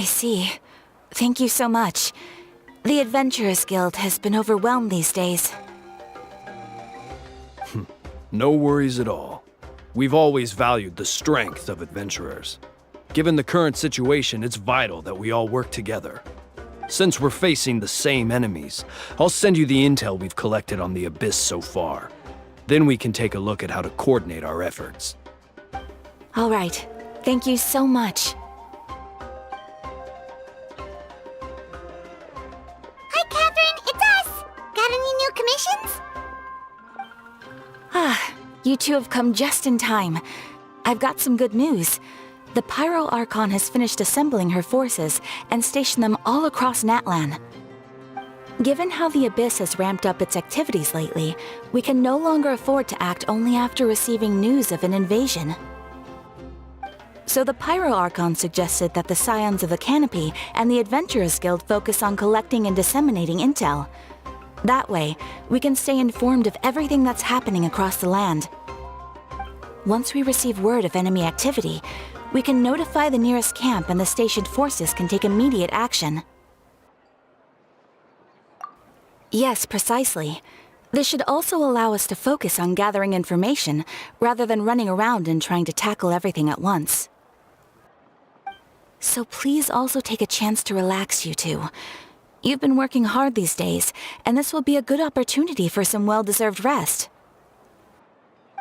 I see. Thank you so much. The Adventurers Guild has been overwhelmed these days. No worries at all. We've always valued the strength of adventurers. Given the current situation, it's vital that we all work together. Since we're facing the same enemies, I'll send you the intel we've collected on the Abyss so far. Then we can take a look at how to coordinate our efforts. All right. Thank you so much. Hi, Catherine. It's us. Got any new commissions? You two have come just in time. I've got some good news. The Pyro Archon has finished assembling her forces and stationed them all across Natlan. Given how the Abyss has ramped up its activities lately, we can no longer afford to act only after receiving news of an invasion. So the Pyro Archon suggested that the Scions of the Canopy and the Adventurers Guild focus on collecting and disseminating intel. That way, we can stay informed of everything that's happening across the land. Once we receive word of enemy activity, we can notify the nearest camp and the stationed forces can take immediate action. Yes, precisely. This should also allow us to focus on gathering information, rather than running around and trying to tackle everything at once. So please also take a chance to relax, you two. You've been working hard these days, and this will be a good opportunity for some well-deserved rest.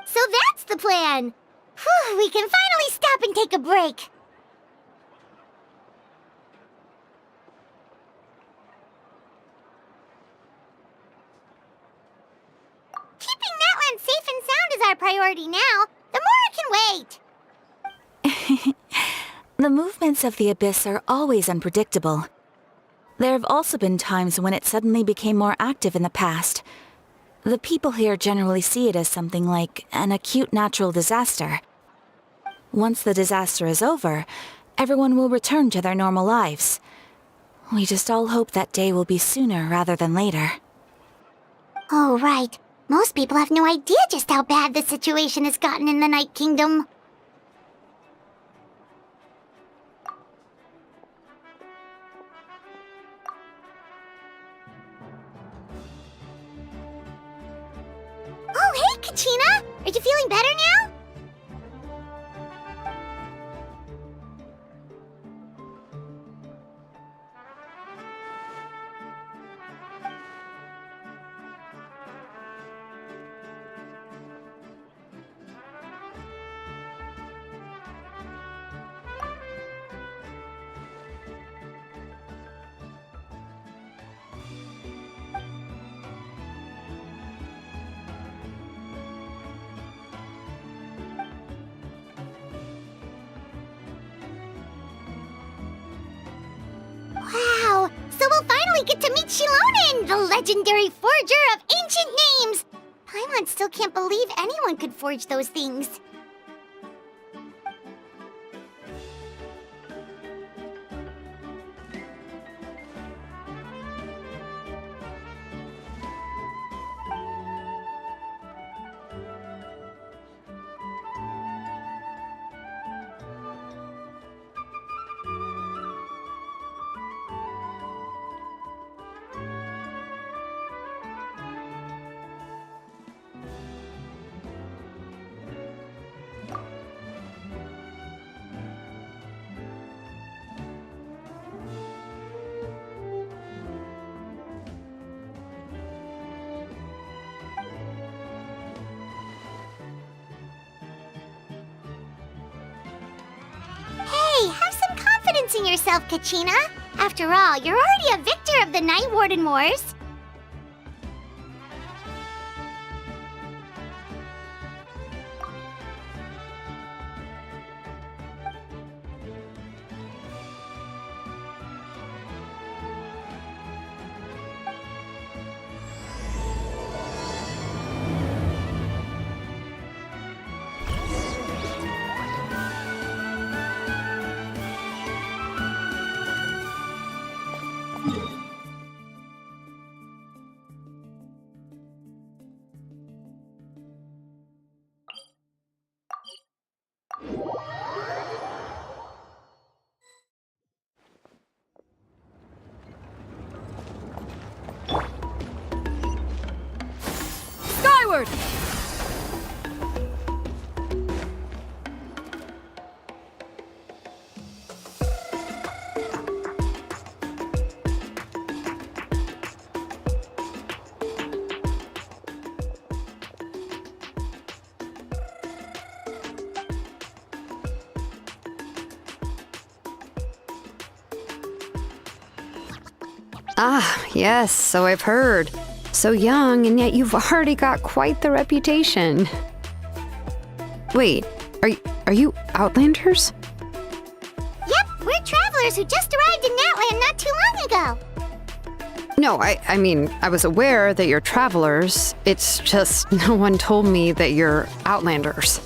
So that's the plan. Whew, we can finally stop and take a break. Keeping Natlan safe and sound is our priority now. The more can wait. The movements of the Abyss are always unpredictable. There have also been times when it suddenly became more active in the past. The people here generally see it as something like an acute natural disaster. Once the disaster is over, everyone will return to their normal lives. We just all hope that day will be sooner rather than later. Oh, right. Most people have no idea just how bad the situation has gotten in the Night Kingdom. Oh, hey, Kachina! Are you feeling better now? Wow! So we'll finally get to meet Shilonen, the legendary forger of ancient names! Paimon still can't believe anyone could forge those things. Hey, have some confidence in yourself, Kachina. After all, you're already a victor of the Night Warden Wars. Forward! Ah, yes, so I've heard. So young, and yet you've already got quite the reputation. Wait, are you Outlanders? Yep, we're travelers who just arrived in Natland not too long ago. No, I mean, I was aware that you're travelers. It's just no one told me that you're Outlanders.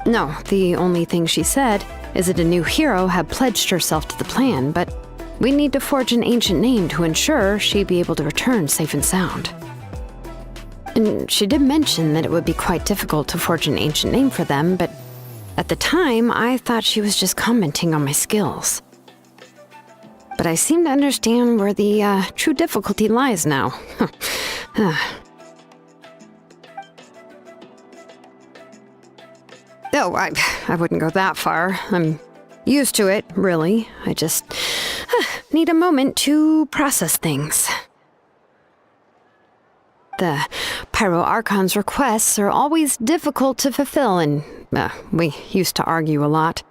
No, the only thing she said is that a new hero had pledged herself to the plan, but we need to forge an ancient name to ensure she'd be able to return safe and sound. And she did mention that it would be quite difficult to forge an ancient name for them, but at the time, I thought she was just commenting on my skills. But I seem to understand where the true difficulty lies now. Oh, I wouldn't go that far. I'm used to it, really. I just need a moment to process things. The Pyro Archon's requests are always difficult to fulfill, and we used to argue a lot.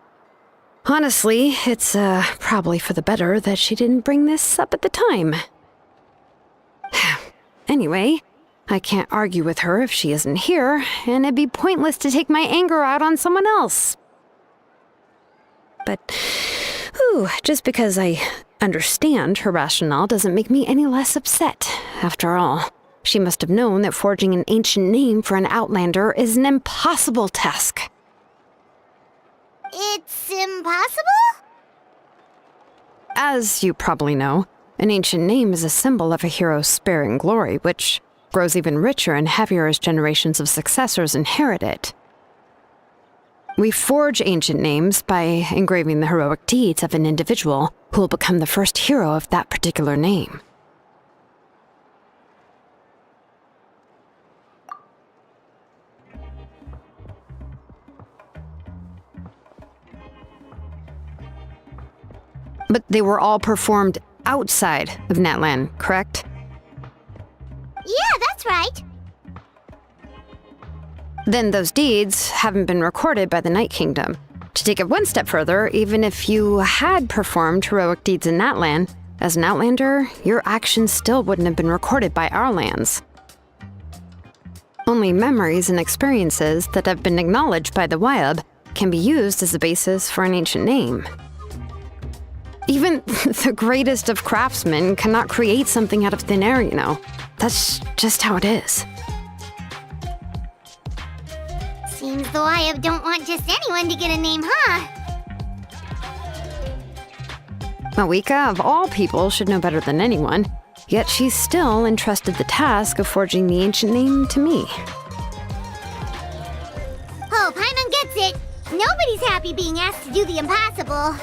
Honestly, it's probably for the better that she didn't bring this up at the time. Anyway, I can't argue with her if she isn't here, and it'd be pointless to take my anger out on someone else. But, just because I understand her rationale doesn't make me any less upset. After all, she must have known that forging an ancient name for an Outlander is an impossible task. It's impossible? As you probably know, an ancient name is a symbol of a hero's sparing glory, which grows even richer and heavier as generations of successors inherit it. We forge ancient names by engraving the heroic deeds of an individual who will become the first hero of that particular name. But they were all performed outside of Natland, correct? Yeah, that's right. Then those deeds haven't been recorded by the Night Kingdom. To take it one step further, even if you had performed heroic deeds in Natland, as an Outlander, your actions still wouldn't have been recorded by our lands. Only memories and experiences that have been acknowledged by the Wyab can be used as a basis for an ancient name. Even the greatest of craftsmen cannot create something out of thin air, you know. That's just how it is. Seems the Wyab don't want just anyone to get a name, huh? Mawika, of all people, should know better than anyone, yet she's still entrusted the task of forging the ancient name to me. Oh, Paimon gets it. Nobody's happy being asked to do the impossible.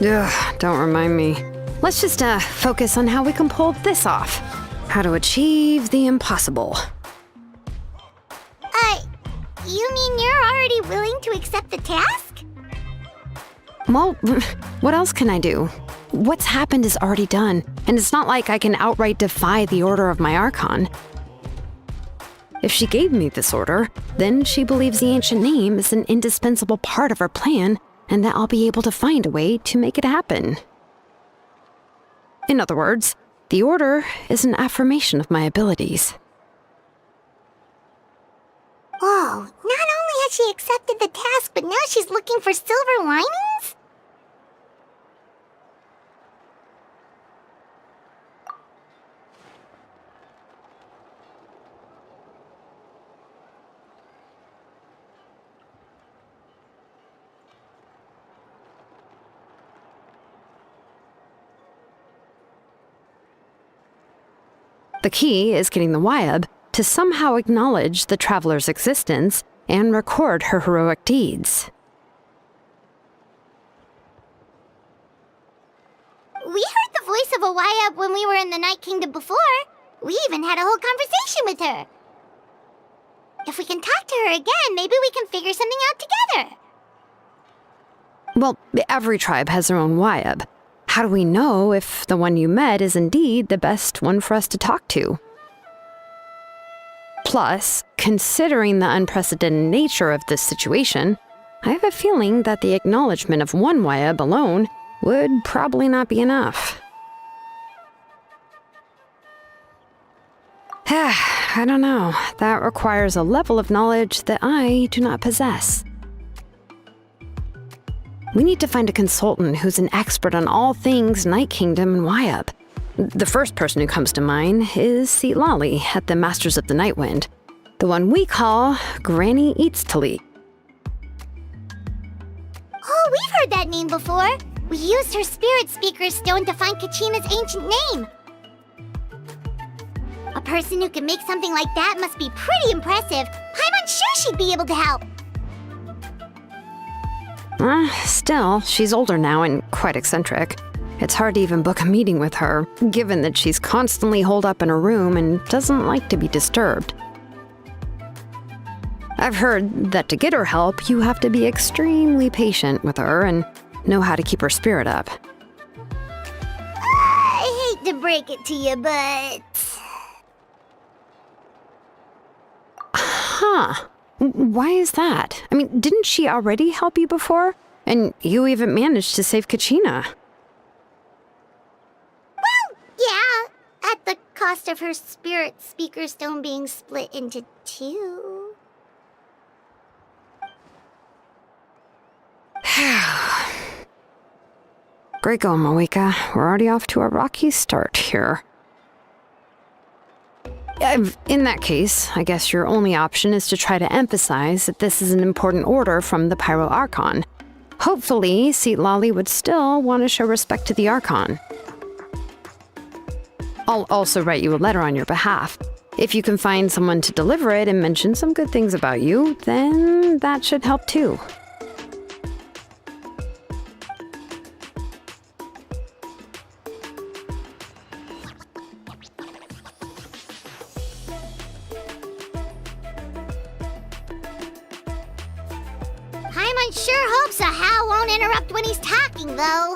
Ugh, don't remind me. Let's just focus on how we can pull this off. How to achieve the impossible. You mean you're already willing to accept the task? Well, what else can I do? What's happened is already done, and it's not like I can outright defy the order of my Archon. If she gave me this order, then she believes the ancient name is an indispensable part of her plan, and that I'll be able to find a way to make it happen. In other words, the order is an affirmation of my abilities. Whoa, not only has she accepted the task, but now she's looking for silver linings? The key is getting the Wyab to somehow acknowledge the traveler's existence and record her heroic deeds. We heard the voice of a Wayab when we were in the Night Kingdom before. We even had a whole conversation with her. If we can talk to her again, maybe we can figure something out together. Well, every tribe has their own Wayab. How do we know if the one you met is indeed the best one for us to talk to? Plus, considering the unprecedented nature of this situation, I have a feeling that the acknowledgement of one Wayab alone would probably not be enough. I don't know. That requires a level of knowledge that I do not possess. We need to find a consultant who's an expert on all things Night Kingdom and Wayab. The first person who comes to mind is Lali at the Masters of the Nightwind, the one we call Granny Eats to Lead. Oh, we've heard that name before. We used her Spirit Speaker Stone to find Kachina's ancient name. A person who can make something like that must be pretty impressive. I'm unsure she'd be able to help. Still, she's older now and quite eccentric. It's hard to even book a meeting with her, given that she's constantly holed up in her room and doesn't like to be disturbed. I've heard that to get her help, you have to be extremely patient with her and know how to keep her spirit up. I hate to break it to you, but... Huh. Why is that? I mean, didn't she already help you before? And you even managed to save Kachina. Well, yeah, at the cost of her Spirit Speaker Stone being split into two. Great going, Moeka. We're already off to a rocky start here. In that case, I guess your only option is to try to emphasize that this is an important order from the Pyro Archon. Hopefully, Lali would still want to show respect to the Archon. I'll also write you a letter on your behalf. If you can find someone to deliver it and mention some good things about you, then that should help too. Paimon sure hopes a Hal won't interrupt when he's talking, though.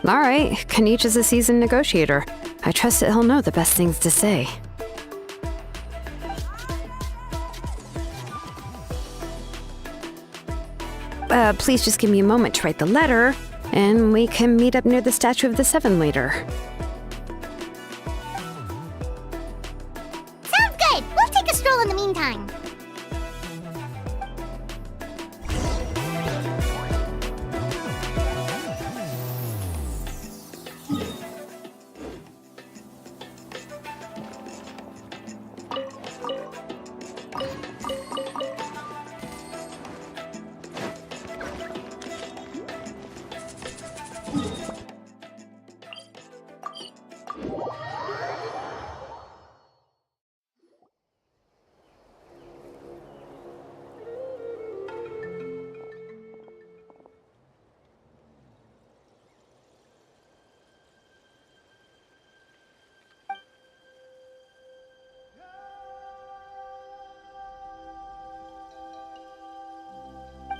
All right, Kanich is a seasoned negotiator. I trust that he'll know the best things to say. Please just give me a moment to write the letter, and we can meet up near the Statue of the Seven later. Sounds good. We'll take a stroll in the meantime.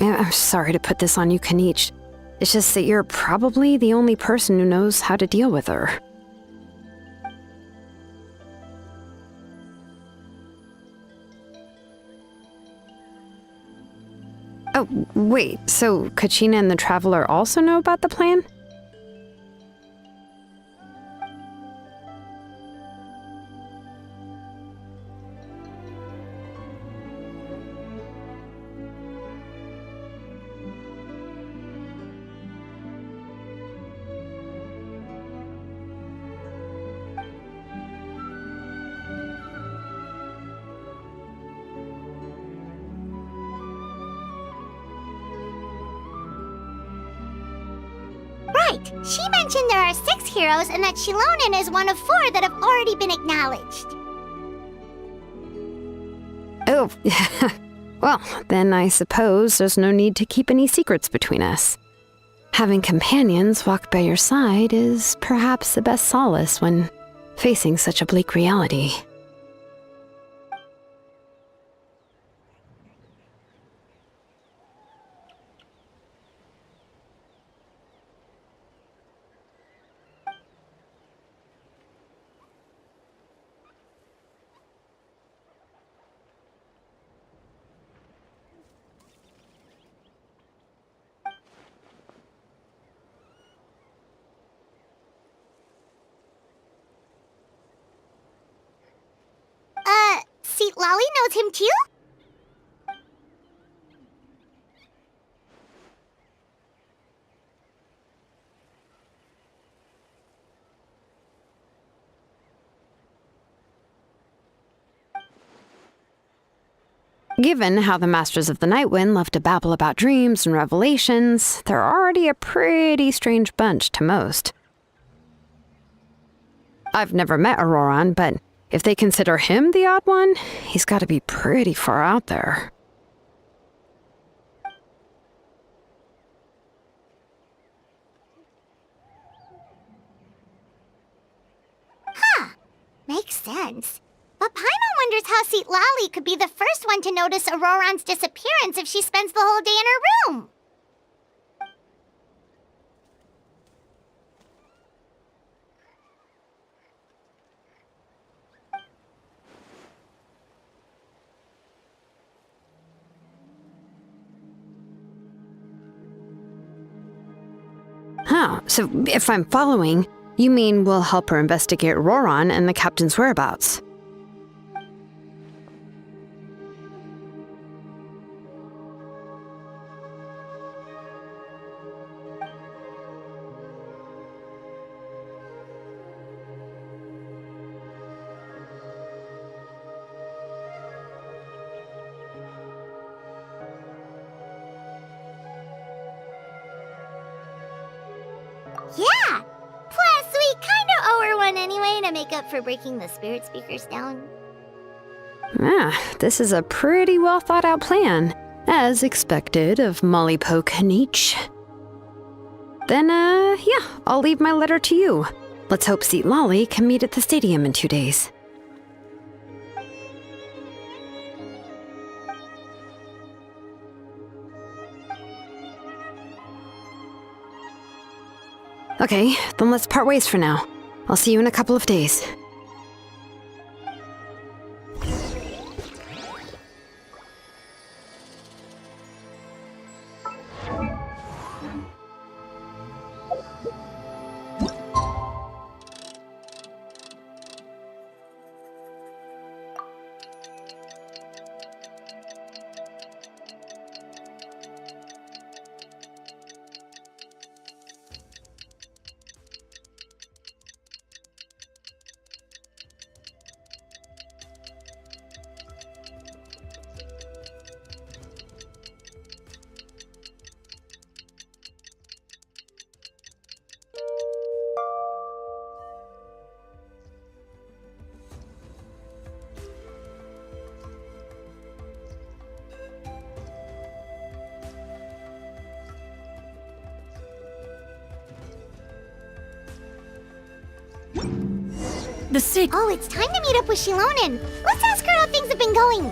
I'm sorry to put this on you, Kanich. It's just that you're probably the only person who knows how to deal with her. Oh, wait, so Kachina and the Traveler also know about the plan? Right. She mentioned there are 6 heroes and that Shilonen is one of 4 that have already been acknowledged. Oh, well, then I suppose there's no need to keep any secrets between us. Having companions walk by your side is perhaps the best solace when facing such a bleak reality. Seat Lolly knows him too? Given how the Masters of the Night Wind love to babble about dreams and revelations, they're already a pretty strange bunch to most. I've never met Auroran, but if they consider him the odd one, he's got to be pretty far out there. Makes sense. But Paimon wonders how Seat Lolly could be the first one to notice Auroran's disappearance if she spends the whole day in her room. Huh, so if I'm following, you mean we'll help her investigate Auroran and the captain's whereabouts? Yeah! Plus, we kinda owe her one anyway to make up for breaking the spirit speakers down. This is a pretty well thought out plan, as expected of Molly Poke Nietzsche. Then, yeah, I'll leave my letter to you. Let's hope Seat Lolly can meet at the stadium in 2 days. Okay, then let's part ways for now. I'll see you in a couple of days. The sig- Oh, it's time to meet up with Shilonen. Let's ask her how things have been going.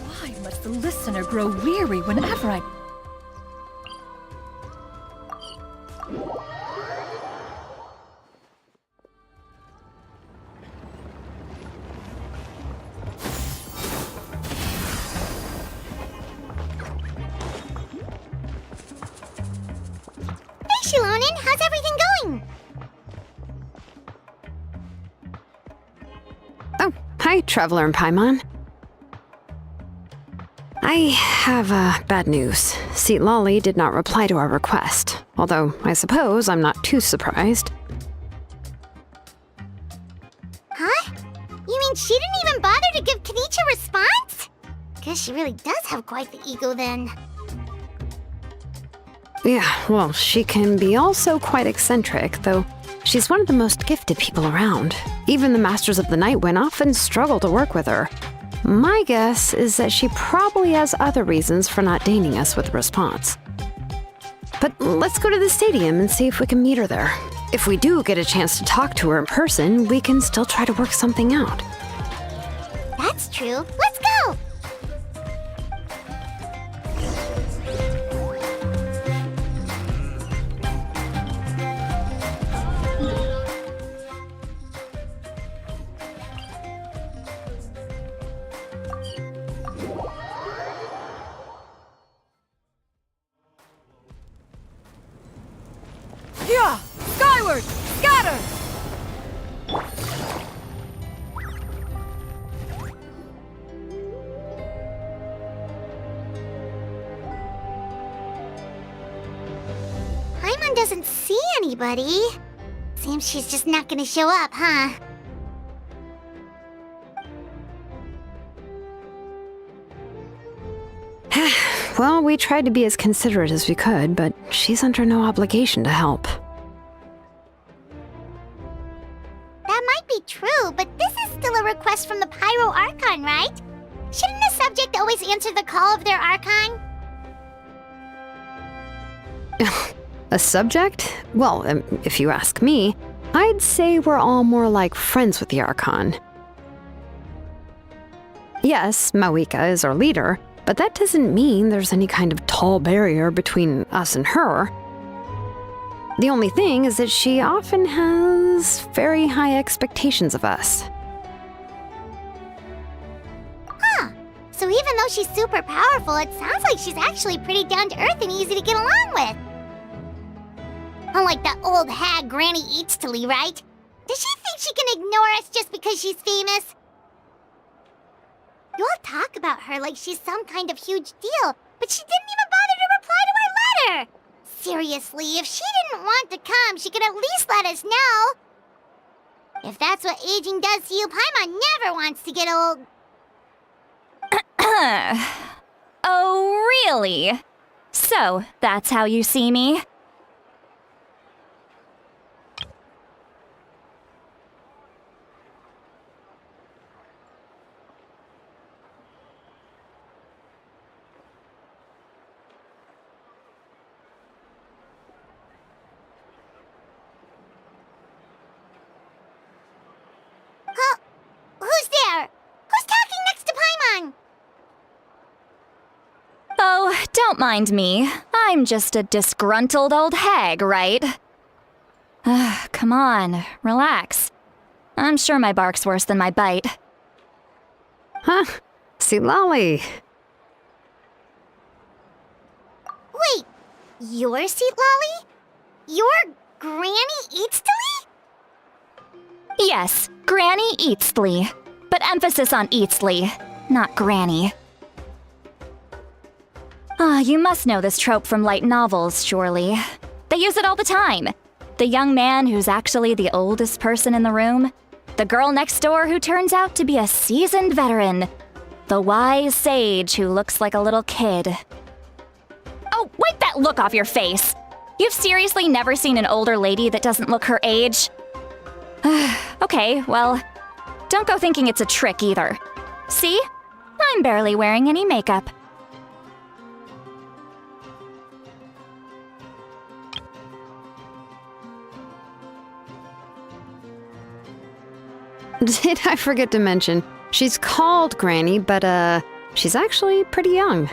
Why must the listener grow weary whenever I... Hey, Shilonen, how's everything going? Oh, hi, Traveler and Paimon. I have bad news. Seat Lolly did not reply to our request, although I suppose I'm not too surprised. Huh? You mean she didn't even bother to give Kenichi a response? Guess she really does have quite the ego then. Yeah, well, she can be also quite eccentric, though She's one of the most gifted people around. Even the Masters of the Nightwind often struggle to work with her. My guess is that she probably has other reasons for not deigning us with a response. But let's go to the stadium and see if we can meet her there. If we do get a chance to talk to her in person, we can still try to work something out. That's true. Let's go! Yeah! Skyward! Scatter! Paimon doesn't see anybody. Seems she's just not gonna show up, huh? Well, we tried to be as considerate as we could, but she's under no obligation to help. That might be true, but this is still a request from the Pyro Archon, right? Shouldn't the subject always answer the call of their Archon? A subject? Well, if you ask me, I'd say we're all more like friends with the Archon. Yes, Mawika is our leader, but that doesn't mean there's any kind of tall barrier between us and her. The only thing is that she often has very high expectations of us. Huh. So even though she's super powerful, it sounds like she's actually pretty down to earth and easy to get along with. Unlike that old hag Granny Eatstily, right? Does she think she can ignore us just because she's famous? You all talk about her like she's some kind of huge deal, but she didn't even bother to reply to our letter! Seriously, if she didn't want to come, she could at least let us know. If that's what aging does to you, Paimon never wants to get old. Oh, really? So, that's how you see me? Who's there? Who's talking next to Paimon? Oh, don't mind me. I'm just a disgruntled old hag, right? Come on, relax. I'm sure my bark's worse than my bite. Huh? See, Lolly. Wait, you're Seat Lolly? You're Granny Eatstily? Yes, Granny Eatsley. But emphasis on Eatsley, not Granny. You must know this trope from light novels, surely. They use it all the time. The young man who's actually the oldest person in the room. The girl next door who turns out to be a seasoned veteran. The wise sage who looks like a little kid. Oh, wipe that look off your face! You've seriously never seen an older lady that doesn't look her age? Okay, well, don't go thinking it's a trick either. See? I'm barely wearing any makeup. Did I forget to mention, she's called Granny, but she's actually pretty young.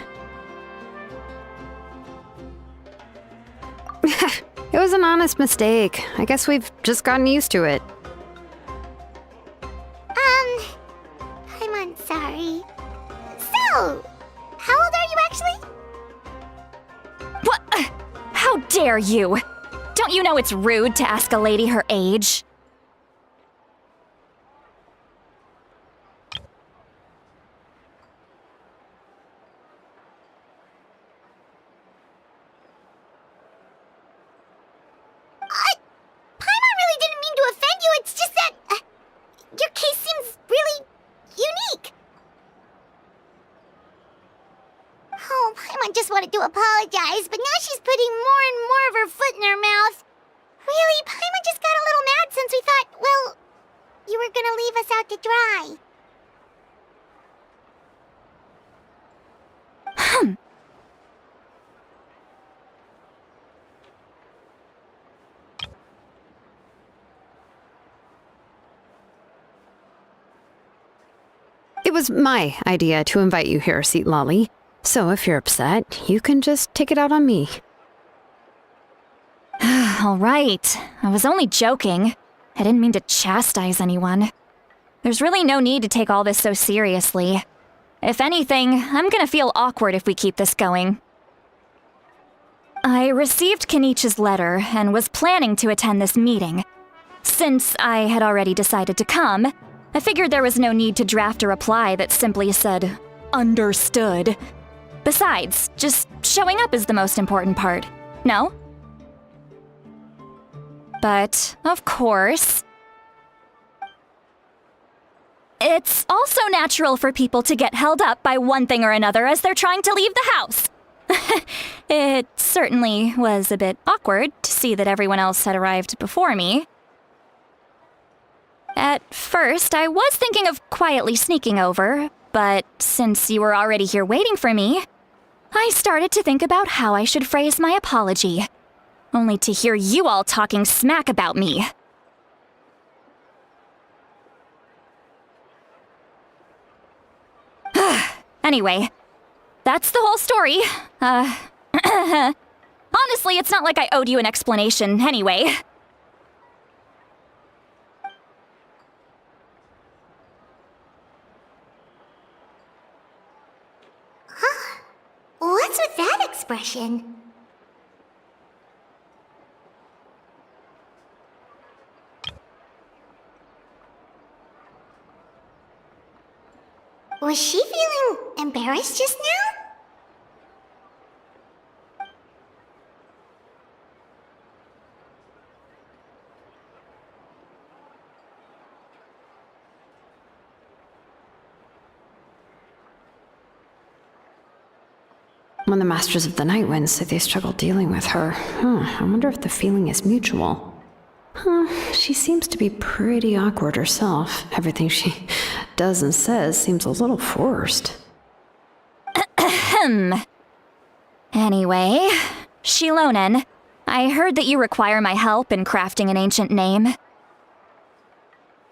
It was an honest mistake. I guess we've just gotten used to it. I'm sorry. So, how old are you actually? What? How dare you? Don't you know it's rude to ask a lady her age? Paimon really didn't mean to offend you, it's just that your case seems really unique. Oh, Paimon just wanted to apologize, but now she's putting more and more of her foot in her mouth. Really, Paimon just got a little mad since we thought, well, you were gonna leave us out to dry. It was my idea to invite you here, Seat Lolly. So if you're upset, you can just take it out on me. All right. I was only joking. I didn't mean to chastise anyone. There's really no need to take all this so seriously. If anything, I'm gonna feel awkward if we keep this going. I received Kenichi's letter and was planning to attend this meeting. Since I had already decided to come, I figured there was no need to draft a reply that simply said, "Understood." Besides, just showing up is the most important part, no? But, of course, it's also natural for people to get held up by one thing or another as they're trying to leave the house. It certainly was a bit awkward to see that everyone else had arrived before me. At first, I was thinking of quietly sneaking over, but since you were already here waiting for me, I started to think about how I should phrase my apology, only to hear you all talking smack about me. Anyway, that's the whole story. Honestly, it's not like I owed you an explanation anyway. What's with that expression? Was she feeling embarrassed just now? When the Masters of the Night Wind say they struggle dealing with her, I wonder if the feeling is mutual. She seems to be pretty awkward herself. Everything she does and says seems a little forced. Anyway, Shilonen, I heard that you require my help in crafting an ancient name.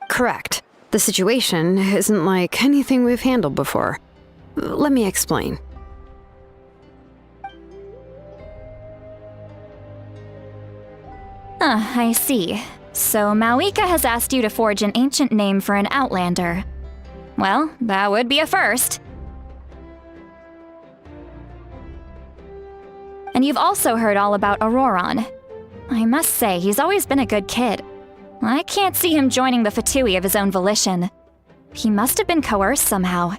Correct. The situation isn't like anything we've handled before. Let me explain. I see. So Mauika has asked you to forge an ancient name for an outlander. Well, that would be a first. And you've also heard all about Auroron. I must say, he's always been a good kid. I can't see him joining the Fatui of his own volition. He must have been coerced somehow.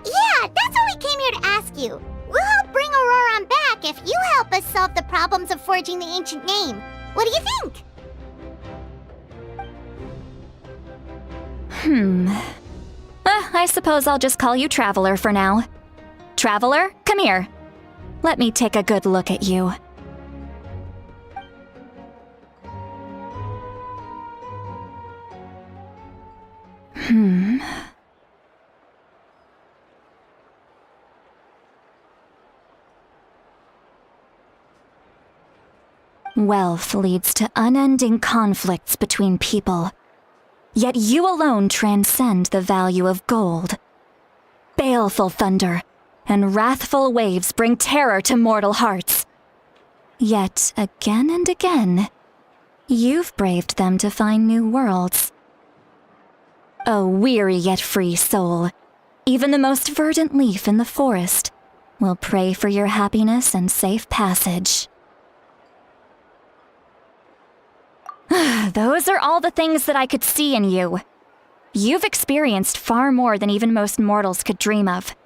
Yeah, that's what we came here to ask you. We'll help bring Auroron back if you help us solve the problems of forging the ancient name. What do you think? I suppose I'll just call you Traveler for now. Traveler, come here. Let me take a good look at you. Wealth leads to unending conflicts between people. Yet you alone transcend the value of gold. Baleful thunder and wrathful waves bring terror to mortal hearts. Yet again and again, you've braved them to find new worlds. O weary yet free soul, even the most verdant leaf in the forest will pray for your happiness and safe passage. Those are all the things that I could see in you. You've experienced far more than even most mortals could dream of.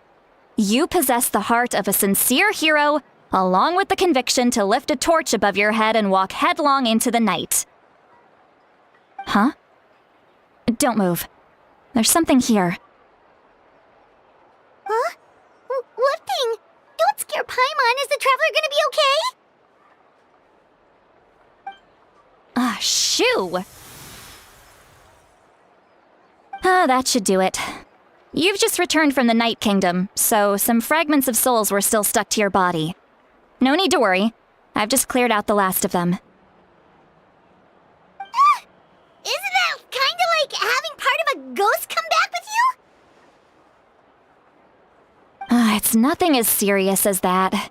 You possess the heart of a sincere hero, along with the conviction to lift a torch above your head and walk headlong into the night. Huh? Don't move. There's something here. Huh? What thing? Don't scare Paimon. Is the Traveler gonna be okay? too! That should do it. You've just returned from the Night Kingdom, so some fragments of souls were still stuck to your body. No need to worry. I've just cleared out the last of them. Isn't that kind of like having part of a ghost come back with you? It's nothing as serious as that.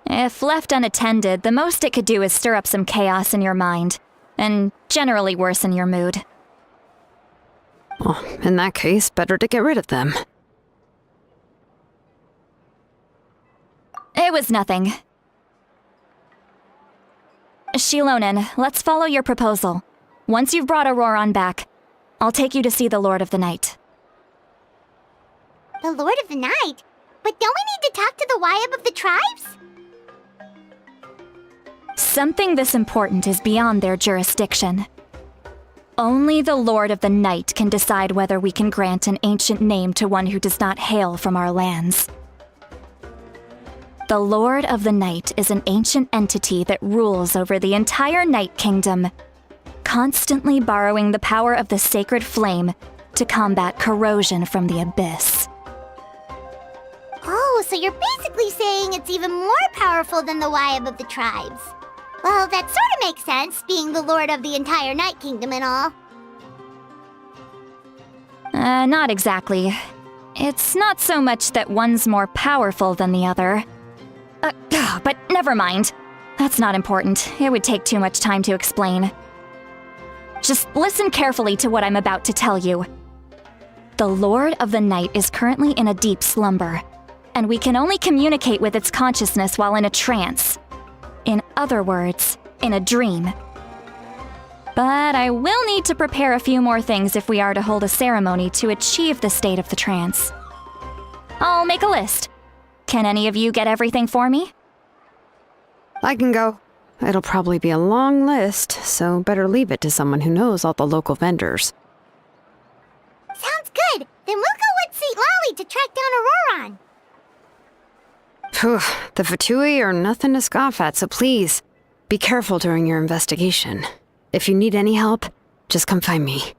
If left unattended, the most it could do is stir up some chaos in your mind, and generally worsen your mood. Well, in that case, better to get rid of them. It was nothing. Shilonen, let's follow your proposal. Once you've brought Auroron back, I'll take you to see the Lord of the Night. The Lord of the Night? But don't we need to talk to the Wyab of the tribes? Something this important is beyond their jurisdiction. Only the Lord of the Night can decide whether we can grant an ancient name to one who does not hail from our lands. The Lord of the Night is an ancient entity that rules over the entire Night Kingdom, constantly borrowing the power of the sacred flame to combat corrosion from the abyss. Oh, so you're basically saying it's even more powerful than the Wyab of the tribes. Well, that sort of makes sense, being the lord of the entire Night Kingdom and all. Not exactly. It's not so much that one's more powerful than the other. But never mind. That's not important. It would take too much time to explain. Just listen carefully to what I'm about to tell you. The Lord of the Night is currently in a deep slumber, and we can only communicate with its consciousness while in a trance. In other words, in a dream. But I will need to prepare a few more things if we are to hold a ceremony to achieve the state of the trance. I'll make a list. Can any of you get everything for me? I can go. It'll probably be a long list, so better leave it to someone who knows all the local vendors. Sounds good. Then we'll go with St. Lolly to track down Auroron. Phew, the Fatui are nothing to scoff at, so please, be careful during your investigation. If you need any help, just come find me.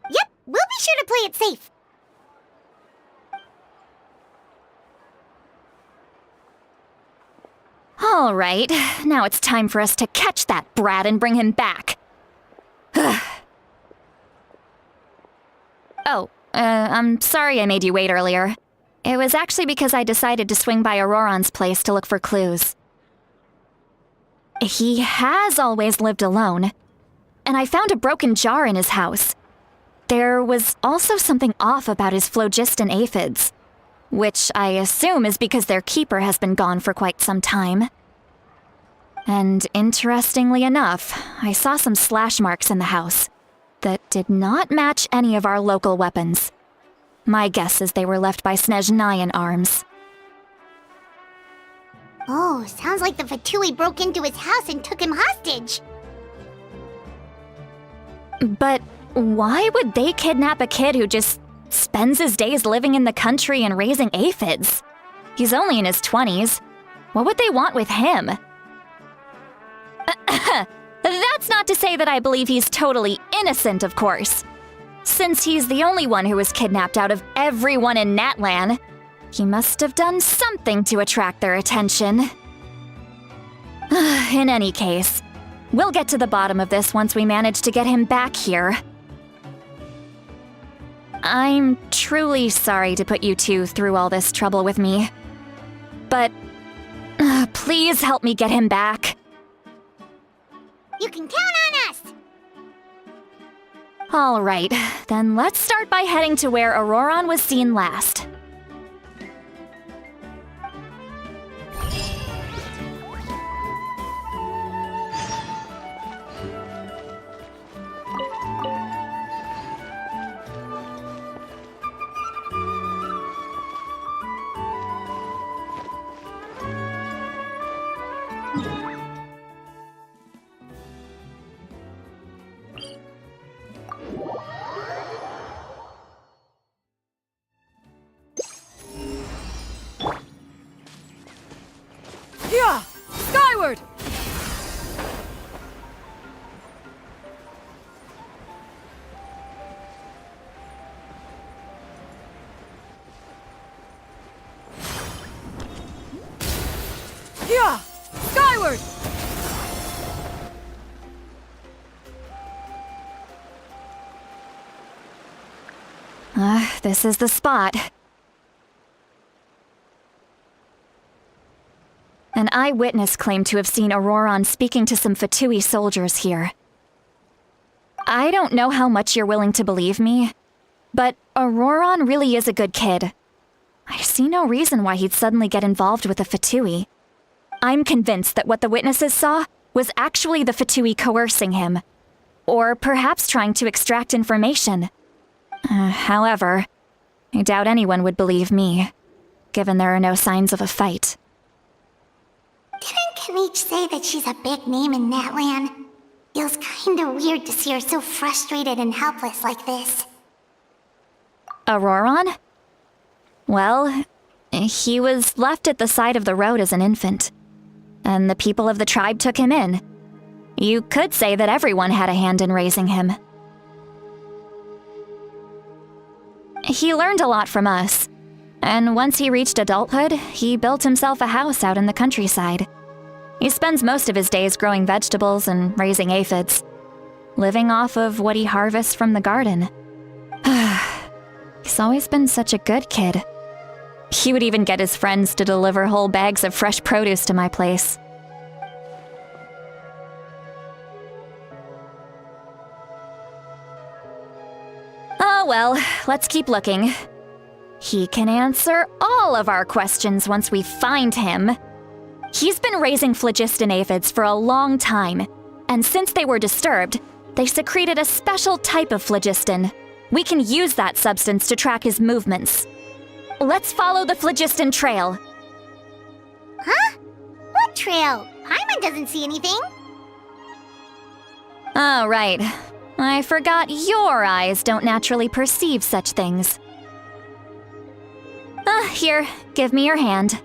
Yep, we'll be sure to play it safe. All right, now it's time for us to catch that brat and bring him back. I'm sorry I made you wait earlier. It was actually because I decided to swing by Auroron's place to look for clues. He has always lived alone, and I found a broken jar in his house. There was also something off about his phlogiston aphids, which I assume is because their keeper has been gone for quite some time. And interestingly enough, I saw some slash marks in the house that did not match any of our local weapons. My guess is they were left by Snezhnayan arms. Oh, sounds like the Fatui broke into his house and took him hostage. But why would they kidnap a kid who just spends his days living in the country and raising aphids? He's only in his 20s. What would they want with him? That's not to say that I believe he's totally innocent, of course. Since he's the only one who was kidnapped out of everyone in Natlan, he must have done something to attract their attention. In any case, we'll get to the bottom of this once we manage to get him back here. I'm truly sorry to put you two through all this trouble with me. But please help me get him back. You can count on us! All right, then let's start by heading to where Auroron was seen last. Yeah! Skyward! Yeah! Skyward! This is the spot. An eyewitness claimed to have seen Auroron speaking to some Fatui soldiers here. I don't know how much you're willing to believe me, but Auroron really is a good kid. I see no reason why he'd suddenly get involved with the Fatui. I'm convinced that what the witnesses saw was actually the Fatui coercing him, or perhaps trying to extract information. However, I doubt anyone would believe me, given there are no signs of a fight. Didn't Kanich say that she's a big name in Natlan? Feels kinda weird to see her so frustrated and helpless like this. Auroron? Well, he was left at the side of the road as an infant, and the people of the tribe took him in. You could say that everyone had a hand in raising him. He learned a lot from us, and once he reached adulthood, he built himself a house out in the countryside. He spends most of his days growing vegetables and raising aphids, living off of what he harvests from the garden. He's always been such a good kid. He would even get his friends to deliver whole bags of fresh produce to my place. Oh well, let's keep looking. He can answer all of our questions once we find him. He's been raising phlogiston aphids for a long time, and since they were disturbed, they secreted a special type of phlogiston. We can use that substance to track his movements. Let's follow the phlogiston trail. Huh? What trail? Paimon doesn't see anything. Oh, right. I forgot your eyes don't naturally perceive such things. Here, give me your hand.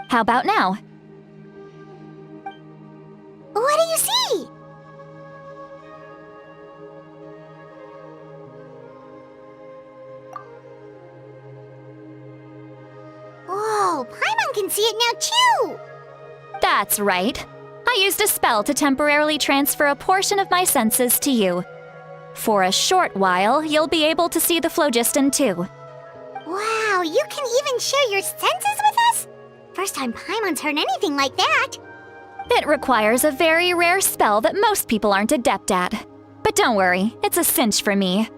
How about now? What do you see? Whoa, Paimon can see it now too! That's right. I used a spell to temporarily transfer a portion of my senses to you. For a short while, you'll be able to see the phlogiston too. Wow, you can even share your senses with us? First time Paimon's heard anything like that. It requires a very rare spell that most people aren't adept at. But don't worry, it's a cinch for me.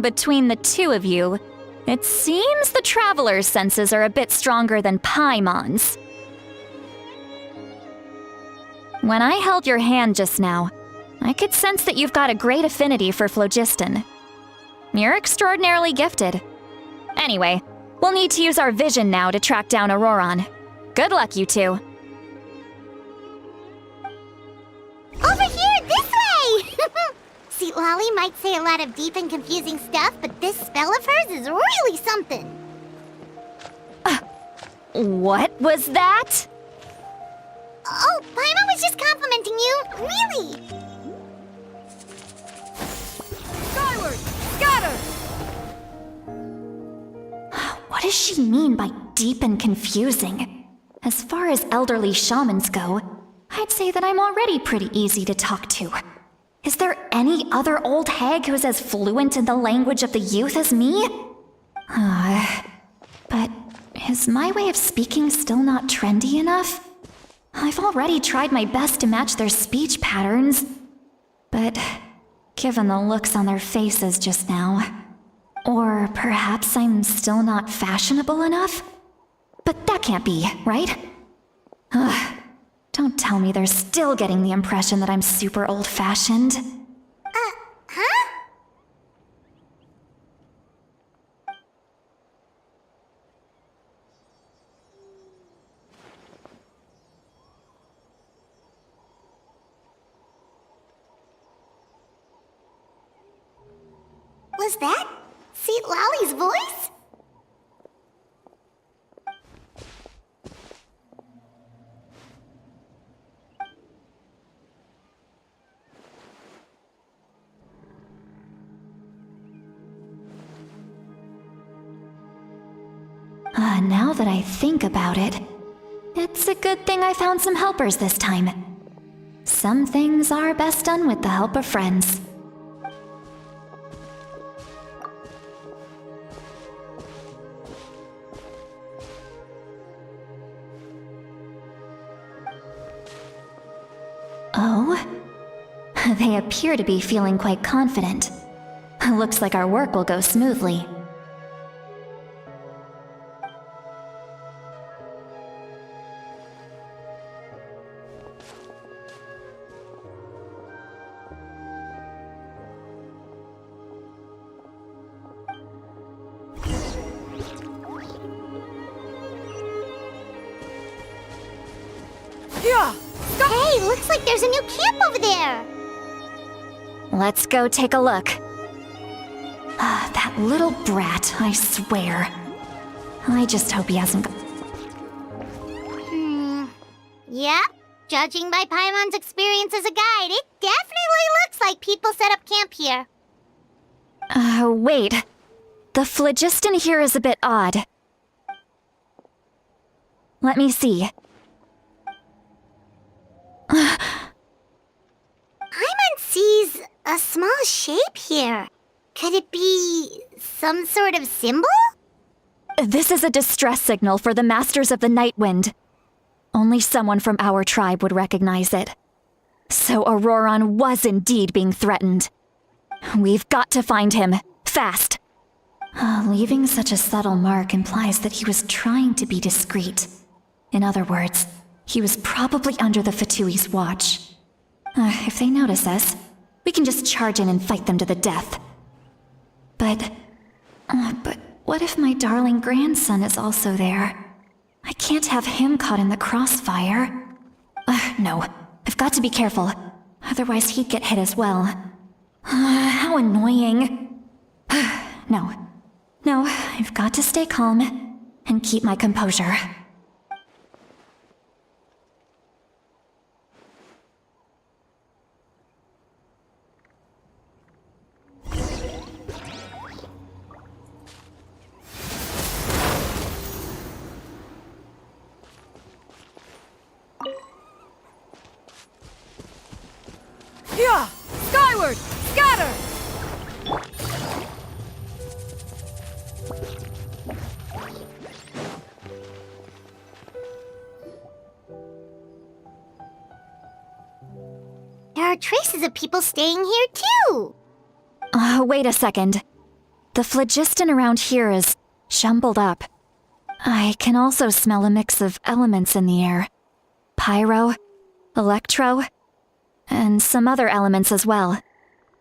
Between the two of you, it seems the Traveler's senses are a bit stronger than Paimon's. When I held your hand just now, I could sense that you've got a great affinity for phlogiston. You're extraordinarily gifted. Anyway, we'll need to use our vision now to track down Auroron. Good luck, you two. Over here, this way! See, Lolly might say a lot of deep and confusing stuff, but this spell of hers is really something. What was that? Oh, Paimon was just complimenting you. Really? Skyward! Scatter! What does she mean by deep and confusing? As far as elderly shamans go, I'd say that I'm already pretty easy to talk to. Is there any other old hag who's as fluent in the language of the youth as me? But is my way of speaking still not trendy enough? I've already tried my best to match their speech patterns. But given the looks on their faces just now, or perhaps I'm still not fashionable enough? But that can't be, right? Don't tell me they're still getting the impression that I'm super old-fashioned. Huh? Was that St. Lally's voice? Now that I think about it, it's a good thing I found some helpers this time. Some things are best done with the help of friends. Oh? They appear to be feeling quite confident. Looks like our work will go smoothly. Hey, looks like there's a new camp over there! Let's go take a look. That little brat, I swear. I just hope he hasn't Yep, judging by Paimon's experience as a guide, it definitely looks like people set up camp here. Wait. The phlogiston here is a bit odd. Let me see. Paimon sees a small shape here. Could it be some sort of symbol? This is a distress signal for the Masters of the Night Wind. Only someone from our tribe would recognize it. So Auroron was indeed being threatened. We've got to find him, fast. Leaving such a subtle mark implies that he was trying to be discreet. In other words, he was probably under the Fatui's watch. If they notice us, we can just charge in and fight them to the death. But what if my darling grandson is also there? I can't have him caught in the crossfire. No, I've got to be careful. Otherwise he'd get hit as well. How annoying. No, I've got to stay calm and keep my composure. Yeah! Skyward! Scatter! There are traces of people staying here too! Wait a second. The phlogiston around here is jumbled up. I can also smell a mix of elements in the air. Pyro, electro, and some other elements as well.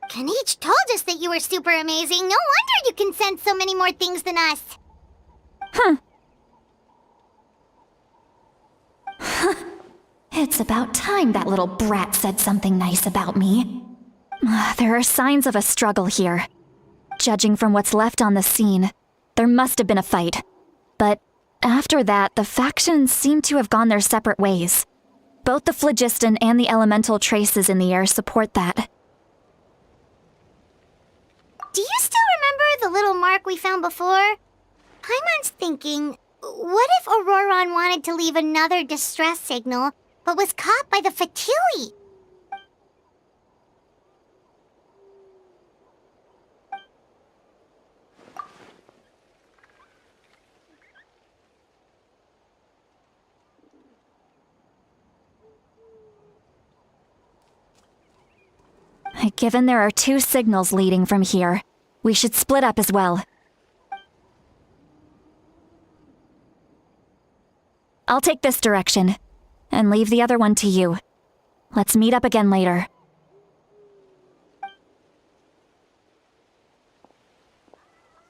Kanich told us that you were super amazing. No wonder you can sense so many more things than us. It's about time that little brat said something nice about me. There are signs of a struggle here. Judging from what's left on the scene, there must have been a fight. But after that, the factions seem to have gone their separate ways. Both the phlogiston and the elemental traces in the air support that. Do you still remember the little mark we found before? Paimon's thinking, what if Auroron wanted to leave another distress signal, but was caught by the Fatui? Given there are two signals leading from here, we should split up as well. I'll take this direction, and leave the other one to you. Let's meet up again later.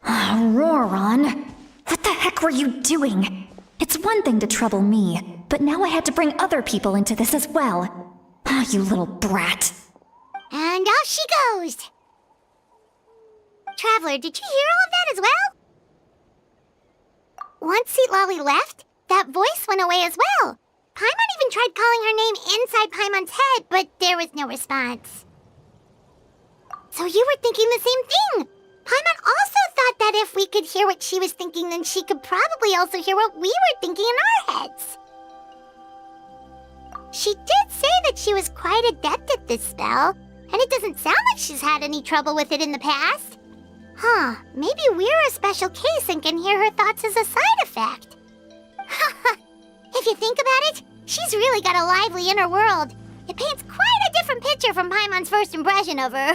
Auroron, what the heck were you doing? It's one thing to trouble me, but now I had to bring other people into this as well. You little brat. And off she goes! Traveler, did you hear all of that as well? Once Seatlolly left, that voice went away as well. Paimon even tried calling her name inside Paimon's head, but there was no response. So you were thinking the same thing! Paimon also thought that if we could hear what she was thinking, then she could probably also hear what we were thinking in our heads. She did say that she was quite adept at this spell, and it doesn't sound like she's had any trouble with it in the past. Huh, maybe we're a special case and can hear her thoughts as a side effect. If you think about it, she's really got a lively inner world. It paints quite a different picture from Paimon's first impression of her.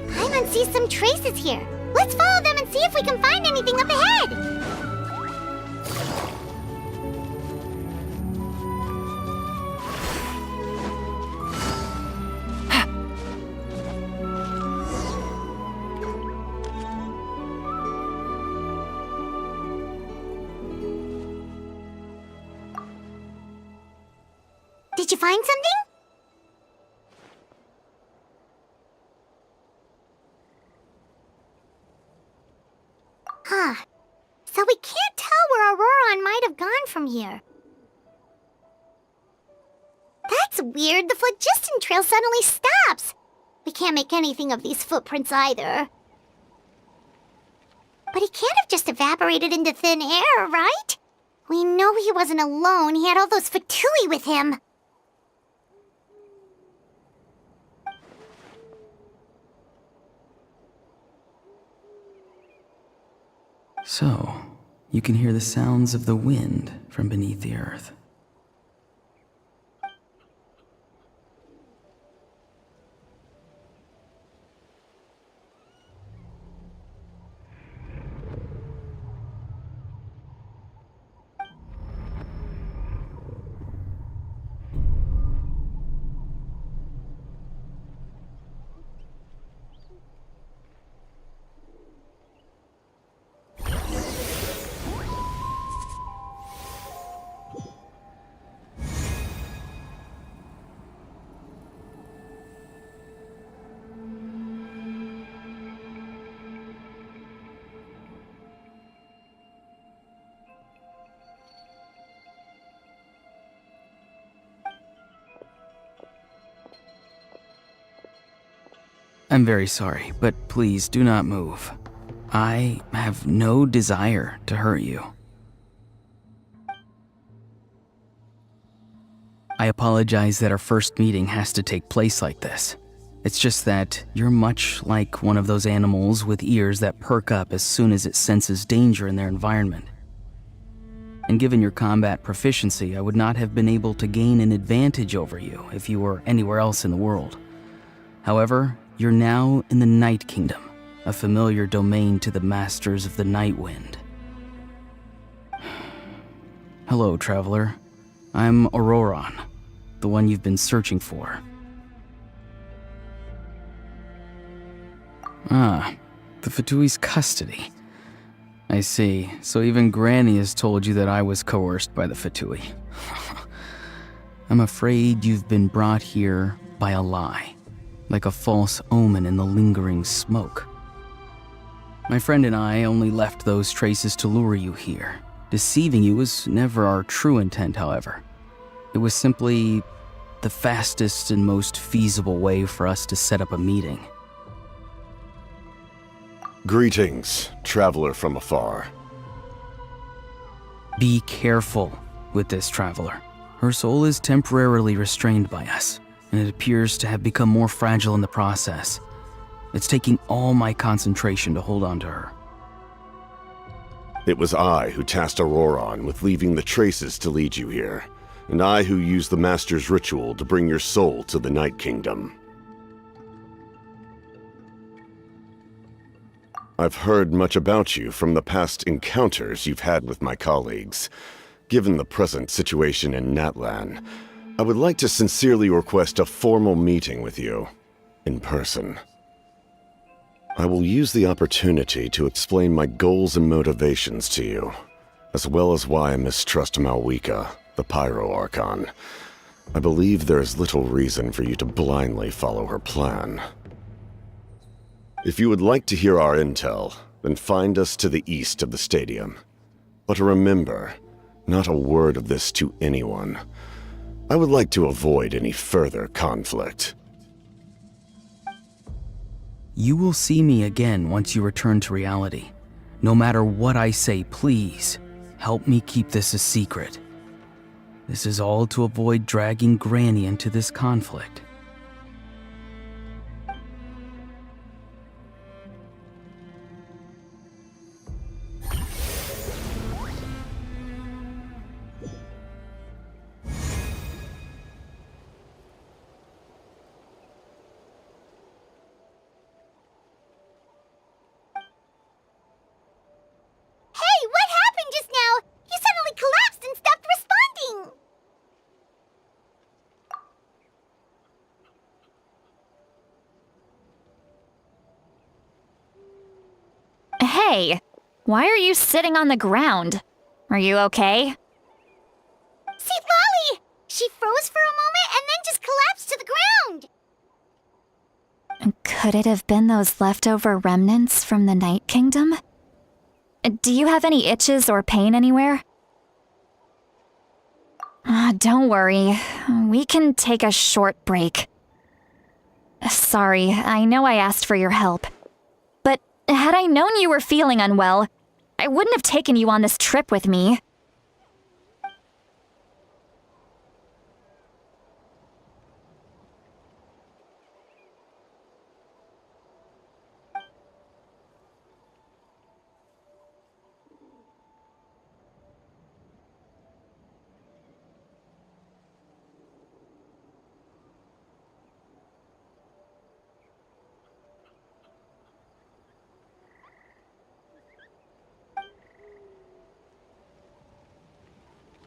Paimon sees some traces here. Let's follow them and see if we can find anything up ahead. Did you find something? Huh. So we can't tell where Auroron might have gone from here. That's weird. The phlogiston trail suddenly stops. We can't make anything of these footprints either. But he can't have just evaporated into thin air, right? We know he wasn't alone. He had all those Fatui with him. So, you can hear the sounds of the wind from beneath the earth. I'm very sorry, but please do not move. I have no desire to hurt you. I apologize that our first meeting has to take place like this. It's just that you're much like one of those animals with ears that perk up as soon as it senses danger in their environment. And given your combat proficiency, I would not have been able to gain an advantage over you if you were anywhere else in the world. However, you're now in the Night Kingdom, a familiar domain to the masters of the Night Wind. Hello, traveler. I'm Auroron, the one you've been searching for. Ah, the Fatui's custody. I see. So even Granny has told you that I was coerced by the Fatui. I'm afraid you've been brought here by a lie, like a false omen in the lingering smoke. My friend and I only left those traces to lure you here. Deceiving you was never our true intent, however. It was simply the fastest and most feasible way for us to set up a meeting. Greetings, traveler from afar. Be careful with this traveler. Her soul is temporarily restrained by us, and it appears to have become more fragile in the process. It's taking all my concentration to hold on to her. It was I who tasked Auroron with leaving the traces to lead you here, and I who used the Master's ritual to bring your soul to the Night Kingdom. I've heard much about you from the past encounters you've had with my colleagues. Given the present situation in Natlan, I would like to sincerely request a formal meeting with you, in person. I will use the opportunity to explain my goals and motivations to you, as well as why I mistrust Malwika, the Pyro Archon. I believe there is little reason for you to blindly follow her plan. If you would like to hear our intel, then find us to the east of the stadium. But remember, not a word of this to anyone. I would like to avoid any further conflict. You will see me again once you return to reality. No matter what I say, please, help me keep this a secret. This is all to avoid dragging Granny into this conflict. Hey, what happened just now? You suddenly collapsed and stopped responding! Hey, why are you sitting on the ground? Are you okay? See, Lolly! She froze for a moment and then just collapsed to the ground! Could it have been those leftover remnants from the Night Kingdom? Do you have any itches or pain anywhere? Don't worry. We can take a short break. Sorry, I know I asked for your help. But had I known you were feeling unwell, I wouldn't have taken you on this trip with me.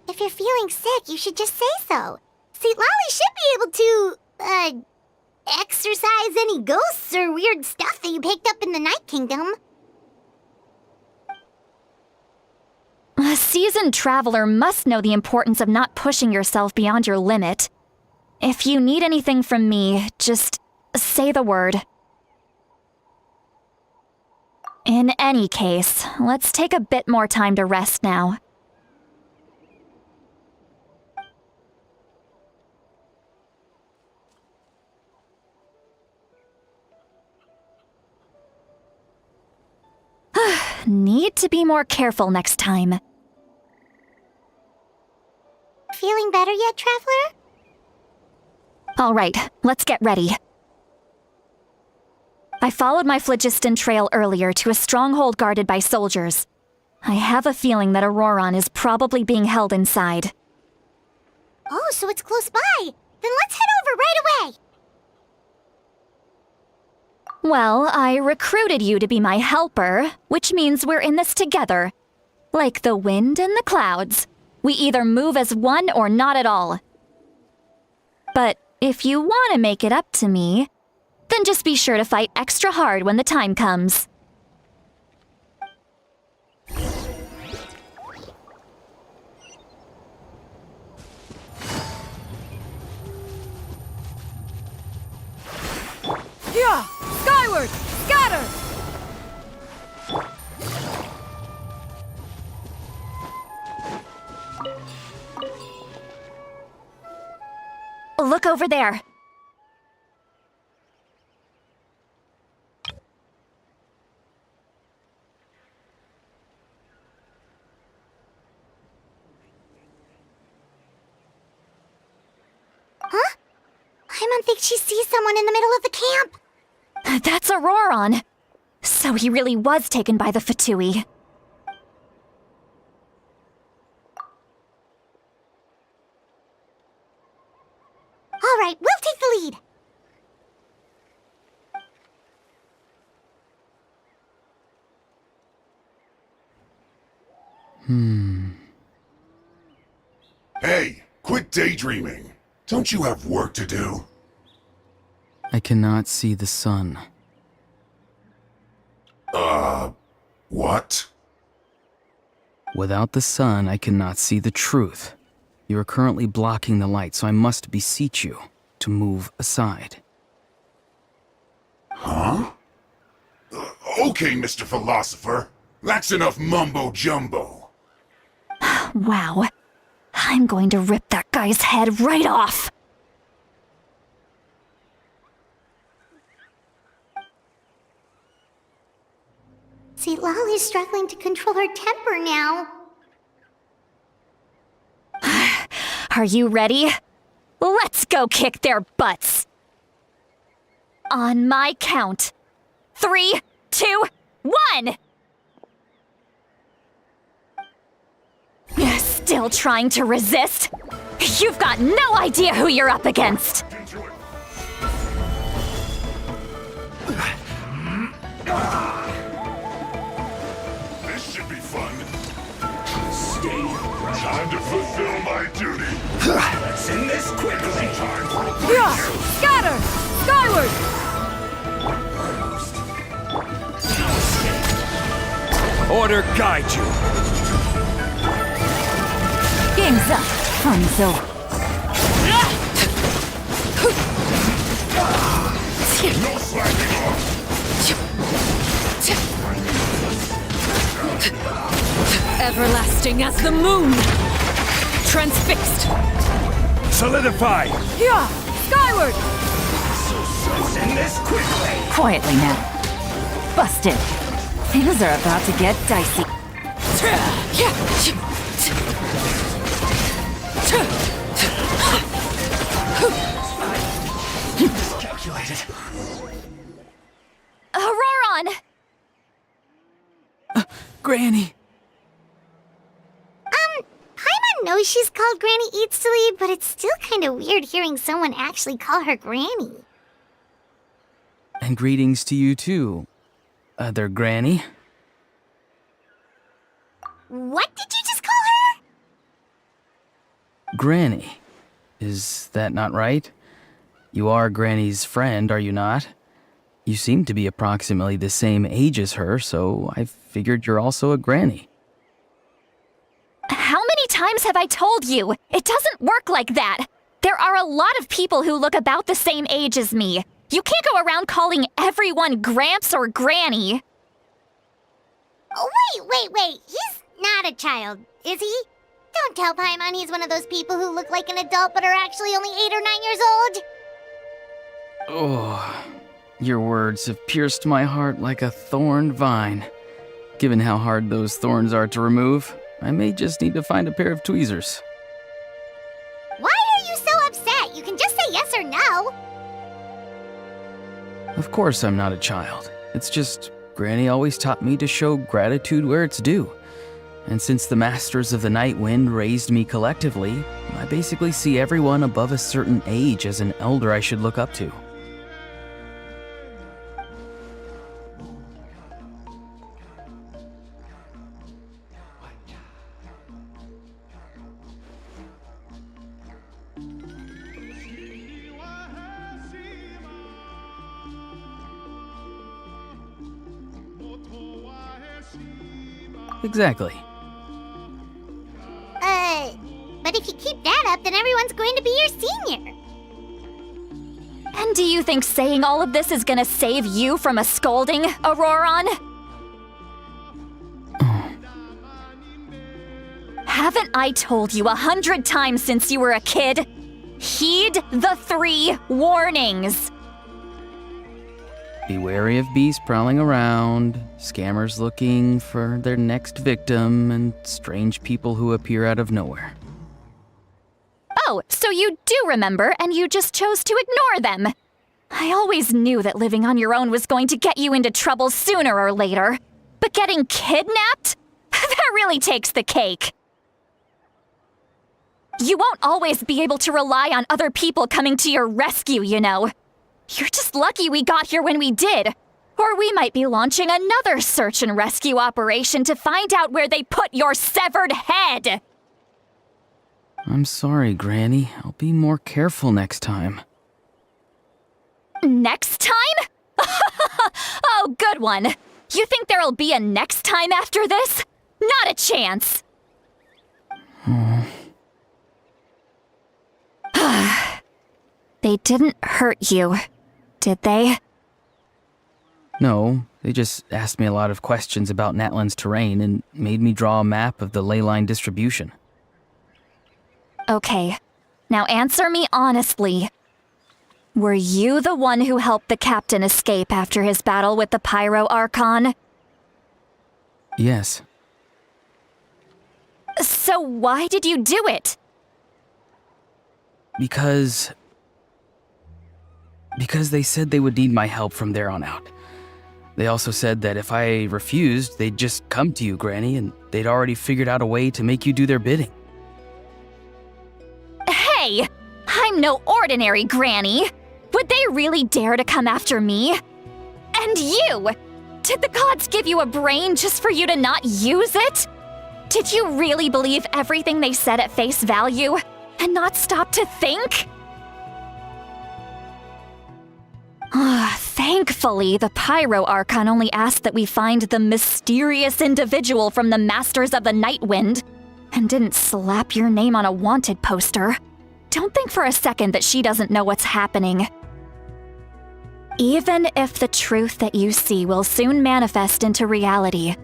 If you're feeling sick, you should just say so. See, Lolly should be able to, exorcise any ghosts or weird stuff that you picked up in the Night Kingdom. A seasoned traveler must know the importance of not pushing yourself beyond your limit. If you need anything from me, just say the word. In any case, let's take a bit more time to rest now. Need to be more careful next time. Feeling better yet, Traveler? All right, let's get ready. I followed my phlogiston trail earlier to a stronghold guarded by soldiers. I have a feeling that Auroron is probably being held inside. Oh, so it's close by. Then let's head over right away. Well, I recruited you to be my helper, which means we're in this together. Like the wind and the clouds. We either move as one or not at all. But if you want to make it up to me, then just be sure to fight extra hard when the time comes. Yeah! Skyward! Scatter! Look over there. Huh? Paimon thinks she sees someone in the middle of the camp. That's Auroron. So he really was taken by the Fatui. All right, we'll take the lead. Hey, quit daydreaming. Don't you have work to do? I cannot see the sun. What? Without the sun, I cannot see the truth. You are currently blocking the light, so I must beseech you to move aside. Huh? Okay, Mr. Philosopher. That's enough mumbo-jumbo. Wow. I'm going to rip that guy's head right off. See, Lolly's struggling to control her temper now. Are you ready? Let's go kick their butts. On my count. 3, 2, 1! Still trying to resist? You've got no idea who you're up against! This should be fun. Time to fulfill my duty. Let's end this quickly. Time for a Yeah! Scatter! Skyward! Order guide you. Game's up. Fun's over. no slacking off. Everlasting as the moon! Transfixed! Solidify. Yeah! Skyward! Let's end this quickly. Quietly now. Busted. Things are about to get dicey. Calculated. Auroron! Granny! Paimon knows she's called Granny Eats to Lead, but it's still kind of weird hearing someone actually call her Granny. And greetings to you too, other Granny. What did you just call her? Granny. Is that not right? You are Granny's friend, are you not? You seem to be approximately the same age as her, so I figured you're also a Granny. How many times have I told you? It doesn't work like that. There are a lot of people who look about the same age as me. You can't go around calling everyone Gramps or Granny. Oh, wait. He's not a child, is he? Don't tell Paimon he's one of those people who look like an adult but are actually only 8 or 9 years old. Oh, your words have pierced my heart like a thorned vine. Given how hard those thorns are to remove, I may just need to find a pair of tweezers. Why are you so upset? You can just say yes or no. Of course I'm not a child. It's just Granny always taught me to show gratitude where it's due. And since the Masters of the Night Wind raised me collectively, I basically see everyone above a certain age as an elder I should look up to. Exactly. But if you keep that up, then everyone's going to be your senior. And do you think saying all of this is gonna save you from a scolding, Auroron? Haven't I told you 100 times since you were a kid? Heed the 3 warnings. Be wary of beasts prowling around, scammers looking for their next victim, and strange people who appear out of nowhere. Oh, so you do remember, and you just chose to ignore them. I always knew that living on your own was going to get you into trouble sooner or later. But getting kidnapped? That really takes the cake. You won't always be able to rely on other people coming to your rescue, you know. You're just lucky we got here when we did. Or we might be launching another search and rescue operation to find out where they put your severed head. I'm sorry, Granny. I'll be more careful next time. Next time? Oh, good one. You think there'll be a next time after this? Not a chance! They didn't hurt you, did they? No, they just asked me a lot of questions about Natlan's terrain and made me draw a map of the ley line distribution. Okay, now answer me honestly. Were you the one who helped the captain escape after his battle with the Pyro Archon? Yes. So why did you do it? Because they said they would need my help from there on out. They also said that if I refused, they'd just come to you, Granny, and they'd already figured out a way to make you do their bidding. Hey! I'm no ordinary Granny! Would they really dare to come after me? And you! Did the gods give you a brain just for you to not use it? Did you really believe everything they said at face value and not stop to think? Thankfully, the Pyro Archon only asked that we find the mysterious individual from the Masters of the Night Wind, and didn't slap your name on a wanted poster. Don't think for a second that she doesn't know what's happening. Even if the truth that you see will soon manifest into reality,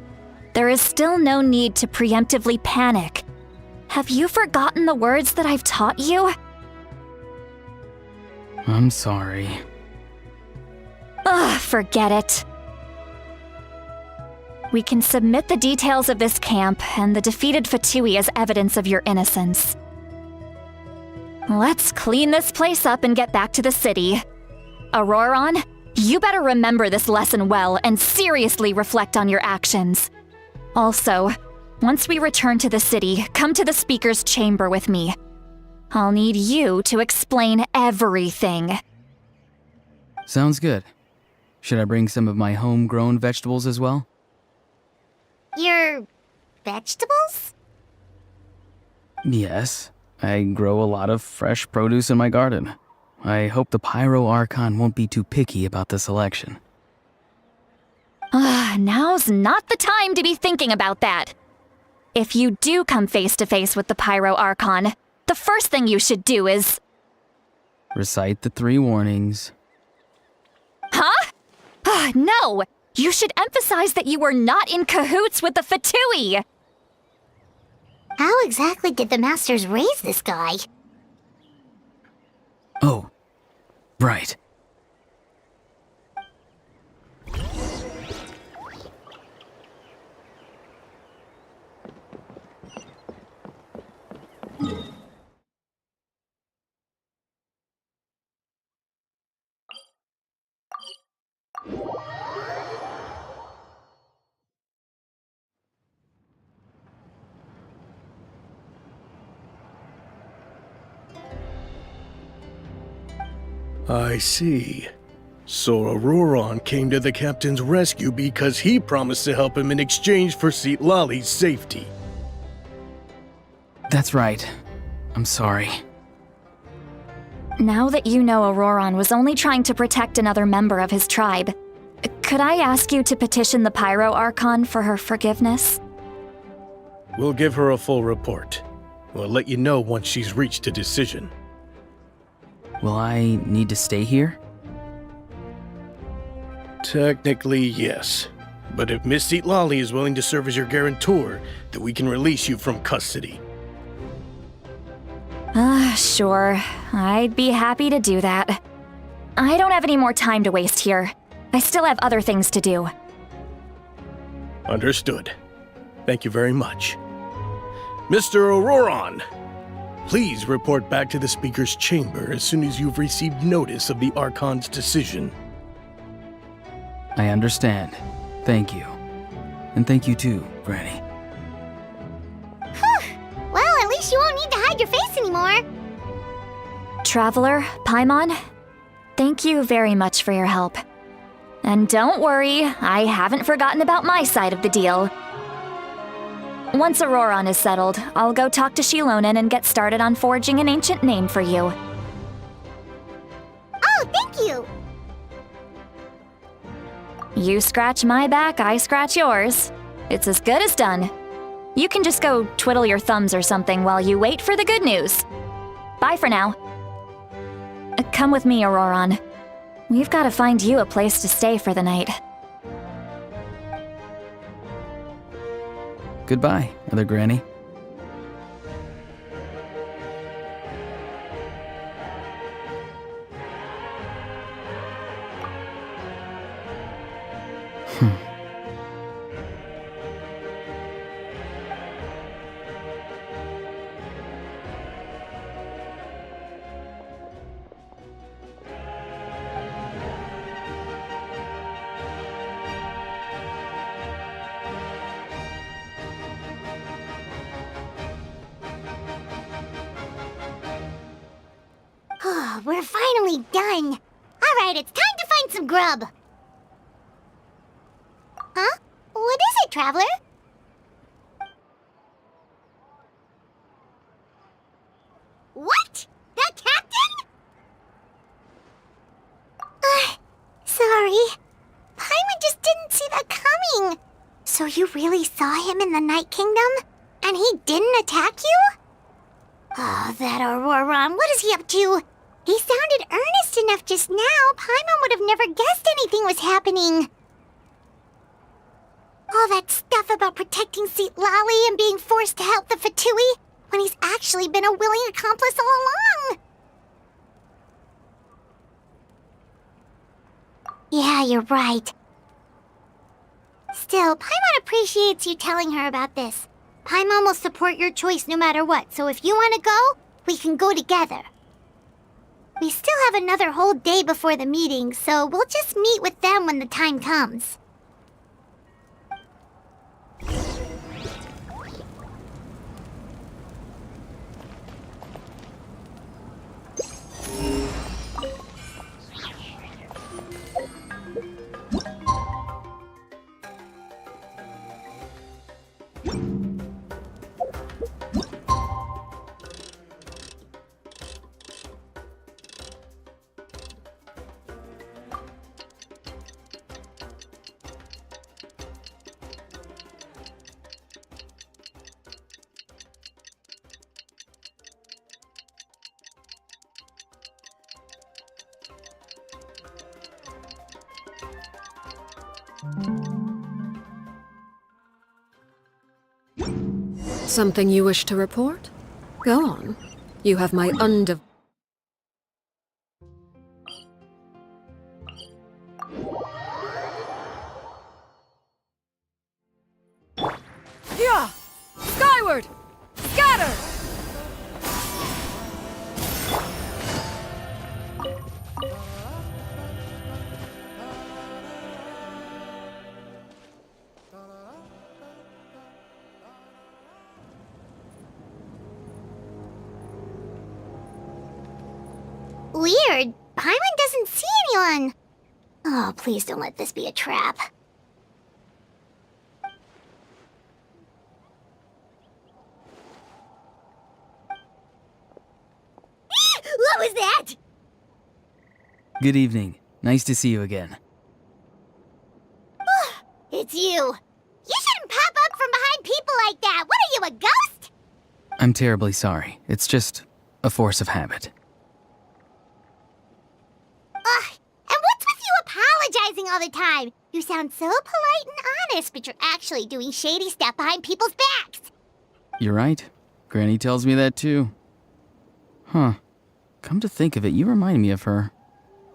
there is still no need to preemptively panic. Have you forgotten the words that I've taught you? I'm sorry. Ugh, forget it. We can submit the details of this camp and the defeated Fatui as evidence of your innocence. Let's clean this place up and get back to the city. Auroron, you better remember this lesson well and seriously reflect on your actions. Also, once we return to the city, come to the speaker's chamber with me. I'll need you to explain everything. Sounds good. Should I bring some of my homegrown vegetables as well? Your vegetables? Yes. I grow a lot of fresh produce in my garden. I hope the Pyro Archon won't be too picky about the selection. Now's not the time to be thinking about that. If you do come face to face with the Pyro Archon, the first thing you should do is... Recite the 3 warnings. Huh? No! You should emphasize that you were not in cahoots with the Fatui! How exactly did the Masters raise this guy? Oh, right. I see. So Auroron came to the captain's rescue because he promised to help him in exchange for Citlali's safety. That's right. I'm sorry. Now that you know Auroron was only trying to protect another member of his tribe, could I ask you to petition the Pyro Archon for her forgiveness? We'll give her a full report. We'll let you know once she's reached a decision. Will I need to stay here? Technically, yes. But if Miss Citlali is willing to serve as your guarantor, then we can release you from custody. Sure. I'd be happy to do that. I don't have any more time to waste here. I still have other things to do. Understood. Thank you very much. Mr. Auroron, please report back to the Speaker's chamber as soon as you've received notice of the Archon's decision. I understand. Thank you. And thank you too, Granny. Well, at least you won't need to hide your face anymore. Traveler, Paimon, thank you very much for your help. And don't worry, I haven't forgotten about my side of the deal. Once Auroron is settled, I'll go talk to Shilonen and get started on forging an ancient name for you. Oh, thank you! You scratch my back, I scratch yours. It's as good as done. You can just go twiddle your thumbs or something while you wait for the good news. Bye for now. Come with me, Auroron. We've got to find you a place to stay for the night. Goodbye, Other Granny. We're finally done. All right, it's time to find some grub. Huh? What is it, Traveler? What? The captain? Sorry. Paimon just didn't see that coming. So you really saw him in the Night Kingdom? And he didn't attack you? Oh, that Auroron, what is he up to? He sounded earnest enough just now. Paimon would have never guessed anything was happening. All that stuff about protecting Seat Lally and being forced to help the Fatui, when he's actually been a willing accomplice all along. Yeah, you're right. Still, Paimon appreciates you telling her about this. Paimon will support your choice no matter what, so if you want to go, we can go together. We still have another whole day before the meeting, so we'll just meet with them when the time comes. Something you wish to report? Go on. You have my Yeah! Skyward! Scatter! Weird. Paimon doesn't see anyone. Oh, please don't let this be a trap. What was that? Good evening. Nice to see you again. It's you. You shouldn't pop up from behind people like that. What are you, a ghost? I'm terribly sorry. It's just a force of habit. And what's with you apologizing all the time? You sound so polite and honest, but you're actually doing shady stuff behind people's backs. You're right. Granny tells me that too. Huh. Come to think of it, you remind me of her.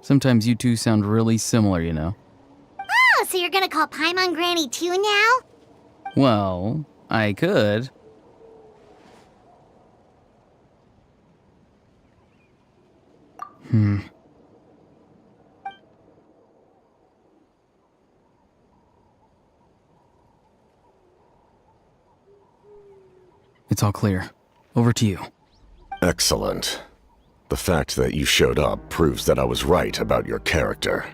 Sometimes you two sound really similar, you know. Oh, so you're gonna call Paimon Granny too now? Well, I could. It's all clear. Over to you. Excellent. The fact that you showed up proves that I was right about your character.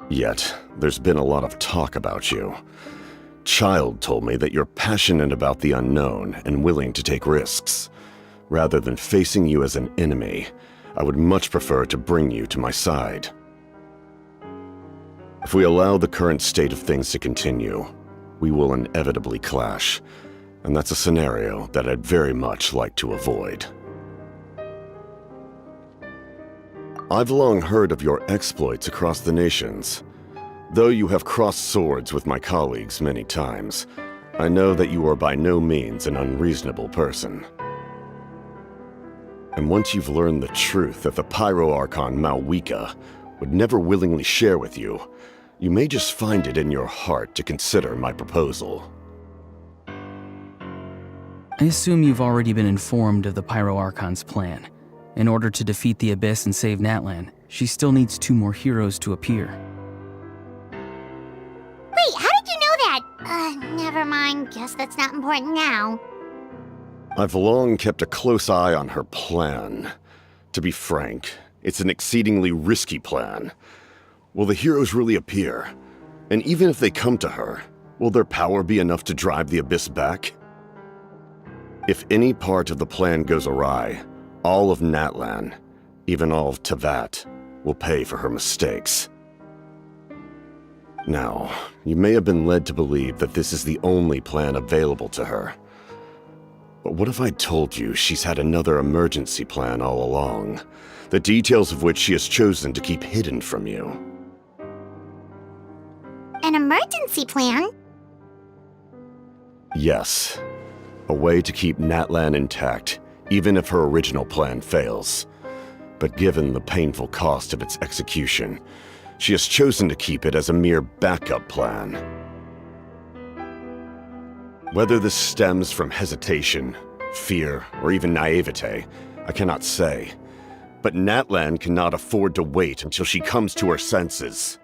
Yet, there's been a lot of talk about you. Child told me that you're passionate about the unknown and willing to take risks. Rather than facing you as an enemy, I would much prefer to bring you to my side. If we allow the current state of things to continue, we will inevitably clash, and that's a scenario that I'd very much like to avoid. I've long heard of your exploits across the nations. Though you have crossed swords with my colleagues many times, I know that you are by no means an unreasonable person. And once you've learned the truth that the Pyro Archon Malwika would never willingly share with you, you may just find it in your heart to consider my proposal. I assume you've already been informed of the Pyro Archon's plan. In order to defeat the Abyss and save Natlan, she still needs 2 more heroes to appear. Wait, how did you know that? Never mind. Guess that's not important now. I've long kept a close eye on her plan. To be frank, it's an exceedingly risky plan. Will the heroes really appear? And even if they come to her, will their power be enough to drive the Abyss back? If any part of the plan goes awry, all of Natlan, even all of Tevat, will pay for her mistakes. Now, you may have been led to believe that this is the only plan available to her. But what if I told you she's had another emergency plan all along, the details of which she has chosen to keep hidden from you? An emergency plan? Yes. A way to keep Natlan intact, even if her original plan fails. But given the painful cost of its execution, she has chosen to keep it as a mere backup plan. Whether this stems from hesitation, fear, or even naivete, I cannot say. But Natlan cannot afford to wait until she comes to her senses.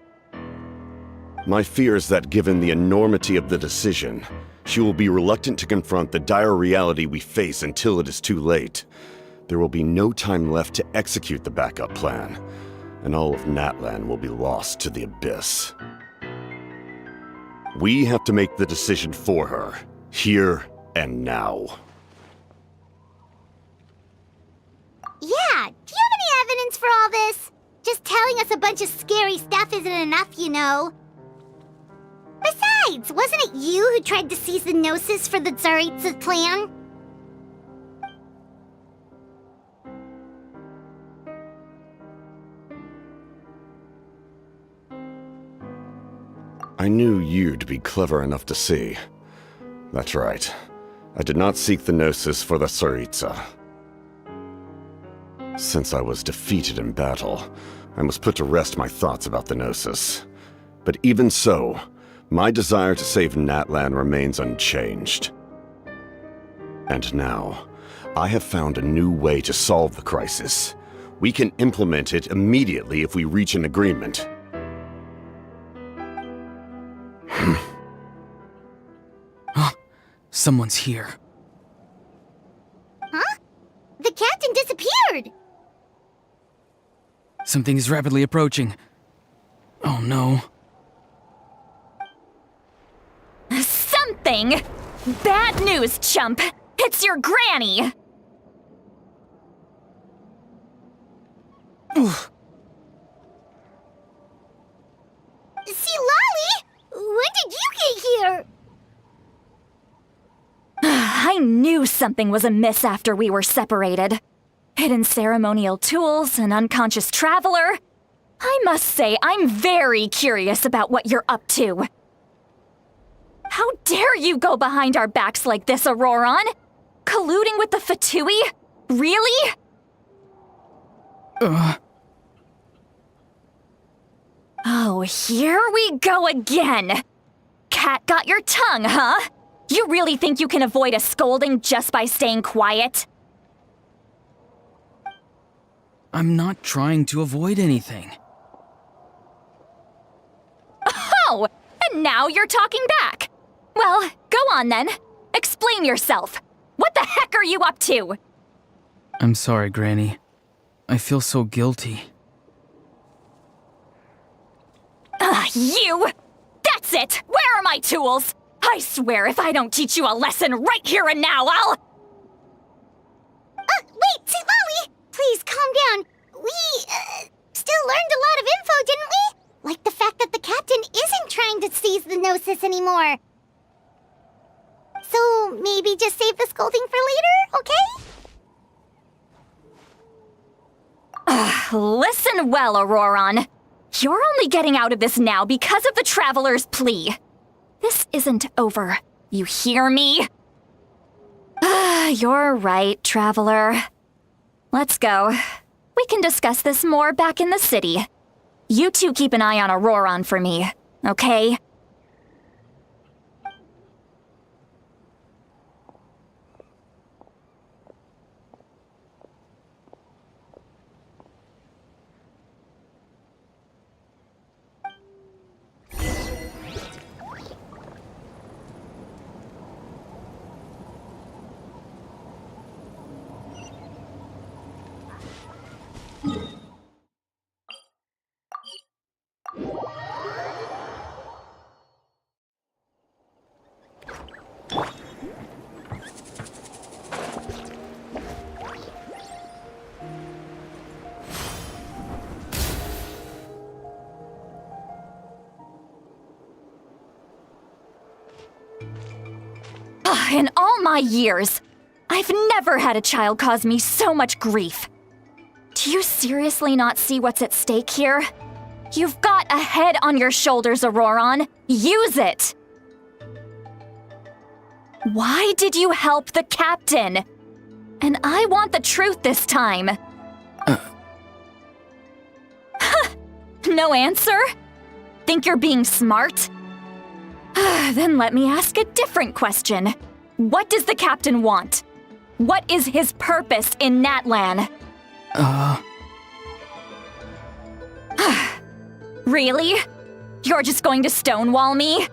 My fear is that given the enormity of the decision, she will be reluctant to confront the dire reality we face until it is too late. There will be no time left to execute the backup plan, and all of Natlan will be lost to the Abyss. We have to make the decision for her, here and now. Yeah, do you have any evidence for all this? Just telling us a bunch of scary stuff isn't enough, you know. Besides, wasn't it you who tried to seize the Gnosis for the Tsaritsa's plan? I knew you'd be clever enough to see. That's right. I did not seek the Gnosis for the Tsaritsa. Since I was defeated in battle, I must put to rest my thoughts about the Gnosis. But even so, my desire to save Natlan remains unchanged. And now, I have found a new way to solve the crisis. We can implement it immediately if we reach an agreement. Someone's here. Huh? The captain disappeared! Something is rapidly approaching. Oh no. Something? Bad news, chump! It's your granny! See, Lolly? When did you get here? I knew something was amiss after we were separated. Hidden ceremonial tools, an unconscious traveler. I must say, I'm very curious about what you're up to. How dare you go behind our backs like this, Auroron? Colluding with the Fatui? Really? Oh, here we go again. Cat got your tongue, huh? You really think you can avoid a scolding just by staying quiet? I'm not trying to avoid anything. Oh, and now you're talking back. Well, go on then. Explain yourself. What the heck are you up to? I'm sorry, Granny. I feel so guilty. You! That's it! Where are my tools? I swear if I don't teach you a lesson right here and now, I'll... time to seize the Gnosis anymore. So maybe just save the scolding for later, okay? Listen well, Auroron. You're only getting out of this now because of the Traveler's plea. This isn't over. You hear me? You're right, Traveler. Let's go. We can discuss this more back in the city. You two keep an eye on Auroron for me, okay? In all my years, I've never had a child cause me so much grief. Do you seriously not see what's at stake here? You've got a head on your shoulders, Auroron. Use it! Why did you help the captain? And I want the truth this time. No answer? Think you're being smart? Then let me ask a different question. What does the captain want? What is his purpose in Natlan? Really? You're just going to stonewall me?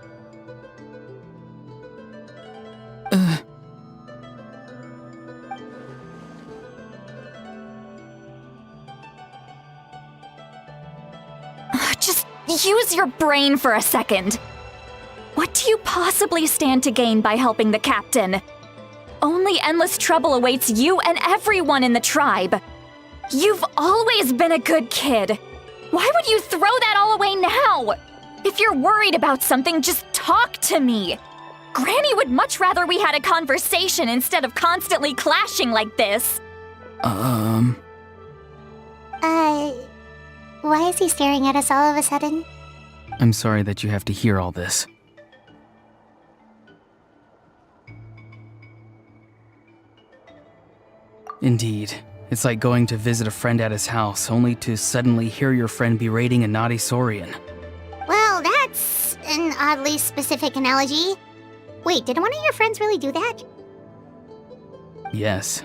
Just use your brain for a second. What do you possibly stand to gain by helping the captain? Only endless trouble awaits you and everyone in the tribe. You've always been a good kid. Why would you throw that all away now? If you're worried about something, just talk to me. Granny would much rather we had a conversation instead of constantly clashing like this. Why is he staring at us all of a sudden? I'm sorry that you have to hear all this. Indeed. It's like going to visit a friend at his house, only to suddenly hear your friend berating a naughty Saurian. Well, that's an oddly specific analogy. Wait, did one of your friends really do that? Yes.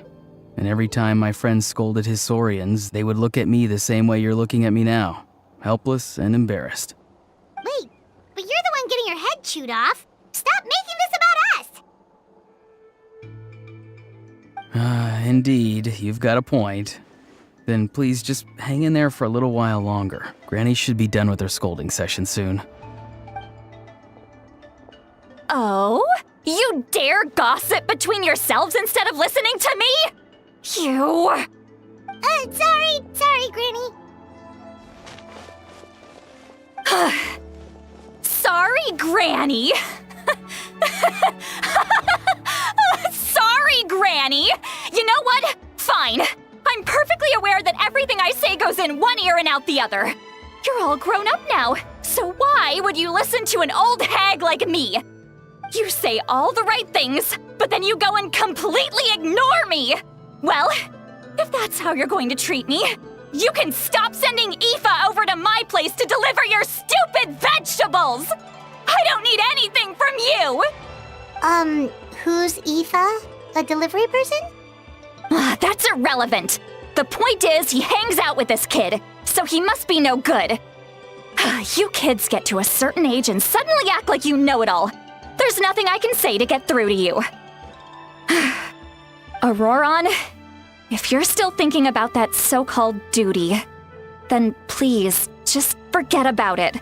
And every time my friend scolded his Saurians, they would look at me the same way you're looking at me now. Helpless and embarrassed. Wait, but you're the one getting your head chewed off. Stop making this about us! Indeed, you've got a point. Then please just hang in there for a little while longer. Granny should be done with her scolding session soon. Oh? You dare gossip between yourselves instead of listening to me? You... Sorry, Granny. Sorry, Granny. Sorry, Granny. You know what? Fine. I'm perfectly aware that everything I say goes in one ear and out the other. You're all grown up now, so why would you listen to an old hag like me? You say all the right things, but then you go and completely ignore me. Well, if that's how you're going to treat me, you can stop sending Aoife over to my place to deliver your stupid vegetables! I don't need anything from you! Who's Aoife? A delivery person? That's irrelevant. The point is, he hangs out with this kid, so he must be no good. You kids get to a certain age and suddenly act like you know it all. There's nothing I can say to get through to you. Auroron, if you're still thinking about that so-called duty, then please, just forget about it.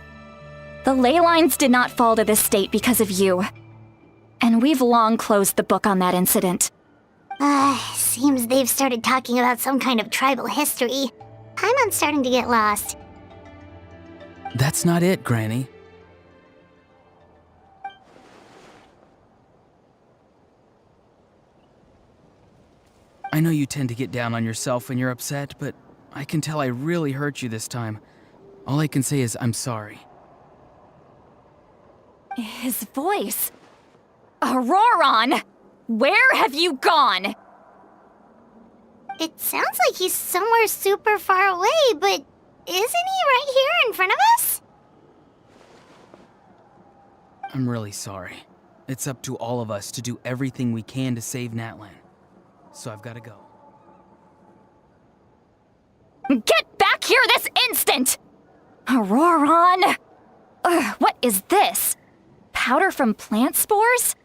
The ley lines did not fall to this state because of you. And we've long closed the book on that incident. Seems they've started talking about some kind of tribal history. I'm starting to get lost. That's not it, Granny. I know you tend to get down on yourself when you're upset, but I can tell I really hurt you this time. All I can say is I'm sorry. His voice. Auroron! Where have you gone? It sounds like he's somewhere super far away, but isn't he right here in front of us? I'm really sorry. It's up to all of us to do everything we can to save Natlan. So I've got to go. Get back here this instant! Auroron! Ugh, what is this? Powder from plant spores?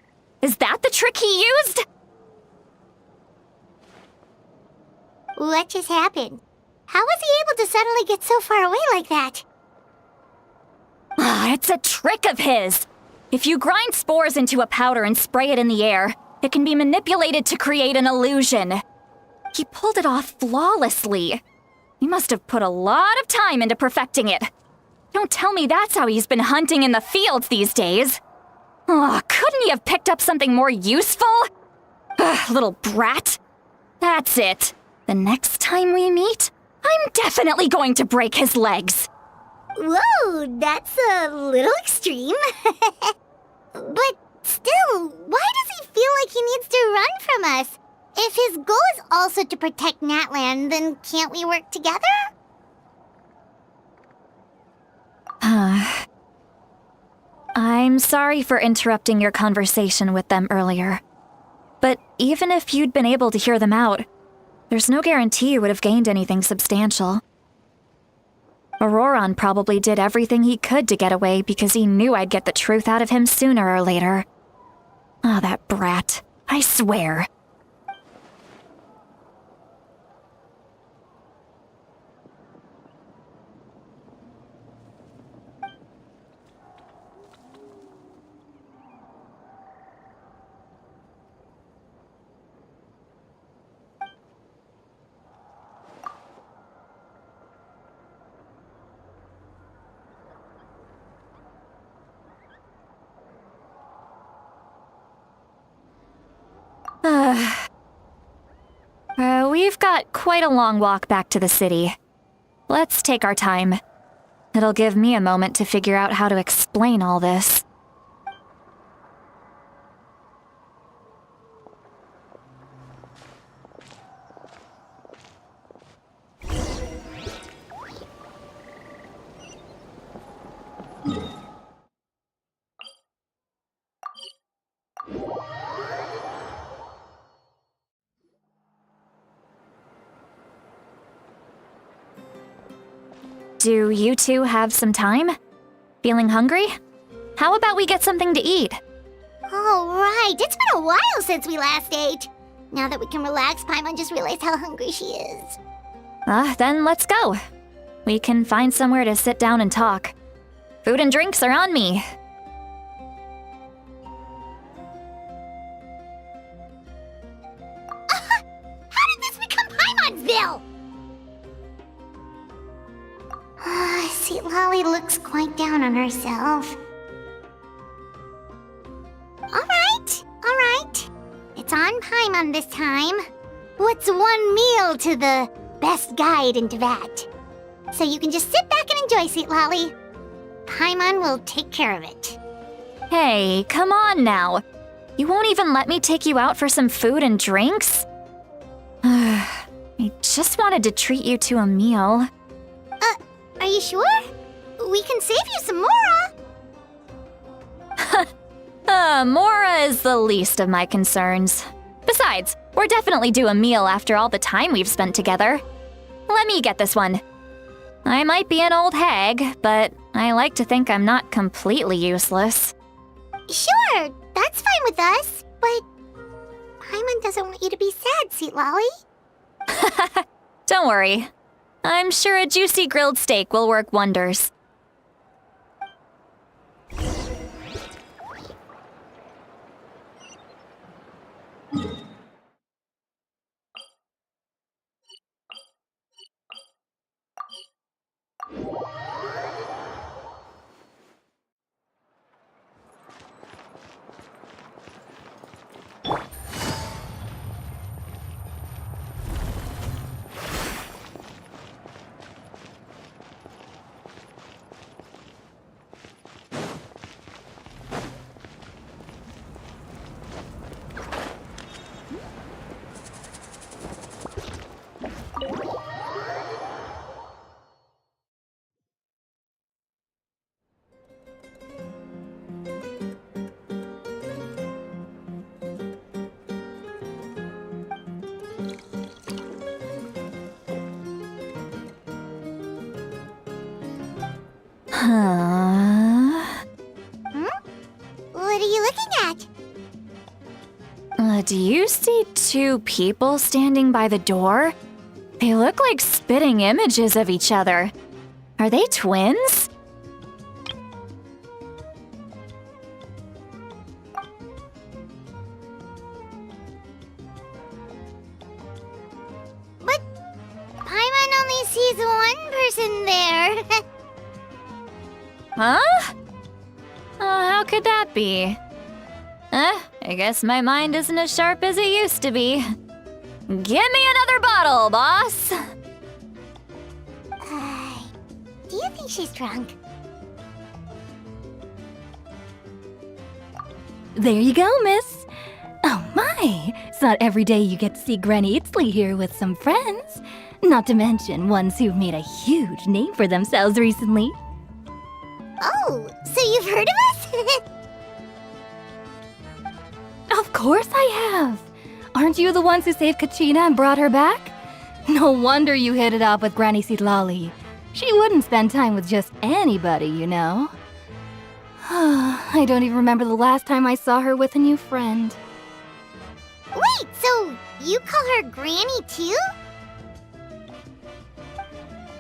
Is that the trick he used? What just happened? How was he able to suddenly get so far away like that? It's a trick of his. If you grind spores into a powder and spray it in the air, it can be manipulated to create an illusion. He pulled it off flawlessly. He must have put a lot of time into perfecting it. Don't tell me that's how he's been hunting in the fields these days. Oh, couldn't he have picked up something more useful? Ugh, little brat. That's it. The next time we meet, I'm definitely going to break his legs. Whoa, that's a little extreme. But still, why does he feel like he needs to run from us? If his goal is also to protect Natlan, then can't we work together? I'm sorry for interrupting your conversation with them earlier. But even if you'd been able to hear them out, there's no guarantee you would have gained anything substantial. Auroron probably did everything he could to get away because he knew I'd get the truth out of him sooner or later. Ah, that brat. I swear. We've got quite a long walk back to the city. Let's take our time. It'll give me a moment to figure out how to explain all this. Do you two have some time? Feeling hungry? How about we get something to eat? Oh, right. It's been a while since we last ate. Now that we can relax, Paimon just realized how hungry she is. Then let's go. We can find somewhere to sit down and talk. Food and drinks are on me. How did this become Paimon'sville? See, Lolly looks quite down on herself. Alright. It's on Paimon this time. What's one meal to the best guide into that? So you can just sit back and enjoy, sweet Lolly. Paimon will take care of it. Hey, come on now. You won't even let me take you out for some food and drinks? I just wanted to treat you to a meal. Are you sure? We can save you some Mora. Mora is the least of my concerns. Besides, we're definitely due a meal after all the time we've spent together. Let me get this one. I might be an old hag, but I like to think I'm not completely useless. Sure, that's fine with us, but Paimon doesn't want you to be sad, sweet Lolly. Don't worry. I'm sure a juicy grilled steak will work wonders. What are you looking at? Do you see two people standing by the door? They look like spitting images of each other. Are they twins? But Paimon only sees one person there. Huh? How could that be? I guess my mind isn't as sharp as it used to be. Give me another bottle, boss! Do you think she's drunk? There you go, miss. Oh my, it's not every day you get to see Granny Itzley here with some friends. Not to mention ones who've made a huge name for themselves recently. Oh, so you've heard of us? Of course I have. Aren't you the ones who saved Kachina and brought her back? No wonder you hit it off with Granny Sitlali. She wouldn't spend time with just anybody, you know. I don't even remember the last time I saw her with a new friend. Wait, so you call her Granny too?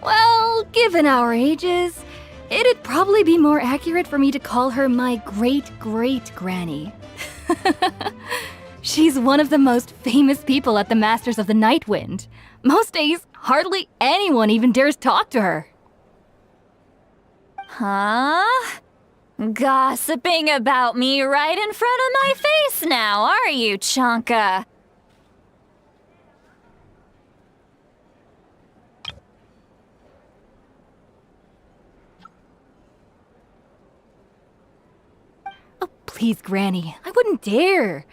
Well, given our ages, it'd probably be more accurate for me to call her my great-great-granny. She's one of the most famous people at the Masters of the Night Wind. Most days, hardly anyone even dares talk to her. Huh? Gossiping about me right in front of my face now, are you, Chonka? Oh, please, Granny, I wouldn't dare.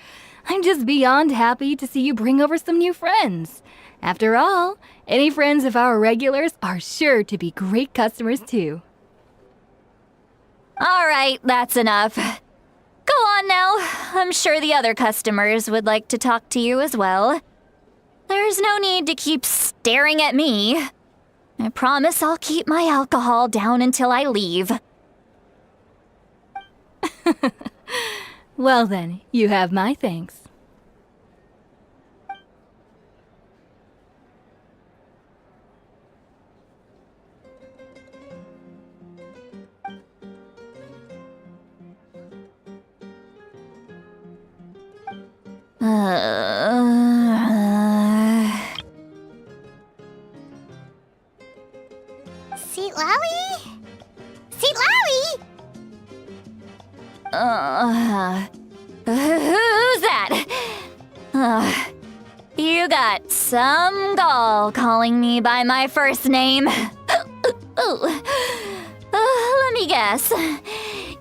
I'm just beyond happy to see you bring over some new friends. After all, any friends of our regulars are sure to be great customers too. All right, that's enough. Go on now. I'm sure the other customers would like to talk to you as well. There's no need to keep staring at me. I promise I'll keep my alcohol down until I leave. Well then, you have my thanks. Sitlali? Sitlali? Who's that? You got some gall calling me by my first name. Let me guess.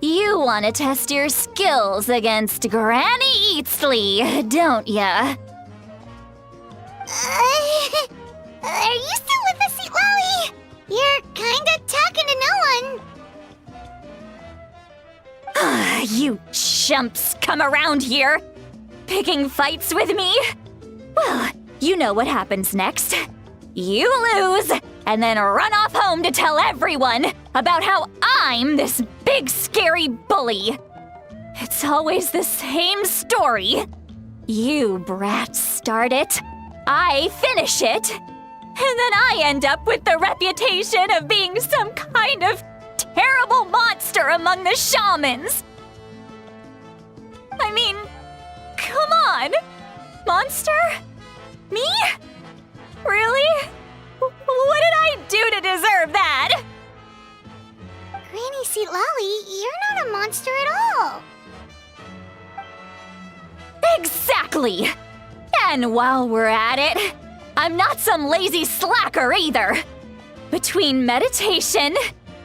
You want to test your skills against Granny Eatsley, don't ya? Are you still with us, Sitlali? You're kinda talking to no one. You chumps come around here, picking fights with me? Well, you know what happens next. You lose, and then run off home to tell everyone about how I'm this big scary bully. It's always the same story. You brats start it, I finish it, and then I end up with the reputation of being some kind of terrible monster among the shamans. I mean, come on. Monster? Me? Really? What did I do to deserve that? Granny Sitlali, you're not a monster at all. Exactly! And while we're at it, I'm not some lazy slacker either. Between meditation,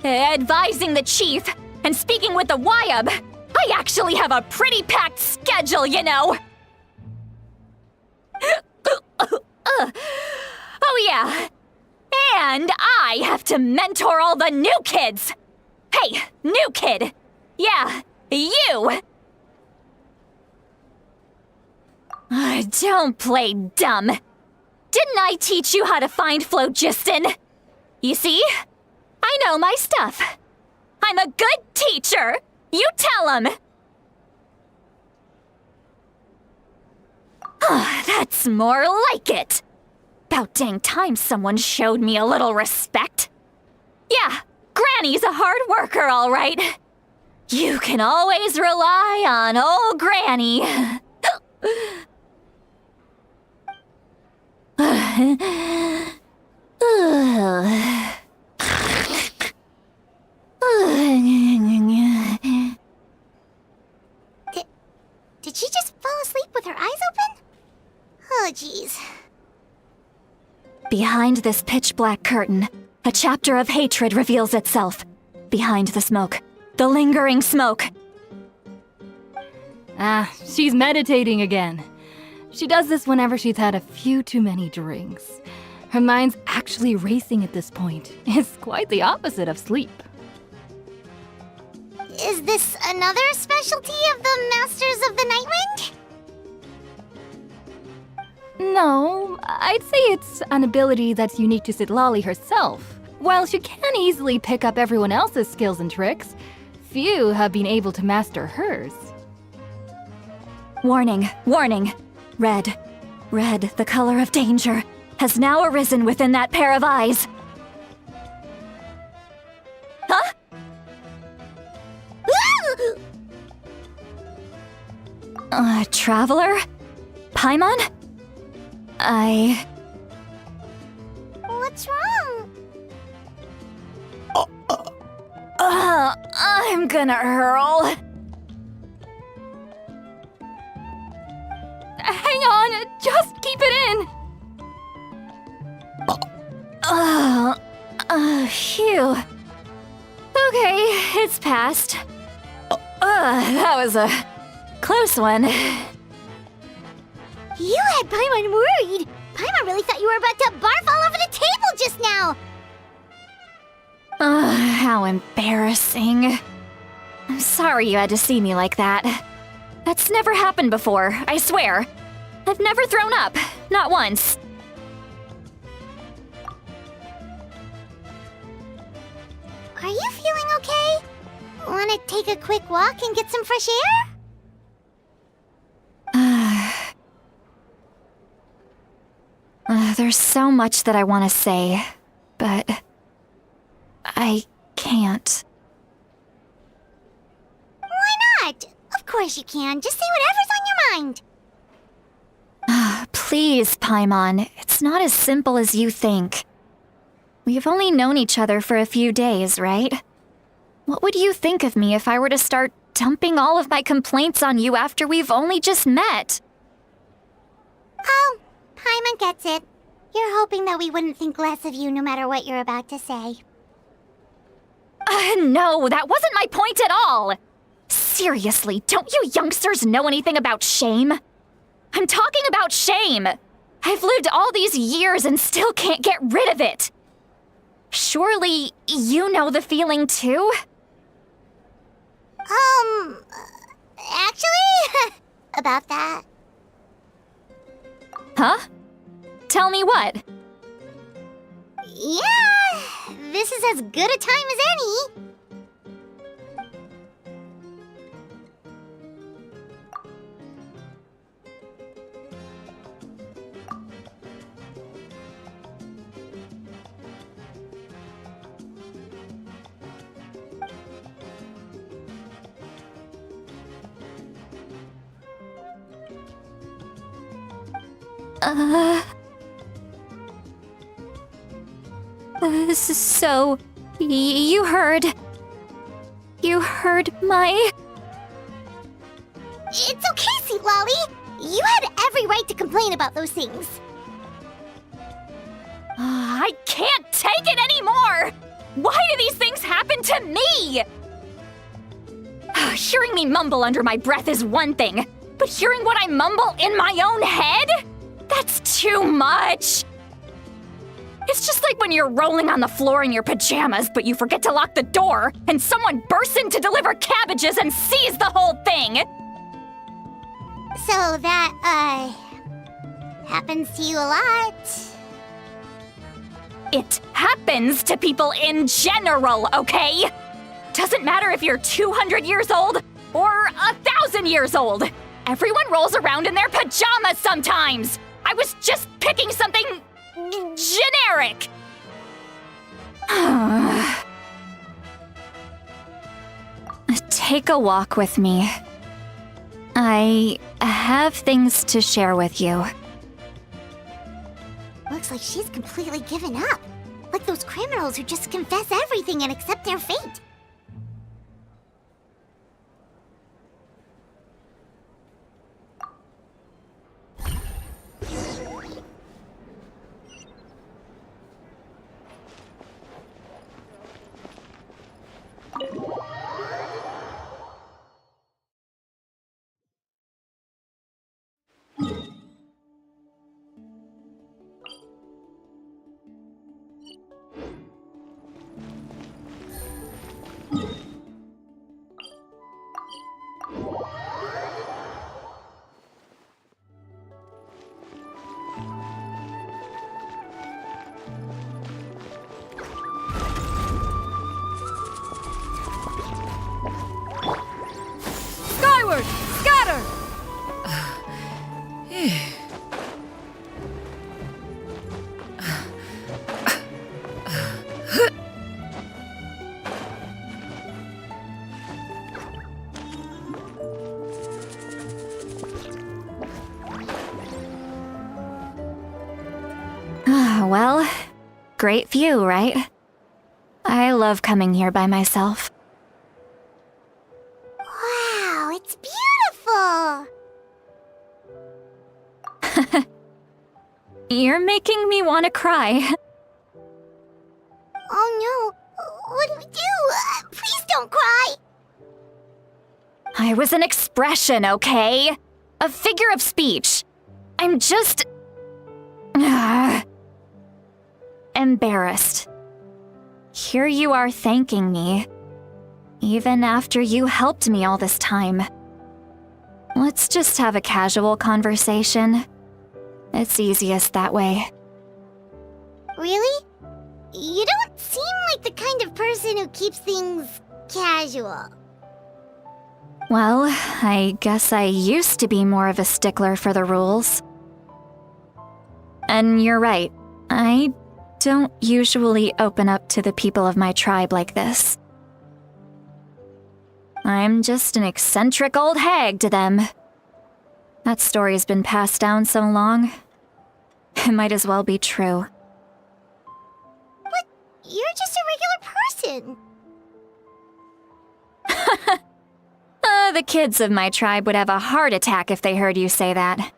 advising the chief, and speaking with the Wyab, I actually have a pretty packed schedule, you know. Oh yeah, and I have to mentor all the new kids. Hey, new kid. Yeah, you. Don't play dumb. Didn't I teach you how to find phlogiston? You see? I know my stuff. I'm a good teacher. You tell him. That's more like it. About dang time someone showed me a little respect. Yeah, Granny's a hard worker, all right. You can always rely on old Granny. Did she just fall asleep with her eyes open? Oh, jeez. Behind this pitch-black curtain, a chapter of hatred reveals itself. Behind the smoke, the lingering smoke. Ah, she's meditating again. She does this whenever she's had a few too many drinks. Her mind's actually racing at this point. It's quite the opposite of sleep. Is this another specialty of the Masters of the Nightwind? No, I'd say it's an ability that's unique to Citlali herself. While she can easily pick up everyone else's skills and tricks, few have been able to master hers. Warning, warning. Red, the color of danger, has now arisen within that pair of eyes. Huh? Traveler? Paimon? What's wrong? I'm gonna hurl. Hang on, just keep it in! Phew. Okay, it's passed. That was a close one. You had Paimon worried. Paimon really thought you were about to barf all over the table just now. How embarrassing. I'm sorry you had to see me like that. That's never happened before, I swear. I've never thrown up, not once. Are you feeling okay? Want to take a quick walk and get some fresh air? There's so much that I want to say, but I can't. Why not? Of course you can. Just say whatever's on your mind. Please, Paimon, it's not as simple as you think. We've only known each other for a few days, right? What would you think of me if I were to start dumping all of my complaints on you after we've only just met? Oh, Paimon gets it. You're hoping that we wouldn't think less of you no matter what you're about to say. No, that wasn't my point at all! Seriously, don't you youngsters know anything about shame? I'm talking about shame! I've lived all these years and still can't get rid of it! Surely, you know the feeling too? Actually, about that. Huh? Tell me what? Yeah, this is as good a time as any. So, you heard my... It's okay, Citlali. You had every right to complain about those things. I can't take it anymore! Why do these things happen to me? Hearing me mumble under my breath is one thing, but hearing what I mumble in my own head? That's too much! It's just like when you're rolling on the floor in your pajamas, but you forget to lock the door, and someone bursts in to deliver cabbages and sees the whole thing! So that, happens to you a lot. It happens to people in general, okay? Doesn't matter if you're 200 years old or 1,000 years old. Everyone rolls around in their pajamas sometimes. I was just picking something generic. Take a walk with me. I have things to share with you. Looks like she's completely given up. Like those criminals who just confess everything and accept their fate. Skyward! Scatter! Well, great view, right? I love coming here by myself. Wow, it's beautiful! You're making me want to cry. Oh no, what do we do? Please don't cry! I was an expression, okay? A figure of speech. I'm just... embarrassed. Here you are thanking me, even after you helped me all this time. Let's just have a casual conversation. It's easiest that way. Really? You don't seem like the kind of person who keeps things casual. Well, I guess I used to be more of a stickler for the rules. And you're right, I don't usually open up to the people of my tribe like this. I'm just an eccentric old hag to them. That story's been passed down so long, it might as well be true. But you're just a regular person. The kids of my tribe would have a heart attack if they heard you say that.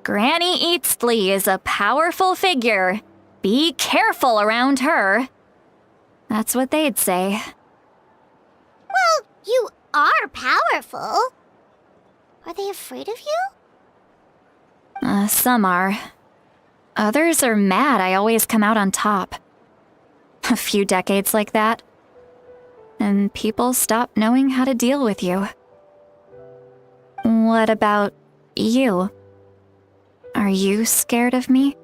Granny Eatsley is a powerful figure. Be careful around her. That's what they'd say. Well, you are powerful. Are they afraid of you? Some are. Others are mad I always come out on top. A few decades like that, and people stop knowing how to deal with you. What about you? Are you scared of me?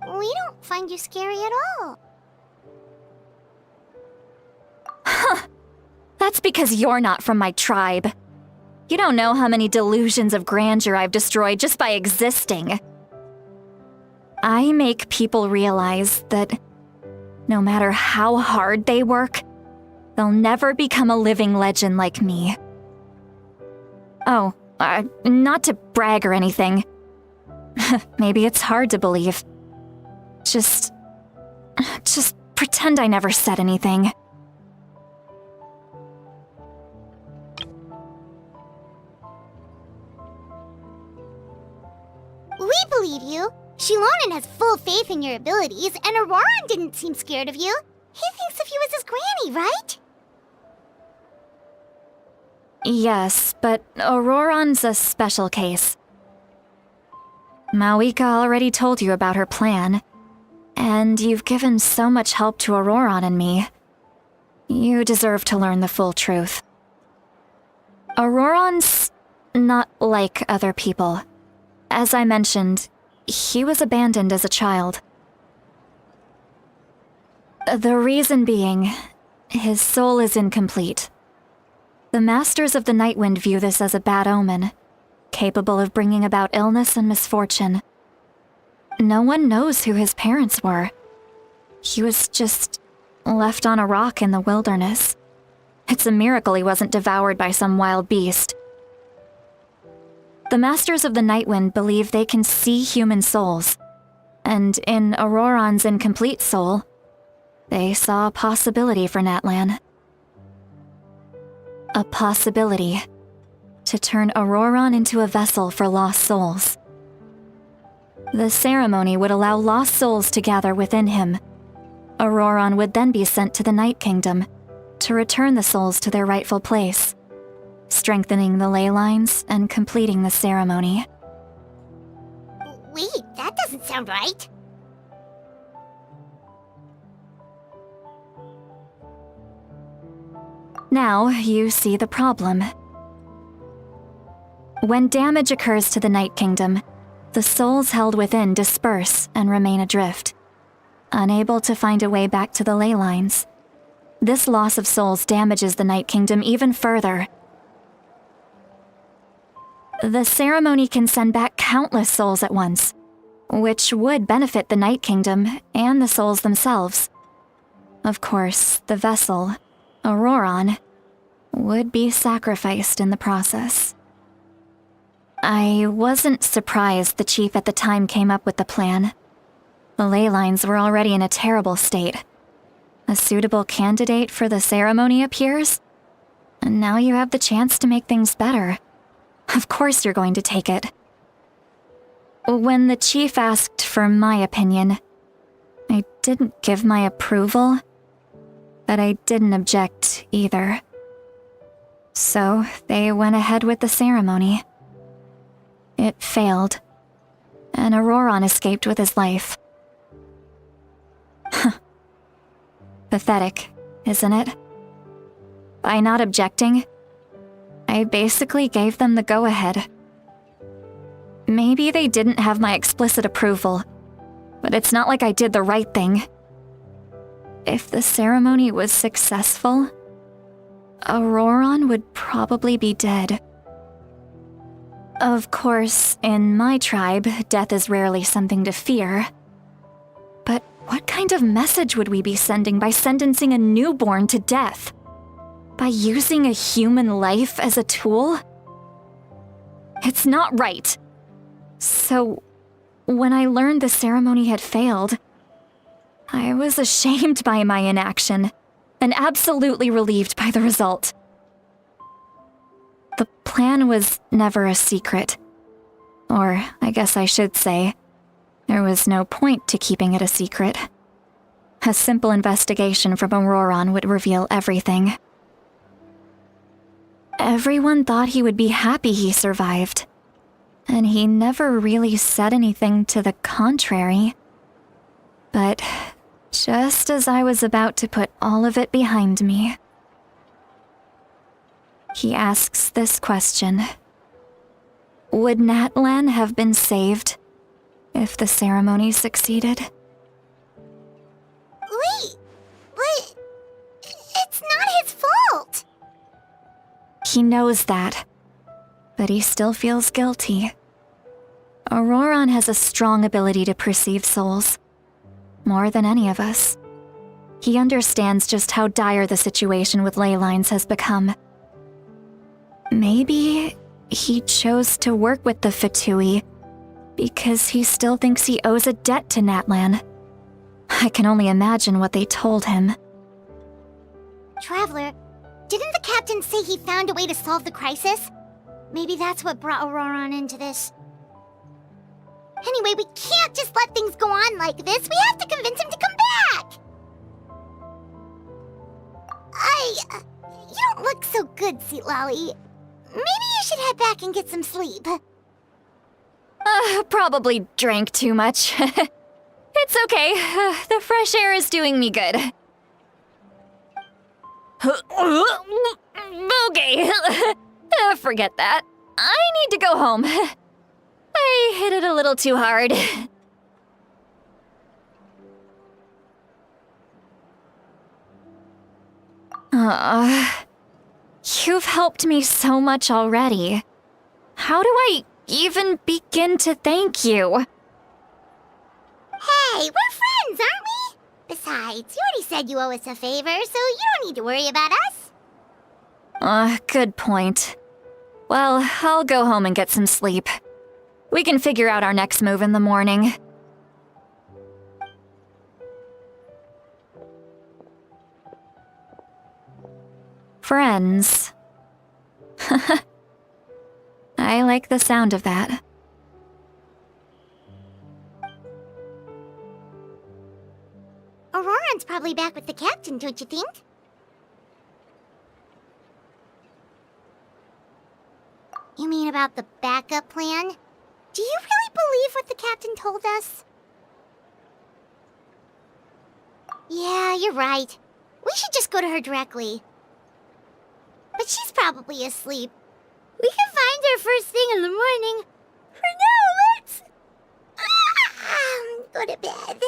We don't find you scary at all. That's because you're not from my tribe. You don't know how many delusions of grandeur I've destroyed just by existing. I make people realize that no matter how hard they work, they'll never become a living legend like me. Oh, not to brag or anything. Maybe it's hard to believe. Just pretend I never said anything. We believe you. Shilonen has full faith in your abilities, and Auroran didn't seem scared of you. He thinks of you as his granny, right? Yes, but Auroran's a special case. Mawika already told you about her plan, and you've given so much help to Auroran and me. You deserve to learn the full truth. Auroran's not like other people. As I mentioned, he was abandoned as a child. The reason being, his soul is incomplete. The Masters of the Nightwind view this as a bad omen, capable of bringing about illness and misfortune. No one knows who his parents were. He was just left on a rock in the wilderness. It's a miracle he wasn't devoured by some wild beast. The Masters of the Nightwind believe they can see human souls, and in Auroron's incomplete soul, they saw a possibility for Natlan. A possibility to turn Auroron into a vessel for lost souls. The ceremony would allow lost souls to gather within him. Auroron would then be sent to the Night Kingdom to return the souls to their rightful place, strengthening the ley lines and completing the ceremony. Wait, that doesn't sound right. Now you see the problem. When damage occurs to the Night Kingdom, the souls held within disperse and remain adrift, unable to find a way back to the ley lines. This loss of souls damages the Night Kingdom even further. The ceremony can send back countless souls at once, which would benefit the Night Kingdom and the souls themselves. Of course, the vessel, Auroron, would be sacrificed in the process. I wasn't surprised the chief at the time came up with the plan. The ley lines were already in a terrible state. A suitable candidate for the ceremony appears, and now you have the chance to make things better. Of course you're going to take it. When the chief asked for my opinion, I didn't give my approval, but I didn't object either. So they went ahead with the ceremony. It failed, and Auroron escaped with his life. Pathetic, isn't it? By not objecting, I basically gave them the go-ahead. Maybe they didn't have my explicit approval, but it's not like I did the right thing. If the ceremony was successful, Auroron would probably be dead. Of course, in my tribe, death is rarely something to fear. But what kind of message would we be sending by sentencing a newborn to death? By using a human life as a tool? It's not right. So, when I learned the ceremony had failed, I was ashamed by my inaction, and absolutely relieved by the result. The plan was never a secret. Or, I guess I should say, there was no point to keeping it a secret. A simple investigation from Auroron would reveal everything. Everyone thought he would be happy he survived, and he never really said anything to the contrary. But just as I was about to put all of it behind me, he asks this question. Would Natlan have been saved if the ceremony succeeded? Wait, but it's not his fault. He knows that, but he still feels guilty. Auroron has a strong ability to perceive souls, more than any of us. He understands just how dire the situation with ley lines has become. Maybe he chose to work with the Fatui because he still thinks he owes a debt to Natlan. I can only imagine what they told him. Traveler, didn't the captain say he found a way to solve the crisis? Maybe that's what brought Auroron into this. Anyway, we can't just let things go on like this. We have to convince him to come back! You don't look so good, Seatlolly. Maybe you should head back and get some sleep. Probably drank too much. It's okay. The fresh air is doing me good. Okay. Forget that. I need to go home. I hit it a little too hard. You've helped me so much already. How do I even begin to thank you. Hey, we're friends, aren't we? Besides, you already said you owe us a favor, so you don't need to worry about us. Good point. Well, I'll go home and get some sleep. We can figure out our next move in the morning. Friends. I like the sound of that. Auroran's probably back with the captain, don't you think? You mean about the backup plan? Do you really believe what the captain told us? Yeah, you're right. We should just go to her directly. But she's probably asleep. We can find her first thing in the morning. For now, let's... go to bed.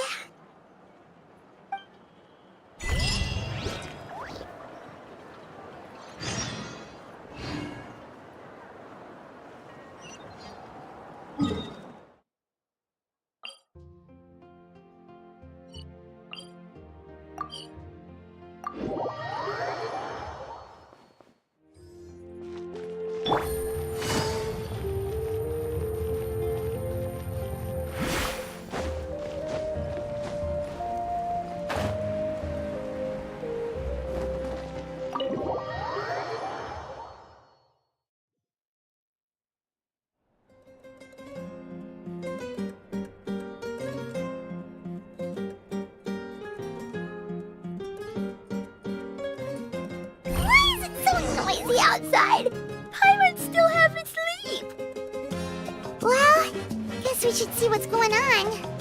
The outside. Pirates still haven't sleep. Well, guess we should see what's going on.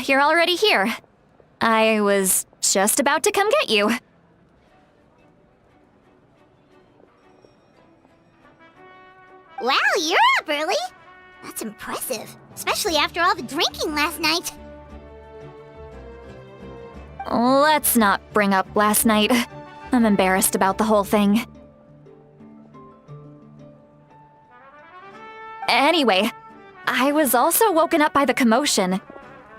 You're already here. I was just about to come get you. Wow, you're up early. That's impressive, especially after all the drinking last night. Let's not bring up last night. I'm embarrassed about the whole thing. Anyway, I was also woken up by the commotion.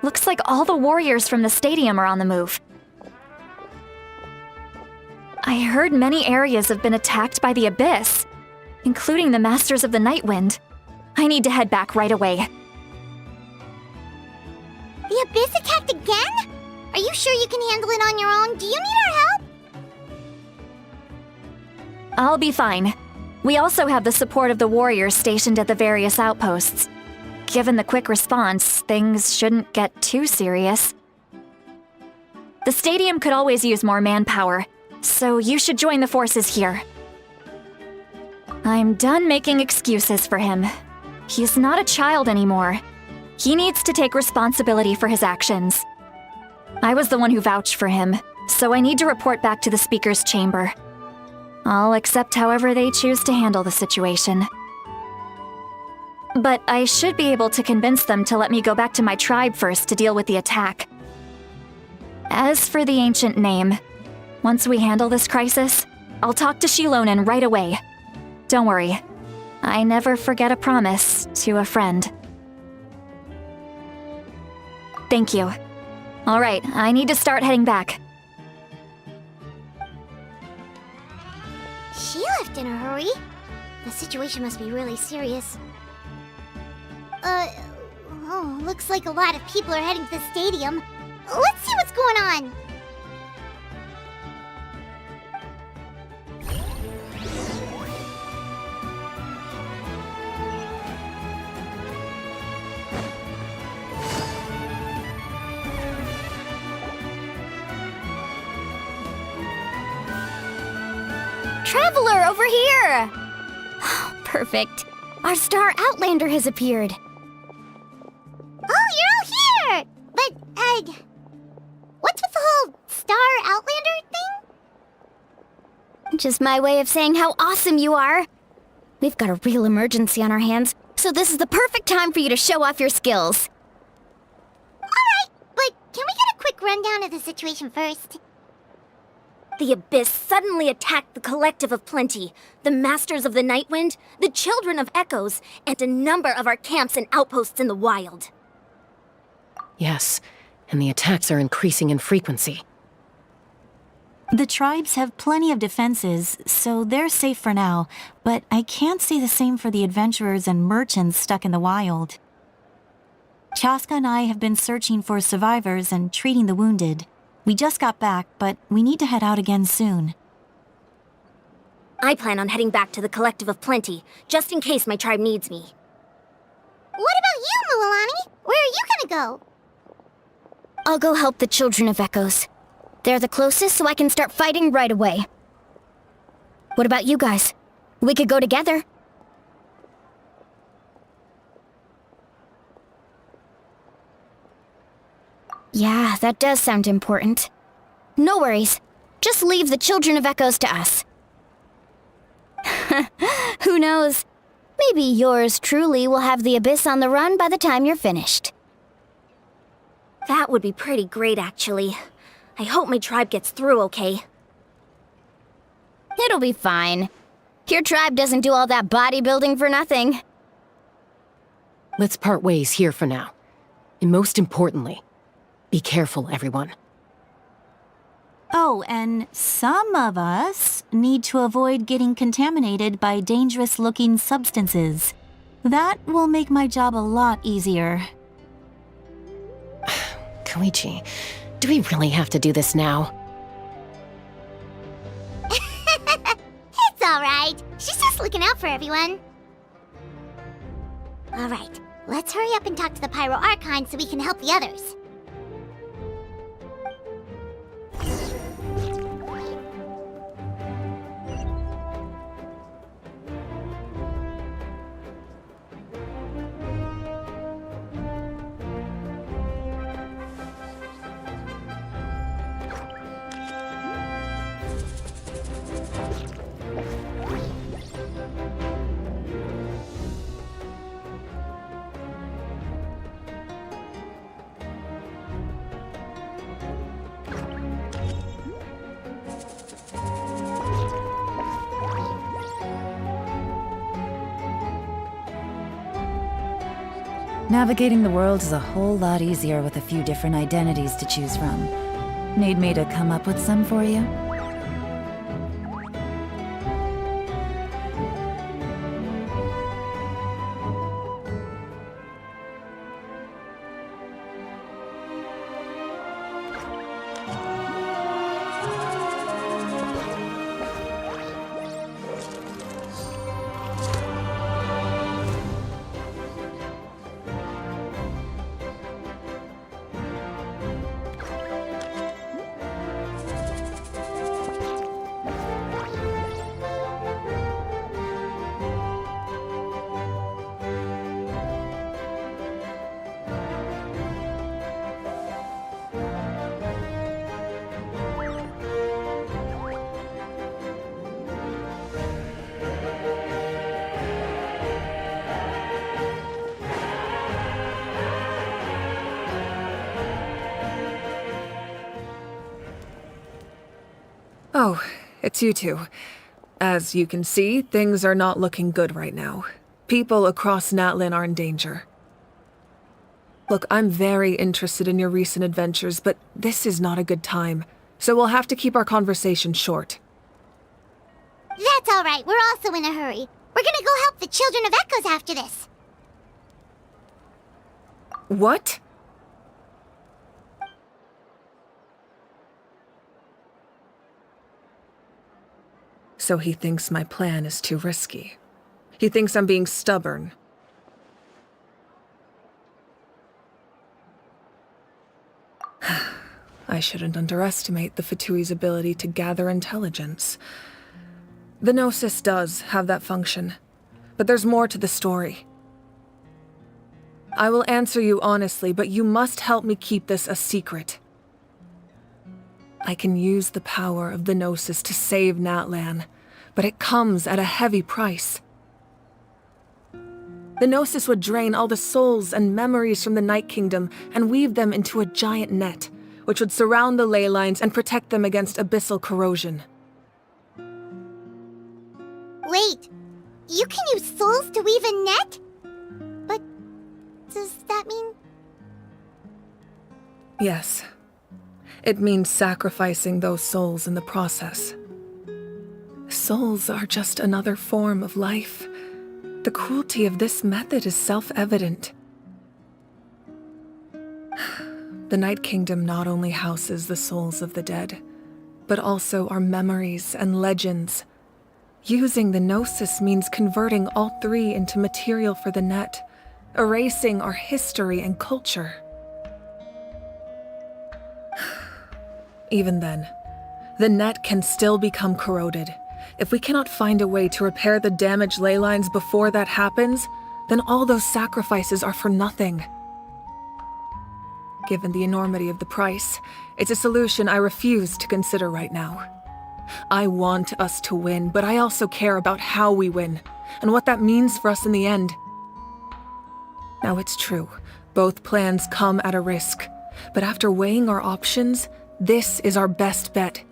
Looks like all the warriors from the stadium are on the move. I heard many areas have been attacked by the Abyss, including the Masters of the Nightwind. I need to head back right away. The Abyss attacked again? Are you sure you can handle it on your own? Do you need our help? I'll be fine. We also have the support of the warriors stationed at the various outposts. Given the quick response, things shouldn't get too serious. The stadium could always use more manpower, so you should join the forces here. I'm done making excuses for him. He's not a child anymore. He needs to take responsibility for his actions. I was the one who vouched for him, so I need to report back to the Speaker's chamber. I'll accept however they choose to handle the situation. But I should be able to convince them to let me go back to my tribe first to deal with the attack. As for the ancient name, once we handle this crisis, I'll talk to Shilonen right away. Don't worry, I never forget a promise to a friend. Thank you. All right, I need to start heading back. She left in a hurry. The situation must be really serious. Looks like a lot of people are heading to the stadium. Let's see what's going on. traveler over here! Perfect. Our star outlander has appeared. Oh, you're all here! But, what's with the whole Star Outlander thing? Just my way of saying how awesome you are. We've got a real emergency on our hands, so this is the perfect time for you to show off your skills. Alright, but can we get a quick rundown of the situation first? The Abyss suddenly attacked the Collective of Plenty, the Masters of the Nightwind, the Children of Echoes, and a number of our camps and outposts in the wild. Yes, and the attacks are increasing in frequency. The tribes have plenty of defenses, so they're safe for now, but I can't say the same for the adventurers and merchants stuck in the wild. Chaska and I have been searching for survivors and treating the wounded. We just got back, but we need to head out again soon. I plan on heading back to the Collective of Plenty, just in case my tribe needs me. What about you, Mualani? Where are you gonna go? I'll go help the Children of Echoes. They're the closest, so I can start fighting right away. What about you guys? We could go together. Yeah, that does sound important. No worries. Just leave the Children of Echoes to us. Who knows? Maybe yours truly will have the Abyss on the run by the time you're finished. That would be pretty great, actually. I hope my tribe gets through okay. It'll be fine. Your tribe doesn't do all that bodybuilding for nothing. Let's part ways here for now. And most importantly, be careful, everyone. Oh, and some of us need to avoid getting contaminated by dangerous-looking substances. That will make my job a lot easier. Koichi, do we really have to do this now? It's alright. She's just looking out for everyone. Alright, let's hurry up and talk to the Pyro Archon so we can help the others. Navigating the world is a whole lot easier with a few different identities to choose from. Need me to come up with some for you? Oh, it's you two. As you can see, things are not looking good right now. People across Natlin are in danger. Look, I'm very interested in your recent adventures, but this is not a good time, so we'll have to keep our conversation short. That's alright, we're also in a hurry. We're gonna go help the Children of Echoes after this. What? So he thinks my plan is too risky. He thinks I'm being stubborn. I shouldn't underestimate the Fatui's ability to gather intelligence. The Gnosis does have that function, but there's more to the story. I will answer you honestly, but you must help me keep this a secret. I can use the power of the Gnosis to save Natlan, but it comes at a heavy price. The Gnosis would drain all the souls and memories from the Night Kingdom and weave them into a giant net, which would surround the ley lines and protect them against abyssal corrosion. Wait, you can use souls to weave a net? But does that mean... Yes. It means sacrificing those souls in the process. Souls are just another form of life. The cruelty of this method is self-evident. The Night Kingdom not only houses the souls of the dead, but also our memories and legends. Using the Gnosis means converting all three into material for the net, erasing our history and culture. Even then, the net can still become corroded. If we cannot find a way to repair the damaged ley lines before that happens, then all those sacrifices are for nothing. Given the enormity of the price, it's a solution I refuse to consider right now. I want us to win, but I also care about how we win, and what that means for us in the end. Now it's true, both plans come at a risk, but after weighing our options, this is our best bet.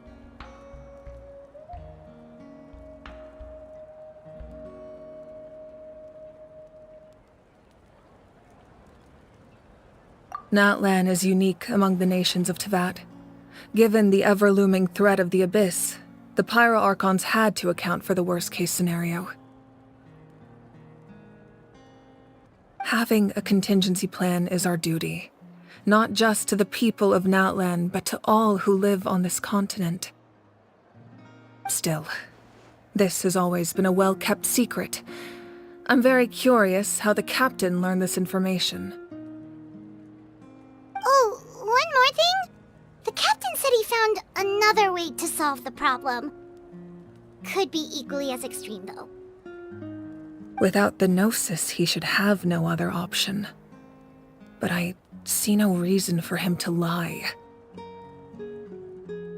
Natlan is unique among the nations of Teyvat. Given the ever-looming threat of the Abyss, the Pyro Archons had to account for the worst-case scenario. Having a contingency plan is our duty, not just to the people of Natlan, but to all who live on this continent. Still, this has always been a well-kept secret. I'm very curious how the captain learned this information. Oh, one more thing? The captain said he found another way to solve the problem. Could be equally as extreme, though. Without the Gnosis, he should have no other option. But I see no reason for him to lie.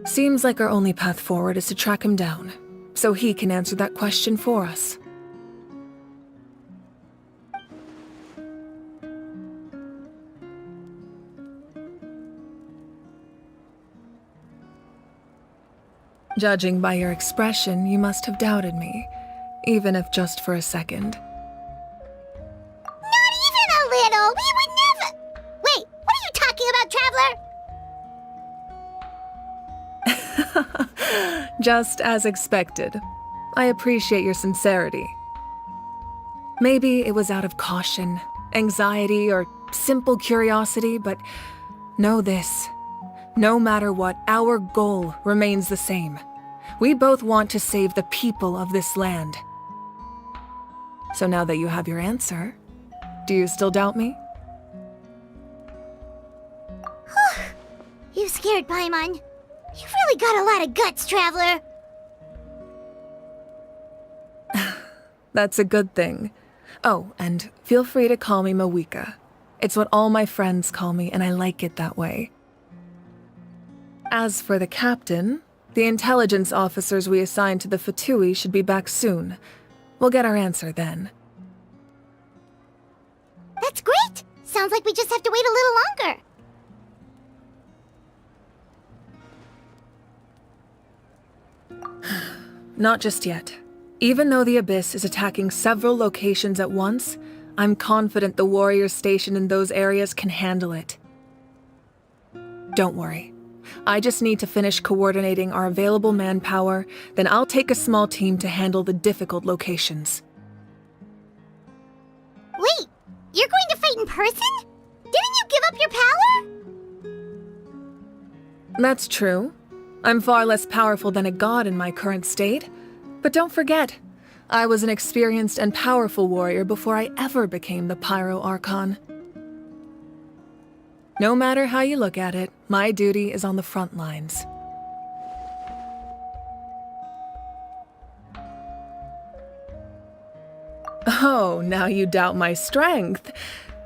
Seems like our only path forward is to track him down, so he can answer that question for us. Judging by your expression, you must have doubted me, even if just for a second. Not even a little! We would never... Wait, what are you talking about, Traveler? Just as expected. I appreciate your sincerity. Maybe it was out of caution, anxiety, or simple curiosity, but know this. No matter what, our goal remains the same. We both want to save the people of this land. So now that you have your answer, do you still doubt me? You scared, Paimon. You've really got a lot of guts, Traveler. That's a good thing. Oh, and feel free to call me Mawika. It's what all my friends call me, and I like it that way. As for the captain, the intelligence officers we assigned to the Fatui should be back soon. We'll get our answer then. That's great! Sounds like we just have to wait a little longer. Not just yet. Even though the Abyss is attacking several locations at once, I'm confident the warriors stationed in those areas can handle it. Don't worry. I just need to finish coordinating our available manpower, then I'll take a small team to handle the difficult locations. Wait, you're going to fight in person? Didn't you give up your power? That's true. I'm far less powerful than a god in my current state. But don't forget, I was an experienced and powerful warrior before I ever became the Pyro Archon. No matter how you look at it, my duty is on the front lines. Oh, now you doubt my strength.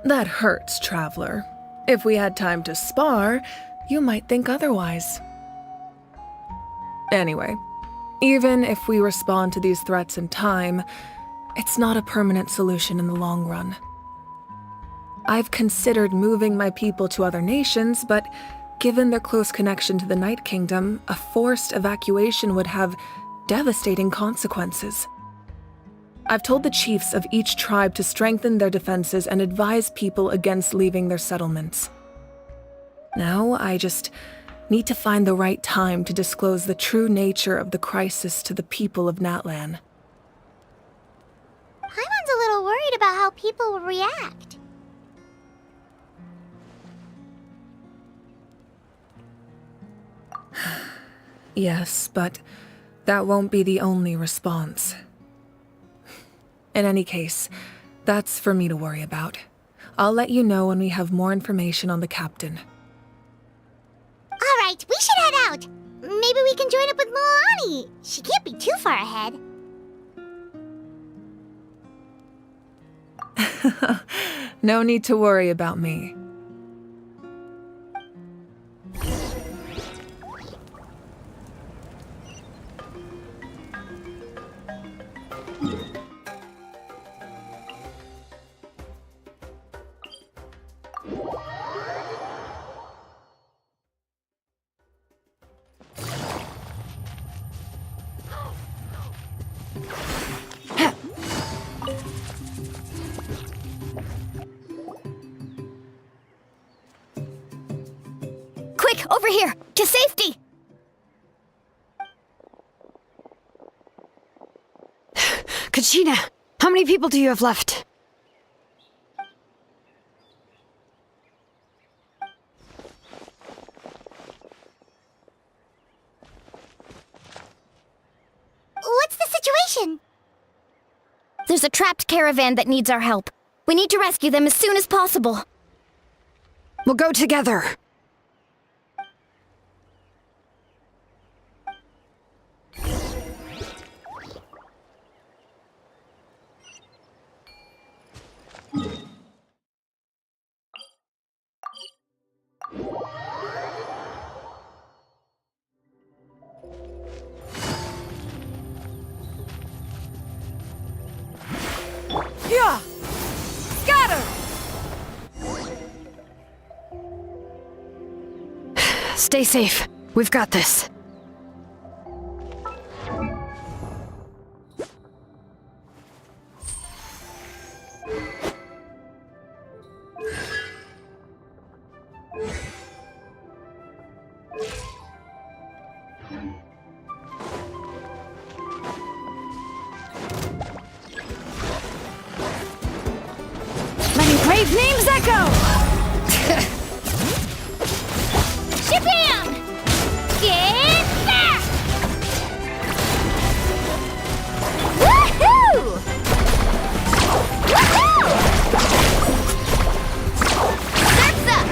That hurts, Traveler. If we had time to spar, you might think otherwise. Anyway, even if we respond to these threats in time, it's not a permanent solution in the long run. I've considered moving my people to other nations, but given their close connection to the Night Kingdom, a forced evacuation would have devastating consequences. I've told the chiefs of each tribe to strengthen their defenses and advise people against leaving their settlements. Now I just need to find the right time to disclose the true nature of the crisis to the people of Natlan. Paimon's a little worried about how people will react. Yes, but that won't be the only response. In any case, that's for me to worry about. I'll let you know when we have more information on the captain. Alright, we should head out. Maybe we can join up with Moani. She can't be too far ahead. No need to worry about me. Quick, over here! To safety! Kachina, how many people do you have left? What's the situation? There's a trapped caravan that needs our help. We need to rescue them as soon as possible. We'll go together. Yeah! Scatter! Stay safe. We've got this. Letting brave names echo! Shabam! Get back! Woohoo! Woohoo! Surf's up!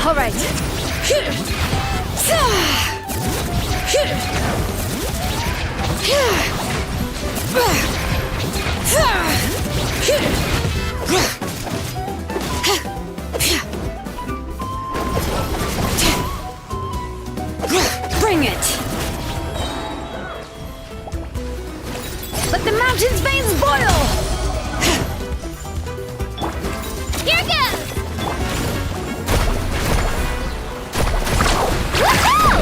All right. Bring it! Let the mountain's veins boil! Here goes! Woohoo!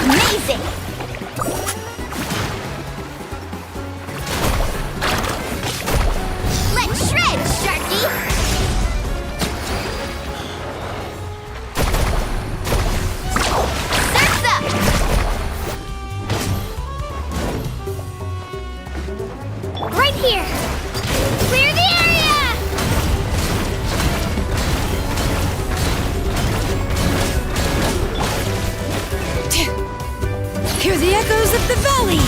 Amazing! Let's shred, Sharky! Surf's up! Right here! Clear the area! Hear the echoes of the valley!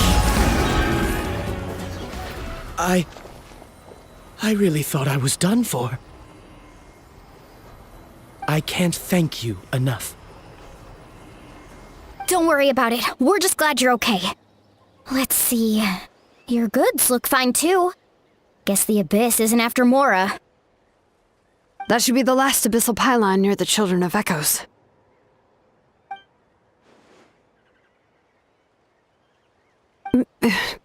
I really thought I was done for. I can't thank you enough. Don't worry about it. We're just glad you're okay. Let's see. Your goods look fine too. Guess the Abyss isn't after Mora. That should be the last abyssal pylon near the Children of Echoes.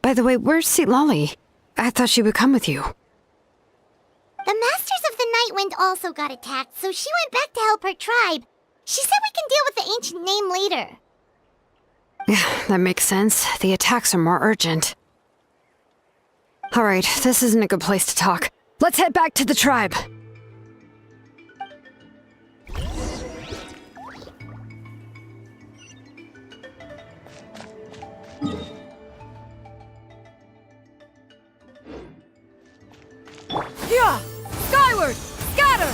By the way, where's Lolly? I thought she would come with you. The Masters of the Night Wind also got attacked, so she went back to help her tribe. She said we can deal with the ancient name later. Yeah, that makes sense. The attacks are more urgent. Alright, this isn't a good place to talk. Let's head back to the tribe. Yeah! Skyward! Scatter!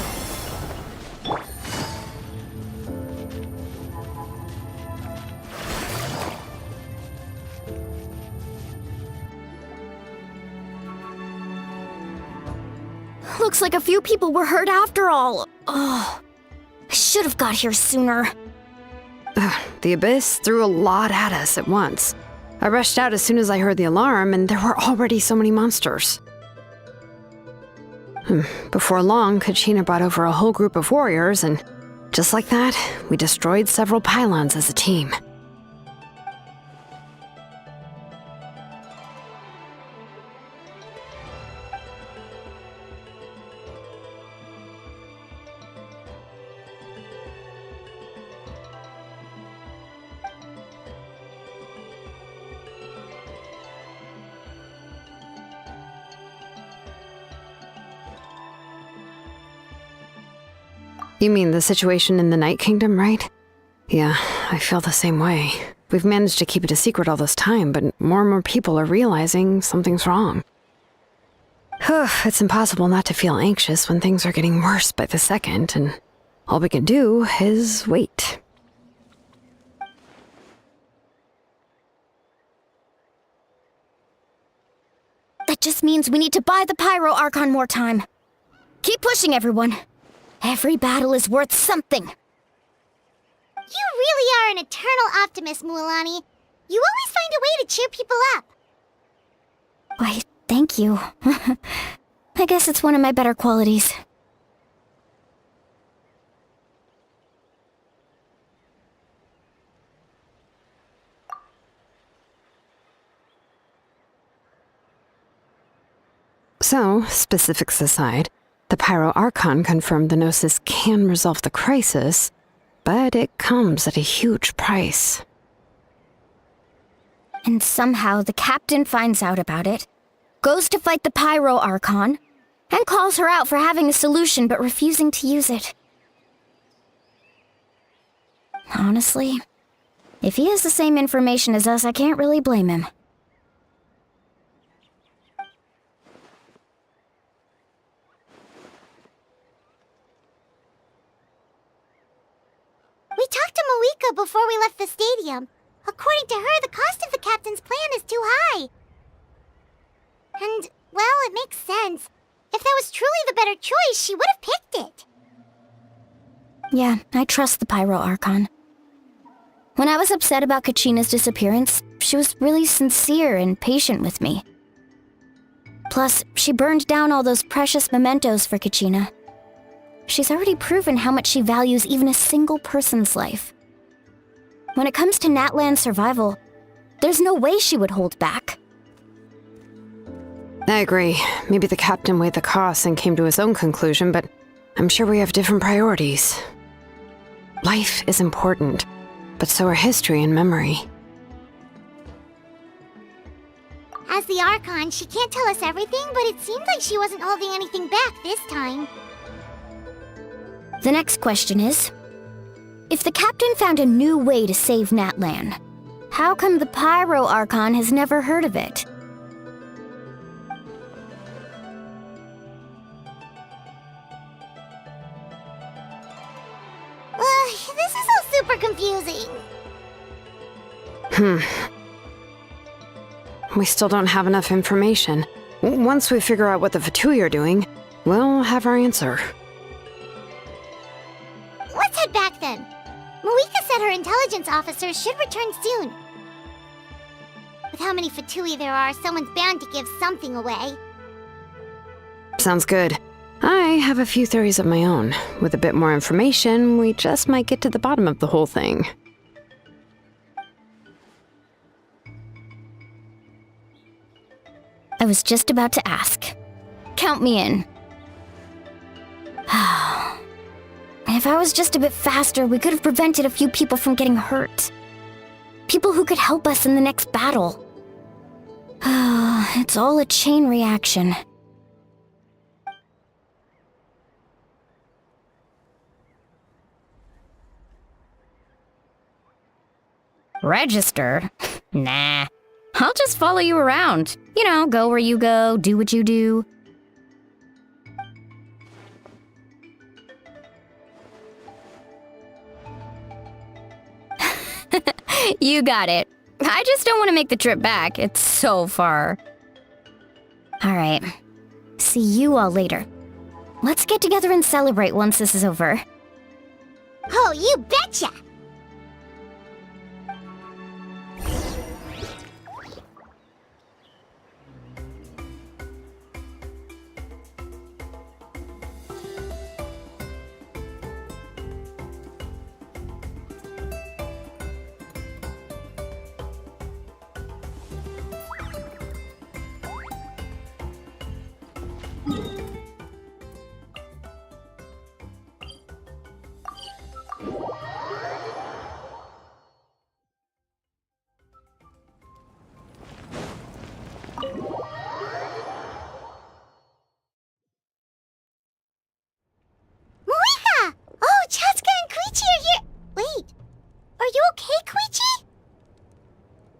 Looks like a few people were hurt after all. Oh, I should have got here sooner. The Abyss threw a lot at us at once. I rushed out as soon as I heard the alarm, and there were already so many monsters. Before long, Kachina brought over a whole group of warriors, and just like that, we destroyed several pylons as a team. You mean the situation in the Night Kingdom, right? Yeah, I feel the same way. We've managed to keep it a secret all this time, but more and more people are realizing something's wrong. It's impossible not to feel anxious when things are getting worse by the second, and all we can do is wait. That just means we need to buy the Pyro Archon more time. Keep pushing, everyone. Every battle is worth something. You really are an eternal optimist, Mualani. You always find a way to cheer people up. Why, thank you. I guess it's one of my better qualities. So, specifics aside, the Pyro Archon confirmed the Gnosis can resolve the crisis, but it comes at a huge price. And somehow the captain finds out about it, goes to fight the Pyro Archon, and calls her out for having a solution but refusing to use it. Honestly, if he has the same information as us, I can't really blame him. We talked to Moika before we left the stadium. According to her, the cost of the captain's plan is too high. And, well, it makes sense. If that was truly the better choice, she would have picked it. Yeah, I trust the Pyro Archon. When I was upset about Kachina's disappearance, she was really sincere and patient with me. Plus, she burned down all those precious mementos for Kachina. She's already proven how much she values even a single person's life. When it comes to Natlan's survival, there's no way she would hold back. I agree. Maybe the captain weighed the costs and came to his own conclusion, but I'm sure we have different priorities. Life is important, but so are history and memory. As the Archon, she can't tell us everything, but it seemed like she wasn't holding anything back this time. The next question is, if the captain found a new way to save Natlan, how come the Pyro Archon has never heard of it? This is all super confusing. We still don't have enough information. Once we figure out what the Fatui are doing, we'll have our answer. Let's head back then. Moika said her intelligence officers should return soon. With how many Fatui there are, someone's bound to give something away. Sounds good. I have a few theories of my own. With a bit more information, we just might get to the bottom of the whole thing. I was just about to ask. Count me in. If I was just a bit faster, we could have prevented a few people from getting hurt. People who could help us in the next battle. It's all a chain reaction. Register? Nah. I'll just follow you around. You know, go where you go, do what you do. You got it. I just don't want to make the trip back. It's so far. Alright. See you all later. Let's get together and celebrate once this is over. Oh, you betcha!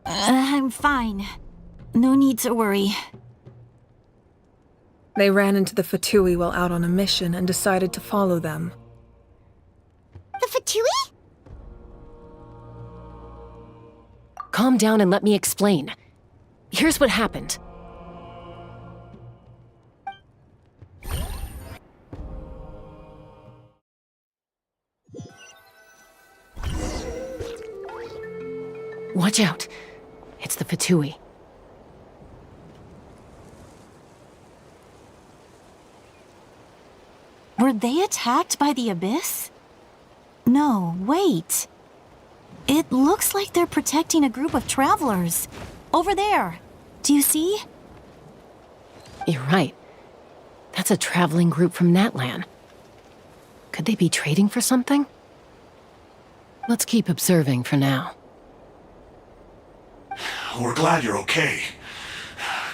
I'm fine. No need to worry. They ran into the Fatui while out on a mission and decided to follow them. The Fatui? Calm down and let me explain. Here's what happened. Watch out. It's the Fatui. Were they attacked by the Abyss? No, wait. It looks like they're protecting a group of travelers. Over there. Do you see? You're right. That's a traveling group from Natlan. Could they be trading for something? Let's keep observing for now. We're glad you're okay.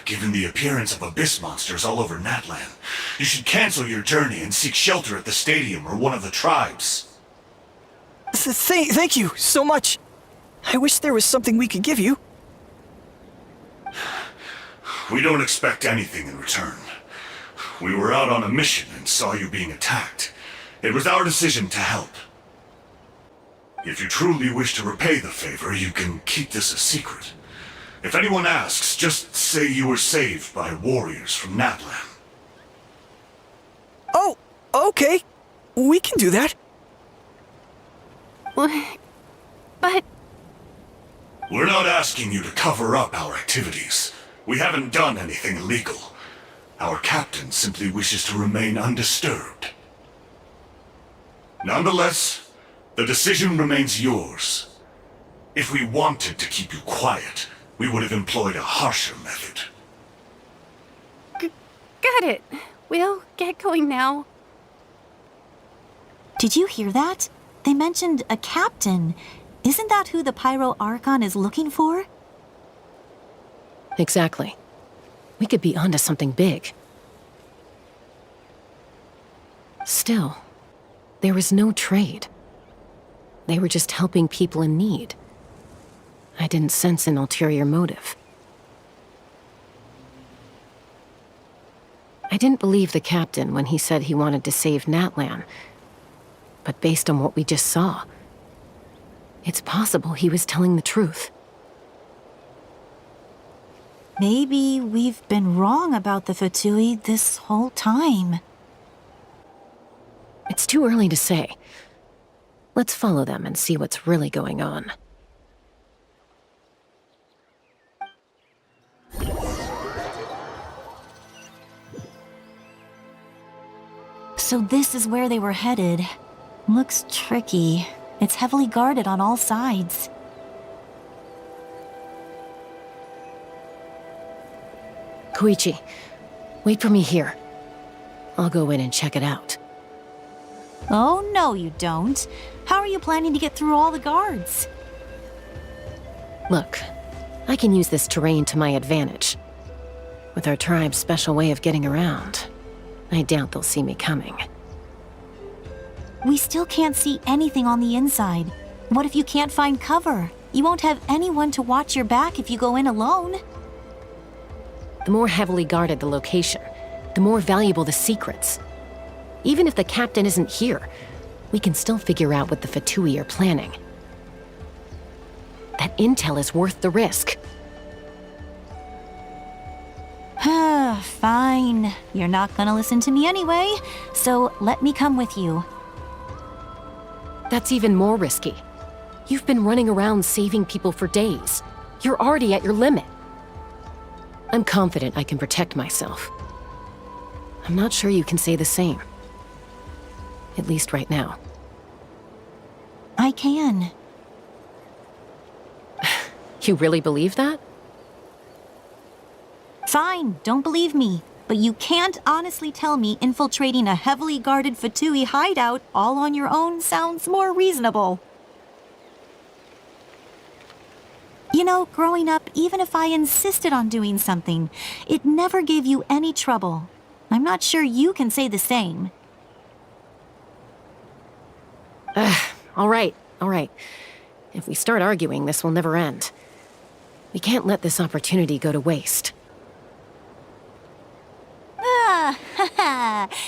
Given the appearance of abyss monsters all over Natlan, you should cancel your journey and seek shelter at the stadium or one of the tribes. Thank you so much. I wish there was something we could give you. We don't expect anything in return. We were out on a mission and saw you being attacked. It was our decision to help. If you truly wish to repay the favor, you can keep this a secret. If anyone asks, just say you were saved by warriors from Natlan. Oh, okay. We can do that. But... We're not asking you to cover up our activities. We haven't done anything illegal. Our captain simply wishes to remain undisturbed. Nonetheless, the decision remains yours. If we wanted to keep you quiet, we would have employed a harsher method. Got it. We'll get going now. Did you hear that? They mentioned a captain. Isn't that who the Pyro Archon is looking for? Exactly. We could be onto something big. Still, there was no trade. They were just helping people in need. I didn't sense an ulterior motive. I didn't believe the captain when he said he wanted to save Natlan. But based on what we just saw, it's possible he was telling the truth. Maybe we've been wrong about the Fatui this whole time. It's too early to say. Let's follow them and see what's really going on. So this is where they were headed. Looks tricky. It's heavily guarded on all sides. Koichi, wait for me here. I'll go in and check it out. Oh, no you don't. How are you planning to get through all the guards? Look, I can use this terrain to my advantage. With our tribe's special way of getting around, I doubt they'll see me coming. We still can't see anything on the inside. What if you can't find cover? You won't have anyone to watch your back if you go in alone. The more heavily guarded the location, the more valuable the secrets. Even if the captain isn't here, we can still figure out what the Fatui are planning. That intel is worth the risk. Fine. You're not gonna listen to me anyway, so let me come with you. That's even more risky. You've been running around saving people for days. You're already at your limit. I'm confident I can protect myself. I'm not sure you can say the same. At least right now. I can. You really believe that? Fine, don't believe me. But you can't honestly tell me infiltrating a heavily guarded Fatui hideout all on your own sounds more reasonable. You know, growing up, even if I insisted on doing something, it never gave you any trouble. I'm not sure you can say the same. All right. If we start arguing, this will never end. We can't let this opportunity go to waste.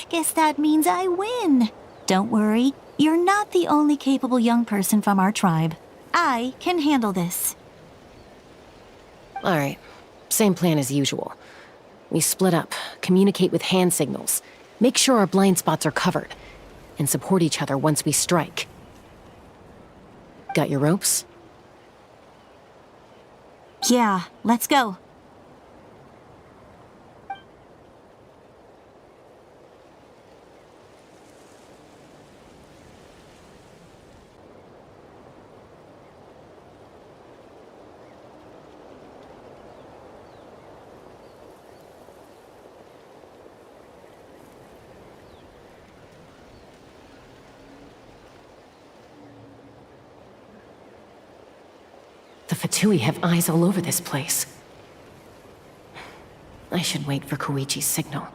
Guess that means I win. Don't worry, you're not the only capable young person from our tribe. I can handle this. All right, same plan as usual. We split up, communicate with hand signals, make sure our blind spots are covered, and support each other once we strike. Got your ropes? Yeah, let's go. The Fatui have eyes all over this place. I should wait for Koichi's signal.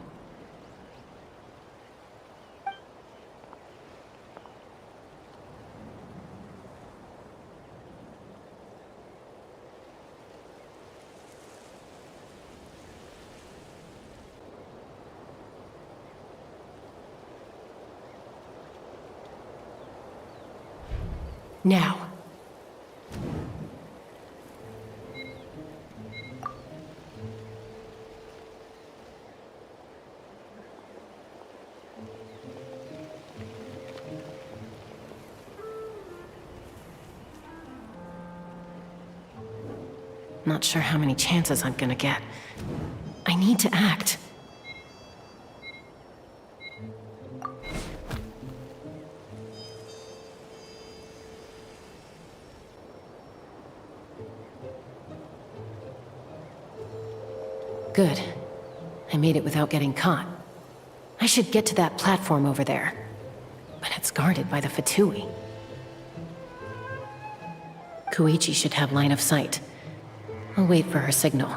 Now. Not sure how many chances I'm gonna get. I need to act. Good. I made it without getting caught. I should get to that platform over there. But it's guarded by the Fatui. Koichi should have line of sight. I'll wait for her signal.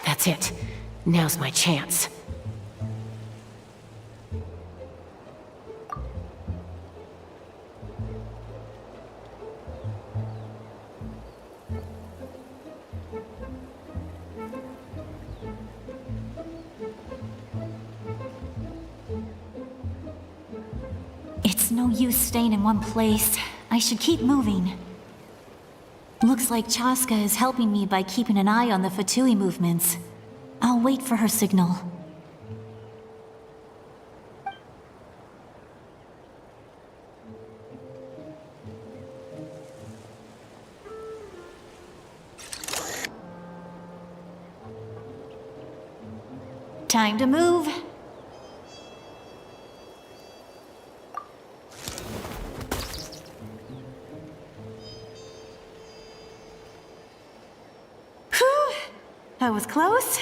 That's it. Now's my chance. It's no use staying in one place. I should keep moving. Looks like Chaska is helping me by keeping an eye on the Fatui movements. I'll wait for her signal. Time to move. Whew! That was close.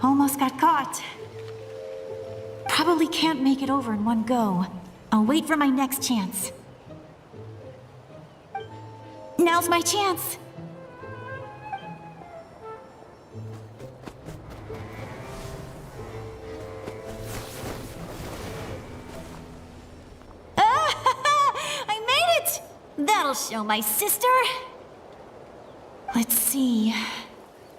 Almost got caught. Probably can't make it over in one go. I'll wait for my next chance. Now's my chance. I made it! That'll show my sister. Let's see.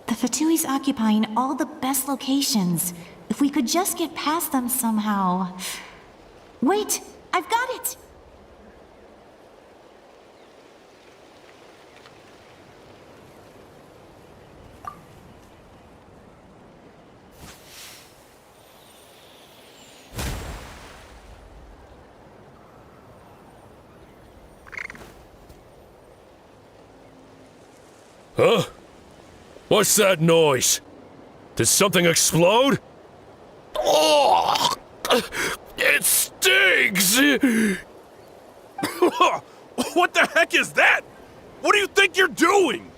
The Fatui's occupying all the best locations. If we could just get past them somehow. Wait, I've got it! Huh? What's that noise? Did something explode? Oh! It stings! What the heck is that? What do you think you're doing?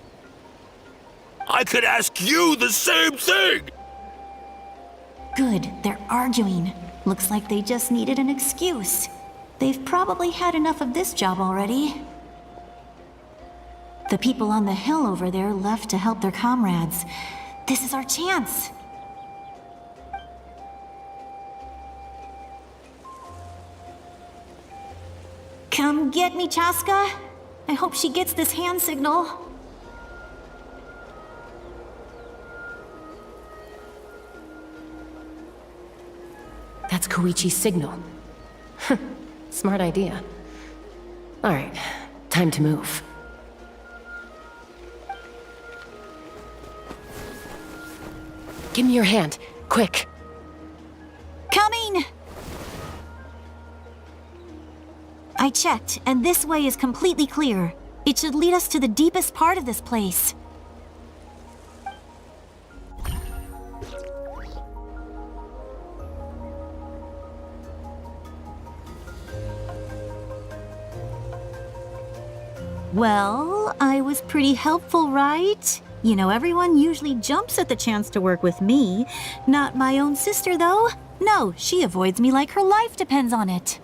I could ask you the same thing! Good, they're arguing. Looks like they just needed an excuse. They've probably had enough of this job already. The people on the hill over there left to help their comrades. This is our chance. Come get me, Chaska. I hope she gets this hand signal. That's Koichi's signal. Smart idea. All right, time to move. Give me your hand, quick. Coming! I checked, and this way is completely clear. It should lead us to the deepest part of this place. Well, I was pretty helpful, right? You know, everyone usually jumps at the chance to work with me. Not my own sister, though. No, she avoids me like her life depends on it.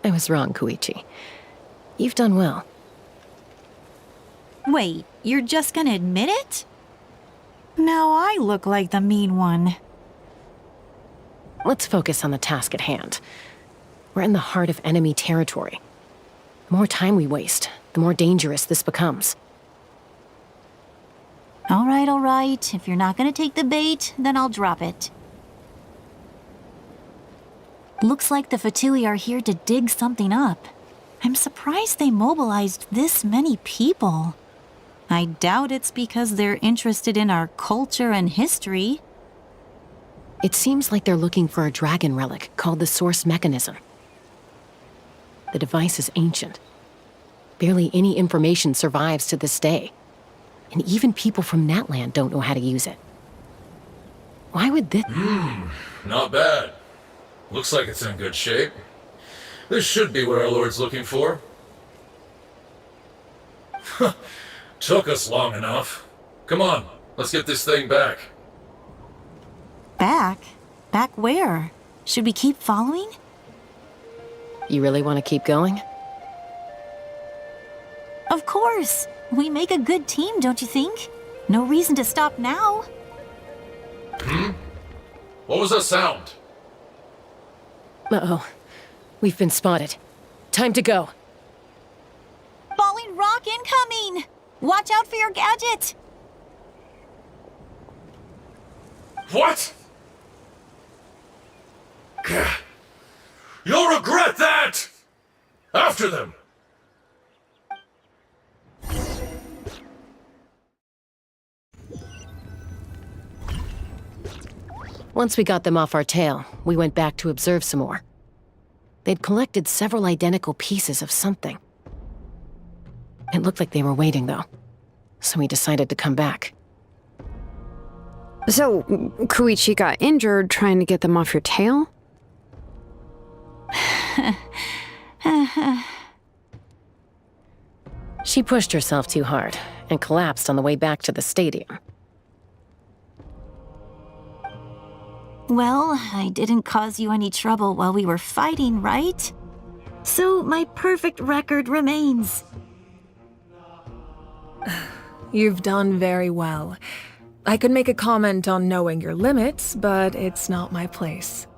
I was wrong, Koichi. You've done well. Wait, you're just gonna admit it? Now I look like the mean one. Let's focus on the task at hand. We're in the heart of enemy territory. The more time we waste, the more dangerous this becomes. All right. If you're not gonna take the bait, then I'll drop it. Looks like the Fatui are here to dig something up. I'm surprised they mobilized this many people. I doubt it's because they're interested in our culture and history. It seems like they're looking for a dragon relic called the Source Mechanism. The device is ancient. Barely any information survives to this day. And even people from Natland don't know how to use it. Why would this— Not bad. Looks like it's in good shape. This should be what our Lord's looking for. Took us long enough. Come on, let's get this thing back. Back? Back where? Should we keep following? You really want to keep going? Of course. We make a good team, don't you think? No reason to stop now. What was that sound? Uh-oh. We've been spotted. Time to go. Falling rock incoming! Watch out for your gadget! What? You'll regret that! After them! Once we got them off our tail, we went back to observe some more. They'd collected several identical pieces of something. It looked like they were waiting, though, so we decided to come back. So, Koichi got injured trying to get them off your tail? She pushed herself too hard and collapsed on the way back to the stadium. Well, I didn't cause you any trouble while we were fighting, right? So my perfect record remains. You've done very well. I could make a comment on knowing your limits, but it's not my place.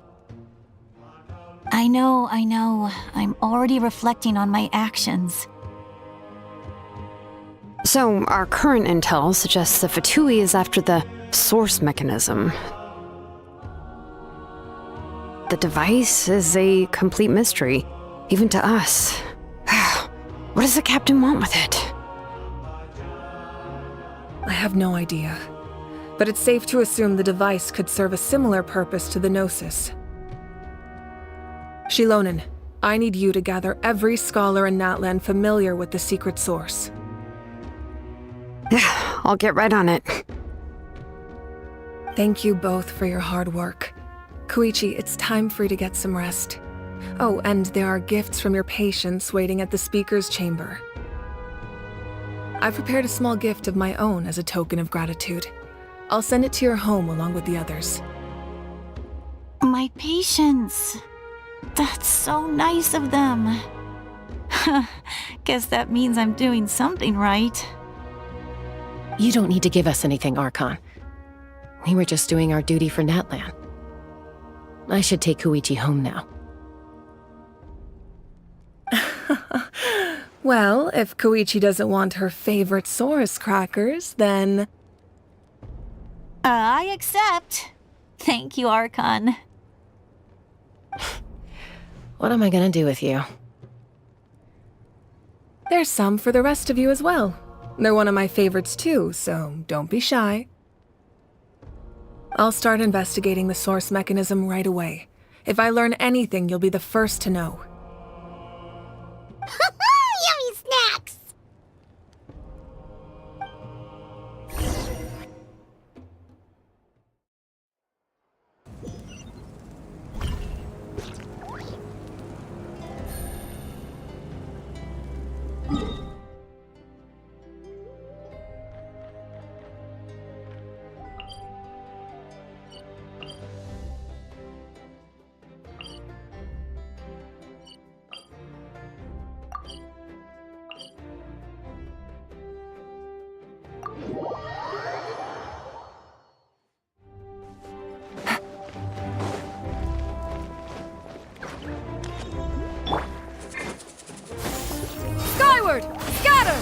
I know. I'm already reflecting on my actions. So, our current intel suggests the Fatui is after the source mechanism. The device is a complete mystery, even to us. What does the captain want with it? I have no idea. But it's safe to assume the device could serve a similar purpose to the Gnosis. Shilonen, I need you to gather every scholar in Natlan familiar with the secret source. I'll get right on it. Thank you both for your hard work. Koichi, it's time for you to get some rest. Oh, and there are gifts from your patients waiting at the speaker's chamber. I've prepared a small gift of my own as a token of gratitude. I'll send it to your home along with the others. My patience. That's so nice of them. Guess that means I'm doing something right. You don't need to give us anything, Archon. We were just doing our duty for Natlan. I should take Koichi home now. Well, if Koichi doesn't want her favorite Saurus crackers, then... I accept. Thank you, Archon. What am I gonna do with you? There's some for the rest of you as well. They're one of my favorites too, so don't be shy. I'll start investigating the source mechanism right away. If I learn anything, you'll be the first to know. Yummy snacks! Skyward! Scatter!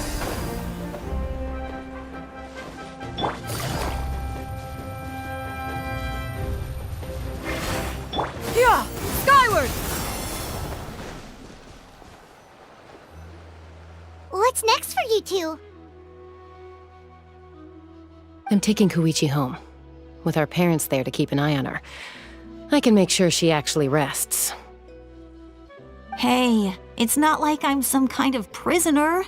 Yeah! Skyward! What's next for you two? I'm taking Koichi home. With our parents there to keep an eye on her. I can make sure she actually rests. Hey, it's not like I'm some kind of prisoner.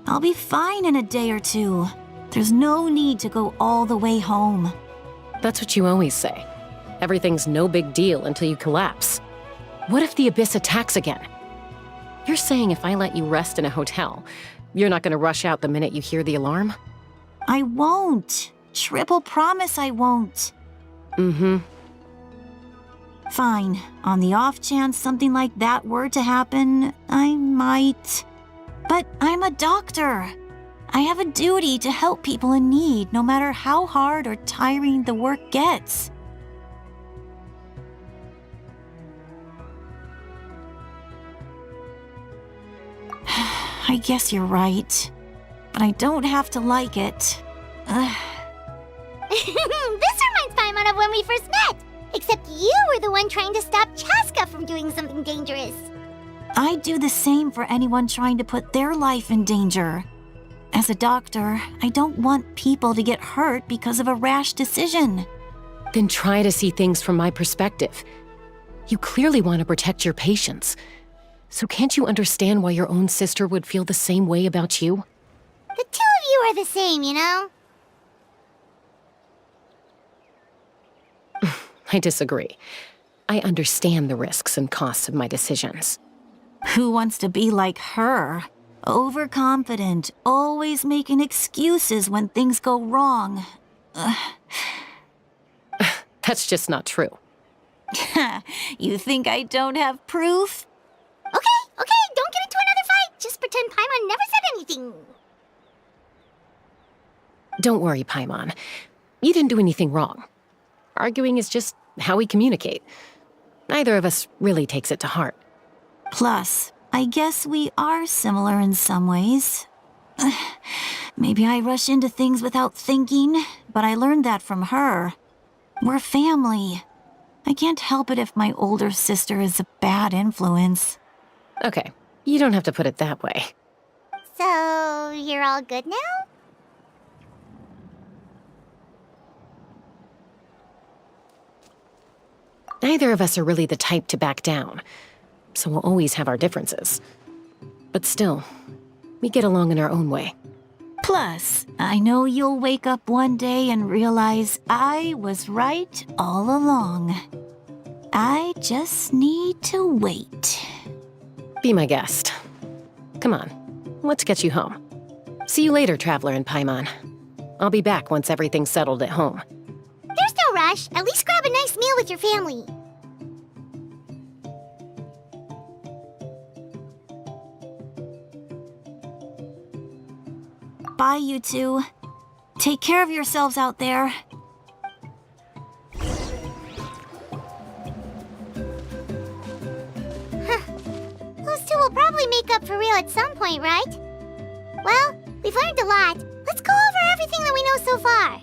I'll be fine in a day or two. There's no need to go all the way home. That's what you always say. Everything's no big deal until you collapse. What if the Abyss attacks again? You're saying if I let you rest in a hotel, you're not gonna rush out the minute you hear the alarm? I won't. Triple promise I won't. Mm-hmm. Fine. On the off chance something like that were to happen, I might. But I'm a doctor. I have a duty to help people in need, no matter how hard or tiring the work gets. I guess you're right. But I don't have to like it. This reminds Paimon of when we first met. Except you were the one trying to stop Chaska from doing something dangerous. I'd do the same for anyone trying to put their life in danger. As a doctor, I don't want people to get hurt because of a rash decision. Then try to see things from my perspective. You clearly want to protect your patients. So can't you understand why your own sister would feel the same way about you? The two of you are the same, you know? I disagree. I understand the risks and costs of my decisions. Who wants to be like her? Overconfident, always making excuses when things go wrong. That's just not true. You think I don't have proof? Okay, don't get into another fight. Just pretend Paimon never said anything. Don't worry, Paimon. You didn't do anything wrong. Arguing is just how we communicate. Neither of us really takes it to heart. Plus, I guess we are similar in some ways. Maybe I rush into things without thinking, but I learned that from her. We're family. I can't help it if my older sister is a bad influence. Okay, you don't have to put it that way. So, you're all good now? Neither of us are really the type to back down, so we'll always have our differences. But still, we get along in our own way. Plus, I know you'll wake up one day and realize I was right all along. I just need to wait. Be my guest. Come on, let's get you home. See you later, Traveler and Paimon. I'll be back once everything's settled at home. There's no rush. At least grab a nice meal with your family. Bye, you two. Take care of yourselves out there. Those two will probably make up for real at some point, right? Well, we've learned a lot. Let's go over everything that we know so far.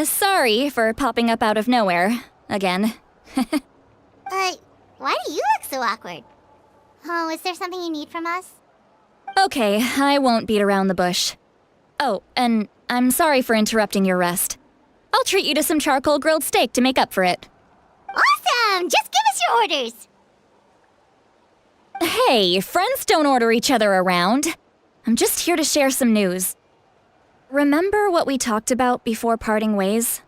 Sorry for popping up out of nowhere. Again. Why do you look so awkward? Oh, is there something you need from us? Okay, I won't beat around the bush. Oh, and I'm sorry for interrupting your rest. I'll treat you to some charcoal grilled steak to make up for it. Awesome! Just give us your orders! Hey, friends don't order each other around. I'm just here to share some news. Remember what we talked about before parting ways?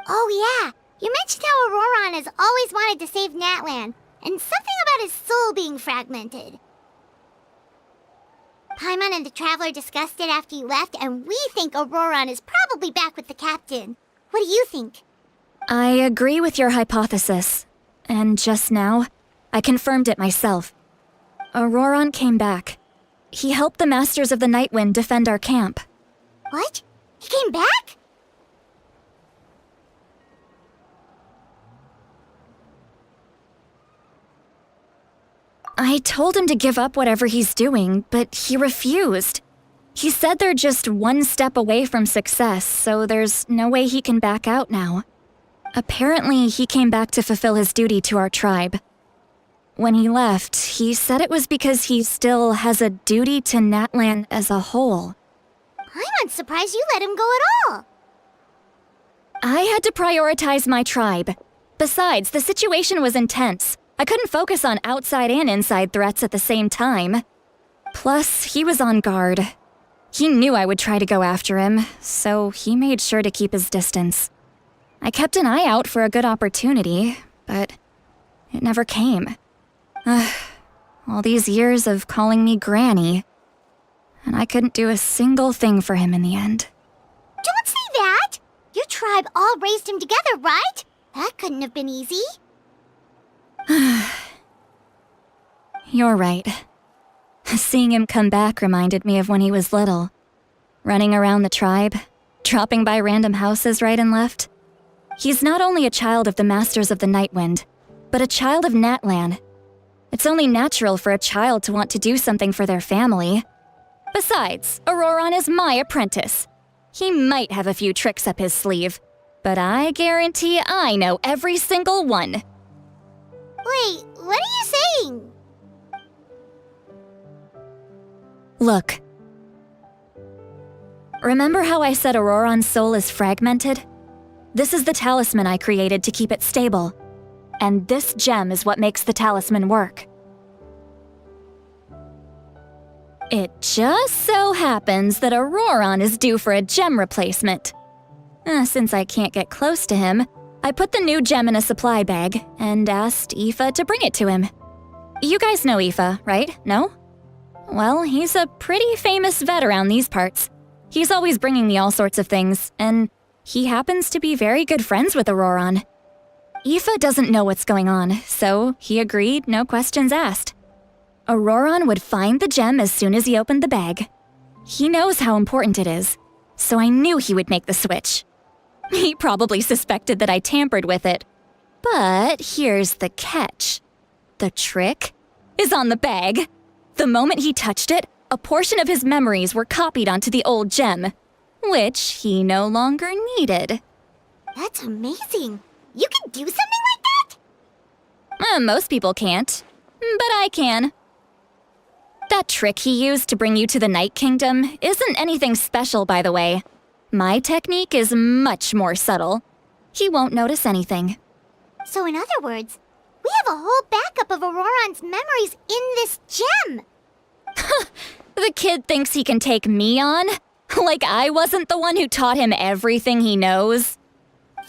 Oh yeah, you mentioned how Auroron has always wanted to save Natlan, and something about his soul being fragmented. Paimon and the Traveler discussed it after you left, and we think Auroron is probably back with the Captain. What do you think? I agree with your hypothesis. And just now, I confirmed it myself. Auroron came back. He helped the Masters of the Nightwind defend our camp. What? He came back? I told him to give up whatever he's doing, but he refused. He said they're just one step away from success, so there's no way he can back out now. Apparently, he came back to fulfill his duty to our tribe. When he left, he said it was because he still has a duty to Natlan as a whole. I'm surprised you let him go at all. I had to prioritize my tribe. Besides, the situation was intense. I couldn't focus on outside and inside threats at the same time. Plus, he was on guard. He knew I would try to go after him, so he made sure to keep his distance. I kept an eye out for a good opportunity, but it never came. All these years of calling me Granny, and I couldn't do a single thing for him in the end. Don't say that! Your tribe all raised him together, right? That couldn't have been easy. You're right. Seeing him come back reminded me of when he was little. Running around the tribe, dropping by random houses right and left. He's not only a child of the Masters of the Nightwind, but a child of Natlan. It's only natural for a child to want to do something for their family. Besides, Auroron is my apprentice. He might have a few tricks up his sleeve, but I guarantee I know every single one. Wait, what are you saying? Look. Remember how I said Auroron's soul is fragmented? This is the talisman I created to keep it stable. And this gem is what makes the talisman work. It just so happens that Auroron is due for a gem replacement. Since I can't get close to him, I put the new gem in a supply bag and asked Aoife to bring it to him. You guys know Aoife, right? No? Well, he's a pretty famous vet around these parts. He's always bringing me all sorts of things, and he happens to be very good friends with Auroron. Aoife doesn't know what's going on, so he agreed, no questions asked. Auroron would find the gem as soon as he opened the bag. He knows how important it is, so I knew he would make the switch. He probably suspected that I tampered with it. But here's the catch. The trick is on the bag. The moment he touched it, a portion of his memories were copied onto the old gem, which he no longer needed. That's amazing. You can do something like that? Most people can't, but I can. That trick he used to bring you to the Night Kingdom isn't anything special, by the way. My technique is much more subtle. He won't notice anything. So in other words, we have a whole backup of Auroron's memories in this gem. The kid thinks he can take me on? Like I wasn't the one who taught him everything he knows?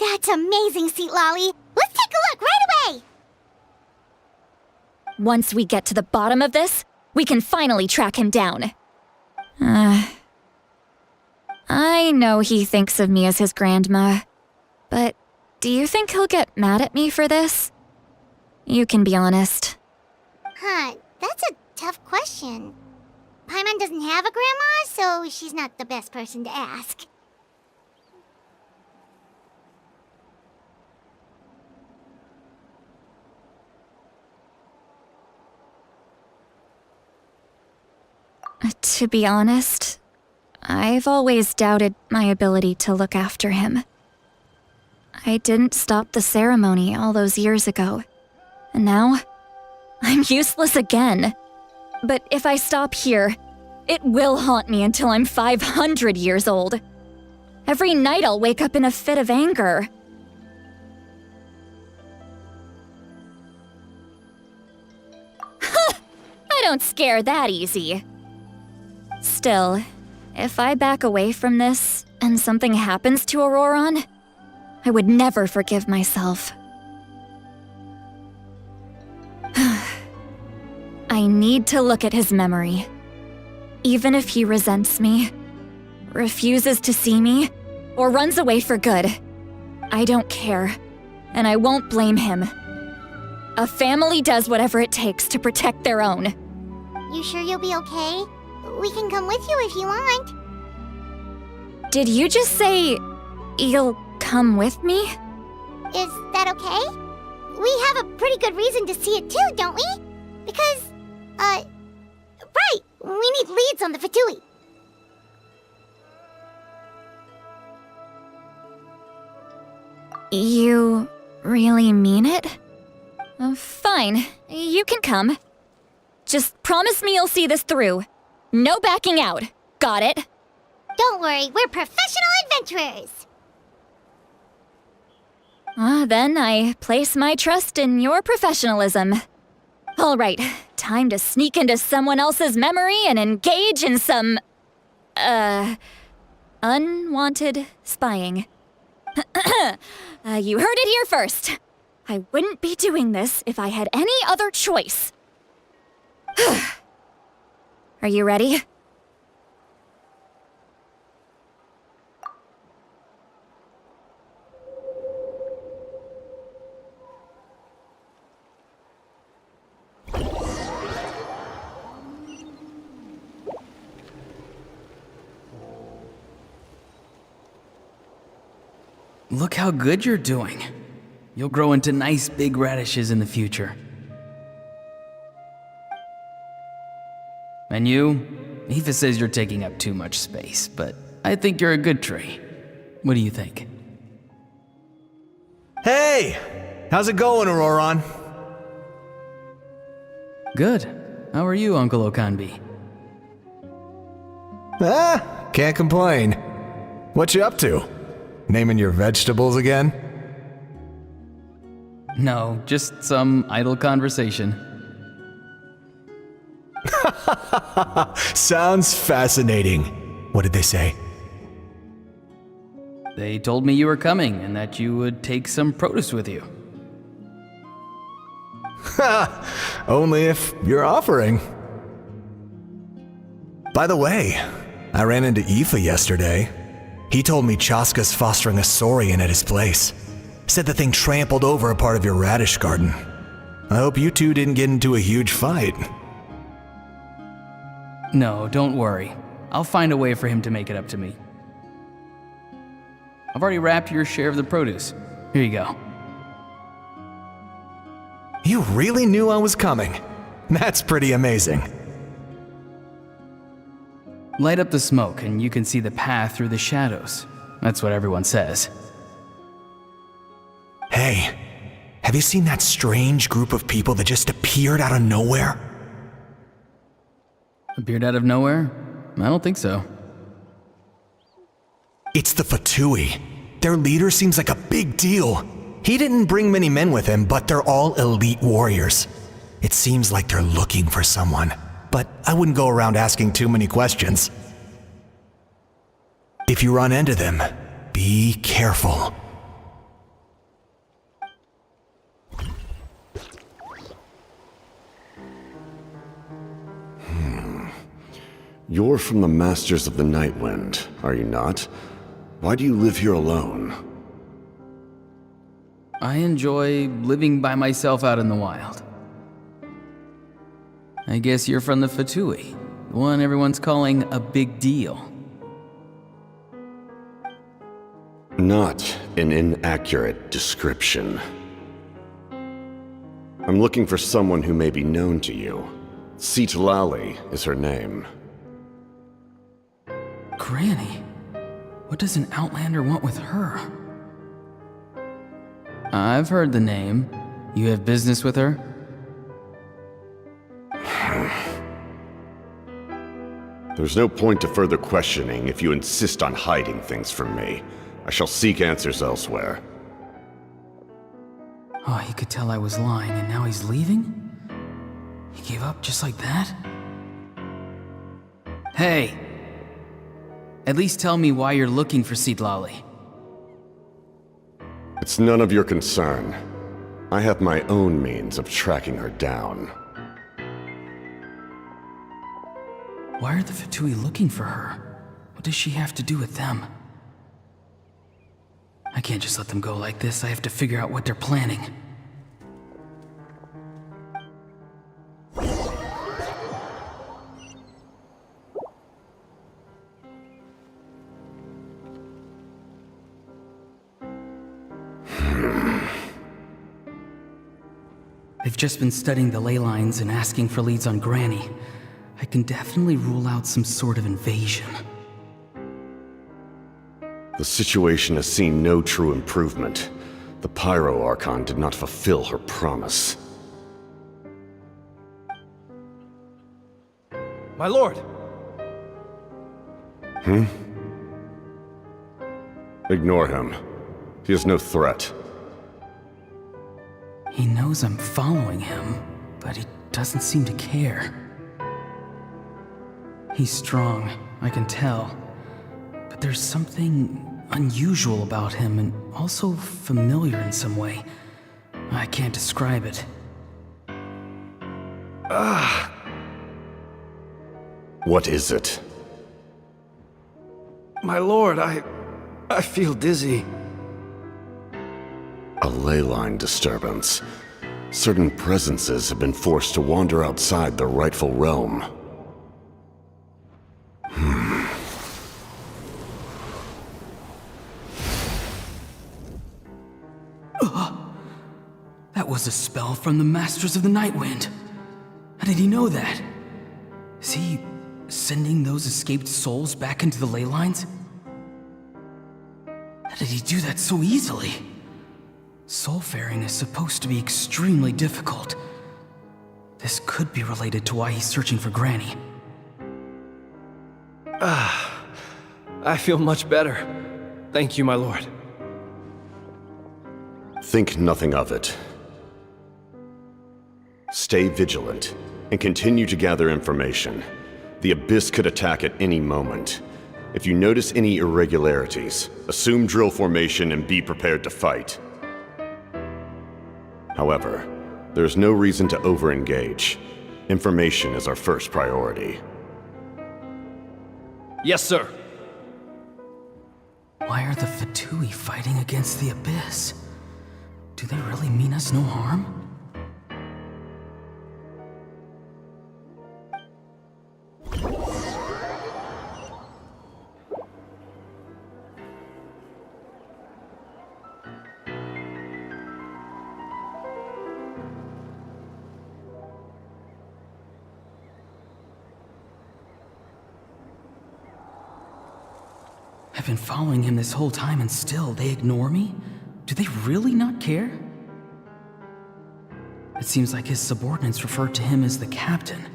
That's amazing, Seat Lolly. Let's take a look right away. Once we get to the bottom of this, we can finally track him down. I know he thinks of me as his grandma, but do you think he'll get mad at me for this? You can be honest. That's a tough question. Paimon doesn't have a grandma, so she's not the best person to ask. To be honest, I've always doubted my ability to look after him. I didn't stop the ceremony all those years ago, and now I'm useless again. But if I stop here, it will haunt me until I'm 500 years old. Every night I'll wake up in a fit of anger. I don't scare that easy. Still, if I back away from this and something happens to Auroron, I would never forgive myself. I need to look at his memory. Even if he resents me, refuses to see me, or runs away for good, I don't care, and I won't blame him. A family does whatever it takes to protect their own. You sure you'll be okay? We can come with you if you want. Did you just say you'll come with me? Is that okay? We have a pretty good reason to see it too, don't we? Because, right, we need leads on the Fatui. You really mean it? Fine, you can come. Just promise me you'll see this through. No backing out. Got it? Don't worry, we're professional adventurers. Then I place my trust in your professionalism. All right, time to sneak into someone else's memory and engage in some, unwanted spying. You heard it here first. I wouldn't be doing this if I had any other choice. Are you ready? Look how good you're doing. You'll grow into nice big radishes in the future. And you? Aoife says you're taking up too much space, but I think you're a good tree. What do you think? Hey! How's it going, Auroron? Good. How are you, Uncle Okanbi? Can't complain. What you up to? Naming your vegetables again? No, just some idle conversation. Sounds fascinating. What did they say? They told me you were coming and that you would take some produce with you. Only if you're offering. By the way, I ran into Aoife yesterday. He told me Chaska's fostering a saurian at his place. Said the thing trampled over a part of your radish garden. I hope you two didn't get into a huge fight. No, don't worry. I'll find a way for him to make it up to me. I've already wrapped your share of the produce. Here you go. You really knew I was coming. That's pretty amazing. Light up the smoke and you can see the path through the shadows. That's what everyone says. Hey, have you seen that strange group of people that just appeared out of nowhere? Appeared out of nowhere? I don't think so. It's the Fatui. Their leader seems like a big deal. He didn't bring many men with him, but they're all elite warriors. It seems like they're looking for someone, but I wouldn't go around asking too many questions. If you run into them, be careful. You're from the Masters of the Night Wind, are you not? Why do you live here alone? I enjoy living by myself out in the wild. I guess you're from the Fatui, the one everyone's calling a big deal. Not an inaccurate description. I'm looking for someone who may be known to you. Citlali is her name. Granny? What does an Outlander want with her? I've heard the name. You have business with her? There's no point to further questioning if you insist on hiding things from me. I shall seek answers elsewhere. Oh, he could tell I was lying and now he's leaving? He gave up just like that? Hey! At least tell me why you're looking for Citlali. It's none of your concern. I have my own means of tracking her down. Why are the Fatui looking for her? What does she have to do with them? I can't just let them go like this. I have to figure out what they're planning. They've just been studying the ley lines and asking for leads on Granny. I can definitely rule out some sort of invasion. The situation has seen no true improvement. The Pyro Archon did not fulfill her promise. My lord! Ignore him. He is no threat. He knows I'm following him, but he doesn't seem to care. He's strong, I can tell. But there's something unusual about him and also familiar in some way. I can't describe it. What is it? My lord, I feel dizzy. A ley line disturbance. Certain presences have been forced to wander outside their rightful realm. That was a spell from the Masters of the Night Wind. How did he know that? Is he sending those escaped souls back into the ley lines? How did he do that so easily? Soulfaring is supposed to be extremely difficult. This could be related to why he's searching for Granny. I feel much better. Thank you, my lord. Think nothing of it. Stay vigilant and continue to gather information. The Abyss could attack at any moment. If you notice any irregularities, assume drill formation and be prepared to fight. However, there's no reason to over-engage. Information is our first priority. Yes, sir. Why are the Fatui fighting against the Abyss? Do they really mean us no harm? I've been following him this whole time and still they ignore me? Do they really not care? It seems like his subordinates referred to him as the captain.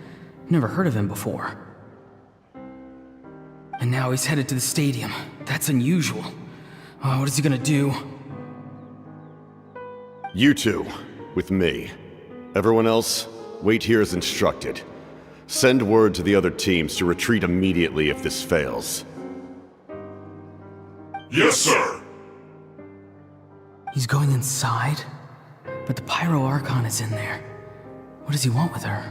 Never heard of him before. And now he's headed to the stadium. That's unusual. Oh, what is he gonna do? You two, with me. Everyone else, wait here as instructed. Send word to the other teams to retreat immediately if this fails. Yes, sir! He's going inside? But the Pyro Archon is in there. What does he want with her?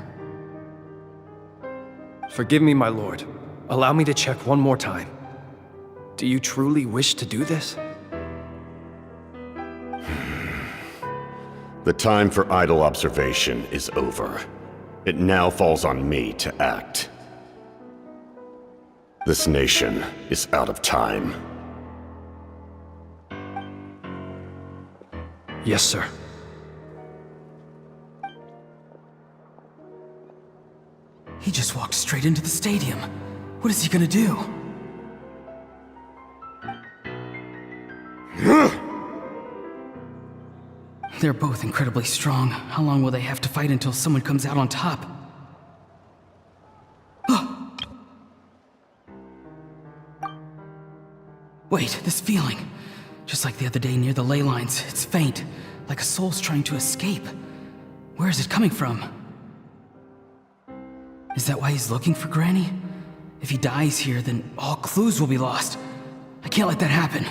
Forgive me, my lord. Allow me to check one more time. Do you truly wish to do this? The time for idle observation is over. It now falls on me to act. This nation is out of time. Yes, sir. He just walked straight into the stadium. What is he gonna do? They're both incredibly strong. How long will they have to fight until someone comes out on top? Wait, this feeling. Just like the other day near the ley lines, it's faint, like a soul's trying to escape. Where is it coming from? Is that why he's looking for Granny? If he dies here, then all clues will be lost. I can't let that happen.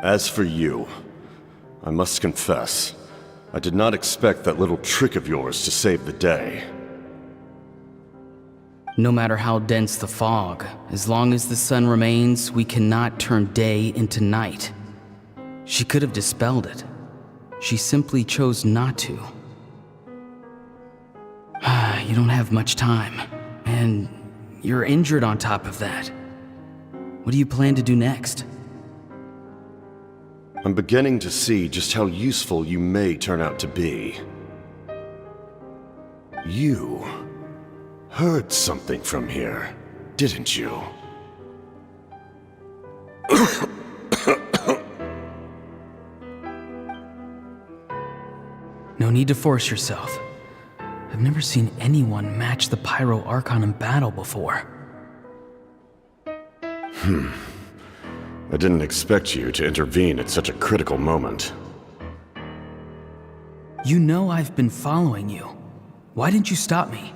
As for you, I must confess, I did not expect that little trick of yours to save the day. No matter how dense the fog, as long as the sun remains, we cannot turn day into night. She could have dispelled it. She simply chose not to. You don't have much time, and you're injured on top of that. What do you plan to do next? I'm beginning to see just how useful you may turn out to be. You heard something from here, didn't you? No need to force yourself. I've never seen anyone match the Pyro Archon in battle before. I didn't expect you to intervene at such a critical moment. You know I've been following you. Why didn't you stop me?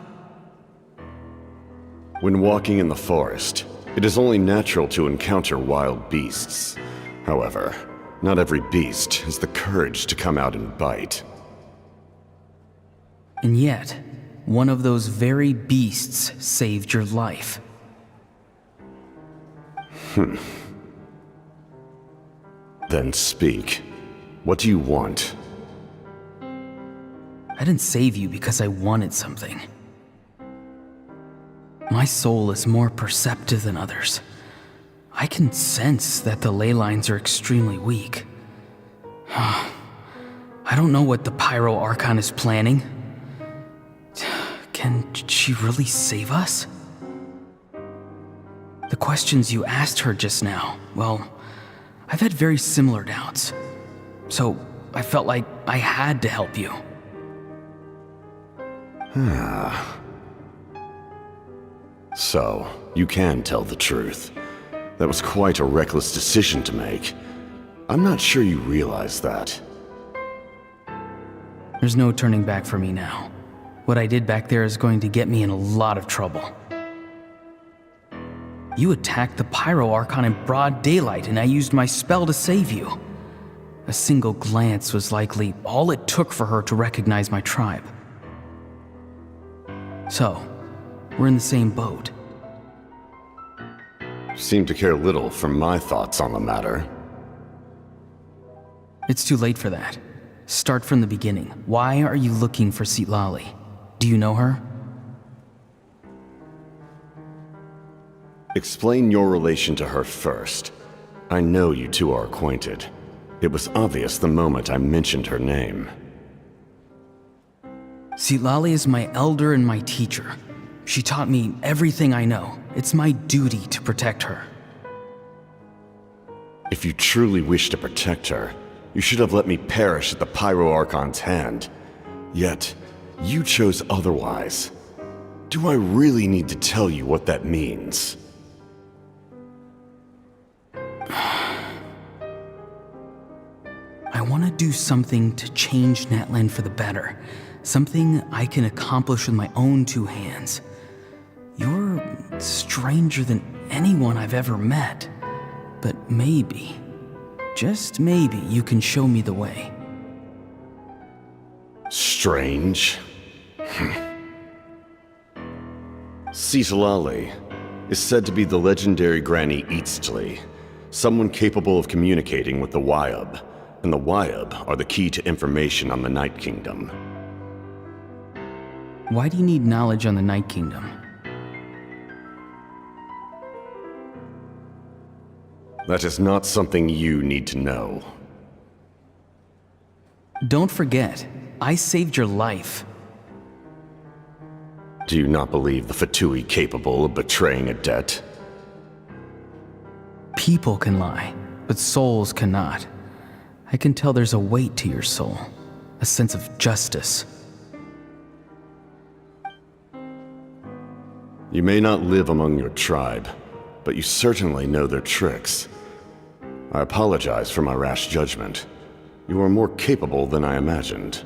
When walking in the forest, it is only natural to encounter wild beasts. However, not every beast has the courage to come out and bite. And yet, one of those very beasts saved your life. Then speak. What do you want? I didn't save you because I wanted something. My soul is more perceptive than others. I can sense that the ley lines are extremely weak. I don't know what the Pyro Archon is planning. Can she really save us? The questions you asked her just now, well, I've had very similar doubts. So I felt like I had to help you. So, you can tell the truth. That was quite a reckless decision to make. I'm not sure you realize that. There's no turning back for me now. What I did back there is going to get me in a lot of trouble. You attacked the Pyro Archon in broad daylight, and I used my spell to save you. A single glance was likely all it took for her to recognize my tribe. So, we're in the same boat. Seem to care little for my thoughts on the matter. It's too late for that. Start from the beginning. Why are you looking for Citlali? Do you know her? Explain your relation to her first. I know you two are acquainted. It was obvious the moment I mentioned her name. Citlali is my elder and my teacher. She taught me everything I know. It's my duty to protect her. If you truly wish to protect her, you should have let me perish at the Pyro Archon's hand. Yet, you chose otherwise. Do I really need to tell you what that means? I want to do something to change Natlan for the better. Something I can accomplish with my own two hands. You're stranger than anyone I've ever met. But maybe, just maybe, you can show me the way. Strange? Citlali is said to be the legendary Granny Eastly, someone capable of communicating with the Wyub, and the Wyub are the key to information on the Night Kingdom. Why do you need knowledge on the Night Kingdom? That is not something you need to know. Don't forget, I saved your life. Do you not believe the Fatui capable of betraying a debt? People can lie, but souls cannot. I can tell there's a weight to your soul, a sense of justice. You may not live among your tribe, but you certainly know their tricks. I apologize for my rash judgment. You are more capable than I imagined.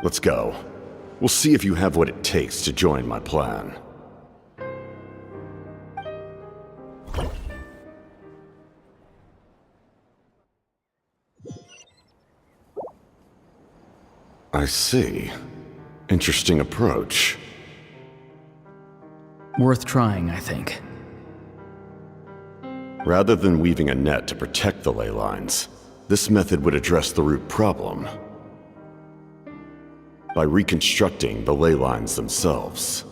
Let's go. We'll see if you have what it takes to join my plan. I see. Interesting approach. Worth trying, I think. Rather than weaving a net to protect the ley lines, this method would address the root problem by reconstructing the ley lines themselves.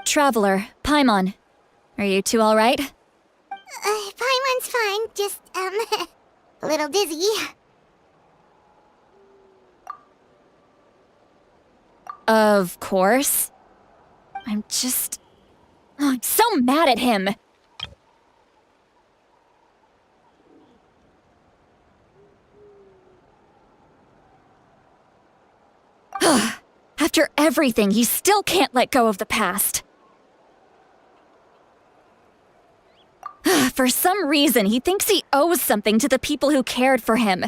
Traveler, Paimon. Are you two alright? Paimon's fine, just, a little dizzy. Of course. I'm so mad at him! After everything, he still can't let go of the past. For some reason, he thinks he owes something to the people who cared for him.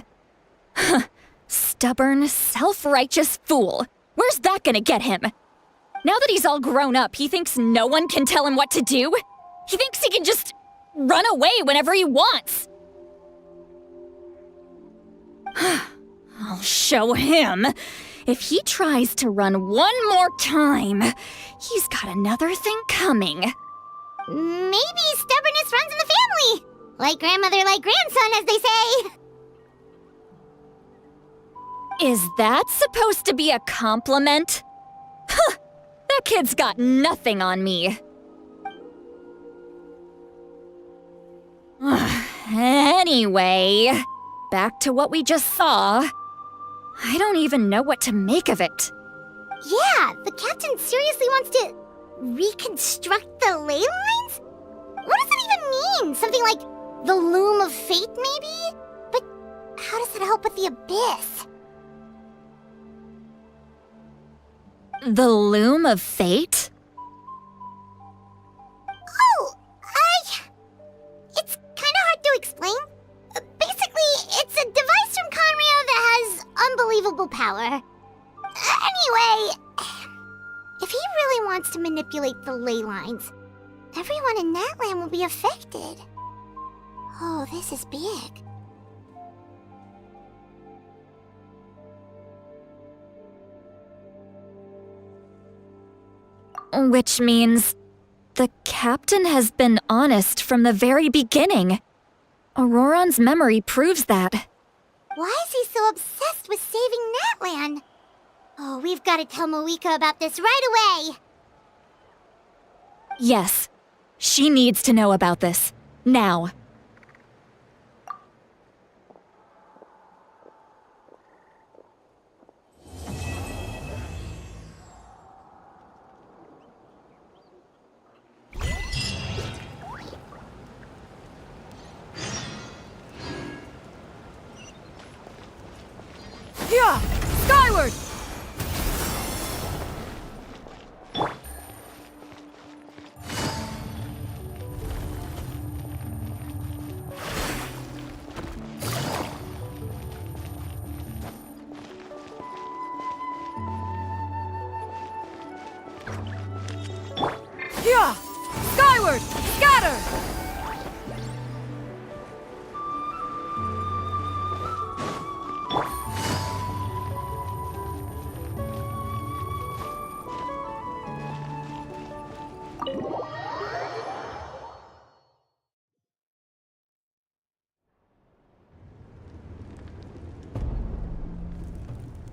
Stubborn, self-righteous fool. Where's that gonna get him? Now that he's all grown up, he thinks no one can tell him what to do? He thinks he can just run away whenever he wants. I'll show him. If he tries to run one more time, he's got another thing coming. Maybe stubbornness runs in the family. Like grandmother, like grandson, as they say. Is that supposed to be a compliment? Huh! That kid's got nothing on me. Anyway, back to what we just saw. I don't even know what to make of it. Yeah, the captain seriously wants to reconstruct the ley lines? What does that even mean? Something like the loom of fate, maybe? But how does that help with the abyss? The loom of fate? Oh, it's kind of hard to explain. Basically, it's a device from Conrio that has unbelievable power. Anyway, if he really wants to manipulate the ley lines, everyone in Natlan will be affected. Oh, this is big. Which means the captain has been honest from the very beginning. Auroron's memory proves that. Why is he so obsessed with saving Natlan? Oh, we've got to tell Moika about this right away. Yes, she needs to know about this. Now. Yeah! Skyward! Yeah! Skyward! Scatter!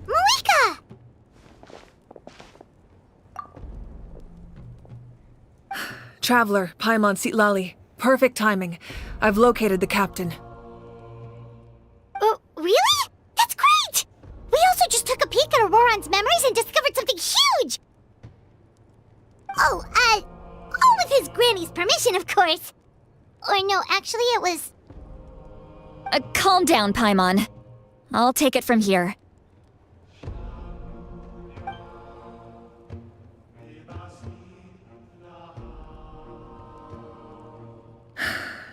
Moika! Traveler, Paimon Sitlali. Perfect timing. I've located the captain. Oh, really? That's great! We also just took a peek at Auroron's memories and discovered something huge! Oh, all with his granny's permission, of course. Or no, actually it was... Calm down, Paimon. I'll take it from here.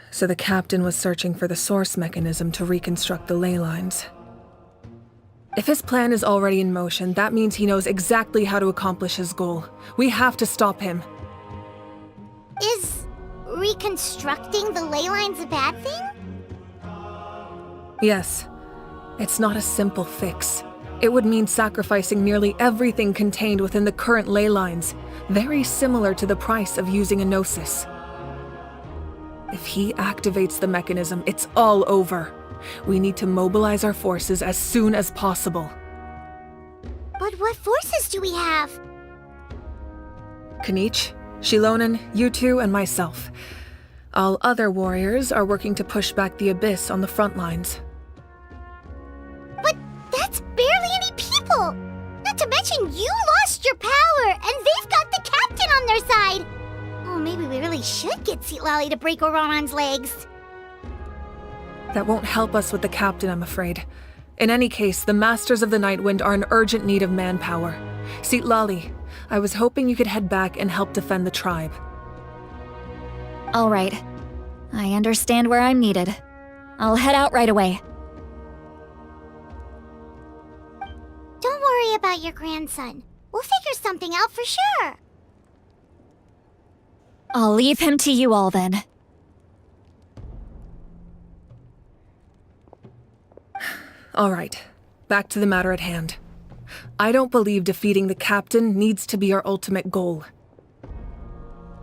So the captain was searching for the source mechanism to reconstruct the ley lines. If his plan is already in motion, that means he knows exactly how to accomplish his goal. We have to stop him. Is reconstructing the ley lines a bad thing? Yes. It's not a simple fix. It would mean sacrificing nearly everything contained within the current ley lines, very similar to the price of using a gnosis. If he activates the mechanism, it's all over. We need to mobilize our forces as soon as possible. But what forces do we have? Kanich, Shilonen, you two, and myself. All other warriors are working to push back the abyss on the front lines. But that's barely any people! Not to mention you lost your power, and they've got the captain on their side! Oh, maybe we really should get Sitlali to break Auroron's legs. That won't help us with the captain, I'm afraid. In any case, the Masters of the Nightwind are in urgent need of manpower. Sitlali, I was hoping you could head back and help defend the tribe. All right. I understand where I'm needed. I'll head out right away. Don't worry about your grandson. We'll figure something out for sure. I'll leave him to you all then. All right, back to the matter at hand. I don't believe defeating the captain needs to be our ultimate goal.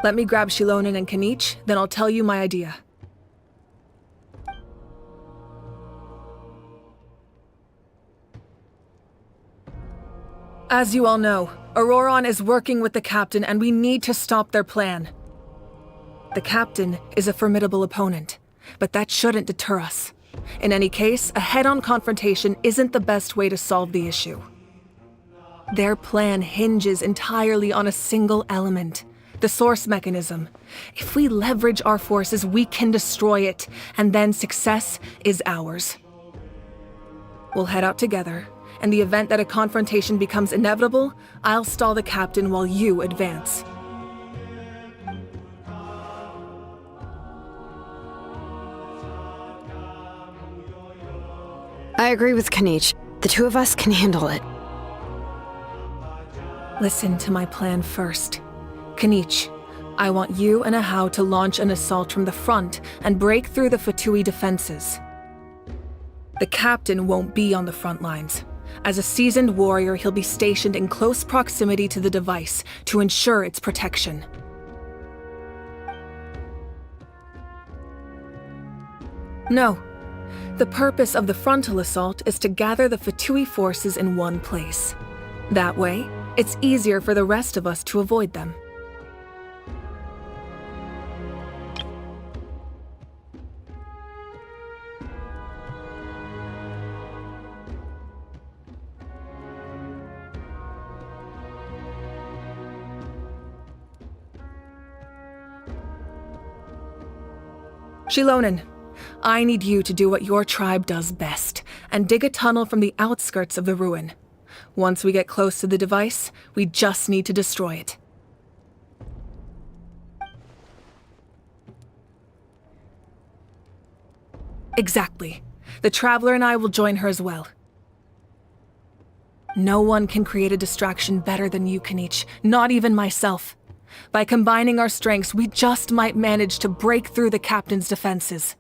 Let me grab Shilonen and Kanich, then I'll tell you my idea. As you all know, Auroron is working with the captain and we need to stop their plan. The captain is a formidable opponent, but that shouldn't deter us. In any case, a head-on confrontation isn't the best way to solve the issue. Their plan hinges entirely on a single element, the source mechanism. If we leverage our forces, we can destroy it, and then success is ours. We'll head out together. In the event that a confrontation becomes inevitable, I'll stall the captain while you advance. I agree with Kanich. The two of us can handle it. Listen to my plan first. Kanich, I want you and Ahau to launch an assault from the front and break through the Fatui defenses. The captain won't be on the front lines. As a seasoned warrior, he'll be stationed in close proximity to the device to ensure its protection. No. The purpose of the frontal assault is to gather the Fatui forces in one place. That way, it's easier for the rest of us to avoid them. Shilonen, I need you to do what your tribe does best, and dig a tunnel from the outskirts of the ruin. Once we get close to the device, we just need to destroy it. Exactly. The Traveler and I will join her as well. No one can create a distraction better than you, Kanich, not even myself. By combining our strengths, we just might manage to break through the captain's defenses.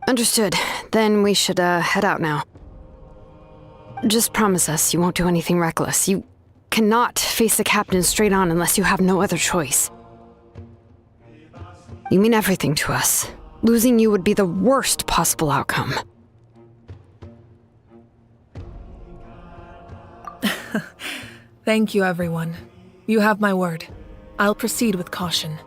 Understood. Then we should, head out now. Just promise us you won't do anything reckless. You cannot face the captain straight on unless you have no other choice. You mean everything to us. Losing you would be the worst possible outcome. Thank you, everyone. You have my word. I'll proceed with caution.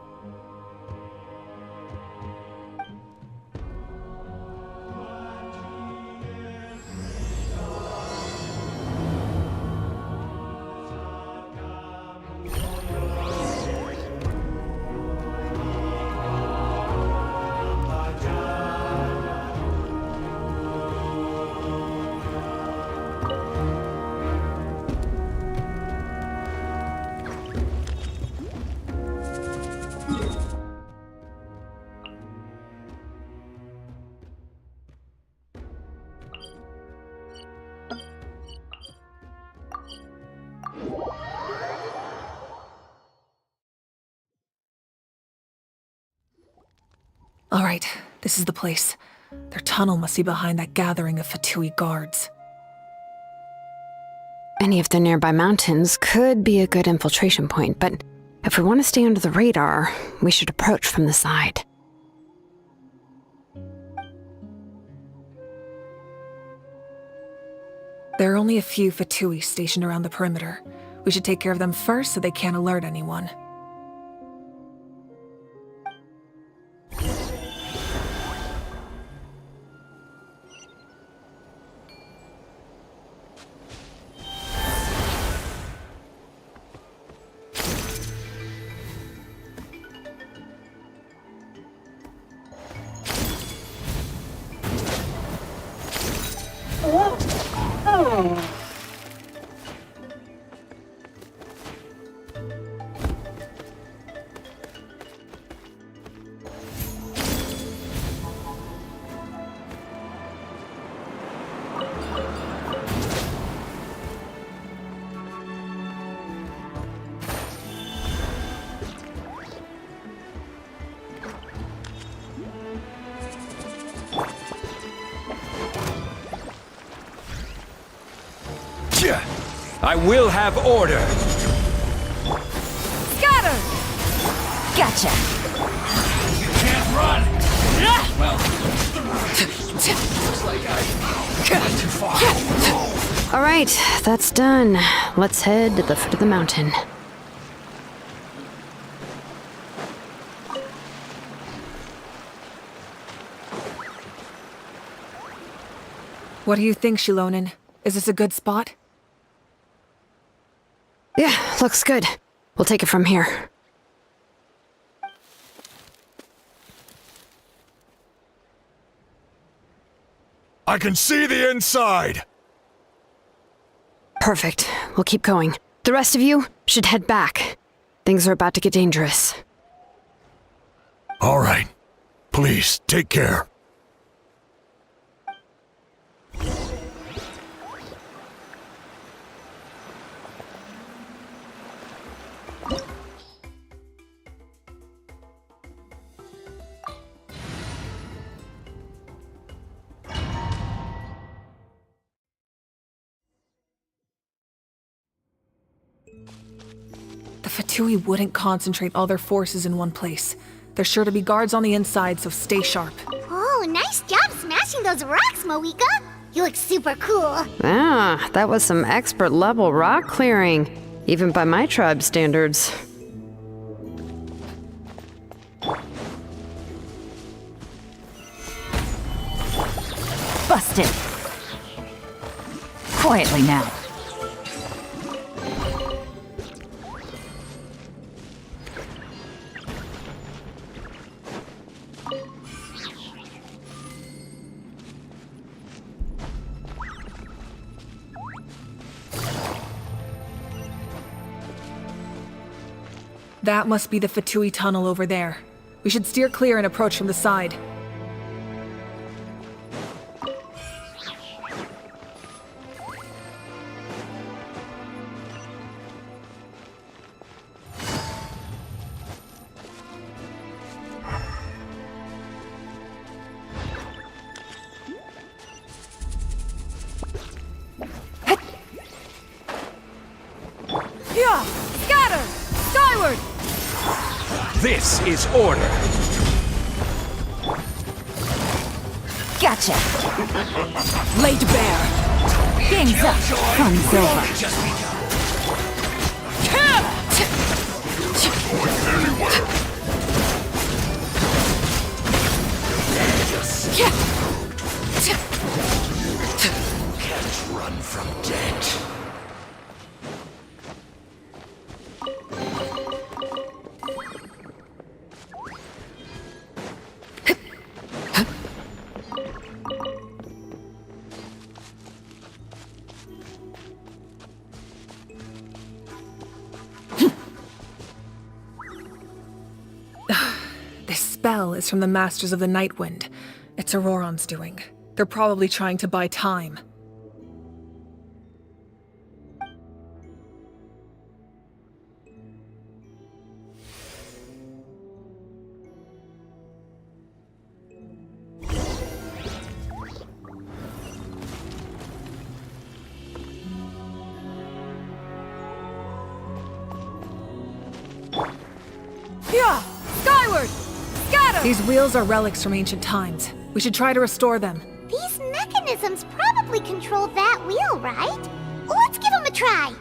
All right, this is the place. Their tunnel must be behind that gathering of Fatui guards. Any of the nearby mountains could be a good infiltration point, but if we want to stay under the radar, we should approach from the side. There are only a few Fatui stationed around the perimeter. We should take care of them first so they can't alert anyone. I will have order. Scatter! Gotcha. You can't run! Well, looks like I got too far. All right, that's done. Let's head to the foot of the mountain. What do you think, Shilonen? Is this a good spot? Yeah, looks good. We'll take it from here. I can see the inside! Perfect. We'll keep going. The rest of you should head back. Things are about to get dangerous. All right. Please, take care. The Fatui wouldn't concentrate all their forces in one place. There's sure to be guards on the inside, so stay sharp. Oh, nice job smashing those rocks, Moika. You look super cool. Ah, that was some expert level rock clearing, even by my tribe's standards. Busted. Quietly now. That must be the Fatui tunnel over there. We should steer clear and approach from the side. Yeah! Scatter! Skyward! This is order. Gotcha. Laid bare. Game's up. Fun's over. Can't run from death. This spell is from the Masters of the Night Wind. It's Auroron's doing. They're probably trying to buy time. Yeah! Skyward! Scatter! These wheels are relics from ancient times. We should try to restore them. These mechanisms probably control that wheel, right? Let's give them a try.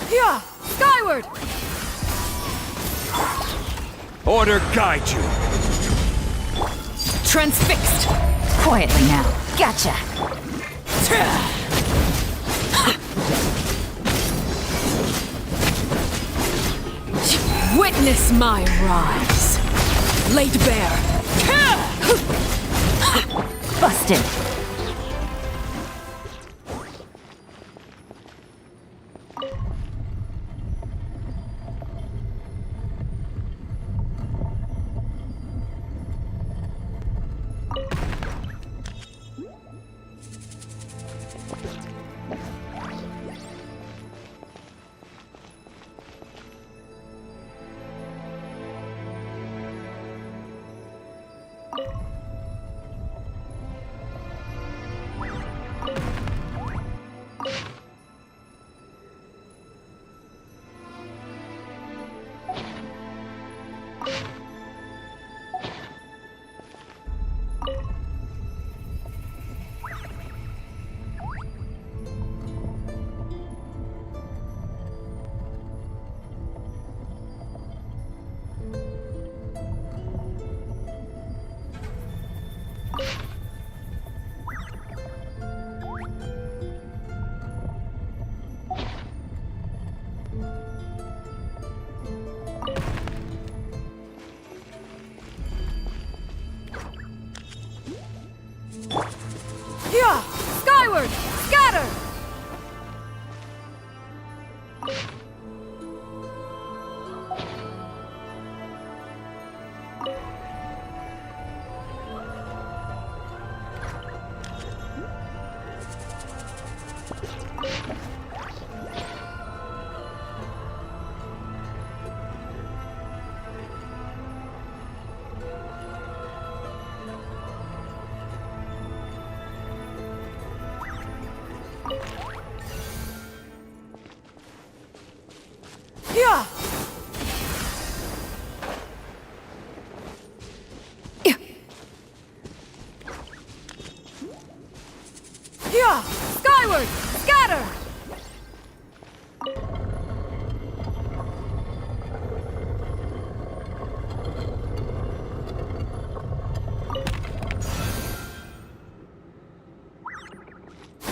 Yeah! Skyward! Order guide you. Transfixed. Quietly now. Gotcha. Witness my rise. Laid bare. Busted. Skyward! Scatter!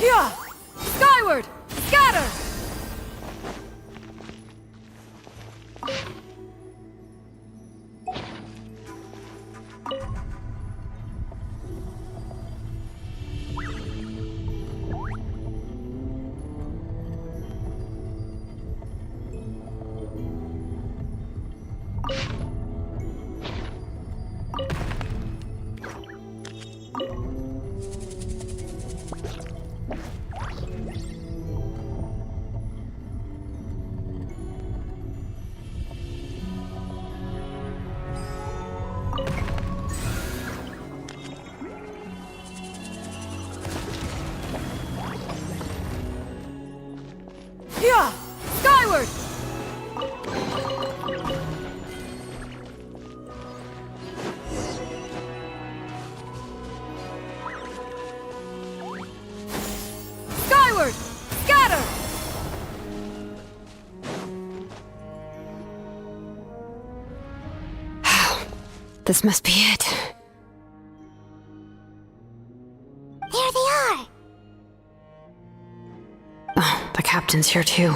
Yeah! Skyward! Scatter! Yeah! Skyward! Skyward! Scatter! This must be it. There they are! Oh, the captain's here too.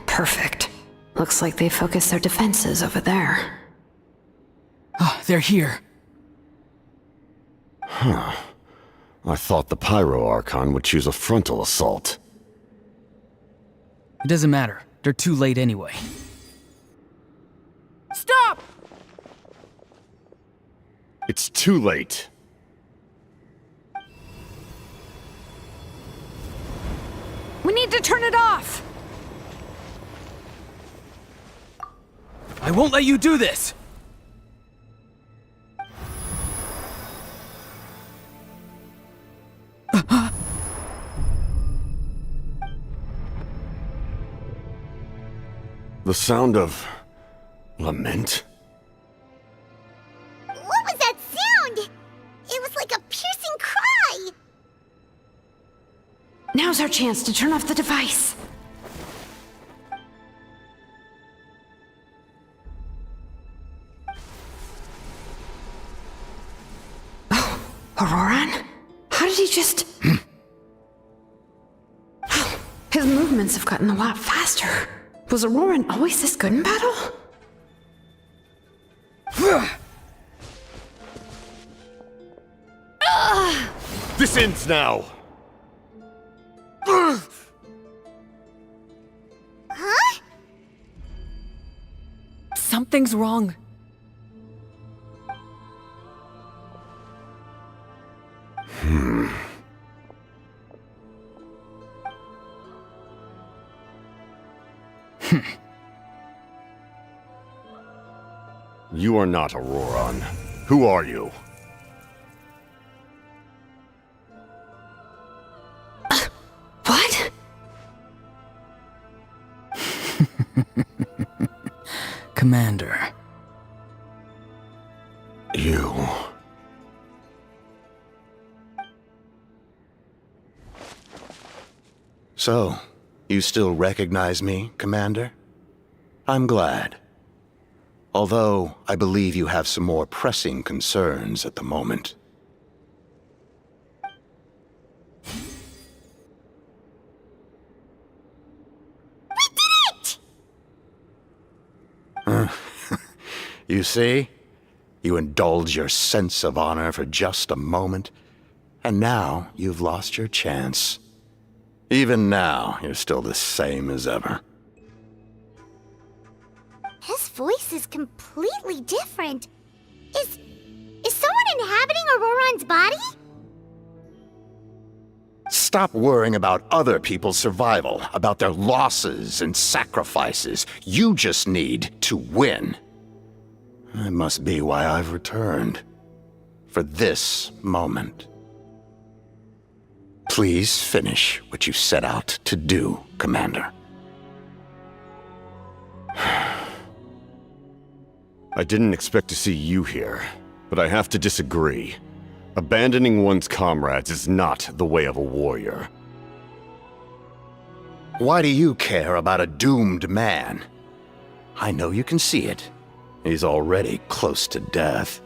Perfect. Looks like they focused their defenses over there. Oh, they're here. Huh. I thought the Pyro Archon would choose a frontal assault. It doesn't matter. They're too late anyway. Stop! It's too late. We need to turn it off! I won't let you do this! The sound of lament? What was that sound? It was like a piercing cry! Now's our chance to turn off the device. Oh, Auroran? How did he just... His movements have gotten a lot faster. Was Auroran always this good in battle? This ends now! Huh? Something's wrong. You are not Auroran. Who are you? What? Commander. You... So, you still recognize me, Commander? I'm glad. Although, I believe you have some more pressing concerns at the moment. We did it! You see? You indulge your sense of honor for just a moment, and now you've lost your chance. Even now, you're still the same as ever. His voice is completely different. Is someone inhabiting Auroran's body? Stop worrying about other people's survival, about their losses and sacrifices. You just need to win. That must be why I've returned. For this moment. Please finish what you set out to do, Commander. I didn't expect to see you here, but I have to disagree. Abandoning one's comrades is not the way of a warrior. Why do you care about a doomed man? I know you can see it. He's already close to death.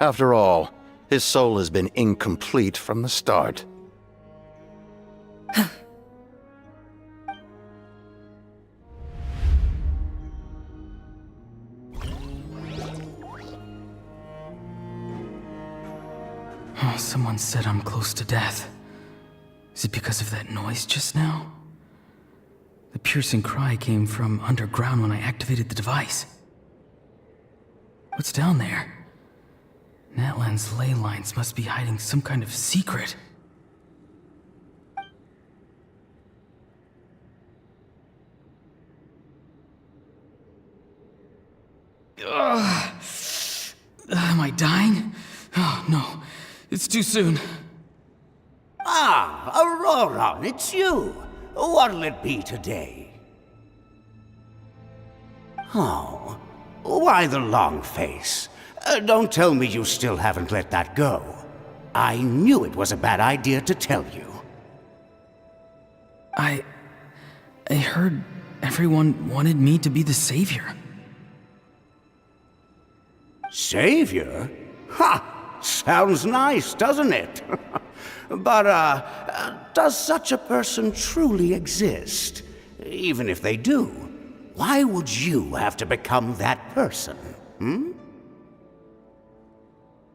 After all, his soul has been incomplete from the start. Oh, someone said I'm close to death. Is it because of that noise just now? The piercing cry came from underground when I activated the device. What's down there? Natlan's ley lines must be hiding some kind of secret. Ugh. Am I dying? Oh, no. It's too soon. Ah, Aurora, it's you. What'll it be today? Oh, why the long face? Don't tell me you still haven't let that go. I knew it was a bad idea to tell you. I heard everyone wanted me to be the savior. Savior? Ha! Sounds nice, doesn't it? But, does such a person truly exist? Even if they do, why would you have to become that person, hmm?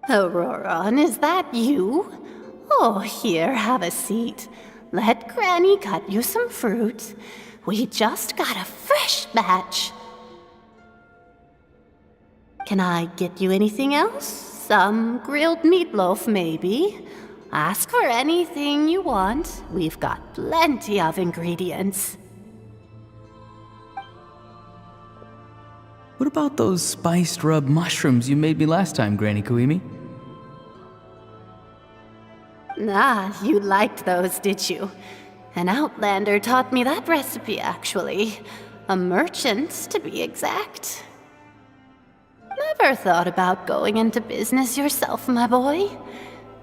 Aurora, is that you? Oh, here, have a seat. Let Granny cut you some fruit. We just got a fresh batch. Can I get you anything else? Some grilled meatloaf, maybe? Ask for anything you want. We've got plenty of ingredients. What about those spiced rub mushrooms you made me last time, Granny Kuimi? Ah, you liked those, did you? An outlander taught me that recipe, actually. A merchant, to be exact. Never thought about going into business yourself, my boy?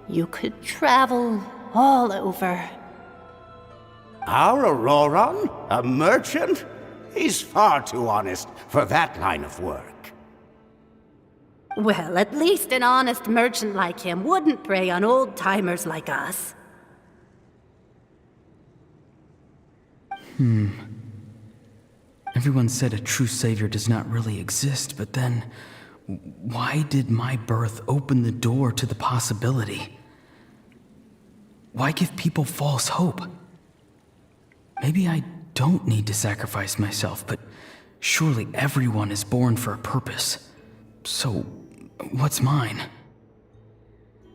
You could travel all over. Our Auroron? A merchant? He's far too honest for that line of work. Well, at least an honest merchant like him wouldn't prey on old-timers like us. Everyone said a true savior does not really exist, but then why did my birth open the door to the possibility? Why give people false hope? Maybe I don't need to sacrifice myself, but surely everyone is born for a purpose. So, what's mine?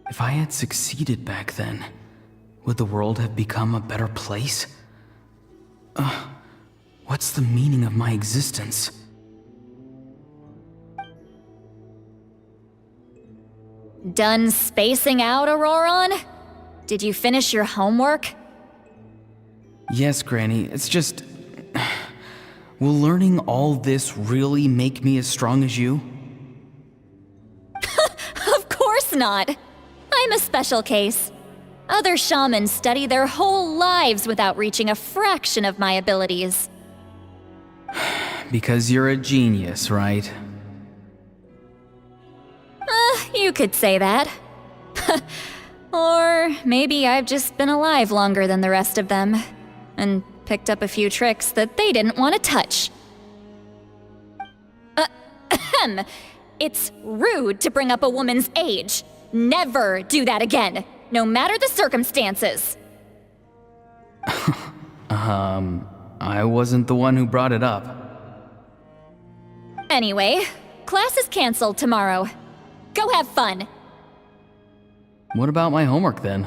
If I had succeeded back then, would the world have become a better place? What's the meaning of my existence? Done spacing out, Auroron? Did you finish your homework? Yes, Granny, it's just... Will learning all this really make me as strong as you? Of course not! I'm a special case. Other shamans study their whole lives without reaching a fraction of my abilities. Because you're a genius, right? You could say that. Or maybe I've just been alive longer than the rest of them, and picked up a few tricks that they didn't want to touch. It's rude to bring up a woman's age. Never do that again, no matter the circumstances. I wasn't the one who brought it up. Anyway, class is canceled tomorrow. Go have fun. What about my homework then?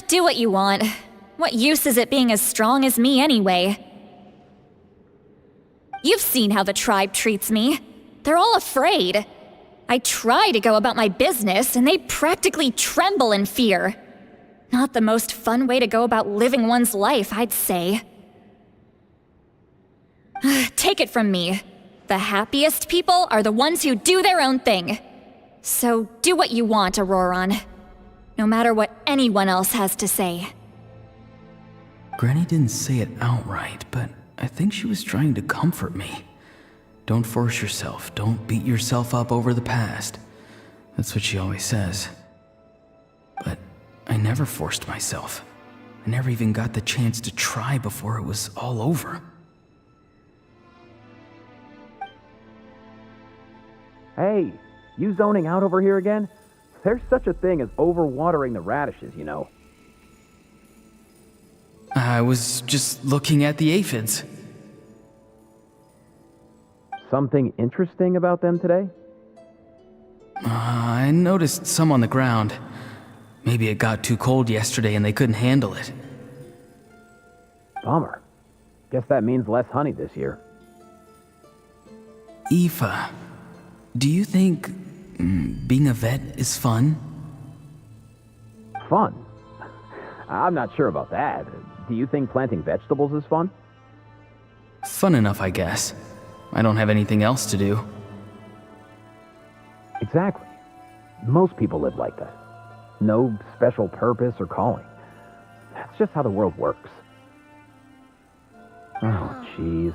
Do what you want. What use is it being as strong as me anyway? You've seen how the tribe treats me. They're all afraid. I try to go about my business, and they practically tremble in fear. Not the most fun way to go about living one's life, I'd say. Take it from me. The happiest people are the ones who do their own thing. So do what you want, Auroron. No matter what anyone else has to say. Granny didn't say it outright, but I think she was trying to comfort me. Don't force yourself. Don't beat yourself up over the past. That's what she always says. But I never forced myself. I never even got the chance to try before it was all over. Hey, you zoning out over here again? There's such a thing as overwatering the radishes, you know. I was just looking at the aphids. Something interesting about them today? I noticed some on the ground. Maybe it got too cold yesterday and they couldn't handle it. Bummer. Guess that means less honey this year. Aoife, do you think being a vet is fun? Fun? I'm not sure about that. Do you think planting vegetables is fun? Fun enough, I guess. I don't have anything else to do. Exactly. Most people live like that. No special purpose or calling. That's just how the world works. Oh, jeez.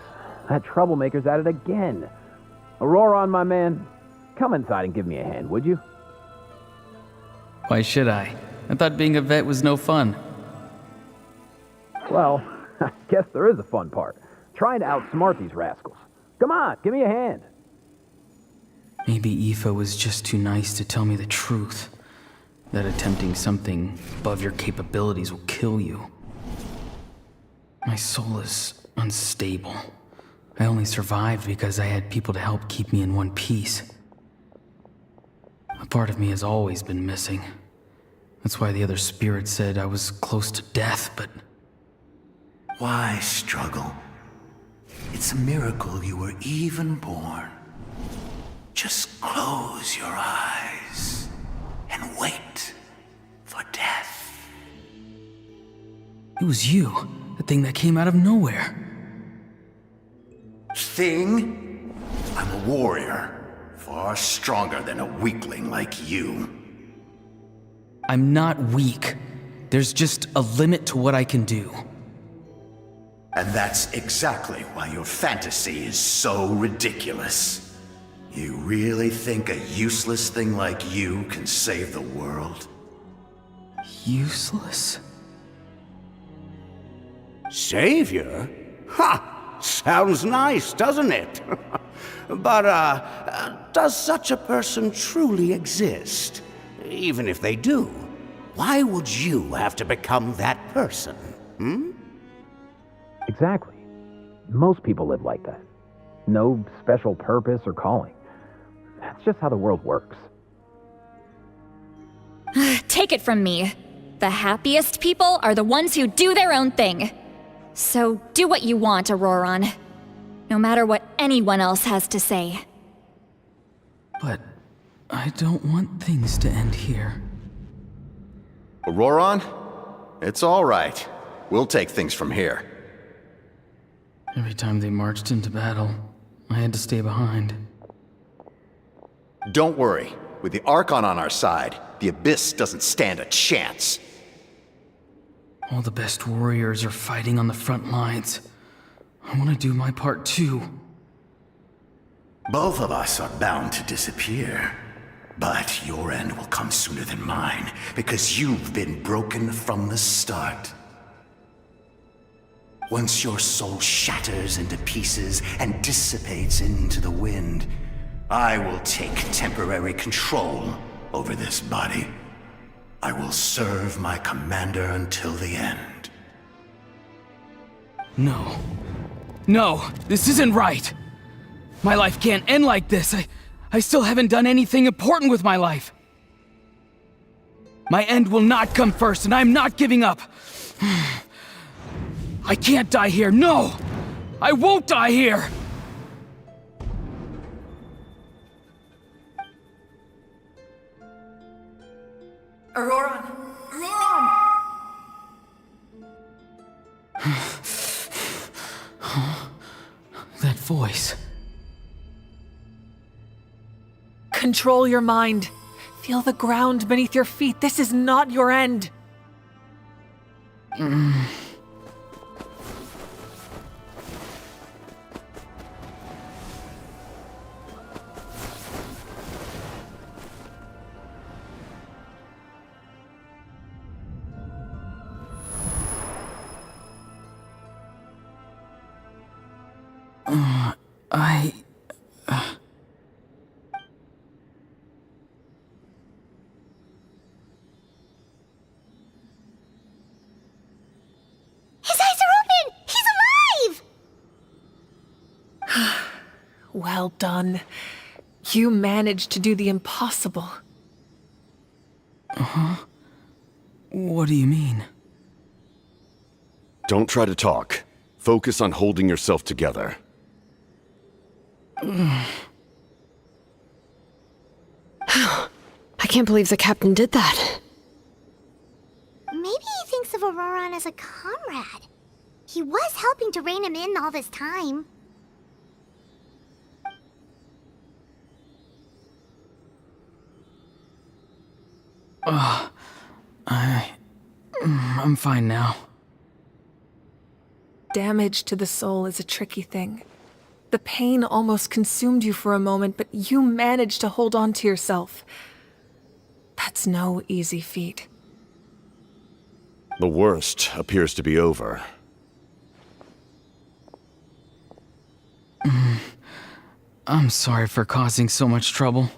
That troublemaker's at it again. Auroron, my man, come inside and give me a hand, would you? Why should I? I thought being a vet was no fun. Well, I guess there is a fun part. Trying to outsmart these rascals. Come on, give me a hand. Maybe Aoife was just too nice to tell me the truth. That attempting something above your capabilities will kill you. My soul is unstable. I only survived because I had people to help keep me in one piece. A part of me has always been missing. That's why the other spirits said I was close to death, but... Why struggle? It's a miracle you were even born. Just close your eyes and wait for death. It was you, the thing that came out of nowhere. Thing? I'm a warrior, far stronger than a weakling like you. I'm not weak. There's just a limit to what I can do. And that's exactly why your fantasy is so ridiculous. You really think a useless thing like you can save the world? Useless? Savior? Ha! Sounds nice, doesn't it? But, does such a person truly exist? Even if they do, why would you have to become that person? Exactly. Most people live like that. No special purpose or calling. That's just how the world works. Take it from me. The happiest people are the ones who do their own thing. So do what you want, Auroron. No matter what anyone else has to say. But I don't want things to end here. Auroron? It's all right. We'll take things from here. Every time they marched into battle, I had to stay behind. Don't worry. With the Archon on our side, the Abyss doesn't stand a chance. All the best warriors are fighting on the front lines. I want to do my part too. Both of us are bound to disappear. But your end will come sooner than mine, because you've been broken from the start. Once your soul shatters into pieces and dissipates into the wind, I will take temporary control over this body. I will serve my commander until the end. No. No, this isn't right. My life can't end like this. I still haven't done anything important with my life. My end will not come first, and I'm not giving up. I can't die here. No! I won't die here! Auroron! Auroron! That voice. Control your mind. Feel the ground beneath your feet. This is not your end. His eyes are open! He's alive! Well done. You managed to do the impossible. Uh-huh. What do you mean? Don't try to talk. Focus on holding yourself together. I can't believe the captain did that. Maybe he thinks of Auroran as a comrade. He was helping to rein him in all this time. I'm fine now. Damage to the soul is a tricky thing. The pain almost consumed you for a moment, but you managed to hold on to yourself. That's no easy feat. The worst appears to be over. I'm sorry for causing so much trouble.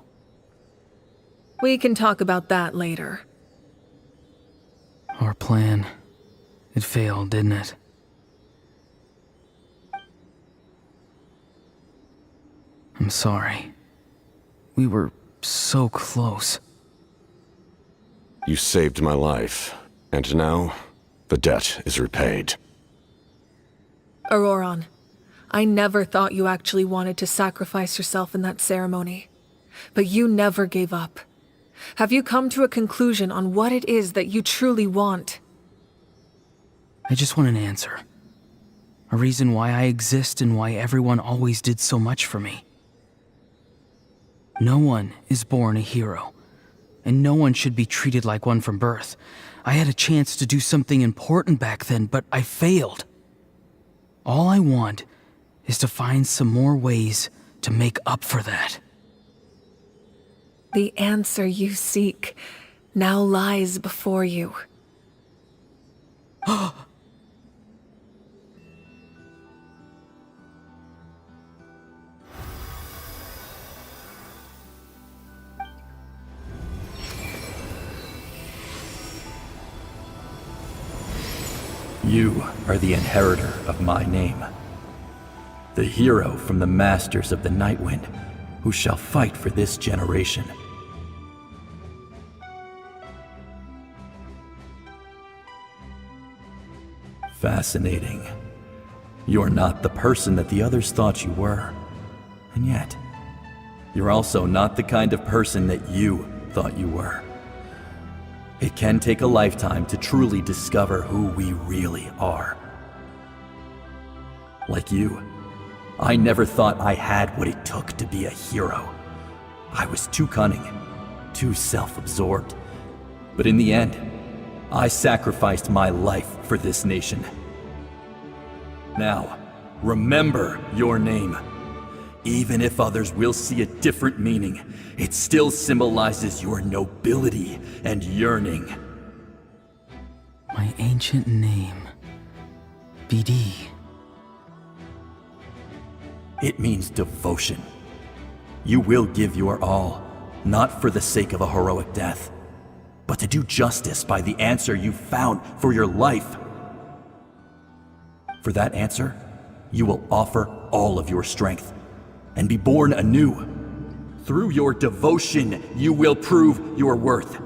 We can talk about that later. Our plan. It failed, didn't it? I'm sorry. We were so close. You saved my life, and now the debt is repaid. Auroran, I never thought you actually wanted to sacrifice yourself in that ceremony. But you never gave up. Have you come to a conclusion on what it is that you truly want? I just want an answer. A reason why I exist and why everyone always did so much for me. No one is born a hero, and no one should be treated like one from birth. I had a chance to do something important back then, but I failed. All I want is to find some more ways to make up for that. The answer you seek now lies before you. You are the inheritor of my name. The hero from the Masters of the Nightwind, who shall fight for this generation. Fascinating. You're not the person that the others thought you were. And yet, you're also not the kind of person that you thought you were. It can take a lifetime to truly discover who we really are. Like you, I never thought I had what it took to be a hero. I was too cunning, too self-absorbed. But in the end, I sacrificed my life for this nation. Now, remember your name. Even if others will see a different meaning, it still symbolizes your nobility and yearning. My ancient name. BD. It means devotion. You will give your all, not for the sake of a heroic death, but to do justice by the answer you found for your life. For that answer, you will offer all of your strength and be born anew. Through your devotion, you will prove your worth.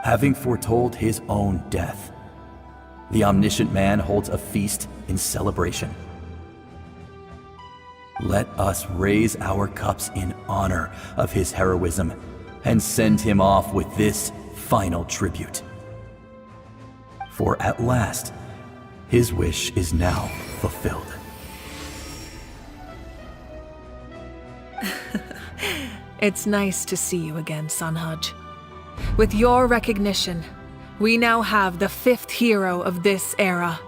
Having foretold his own death, the omniscient man holds a feast in celebration. Let us raise our cups in honor of his heroism and send him off with this final tribute. For at last, his wish is now fulfilled. It's nice to see you again, Sunhudge. With your recognition, we now have the 5th hero of this era.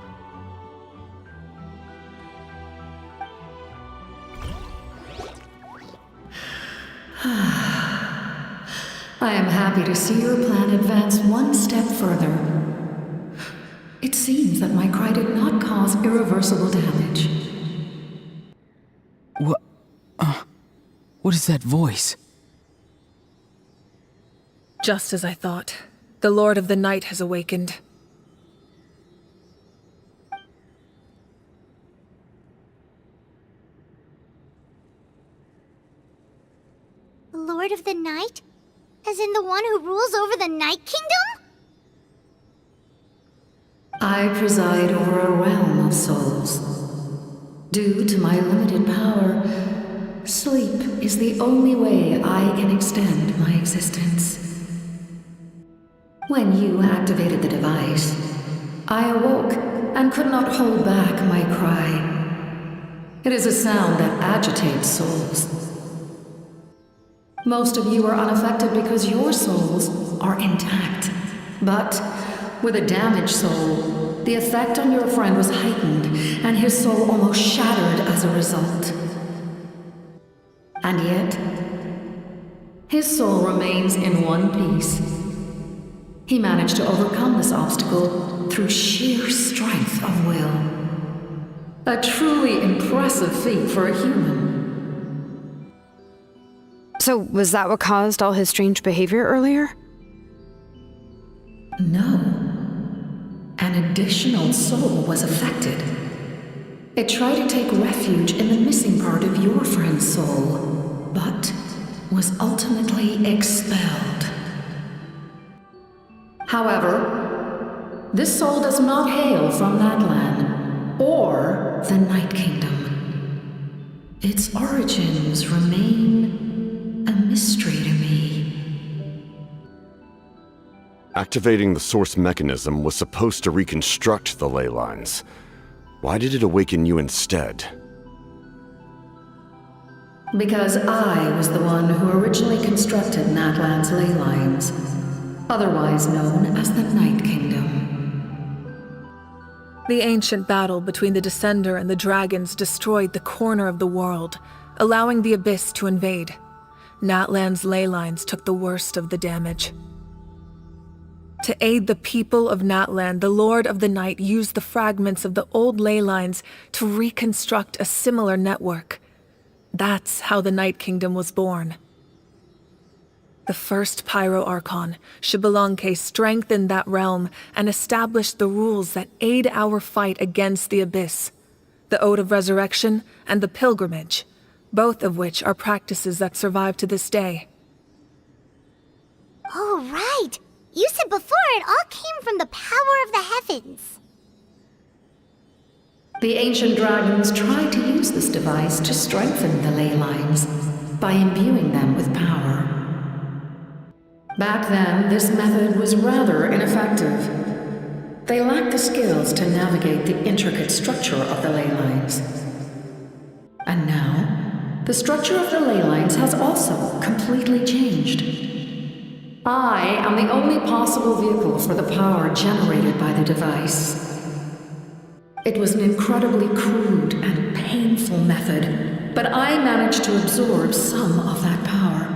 I am happy to see your plan advance one step further. It seems that my cry did not cause irreversible damage. What is that voice? Just as I thought. The Lord of the Night has awakened. Lord of the Night? As in the one who rules over the Night Kingdom? I preside over a realm of souls. Due to my limited power, sleep is the only way I can extend my existence. When you activated the device, I awoke and could not hold back my cry. It is a sound that agitates souls. Most of you are unaffected because your souls are intact. But with a damaged soul, the effect on your friend was heightened, and his soul almost shattered as a result. And yet, his soul remains in one piece. He managed to overcome this obstacle through sheer strength of will. A truly impressive feat for a human. So, was that what caused all his strange behavior earlier? No. An additional soul was affected. It tried to take refuge in the missing part of your friend's soul, but was ultimately expelled. However, this soul does not hail from Natlan or the Night Kingdom. Its origins remain a mystery to me. Activating the source mechanism was supposed to reconstruct the ley lines. Why did it awaken you instead? Because I was the one who originally constructed Natlan's ley lines, otherwise known as the Night Kingdom. The ancient battle between the Descender and the dragons destroyed the corner of the world, allowing the Abyss to invade. Natlan's ley lines took the worst of the damage. To aid the people of Natlan, the Lord of the Night used the fragments of the old ley lines to reconstruct a similar network. That's how the Night Kingdom was born. The first Pyro Archon, Xbalanque, strengthened that realm and established the rules that aid our fight against the Abyss. The Ode of Resurrection and the Pilgrimage, both of which are practices that survive to this day. Oh, right! You said before it all came from the power of the heavens. The ancient dragons tried to use this device to strengthen the ley lines by imbuing them with power. Back then, this method was rather ineffective. They lacked the skills to navigate the intricate structure of the ley lines. And now, the structure of the ley lines has also completely changed. I am the only possible vehicle for the power generated by the device. It was an incredibly crude and painful method, but I managed to absorb some of that power.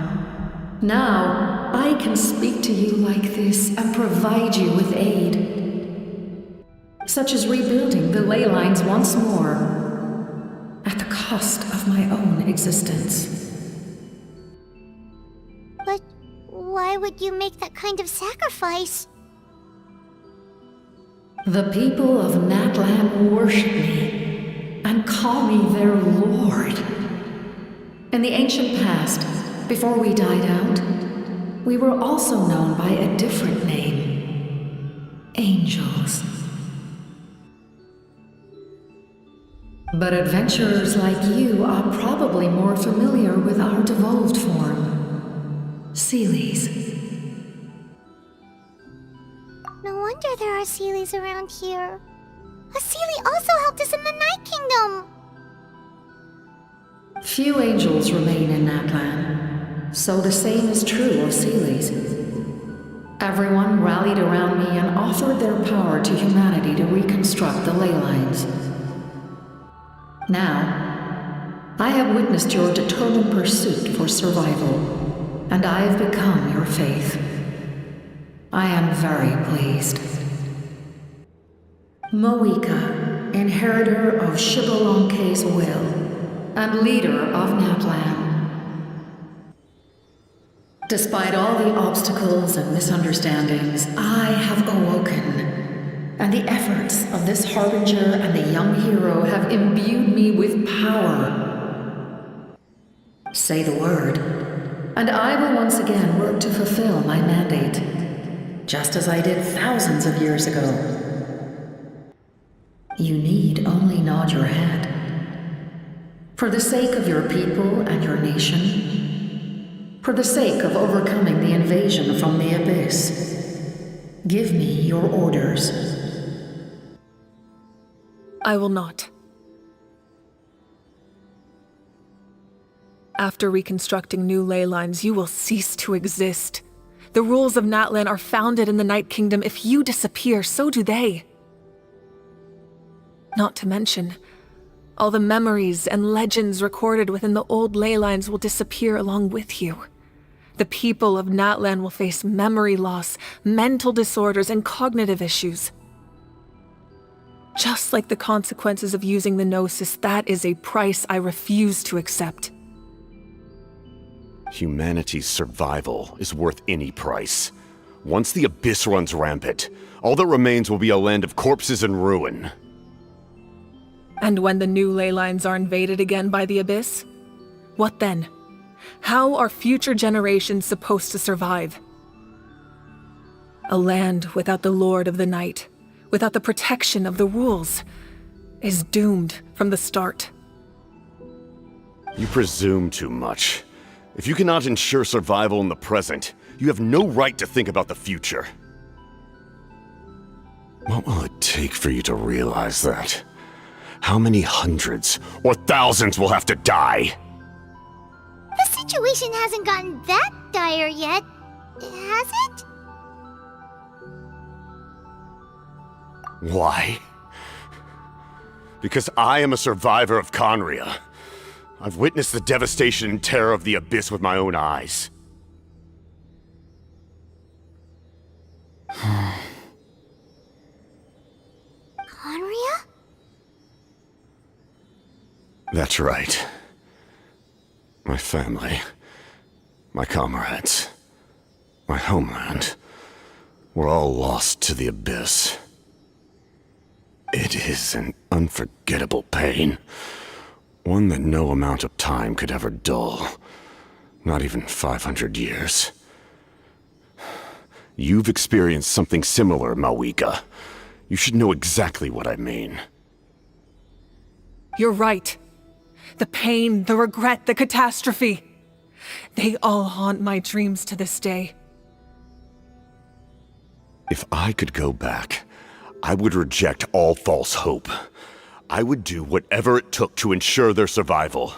Now, I can speak to you like this and provide you with aid, such as rebuilding the ley lines once more, at the cost of my own existence. But why would you make that kind of sacrifice? The people of Natlan worship me and call me their lord. In the ancient past, before we died out, we were also known by a different name: angels. But adventurers like you are probably more familiar with our devolved form, Seelies. No wonder there are Seelies around here. A Seelie also helped us in the Night Kingdom. Few angels remain in Natlan, so the same is true of Seelies. Everyone rallied around me and offered their power to humanity to reconstruct the ley lines. Now, I have witnessed your determined pursuit for survival, and I have become your faith. I am very pleased. Moika, inheritor of Xbalanque's will, and leader of Natlan. Despite all the obstacles and misunderstandings, I have awoken, and the efforts of this harbinger and the young hero have imbued me with power. Say the word, and I will once again work to fulfill my mandate, just as I did thousands of years ago. You need only nod your head. For the sake of your people and your nation, for the sake of overcoming the invasion from the Abyss, give me your orders. I will not. After reconstructing new ley lines, you will cease to exist. The rules of Natlan are founded in the Night Kingdom. If you disappear, so do they. Not to mention, all the memories and legends recorded within the old ley lines will disappear along with you. The people of Natlan will face memory loss, mental disorders, and cognitive issues. Just like the consequences of using the Gnosis, that is a price I refuse to accept. Humanity's survival is worth any price. Once the Abyss runs rampant, all that remains will be a land of corpses and ruin. And when the new ley lines are invaded again by the Abyss? What then? How are future generations supposed to survive? A land without the Lord of the Night, without the protection of the rules, is doomed from the start. You presume too much. If you cannot ensure survival in the present, you have no right to think about the future. What will it take for you to realize that? How many hundreds or thousands will have to die? The situation hasn't gotten that dire yet, has it? Why? Because I am a survivor of Conria. I've witnessed the devastation and terror of the Abyss with my own eyes. Conria? That's right. My family, my comrades, my homeland, were all lost to the Abyss. It is an unforgettable pain. One that no amount of time could ever dull. Not even 500 years. You've experienced something similar, Mawika. You should know exactly what I mean. You're right. The pain, the regret, the catastrophe. They all haunt my dreams to this day. If I could go back, I would reject all false hope. I would do whatever it took to ensure their survival.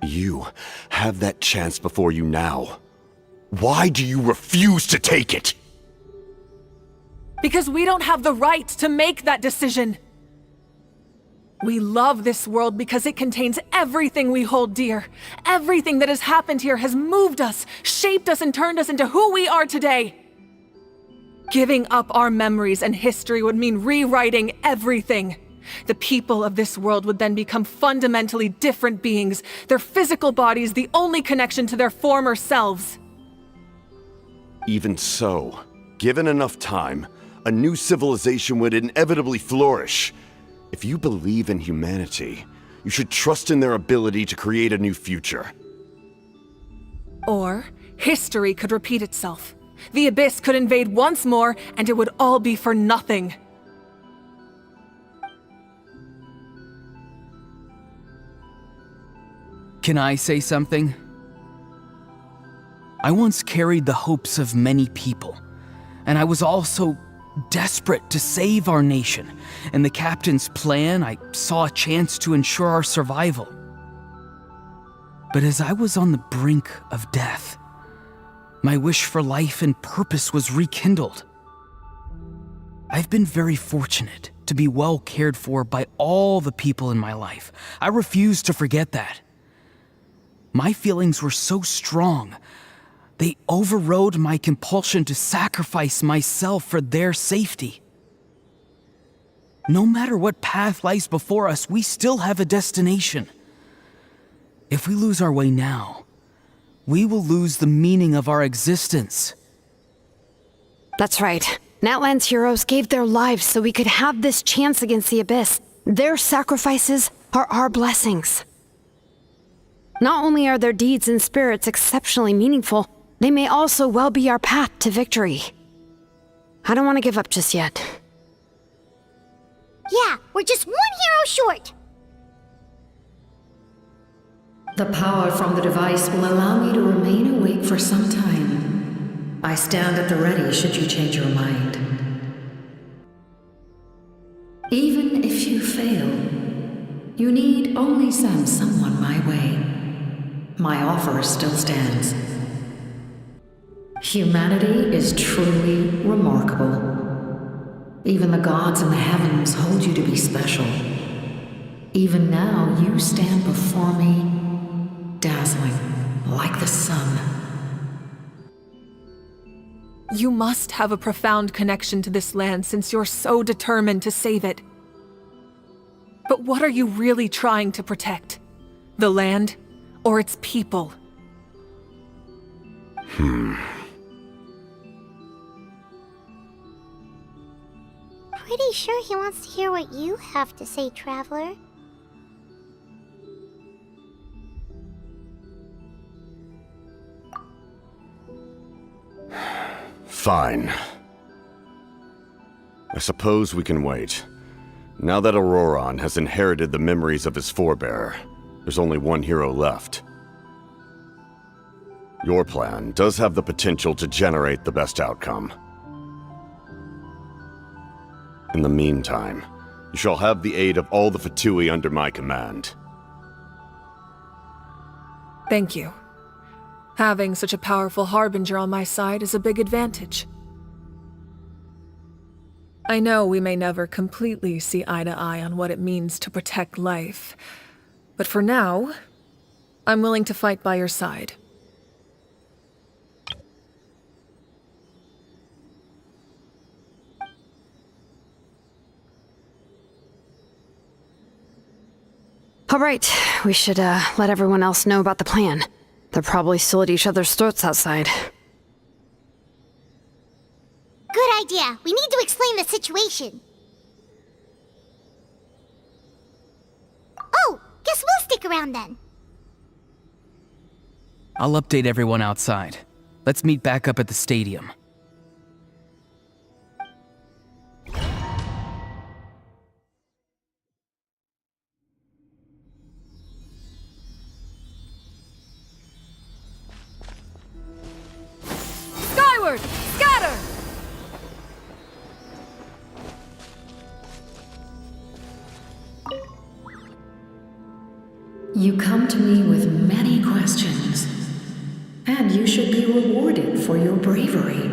You have that chance before you now. Why do you refuse to take it? Because we don't have the right to make that decision. We love this world because it contains everything we hold dear. Everything that has happened here has moved us, shaped us, and turned us into who we are today. Giving up our memories and history would mean rewriting everything. The people of this world would then become fundamentally different beings, their physical bodies the only connection to their former selves. Even so, given enough time, a new civilization would inevitably flourish. If you believe in humanity, you should trust in their ability to create a new future. Or, history could repeat itself. The Abyss could invade once more, and it would all be for nothing. Can I say something? I once carried the hopes of many people, and I was also desperate to save our nation. In the captain's plan, I saw a chance to ensure our survival. But as I was on the brink of death, my wish for life and purpose was rekindled. I've been very fortunate to be well cared for by all the people in my life. I refuse to forget that. My feelings were so strong, they overrode my compulsion to sacrifice myself for their safety. No matter what path lies before us, we still have a destination. If we lose our way now, we will lose the meaning of our existence. That's right. Natlan's heroes gave their lives so we could have this chance against the Abyss. Their sacrifices are our blessings. Not only are their deeds and spirits exceptionally meaningful, they may also well be our path to victory. I don't want to give up just yet. Yeah, we're just one hero short. The power from the device will allow me to remain awake for some time. I stand at the ready should you change your mind. Even if you fail, you need only send someone my way. My offer still stands. Humanity is truly remarkable. Even the gods in the heavens hold you to be special. Even now, you stand before me, dazzling like the sun. You must have a profound connection to this land since you're so determined to save it. But what are you really trying to protect? The land or its people? Pretty sure he wants to hear what you have to say, Traveler. Fine. I suppose we can wait. Now that Auroron has inherited the memories of his forebear, there's only one hero left. Your plan does have the potential to generate the best outcome. In the meantime, you shall have the aid of all the Fatui under my command. Thank you. Having such a powerful harbinger on my side is a big advantage. I know we may never completely see eye to eye on what it means to protect life, but for now, I'm willing to fight by your side. All right, we should let everyone else know about the plan. They're probably still at each other's throats outside. Good idea. We need to explain the situation. Oh, guess we'll stick around then. I'll update everyone outside. Let's meet back up at the stadium. Skyward! Scatter! You come to me with many questions, and you should be rewarded for your bravery.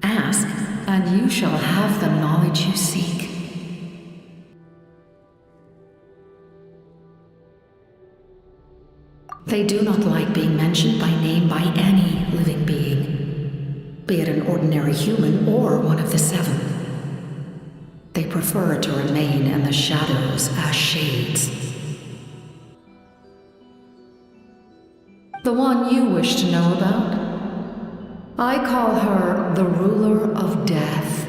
Ask, and you shall have the knowledge you seek. They do not like being mentioned by name by any living being, be it an ordinary human or one of the seven. They prefer to remain in the shadows as shades. The one you wish to know about? I call her the Ruler of Death.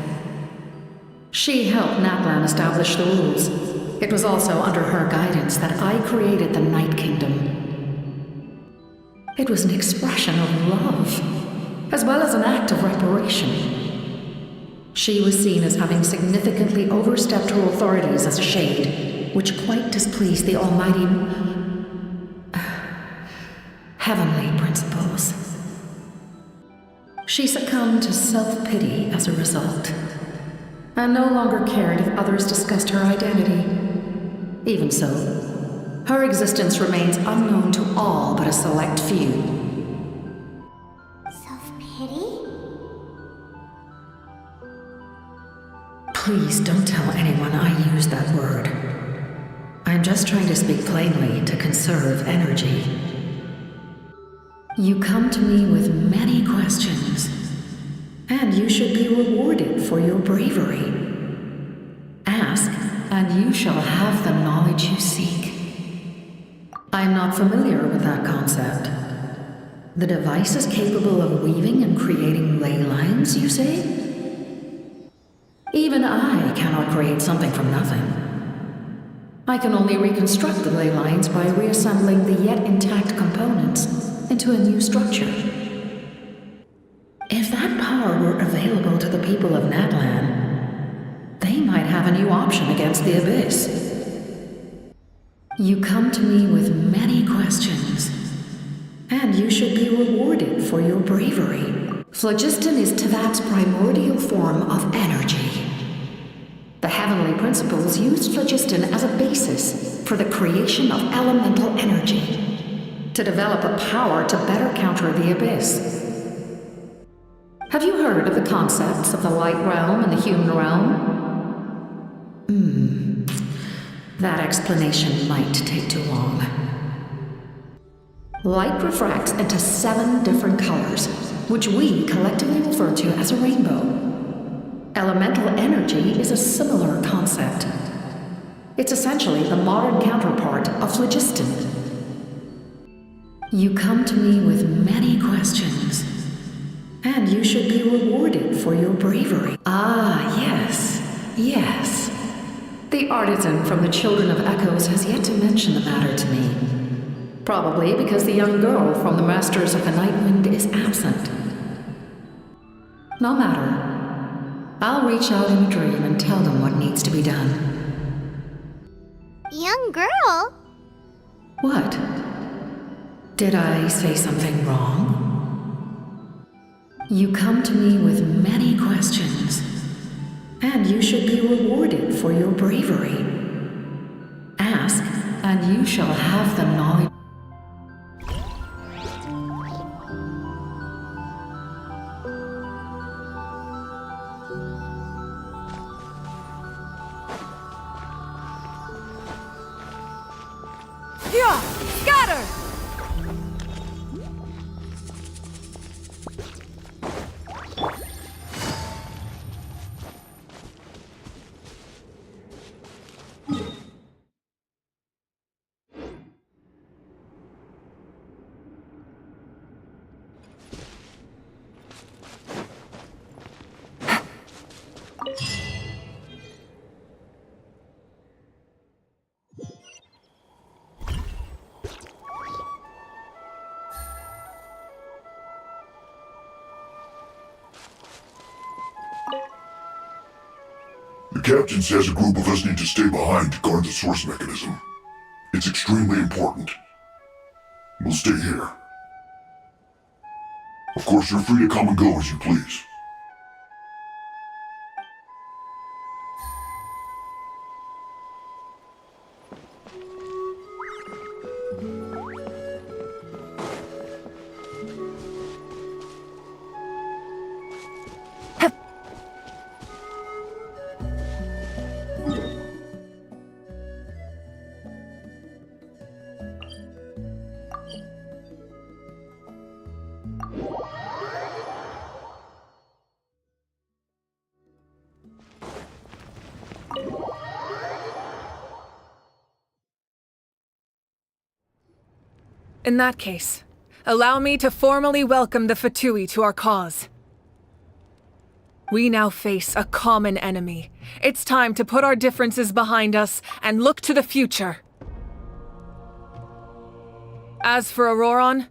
She helped Natlan establish the rules. It was also under her guidance that I created the Night Kingdom. It was an expression of love, as well as an act of reparation. She was seen as having significantly overstepped her authorities as a shade, which quite displeased the almighty heavenly principles. She succumbed to self-pity as a result, and no longer cared if others discussed her identity. Even so, her existence remains unknown to all but a select few. Self-pity? Please don't tell anyone I use that word. I'm just trying to speak plainly to conserve energy. You come to me with many questions, and you should be rewarded for your bravery. and you shall have the knowledge you seek. I am not familiar with that concept. The device is capable of weaving and creating ley lines, you say? Even I cannot create something from nothing. I can only reconstruct the ley lines by reassembling the yet intact components into a new structure. If that power were available to the people of Natlan, they might have a new option against the Abyss. You come to me with many questions, and you should be rewarded for your bravery. Phlogiston is Teyvat's primordial form of energy. The heavenly principles used phlogiston as a basis for the creation of elemental energy, to develop a power to better counter the Abyss. Have you heard of the concepts of the light realm and the human realm? That explanation might take too long. Light refracts into 7 different colors, which we collectively refer to as a rainbow. Elemental energy is a similar concept. It's essentially the modern counterpart of phlogiston. You come to me with many questions, and you should be rewarded for your bravery. Ah, yes, yes. The artisan from the Children of Echoes has yet to mention the matter to me. Probably because the young girl from the Masters of the Nightwind is absent. No matter. I'll reach out in a dream and tell them what needs to be done. Young girl? What? Did I say something wrong? You come to me with many questions, and you should be rewarded for your bravery. Ask, and you shall have the knowledge. Yeah! Scatter! The captain says a group of us need to stay behind to guard the source mechanism. It's extremely important. We'll stay here. Of course, you're free to come and go as you please. In that case, allow me to formally welcome the Fatui to our cause. We now face a common enemy. It's time to put our differences behind us and look to the future. As for Auroron,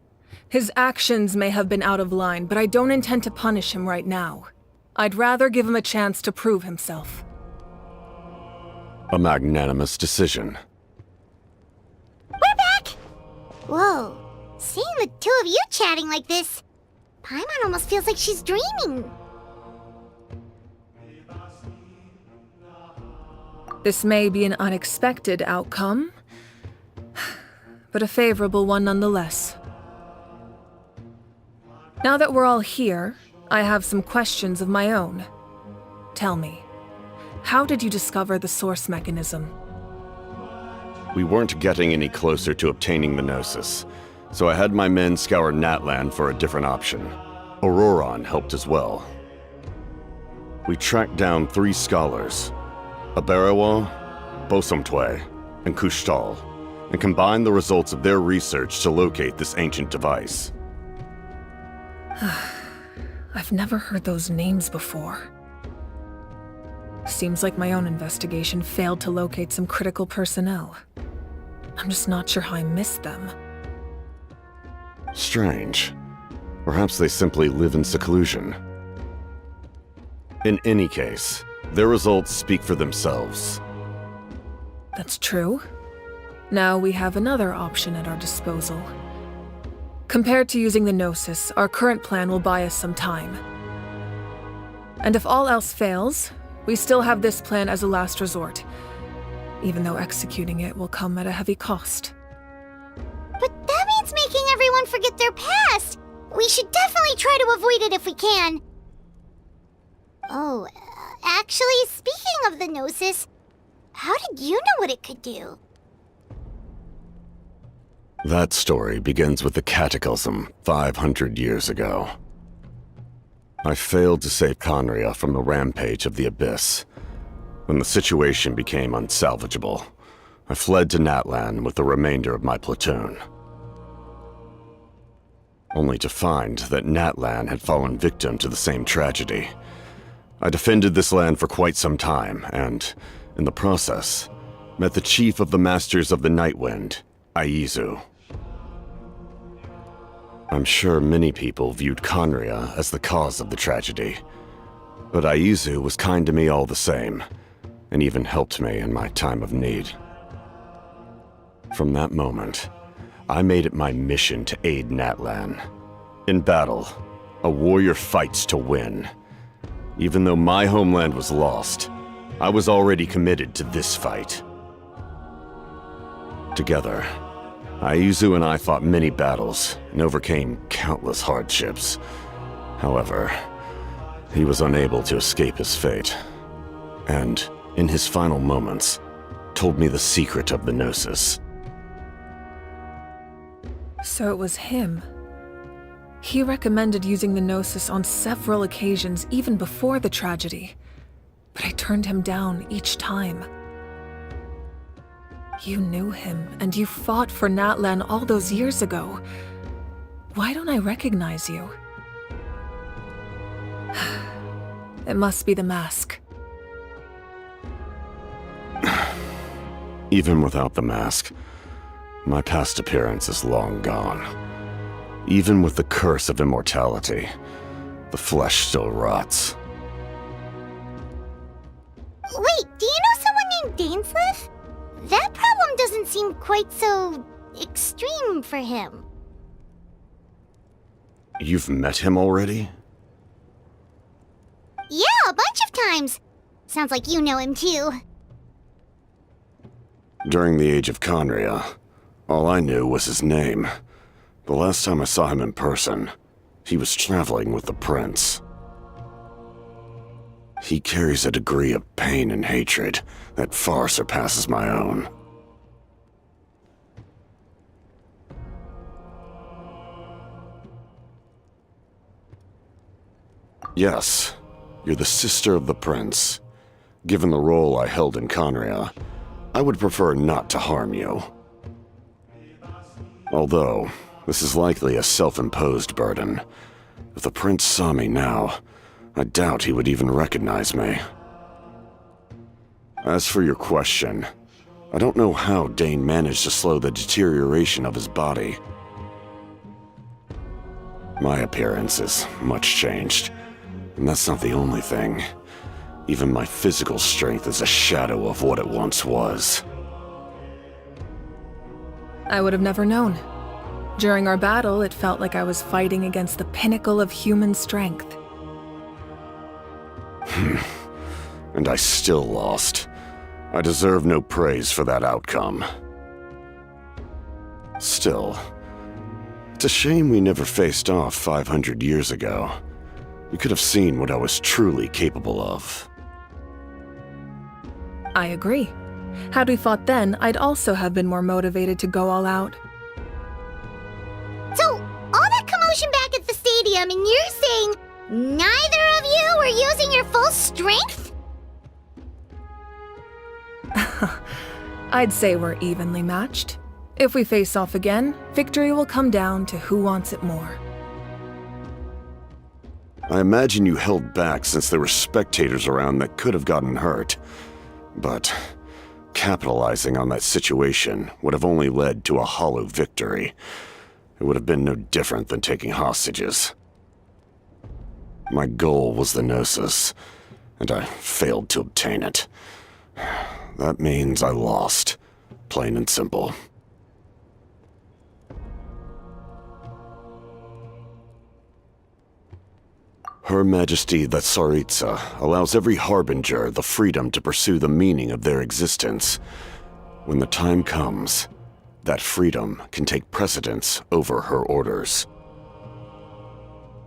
his actions may have been out of line, but I don't intend to punish him right now. I'd rather give him a chance to prove himself. A magnanimous decision. We're back! Whoa, seeing the two of you chatting like this, Paimon almost feels like she's dreaming. This may be an unexpected outcome, but a favorable one nonetheless. Now that we're all here, I have some questions of my own. Tell me, how did you discover the source mechanism? We weren't getting any closer to obtaining the Gnosis, so I had my men scour Natlan for a different option. Auroron helped as well. We tracked down 3 scholars, a Barawa, Bosomtwe, and Kushtal, and combined the results of their research to locate this ancient device. I've never heard those names before. Seems like my own investigation failed to locate some critical personnel. I'm just not sure how I missed them. Strange. Perhaps they simply live in seclusion. In any case, their results speak for themselves. That's true. Now we have another option at our disposal. Compared to using the Gnosis, our current plan will buy us some time. And if all else fails, we still have this plan as a last resort, even though executing it will come at a heavy cost. But that means making everyone forget their past! We should definitely try to avoid it if we can. Oh, actually, speaking of the Gnosis, how did you know what it could do? That story begins with the Cataclysm 500 years ago. I failed to save Conria from the rampage of the Abyss. When the situation became unsalvageable, I fled to Natlan with the remainder of my platoon. Only to find that Natlan had fallen victim to the same tragedy. I defended this land for quite some time, and, in the process, met the chief of the Masters of the Nightwind, Aizu. I'm sure many people viewed Conria as the cause of the tragedy, but Aizu was kind to me all the same, and even helped me in my time of need. From that moment, I made it my mission to aid Natlan. In battle, a warrior fights to win. Even though my homeland was lost, I was already committed to this fight. Together, Aizu and I fought many battles and overcame countless hardships. However, he was unable to escape his fate, and, in his final moments, told me the secret of the Gnosis. So it was him. He recommended using the Gnosis on several occasions even before the tragedy, but I turned him down each time. You knew him, and you fought for Natlan all those years ago. Why don't I recognize you? It must be the mask. Even without the mask, my past appearance is long gone. Even with the curse of immortality, the flesh still rots. Wait, do you know someone named Dainsleif? That problem doesn't seem quite so extreme for him. You've met him already? Yeah, a bunch of times. Sounds like you know him too. During the age of Conria, all I knew was his name. The last time I saw him in person, he was traveling with the prince. He carries a degree of pain and hatred that far surpasses my own. Yes, you're the sister of the prince. Given the role I held in Conria, I would prefer not to harm you. Although, this is likely a self-imposed burden. If the prince saw me now, I doubt he would even recognize me. As for your question, I don't know how Dane managed to slow the deterioration of his body. My appearance is much changed, and that's not the only thing. Even my physical strength is a shadow of what it once was. I would have never known. During our battle, it felt like I was fighting against the pinnacle of human strength. And I still lost. I deserve no praise for that outcome. Still, it's a shame we never faced off 500 years ago. You could have seen what I was truly capable of. I agree. Had we fought then, I'd also have been more motivated to go all out. So, all that commotion back at the stadium, and you're saying neither of you were using your full strength? I'd say we're evenly matched. If we face off again, victory will come down to who wants it more. I imagine you held back since there were spectators around that could have gotten hurt. But capitalizing on that situation would have only led to a hollow victory. It would have been no different than taking hostages. My goal was the Gnosis, and I failed to obtain it. That means I lost, plain and simple. Her Majesty the Tsaritsa allows every Harbinger the freedom to pursue the meaning of their existence. When the time comes, that freedom can take precedence over her orders.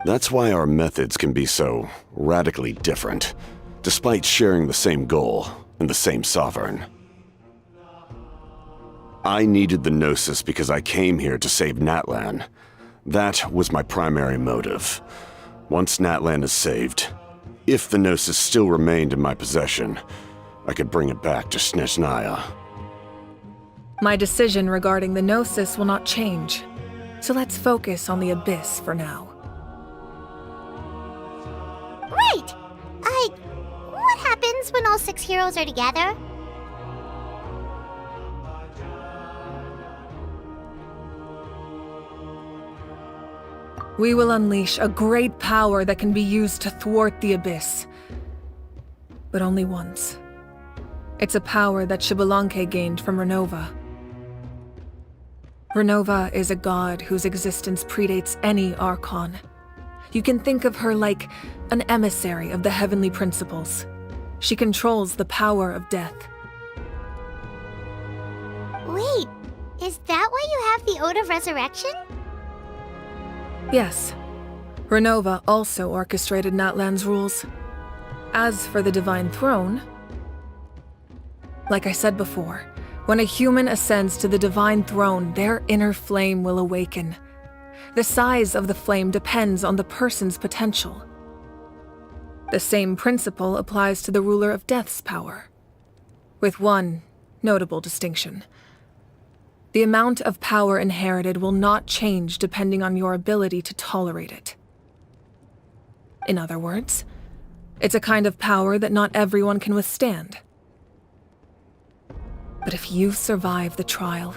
That's why our methods can be so radically different, despite sharing the same goal and the same sovereign. I needed the Gnosis because I came here to save Natlan. That was my primary motive. Once Natlan is saved, if the Gnosis still remained in my possession, I could bring it back to Snezhnaya. My decision regarding the Gnosis will not change, so let's focus on the Abyss for now. Right! What happens when all 6 heroes are together? We will unleash a great power that can be used to thwart the Abyss. But only once. It's a power that Xbalanque gained from Renova. Renova is a god whose existence predates any archon. You can think of her like an emissary of the heavenly principles. She controls the power of death. Wait, is that why you have the Ode of Resurrection? Yes. Renova also orchestrated Natlan's rules. As for the Divine Throne, like I said before, when a human ascends to the Divine Throne, their inner flame will awaken. The size of the flame depends on the person's potential. The same principle applies to the ruler of Death's power, with one notable distinction. The amount of power inherited will not change depending on your ability to tolerate it. In other words, it's a kind of power that not everyone can withstand. But if you survive the trial,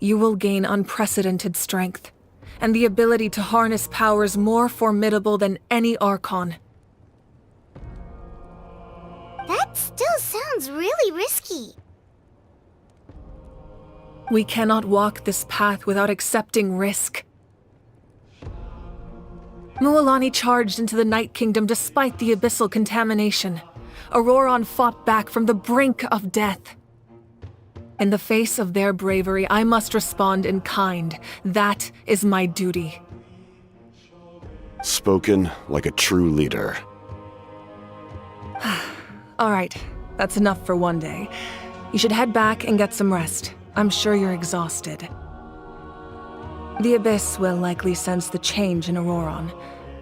you will gain unprecedented strength, and the ability to harness powers more formidable than any archon. That still sounds really risky. We cannot walk this path without accepting risk. Mualani charged into the Night Kingdom despite the abyssal contamination. Auroron fought back from the brink of death. In the face of their bravery, I must respond in kind. That is my duty. Spoken like a true leader. All right, that's enough for one day. You should head back and get some rest. I'm sure you're exhausted. The Abyss will likely sense the change in Auroron.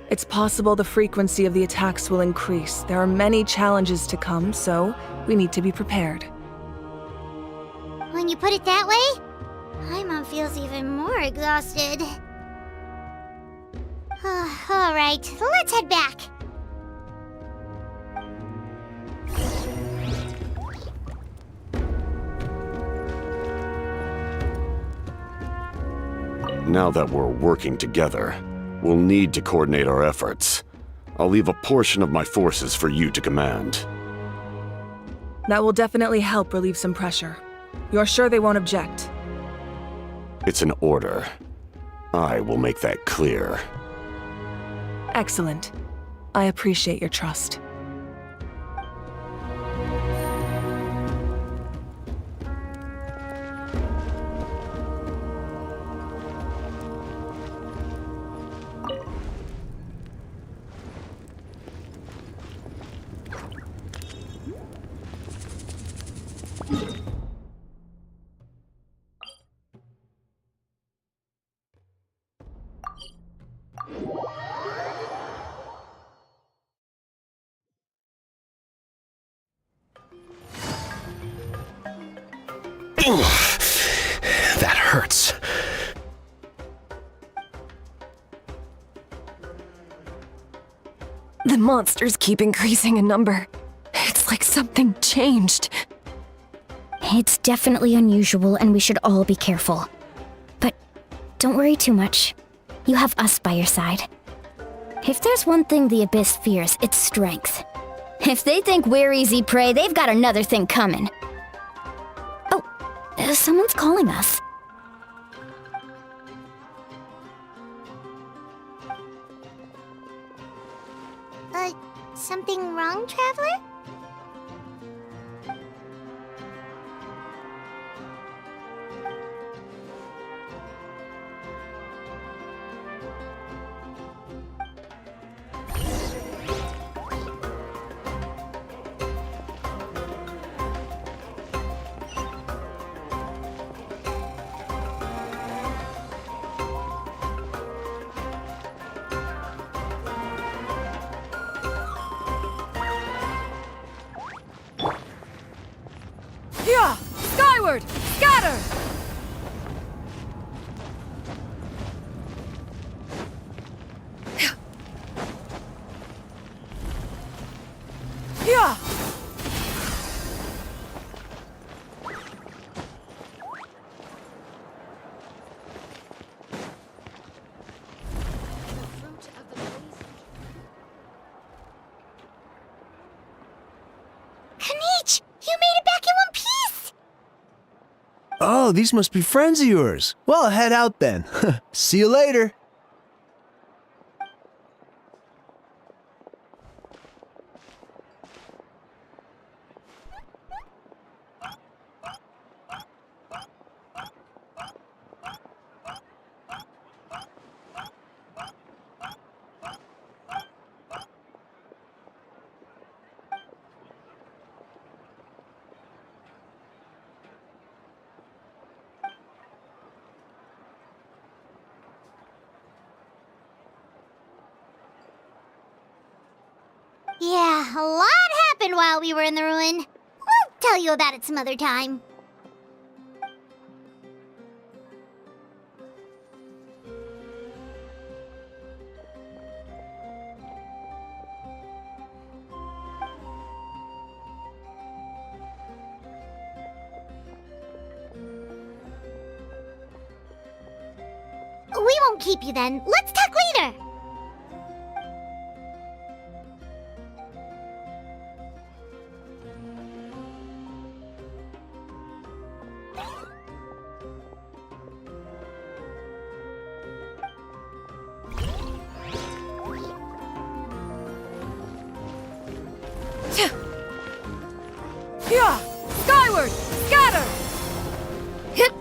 It's possible the frequency of the attacks will increase. There are many challenges to come, so we need to be prepared. When you put it that way, Paimon feels even more exhausted. All right, let's head back. Now that we're working together, we'll need to coordinate our efforts. I'll leave a portion of my forces for you to command. That will definitely help relieve some pressure. You're sure they won't object? It's an order. I will make that clear. Excellent. I appreciate your trust. That hurts. The monsters keep increasing in number. It's like something changed. It's definitely unusual, and we should all be careful. But don't worry too much. You have us by your side. If there's one thing the Abyss fears, it's strength. If they think we're easy prey, they've got another thing coming. Oh, someone's calling us. Something wrong, Traveler? Yeah! Skyward! Scatter! Yeah! Kanich! You made it back in one piece! Oh, these must be friends of yours. Well, head out then. See you later. Yeah, a lot happened while we were in the ruin. We'll tell you about it some other time. We won't keep you then. Let's talk later. Yeah! Skyward! Scatter! Hit!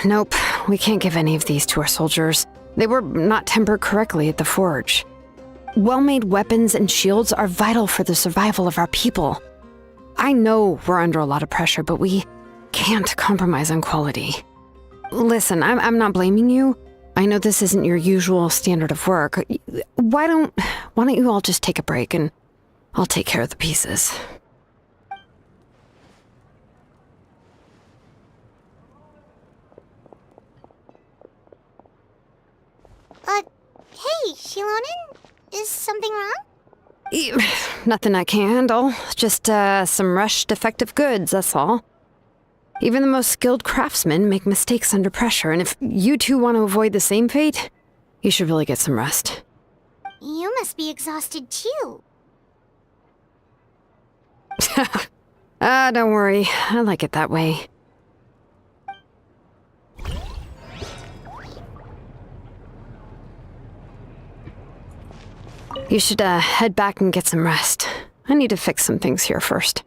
Nope. We can't give any of these to our soldiers. They were not tempered correctly at the forge. Well-made weapons and shields are vital for the survival of our people. I know we're under a lot of pressure, but we can't compromise on quality. Listen, I'm not blaming you. I know this isn't your usual standard of work. Why don't you all just take a break and I'll take care of the pieces. Hey, Shilonen? Is something wrong? Nothing I can handle. Just some rushed defective goods, that's all. Even the most skilled craftsmen make mistakes under pressure, and if you two want to avoid the same fate, you should really get some rest. You must be exhausted too. Don't worry. I like it that way. You should head back and get some rest. I need to fix some things here first.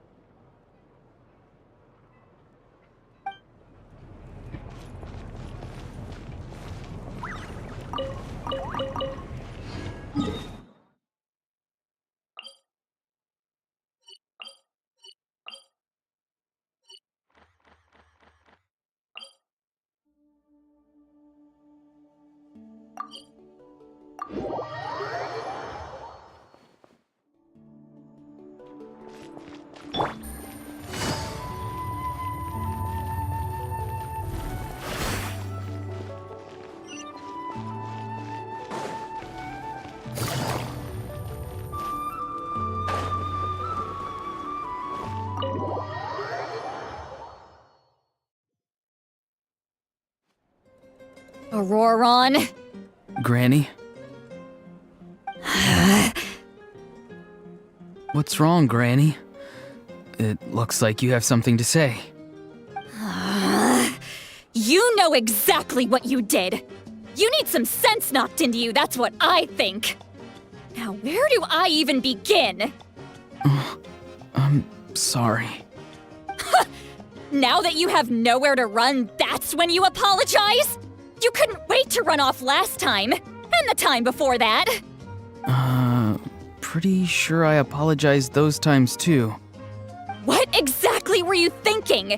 Auroron. Granny? What's wrong, Granny? It looks like you have something to say. You know exactly what you did. You need some sense knocked into you, that's what I think. Now, where do I even begin? I'm sorry. Now that you have nowhere to run, that's when you apologize? You couldn't wait to run off last time, and the time before that. Pretty sure I apologized those times too. What exactly were you thinking?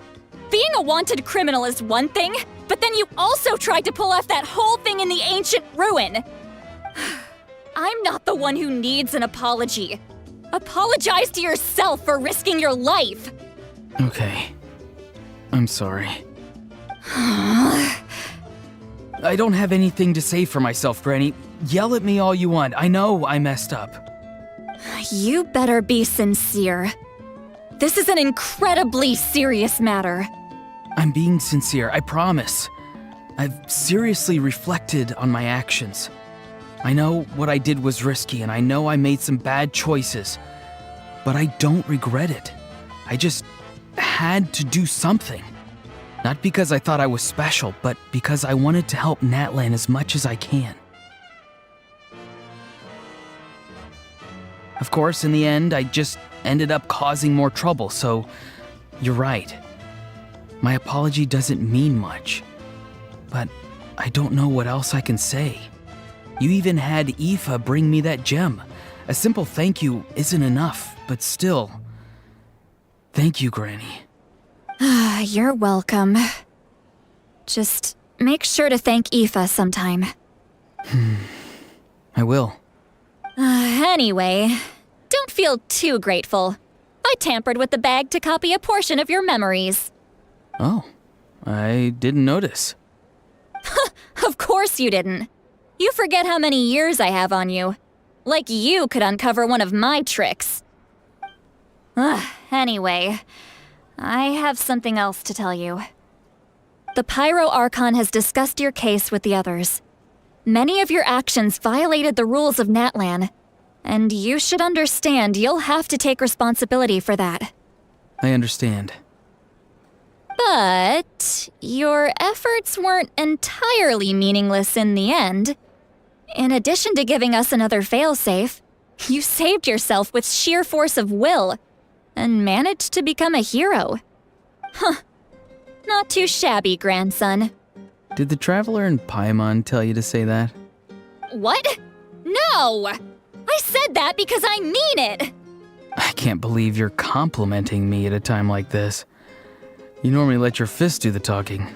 Being a wanted criminal is one thing, but then you also tried to pull off that whole thing in the ancient ruin. I'm not the one who needs an apology. Apologize to yourself for risking your life. Okay. I'm sorry. I don't have anything to say for myself, Granny. Yell at me all you want. I know I messed up. You better be sincere. This is an incredibly serious matter. I'm being sincere, I promise. I've seriously reflected on my actions. I know what I did was risky, and I know I made some bad choices. But I don't regret it. I just had to do something. Not because I thought I was special, but because I wanted to help Natlan as much as I can. Of course, in the end, I just ended up causing more trouble, so you're right. My apology doesn't mean much, but I don't know what else I can say. You even had Aoife bring me that gem. A simple thank you isn't enough, but still. Thank you, Granny. You're welcome. Just make sure to thank Aoife sometime. I will. Anyway, don't feel too grateful. I tampered with the bag to copy a portion of your memories. Oh, I didn't notice. Of course you didn't. You forget how many years I have on you. Like you could uncover one of my tricks. Anyway, I have something else to tell you. The Pyro Archon has discussed your case with the others. Many of your actions violated the rules of Natlan, and you should understand you'll have to take responsibility for that. I understand. But your efforts weren't entirely meaningless in the end. In addition to giving us another failsafe, you saved yourself with sheer force of will and managed to become a hero. Not too shabby, grandson. Did the Traveler and Paimon tell you to say that? What? No! I said that because I mean it! I can't believe you're complimenting me at a time like this. You normally let your fist do the talking.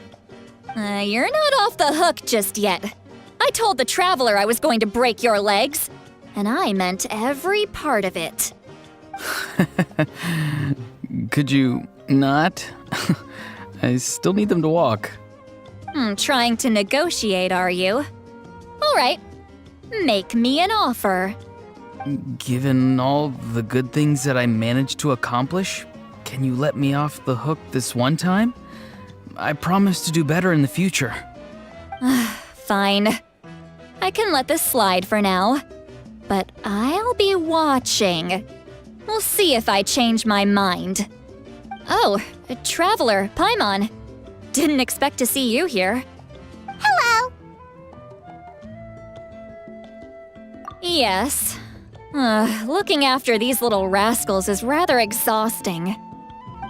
You're not off the hook just yet. I told the Traveler I was going to break your legs, and I meant every part of it. Could you not? I still need them to walk. Trying to negotiate, are you? All right, make me an offer. Given all the good things that I managed to accomplish, can you let me off the hook this one time? I promise to do better in the future. Fine. I can let this slide for now. But I'll be watching. We'll see if I change my mind. Oh, Traveler, Paimon. Didn't expect to see you here. Hello! Yes. Looking after these little rascals is rather exhausting.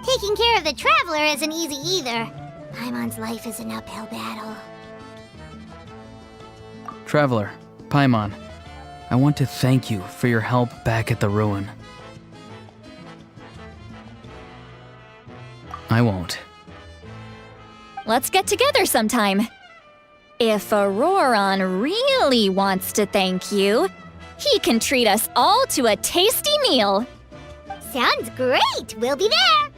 Taking care of the Traveler isn't easy either. Paimon's life is an uphill battle. Traveler, Paimon, I want to thank you for your help back at the ruin. I won't. Let's get together sometime. If Auroron really wants to thank you, he can treat us all to a tasty meal. Sounds great! We'll be there!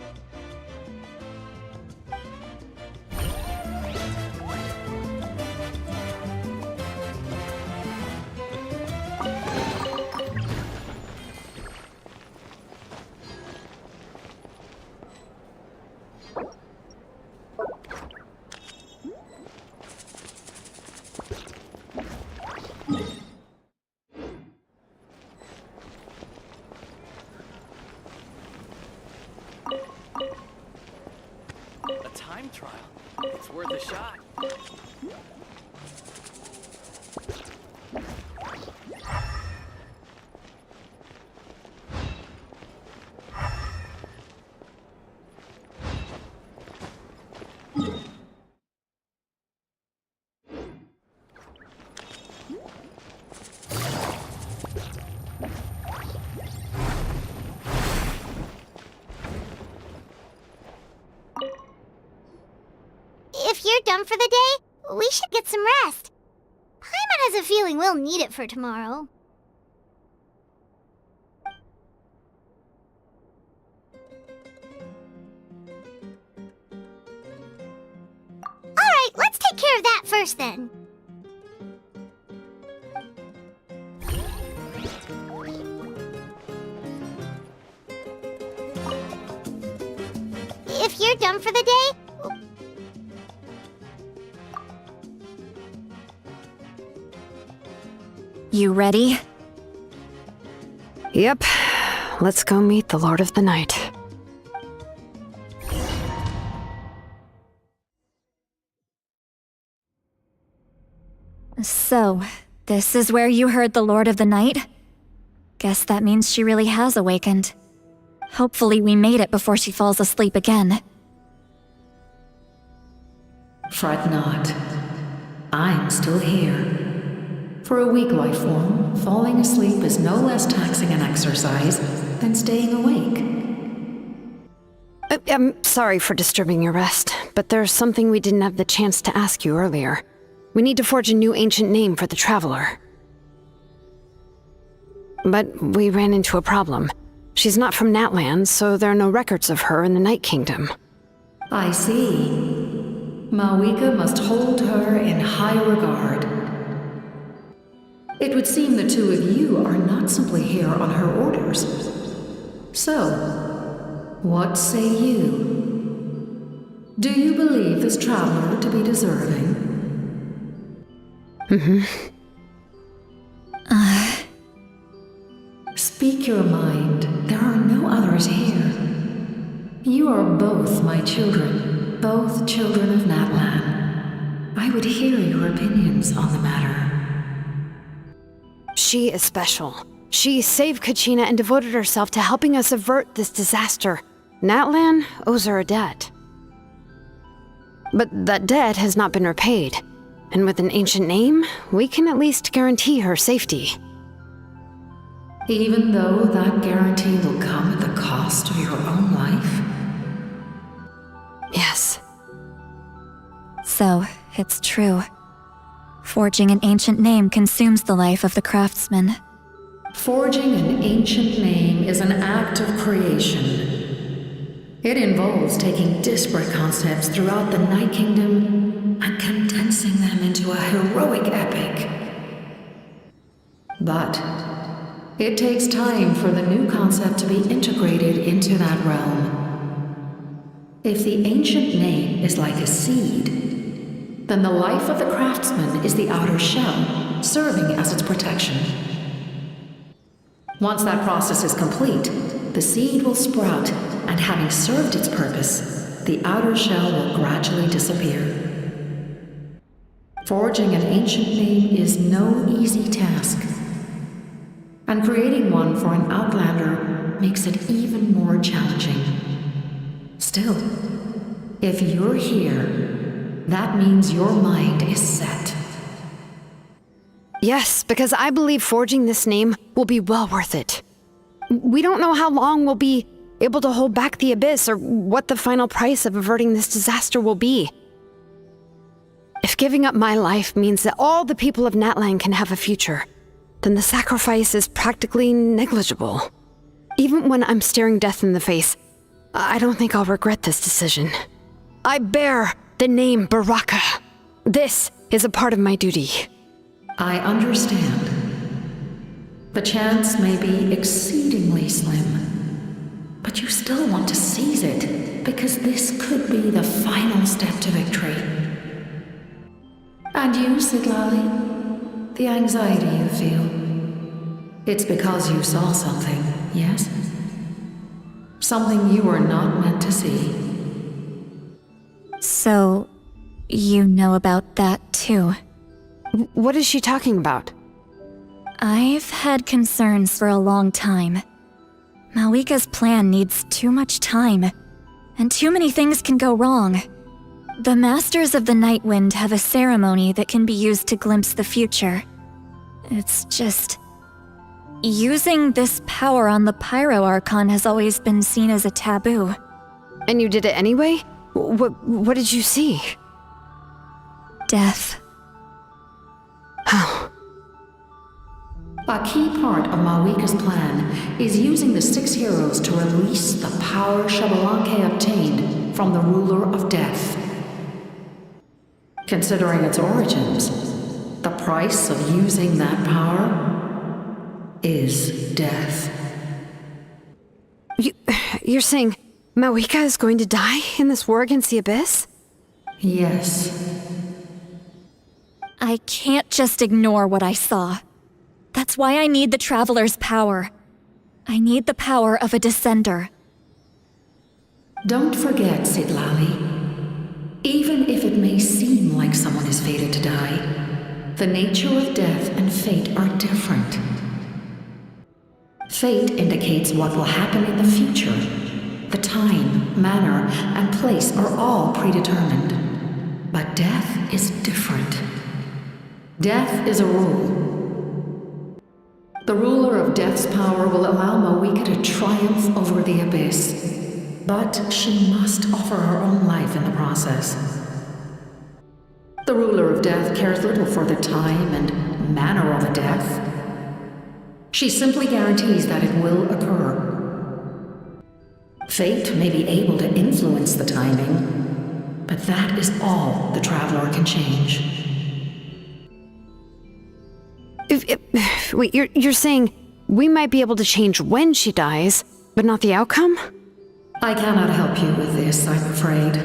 worth a shot. If you're done for the day, we should get some rest. Paimon has a feeling we'll need it for tomorrow. Alright, let's take care of that first then. If you're done for the day, You ready? Yep. Let's go meet the Lord of the Night. So, this is where you heard the Lord of the Night? Guess that means she really has awakened. Hopefully we made it before she falls asleep again. Fret not. I'm still here. For a weak life form, falling asleep is no less taxing an exercise than staying awake. I'm sorry for disturbing your rest, but there's something we didn't have the chance to ask you earlier. We need to forge a new ancient name for the Traveler. But we ran into a problem. She's not from Natlan, so there are no records of her in the Night Kingdom. I see. Mawika must hold her in high regard. It would seem the two of you are not simply here on her orders. So, what say you? Do you believe this traveler to be deserving? Speak your mind. There are no others here. You are both my children, both children of Natlan. I would hear your opinions on the matter. She is special. She saved Kachina and devoted herself to helping us avert this disaster. Natlan owes her a debt. But that debt has not been repaid. And with an ancient name, we can at least guarantee her safety. Even though that guarantee will come at the cost of your own life? Yes. So, it's true. Forging an ancient name consumes the life of the craftsman. Forging an ancient name is an act of creation. It involves taking disparate concepts throughout the Night Kingdom and condensing them into a heroic epic. But it takes time for the new concept to be integrated into that realm. If the ancient name is like a seed, then the life of the craftsman is the outer shell, serving as its protection. Once that process is complete, the seed will sprout, and having served its purpose, the outer shell will gradually disappear. Forging an ancient name is no easy task, and creating one for an outlander makes it even more challenging. Still, if you're here, that means your mind is set. Yes, because I believe forging this name will be well worth it. We don't know how long we'll be able to hold back the abyss or what the final price of averting this disaster will be. If giving up my life means that all the people of Natlan can have a future, then the sacrifice is practically negligible. Even when I'm staring death in the face, I don't think I'll regret this decision. I bear the name Baraka. This is a part of my duty. I understand. The chance may be exceedingly slim, but you still want to seize it because this could be the final step to victory. And you, Sidlali, the anxiety you feel, it's because you saw something, yes? Something you were not meant to see. So, You know about that too. What is she talking about? I've had concerns for a long time. Malika's plan needs too much time, and too many things can go wrong. The Masters of the Night Wind have a ceremony that can be used to glimpse the future. It's just... using this power on the Pyro Archon has always been seen as a taboo. And you did it anyway? What did you see? Death. How? A key part of Malika's plan is using the 6 heroes to release the power Xbalanque obtained from the ruler of death. Considering its origins, the price of using that power is death. You're saying Malika is going to die in this war against the Abyss? Yes. I can't just ignore what I saw. That's why I need the Traveler's power. I need the power of a Descender. Don't forget, Sidlali. Even if it may seem like someone is fated to die, the nature of death and fate are different. Fate indicates what will happen in the future. The time, manner, and place are all predetermined. But death is different. Death is a rule. The ruler of Death's power will allow Malika to triumph over the Abyss, but she must offer her own life in the process. The ruler of Death cares little for the time and manner of a death. She simply guarantees that it will occur. Fate may be able to influence the timing, but that is all the Traveler can change. Wait, you're saying we might be able to change when she dies, but not the outcome? I cannot help you with this, I'm afraid.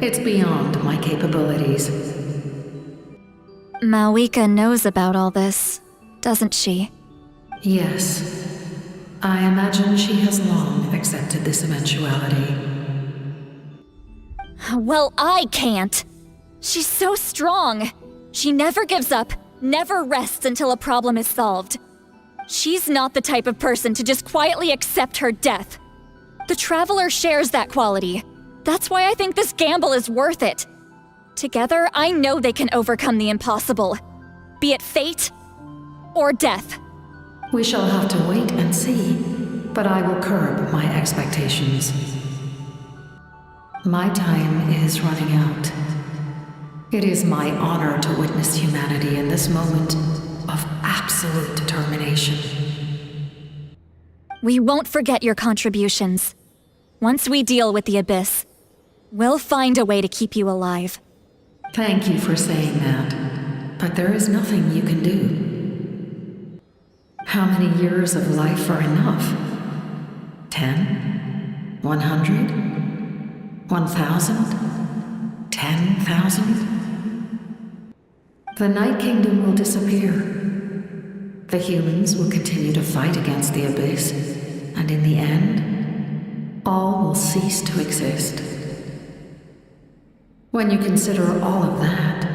It's beyond my capabilities. Malika knows about all this, doesn't she? Yes. I imagine she has long accepted this eventuality. Well, I can't. She's so strong. She never gives up, never rests until a problem is solved. She's not the type of person to just quietly accept her death. The Traveler shares that quality. That's why I think this gamble is worth it. Together, I know they can overcome the impossible. Be it fate or death. We shall have to wait and see, but I will curb my expectations. My time is running out. It is my honor to witness humanity in this moment of absolute determination. We won't forget your contributions. Once we deal with the Abyss, we'll find a way to keep you alive. Thank you for saying that, but there is nothing you can do. How many years of life are enough? 10? 100? 1,000? 10,000? The Night Kingdom will disappear. The humans will continue to fight against the Abyss, and in the end, all will cease to exist. When you consider all of that,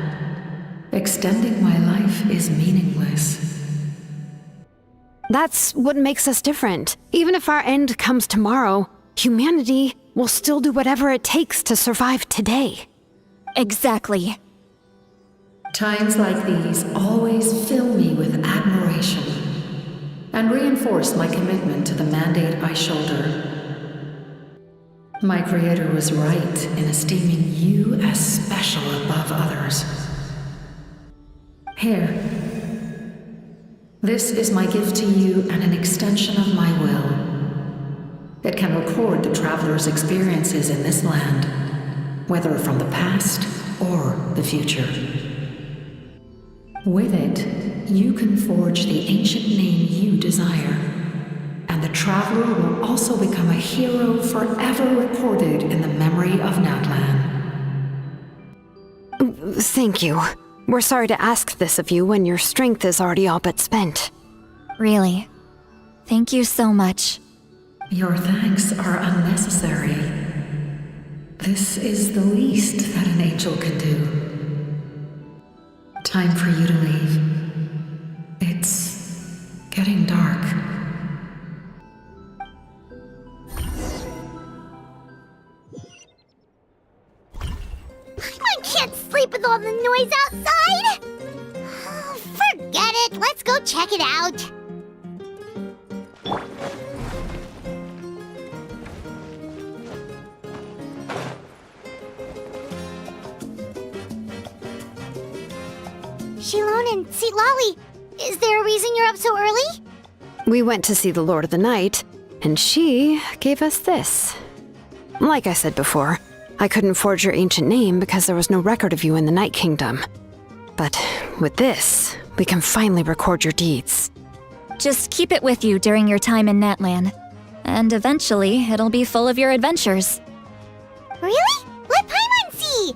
extending my life is meaningless. That's what makes us different. Even if our end comes tomorrow, humanity will still do whatever it takes to survive today. Exactly. Times like these always fill me with admiration and reinforce my commitment to the mandate I shoulder. My Creator was right in esteeming you as special above others. Here. This is my gift to you and an extension of my will. It can record the Traveler's experiences in this land, whether from the past or the future. With it, you can forge the ancient name you desire, and the Traveler will also become a hero forever recorded in the memory of Natlan. Thank you. We're sorry to ask this of you when your strength is already all but spent. Really. Thank you so much. Your thanks are unnecessary. This is the least that an angel can do. time for you to leave. It's getting dark. I can't sleep with all the noise outside! Oh, forget it, let's go check it out. Shilon and Lolly, is there a reason you're up so early? We went to see the Lord of the Night, and she gave us this. Like I said before, I couldn't forge your ancient name because there was no record of you in the Night Kingdom. But with this, we can finally record your deeds. Just keep it with you during your time in Natlan, and eventually it'll be full of your adventures. Really? Let Paimon see!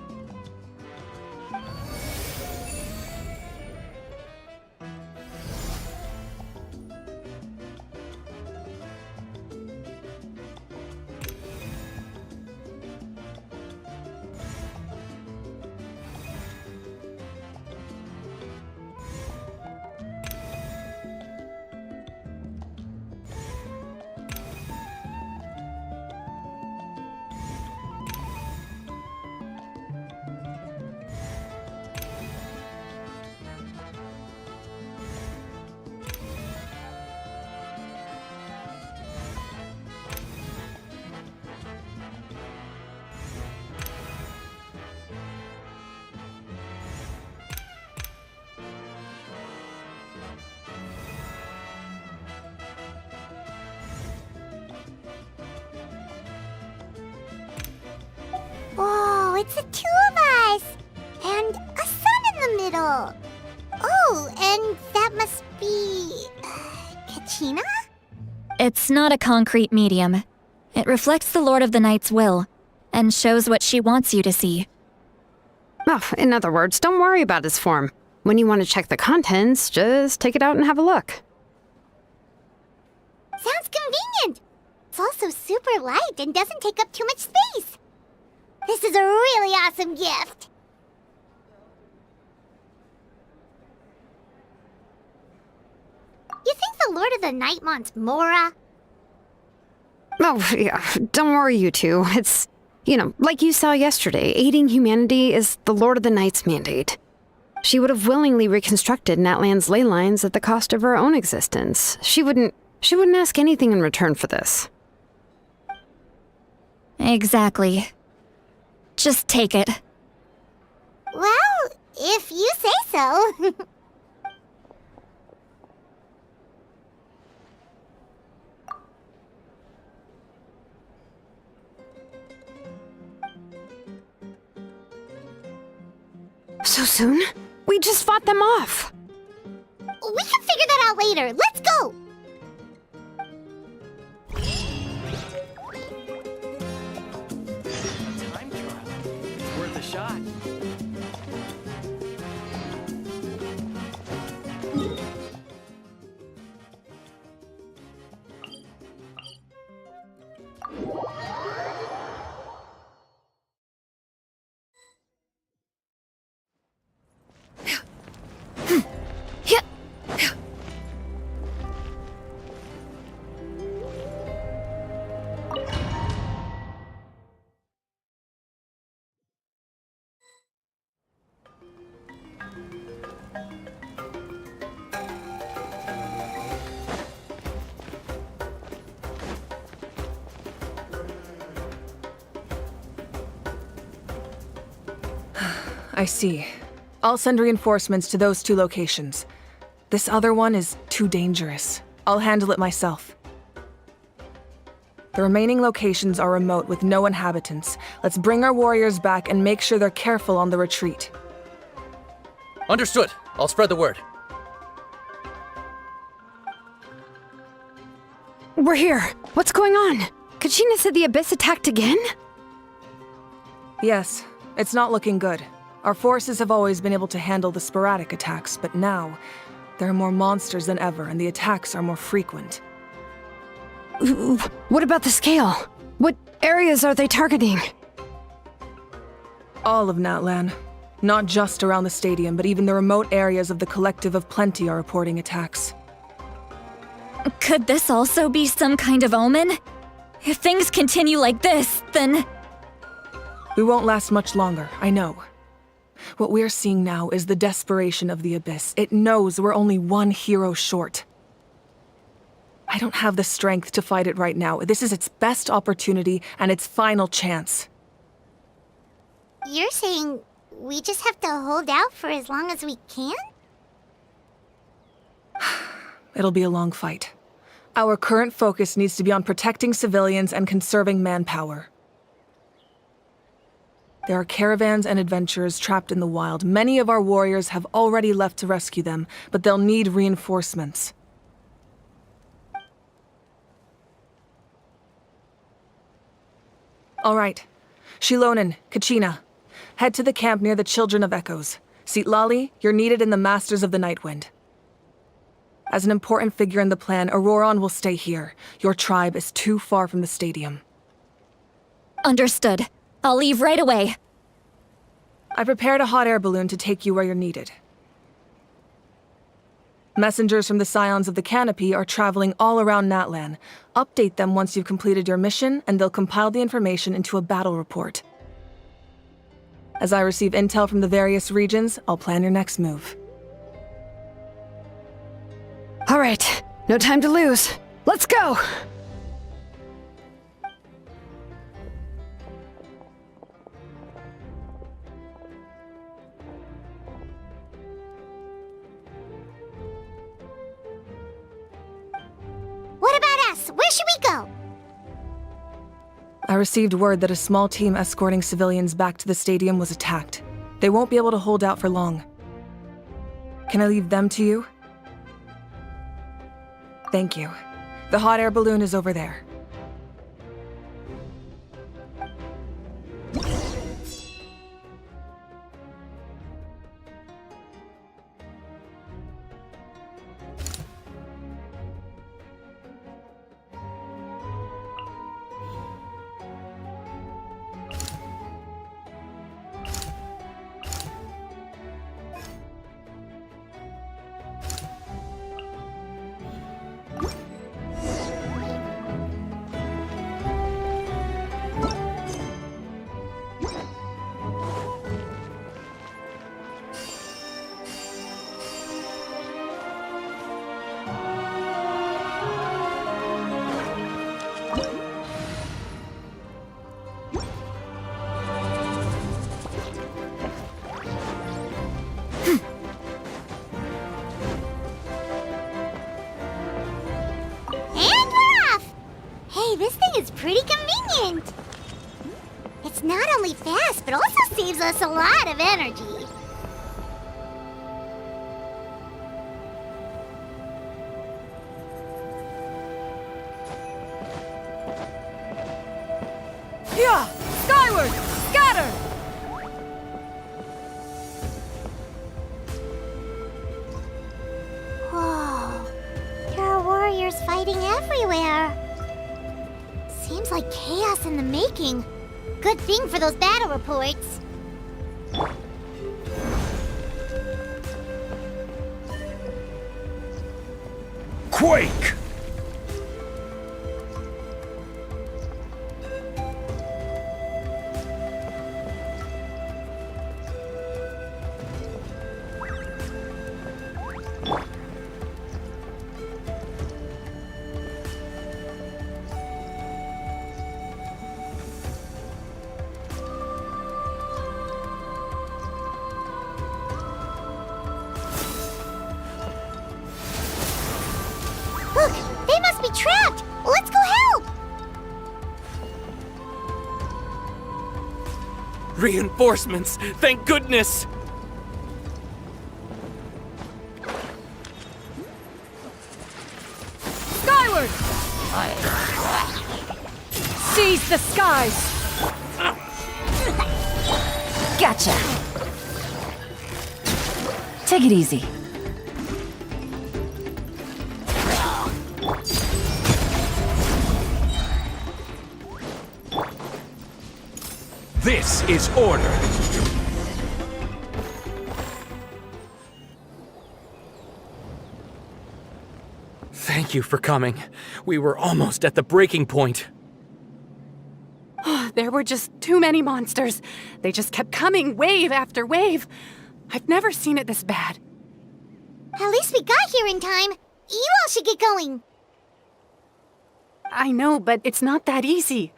Whoa, it's the two of us! And a sun in the middle! Oh, and that must be... Kachina? It's not a concrete medium. It reflects the Lord of the Night's will, and shows what she wants you to see. Oh, in other words, don't worry about his form. When you want to check the contents, just take it out and have a look. Sounds convenient! It's also super light and doesn't take up too much space. This is a really awesome gift! You think the Lord of the Night wants Mora? Oh, yeah, don't worry, you two. It's, like you saw yesterday, aiding humanity is the Lord of the Night's mandate. She would have willingly reconstructed Natlan's ley lines at the cost of her own existence. She wouldn't ask anything in return for this. Exactly. Just take it. Well, if you say so. So soon? We just fought them off. We can figure that out later. Let's go! Time trial. It's worth a shot. I see. I'll send reinforcements to those two locations. This other one is too dangerous. I'll handle it myself. The remaining locations are remote with no inhabitants. Let's bring our warriors back and make sure they're careful on the retreat. Understood. I'll spread the word. We're here. What's going on? Kachina said the Abyss attacked again? Yes, it's not looking good. Our forces have always been able to handle the sporadic attacks, but now, there are more monsters than ever, and the attacks are more frequent. What about the scale? What areas are they targeting? All of Natlan. Not just around the stadium, but even the remote areas of the Collective of Plenty are reporting attacks. Could this also be some kind of omen? If things continue like this, then... We won't last much longer, I know. What we're seeing now is the desperation of the Abyss. It knows we're only one hero short. I don't have the strength to fight it right now. This is its best opportunity and its final chance. You're saying we just have to hold out for as long as we can? It'll be a long fight. Our current focus needs to be on protecting civilians and conserving manpower. There are caravans and adventurers trapped in the wild. Many of our warriors have already left to rescue them, but they'll need reinforcements. All right. Shilonen, Kachina, head to the camp near the Children of Echoes. Sitlali, you're needed in the Masters of the Nightwind. As an important figure in the plan, Auroron will stay here. Your tribe is too far from the stadium. Understood. I'll leave right away. I prepared a hot air balloon to take you where you're needed. Messengers from the Scions of the Canopy are traveling all around Natlan. Update them once you've completed your mission, and they'll compile the information into a battle report. As I receive intel from the various regions, I'll plan your next move. All right, no time to lose. Let's go! What about us? Where should we go? I received word that a small team escorting civilians back to the stadium was attacked. They won't be able to hold out for long. Can I leave them to you? Thank you. The hot air balloon is over there. This thing is pretty convenient. It's not only fast, but also saves us a lot of energy. Yeah! Skyward! Scatter! Whoa. There are warriors fighting everywhere. Seems like chaos in the making. Good thing for those battle reports. Quake! Look, they must be trapped. Let's go help. Reinforcements! Thank goodness! Skyward! Seize the skies! Gotcha! Take it easy. This is order. you for coming. We were almost at the breaking point. There were just too many monsters. They just kept coming, wave after wave. I've never seen it this bad. At least we got here in time. You all should get going. I know, but it's not that easy.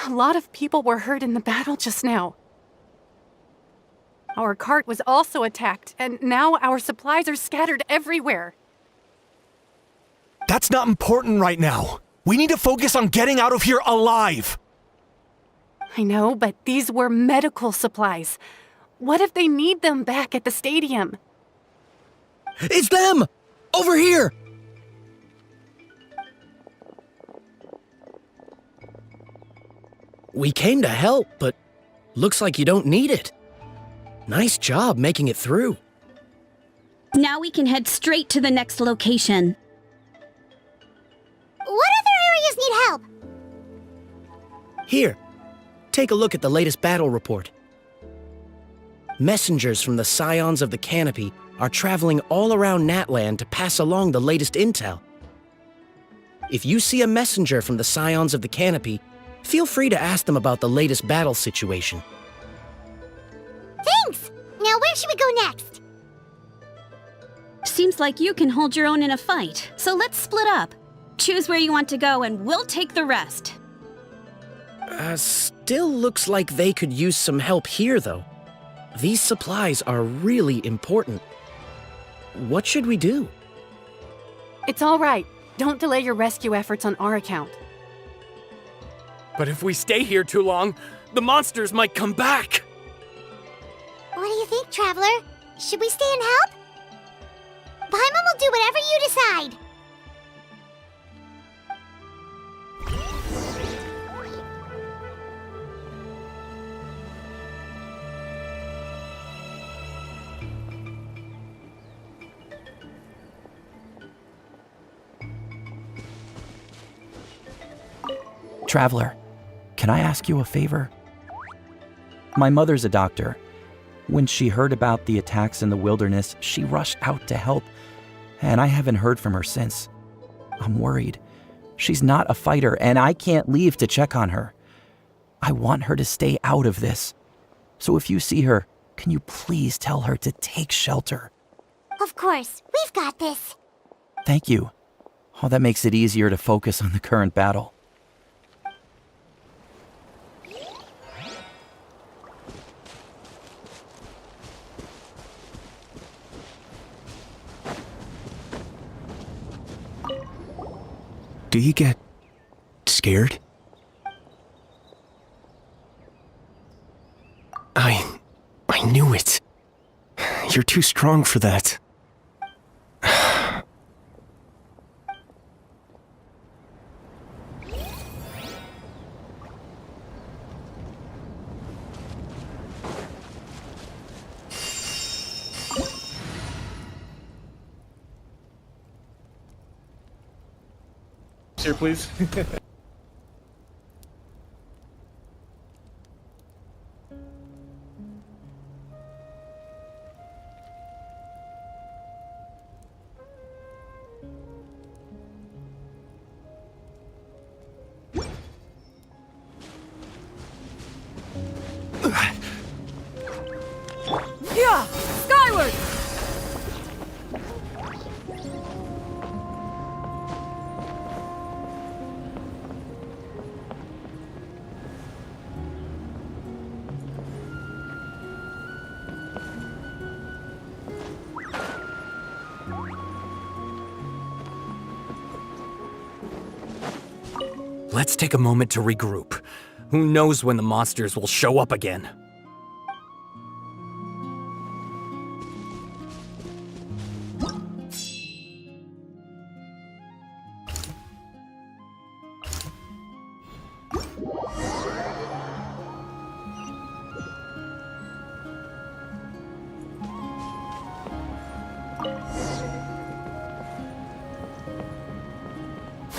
A lot of people were hurt in the battle just now. Our cart was also attacked, and now our supplies are scattered everywhere. That's not important right now. We need to focus on getting out of here alive. I know, but these were medical supplies. What if they need them back at the stadium? It's them! Over here! We came to help, but looks like you don't need it. Nice job making it through. Now we can head straight to the next location. What other areas need help? Here, take a look at the latest battle report. Messengers from the Scions of the Canopy are traveling all around Natland to pass along the latest intel. If you see a messenger from the Scions of the Canopy, feel free to ask them about the latest battle situation. Thanks! Now where should we go next? Seems like you can hold your own in a fight, so let's split up. Choose where you want to go and we'll take the rest. Still looks like they could use some help here, though. These supplies are really important. What should we do? It's all right. Don't delay your rescue efforts on our account. But if we stay here too long, the monsters might come back. What do you think, Traveler? Should we stay and help? Paimon will do whatever you decide. Traveler, can I ask you a favor? My mother's a doctor. When she heard about the attacks in the wilderness, she rushed out to help, and I haven't heard from her since. I'm worried. She's not a fighter, and I can't leave to check on her. I want her to stay out of this. So if you see her, can you please tell her to take shelter? Of course, we've got this. Thank you. Oh, that makes it easier to focus on the current battle. Do you get scared? I knew it. You're too strong for that. Here, please. Yeah! Skyward! Let's take a moment to regroup. Who knows when the monsters will show up again?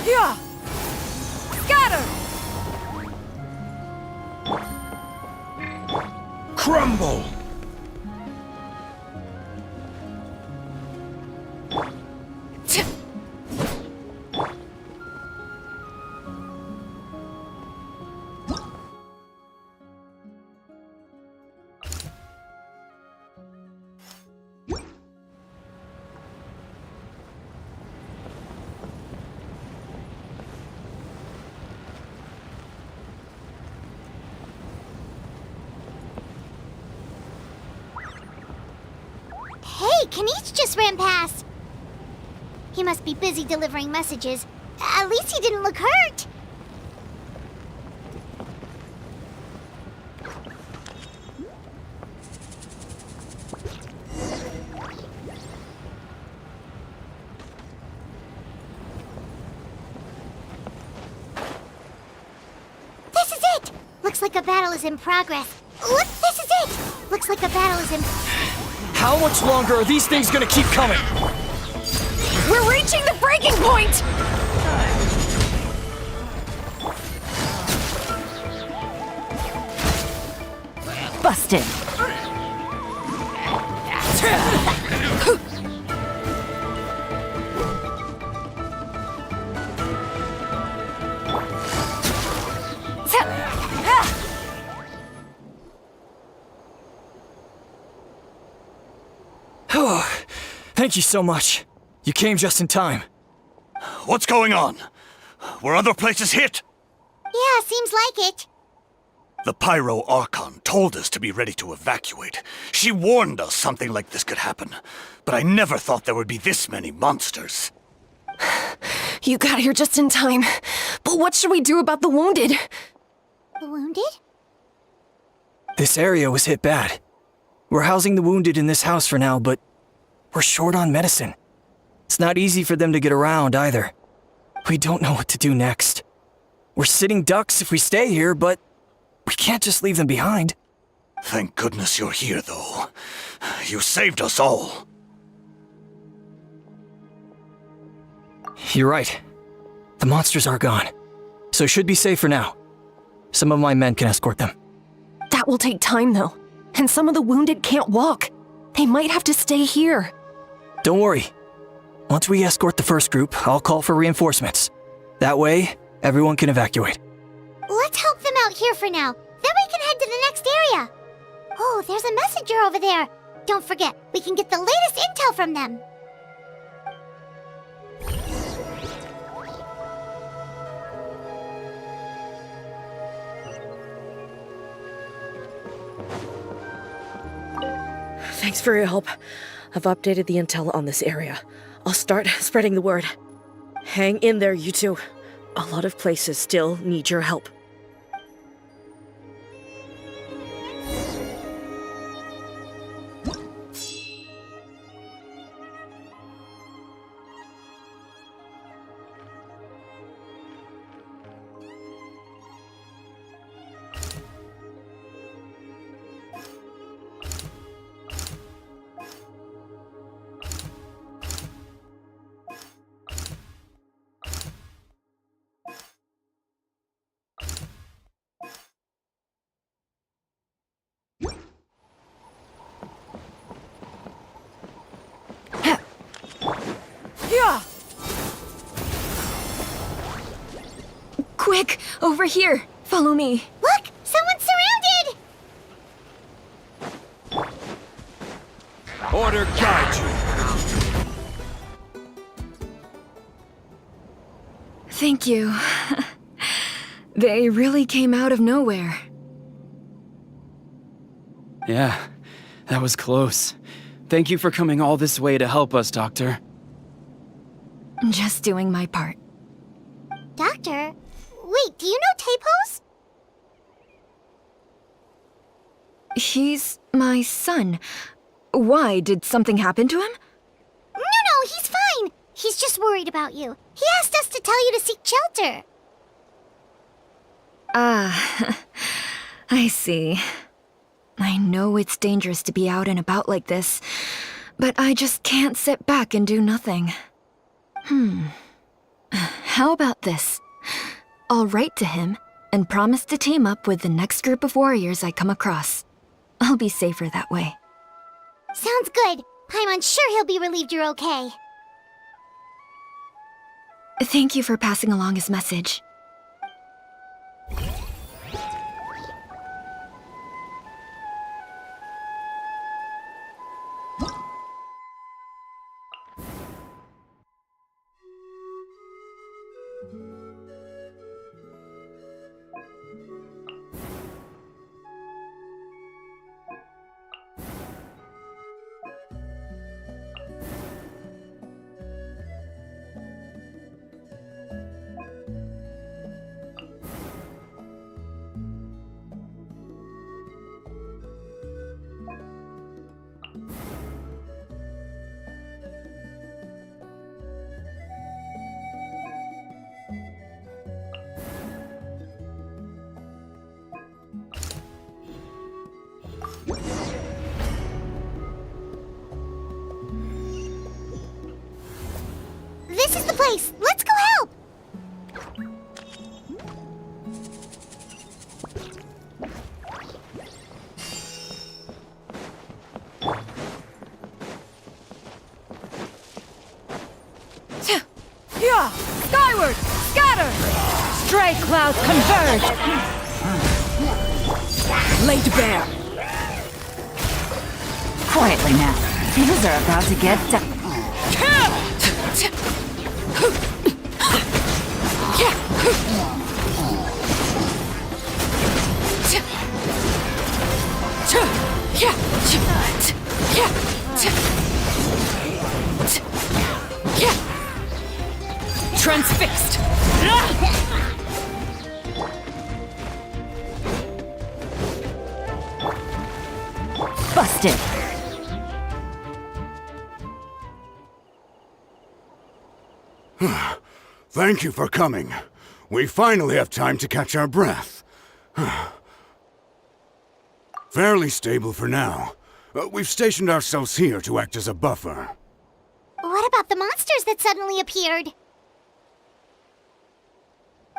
Yeah! Scatter! Crumble! Kanich just ran past. He must be busy delivering messages. At least he didn't look hurt. This is it! Looks like a battle is in progress. Look, this is it! Looks like a battle is in... How much longer are these things gonna keep coming? We're reaching the breaking point! Busted. Thank you so much. You came just in time. What's going on? Were other places hit? Yeah, seems like it. The Pyro Archon told us to be ready to evacuate. She warned us something like this could happen. But I never thought there would be this many monsters. You got here just in time. But what should we do about the wounded? The wounded? This area was hit bad. We're housing the wounded in this house for now, but we're short on medicine. It's not easy for them to get around either. We don't know what to do next. We're sitting ducks if we stay here, but we can't just leave them behind. Thank goodness you're here, though. You saved us all. You're right. The monsters are gone, so should be safe for now. Some of my men can escort them. That will take time, though. And some of the wounded can't walk. They might have to stay here. Don't worry. Once we escort the first group, I'll call for reinforcements. That way, everyone can evacuate. Let's help them out here for now. Then we can head to the next area. Oh, there's a messenger over there. Don't forget, we can get the latest intel from them. Thanks for your help. I've updated the intel on this area. I'll start spreading the word. Hang in there, you two. A lot of places still need your help. Yeah! Quick! Over here! Follow me. Look! Someone's surrounded! Order guide you. Thank you. They really came out of nowhere. Yeah, that was close. Thank you for coming all this way to help us, Doctor. Just doing my part. Doctor? Wait, do you know Tapos? He's my son. Why? Did something happen to him? No, he's fine. He's just worried about you. He asked us to tell you to seek shelter. Ah, I see. I know it's dangerous to be out and about like this, but I just can't sit back and do nothing. How about this? I'll write to him and promise to team up with the next group of warriors I come across. I'll be safer that way. Sounds good. I'm sure he'll be relieved you're okay. Thank you for passing along his message. This is the place! Let's go help! Yeah! Skyward! Scatter! Stray clouds converge! Laid bare! Quietly now. Things are about to get done. Transfixed! Busted! Thank you for coming. We finally have time to catch our breath. Fairly stable for now. We've stationed ourselves here to act as a buffer. What about the monsters that suddenly appeared?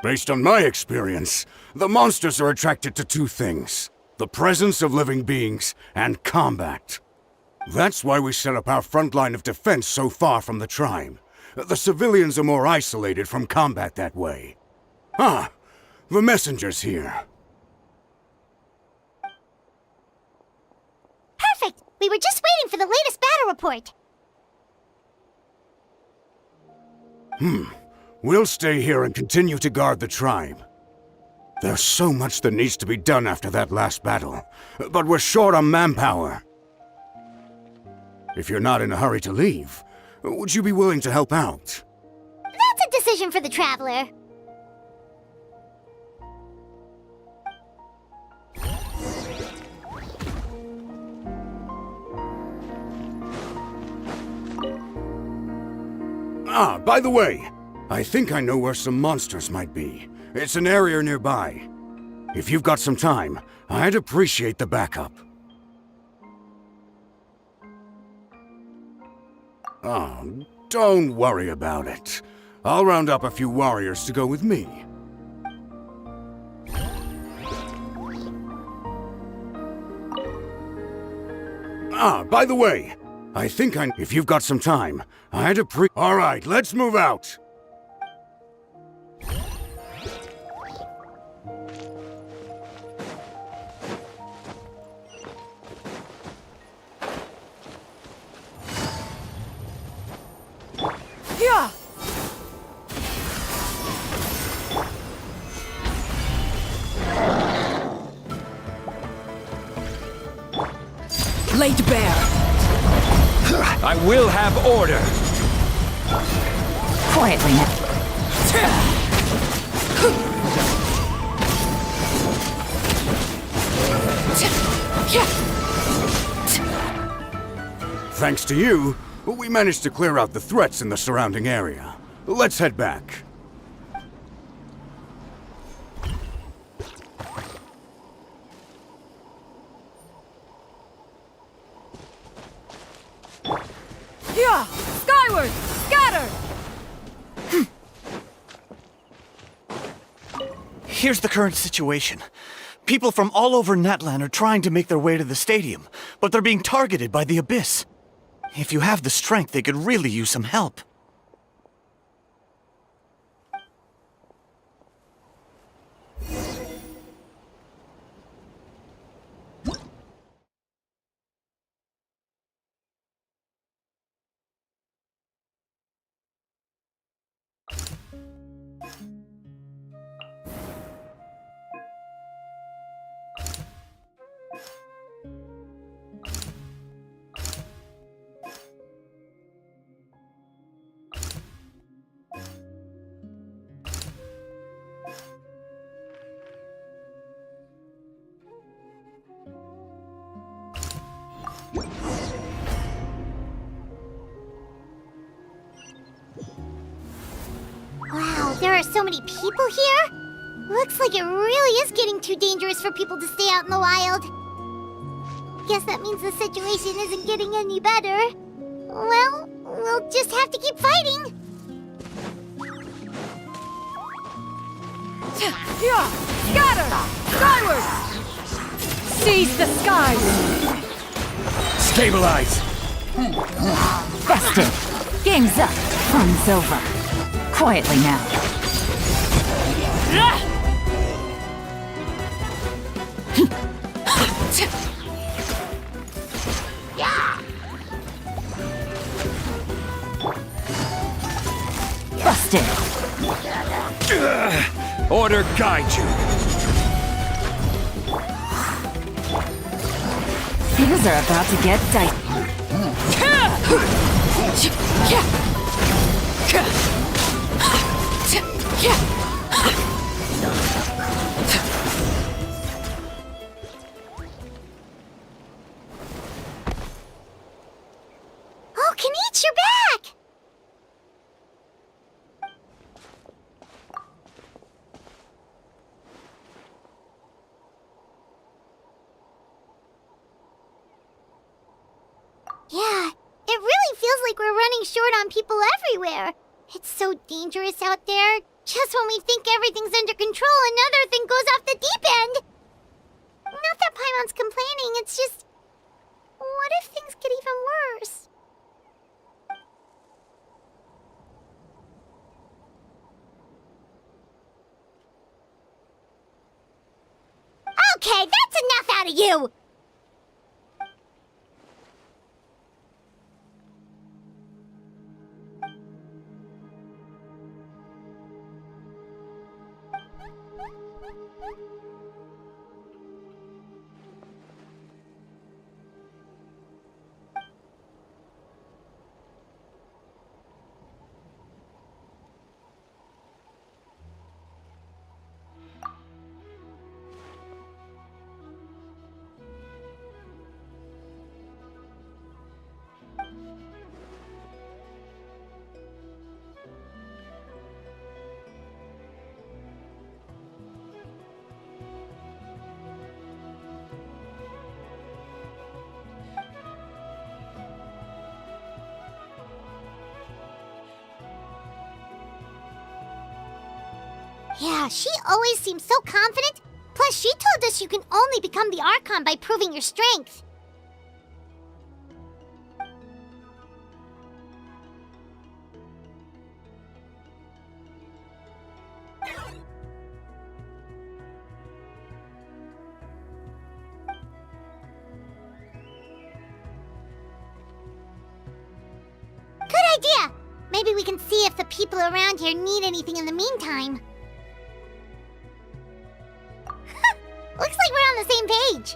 Based on my experience, the monsters are attracted to two things: the presence of living beings and combat. That's why we set up our front line of defense so far from the tribe. The civilians are more isolated from combat that way. Ah, the messenger's here. Perfect! We were just waiting for the latest battle report. We'll stay here and continue to guard the tribe. There's so much that needs to be done after that last battle, but we're short on manpower. If you're not in a hurry to leave, would you be willing to help out? That's a decision for the Traveler. Ah, by the way, I think I know where some monsters might be. It's an area nearby. If you've got some time, I'd appreciate the backup. Oh, don't worry about it. I'll round up a few warriors to go with me. Ah, by the way, if you've got some time, All right, let's move out. Yeah! Laid bare! I will have order! Quietly now. Thanks to you, we managed to clear out the threats in the surrounding area. Let's head back. Yeah! Skyward! Scatter! Here's the current situation. People from all over Natlan are trying to make their way to the stadium, but they're being targeted by the Abyss. If you have the strength, they could really use some help. Wow, there are so many people here? Looks like it really is getting too dangerous for people to stay out in the wild. Guess that means the situation isn't getting any better. Well, we'll just have to keep fighting. Yeah! Scatter! Skyward! Seize the skies! Stabilize! Busted! Game's up. Fun's over. Quietly now. Busted! Order guide you. Things are about to get dicey. Oh, Kanichi, you're back! Yeah, it really feels like we're running short on people everywhere. It's so dangerous out there. Just when we think everything's under control, another thing goes off the deep end. Not that Paimon's complaining, it's just... What if things get even worse? Okay, that's enough out of you! Yeah, she always seems so confident. Plus, she told us you can only become the Archon by proving your strength. Good idea! Maybe we can see if the people around here need anything in the meantime. Looks like we're on the same page.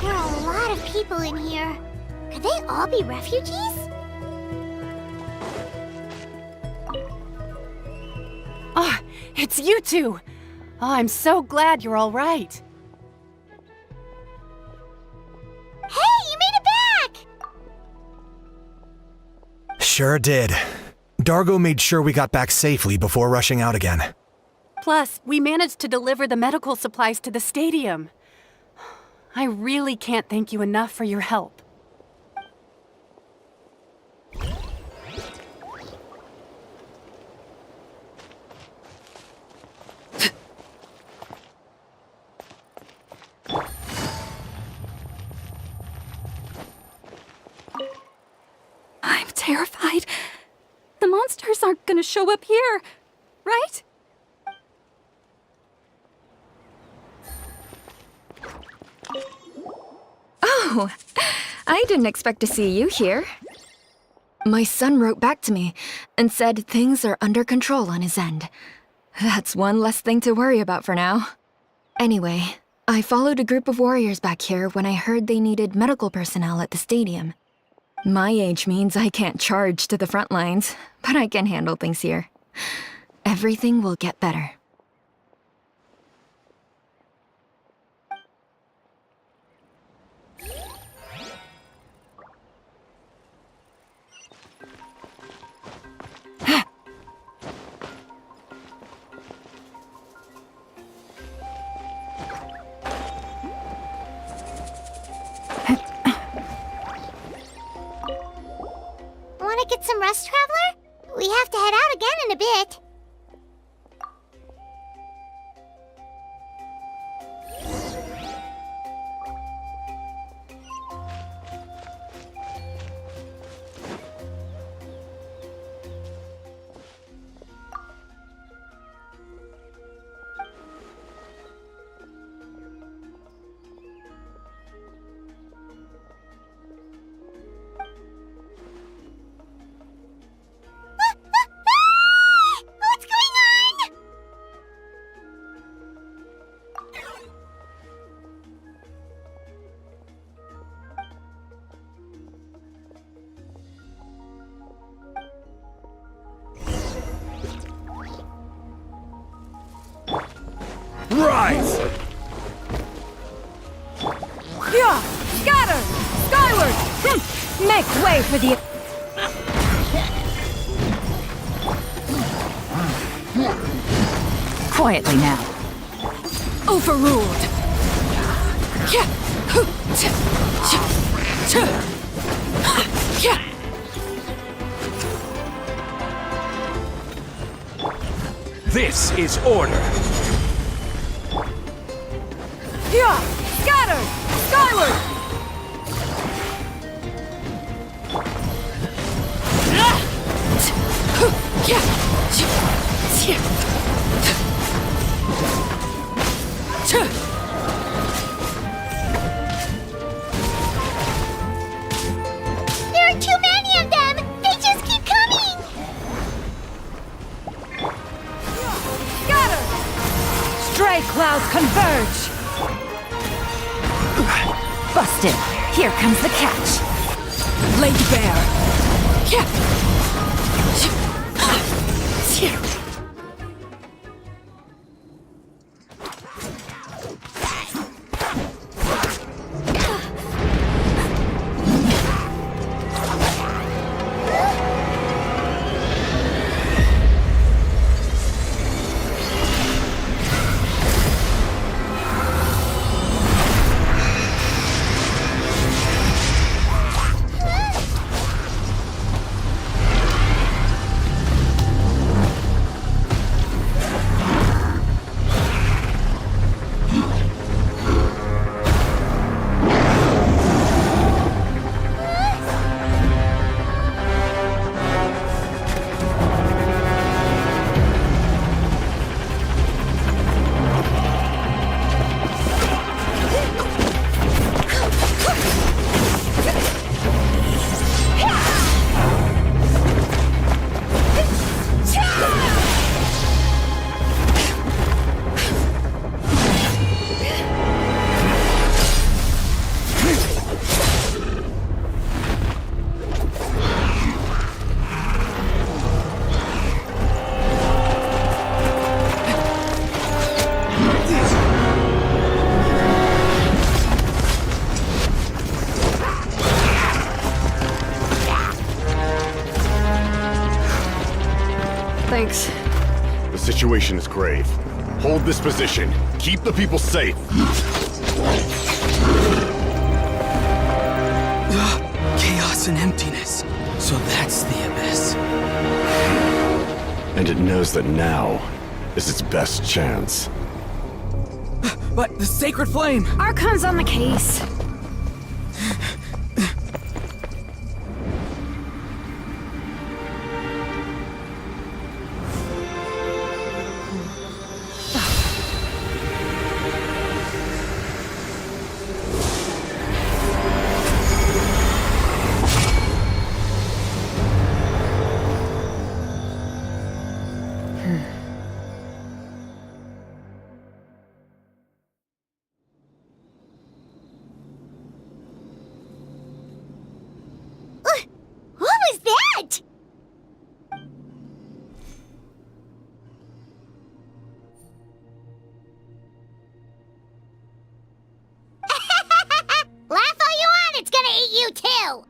There are a lot of people in here. Could they all be refugees? Oh, it's you two! Oh, I'm so glad you're all right. Hey, you made it back! Sure did. Dargo made sure we got back safely before rushing out again. Plus, we managed to deliver the medical supplies to the stadium. I really can't thank you enough for your help. I'm terrified. The monsters aren't gonna show up here, right? Oh, I didn't expect to see you here. My son wrote back to me and said things are under control on his end. That's one less thing to worry about for now. Anyway, I followed a group of warriors back here when I heard they needed medical personnel at the stadium. My age means I can't charge to the front lines, but I can handle things here. Everything will get better. Want to get some rest, Traveler? We have to head out again in a bit. Rise! Yeah! Scatter! Skyward! Make way for the... Quietly now. Overruled! This is order. Yeah! Scatter! Skyward! There are too many of them! They just keep coming! Scatter! Stray clouds converge! Busted! Here comes the catch! Laid bare! Thanks. The situation is grave. Hold this position. Keep the people safe. Chaos and emptiness. So that's the abyss. And it knows that now is its best chance. But the sacred flame! Archon's on the case. What was that? Laugh all you want, it's gonna eat you too!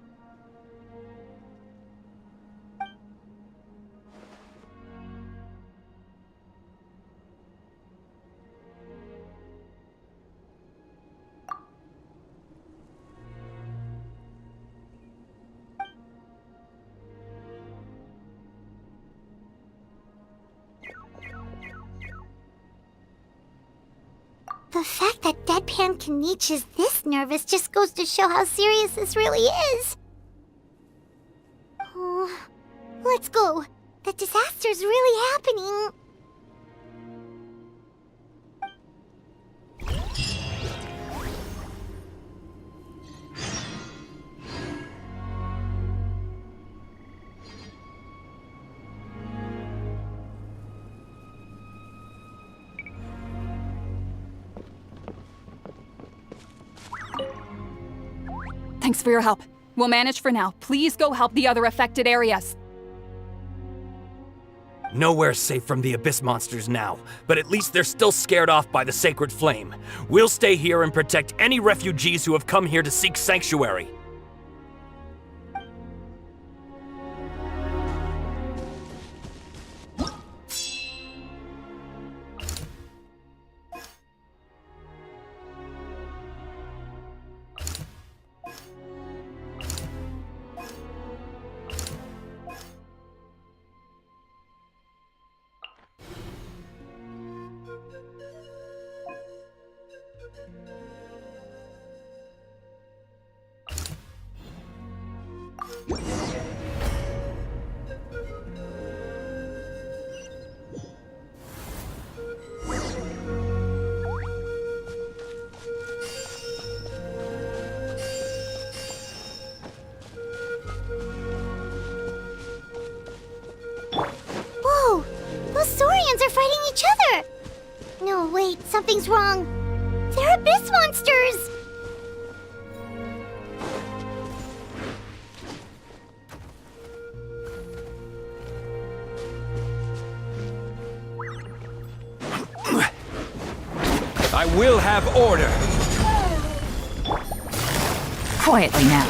The fact that Deadpan Kanich is this nervous just goes to show how serious this really is. Oh, let's go. The disaster's really happening. Thanks for your help. We'll manage for now. Please go help the other affected areas. Nowhere safe from the Abyss monsters now, but at least they're still scared off by the sacred flame. We'll stay here and protect any refugees who have come here to seek sanctuary. Whoa! Those Saurians are fighting each other! No, wait, something's wrong. They're Abyss monsters! I will have order. Quietly now.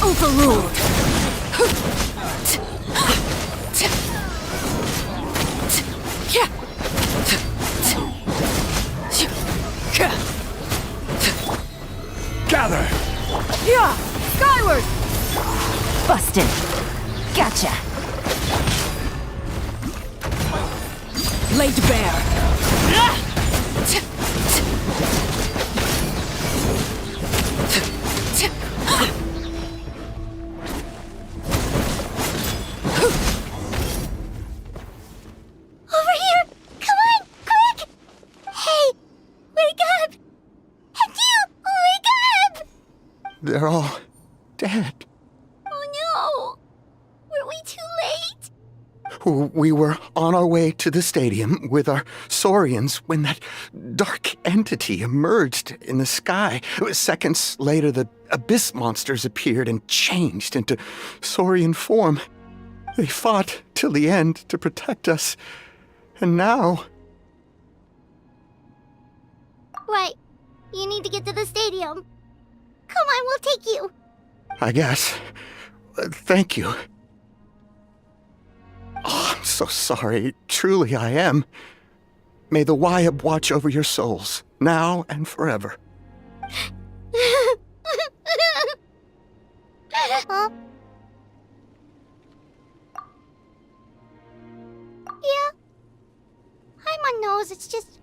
Overruled. Gather! Yeah! Skyward! Busted. Gotcha. Laid bare. Over here! Come on, quick! Hey, wake up! And you, wake up! They're all dead. Oh no! Were we too late? We were on our way to the stadium with our Saurians when that dark entity emerged in the sky. Seconds later, the Abyss monsters appeared and changed into Saurian form. They fought till the end to protect us. And now... Right. You need to get to the stadium. Come on, we'll take you. I guess. Thank you. Oh, I'm so sorry. Truly, I am. May the Wyab watch over your souls, now and forever. Huh? Yeah. Hi, my nose. It's just...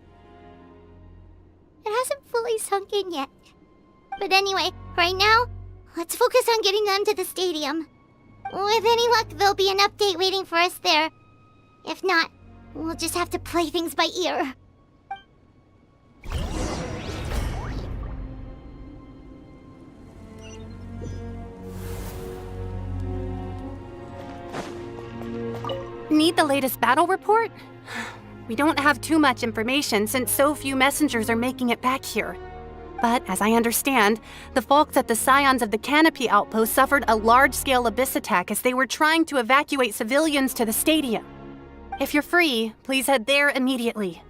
It hasn't fully sunk in yet. But anyway, right now, let's focus on getting them to the stadium. With any luck, there'll be an update waiting for us there. If not, we'll just have to play things by ear. Need the latest battle report? We don't have too much information since so few messengers are making it back here. But, as I understand, the folks at the Scions of the Canopy outpost suffered a large-scale abyss attack as they were trying to evacuate civilians to the stadium. If you're free, please head there immediately.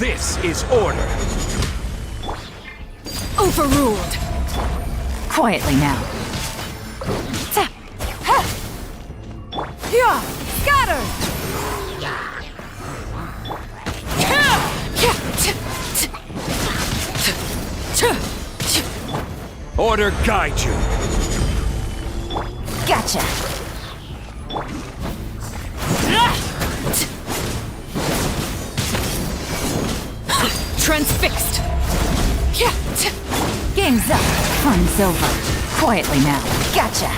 This is order. Overruled. Quietly now. Yeah! Scatter! Order guide you. Gotcha! Transfixed! Game's up. Fun's over. Quietly now. Gotcha!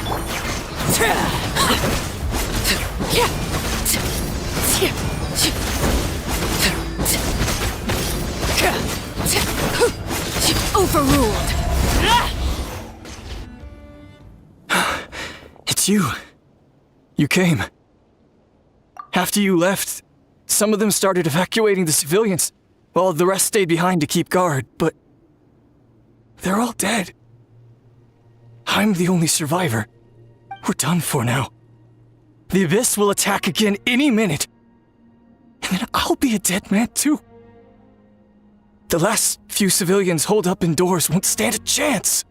Overruled! It's you. You came. After you left, some of them started evacuating the civilians, while the rest stayed behind to keep guard, but they're all dead. I'm the only survivor. We're done for now. The Abyss will attack again any minute. And then I'll be a dead man too. The last few civilians holed up indoors won't stand a chance.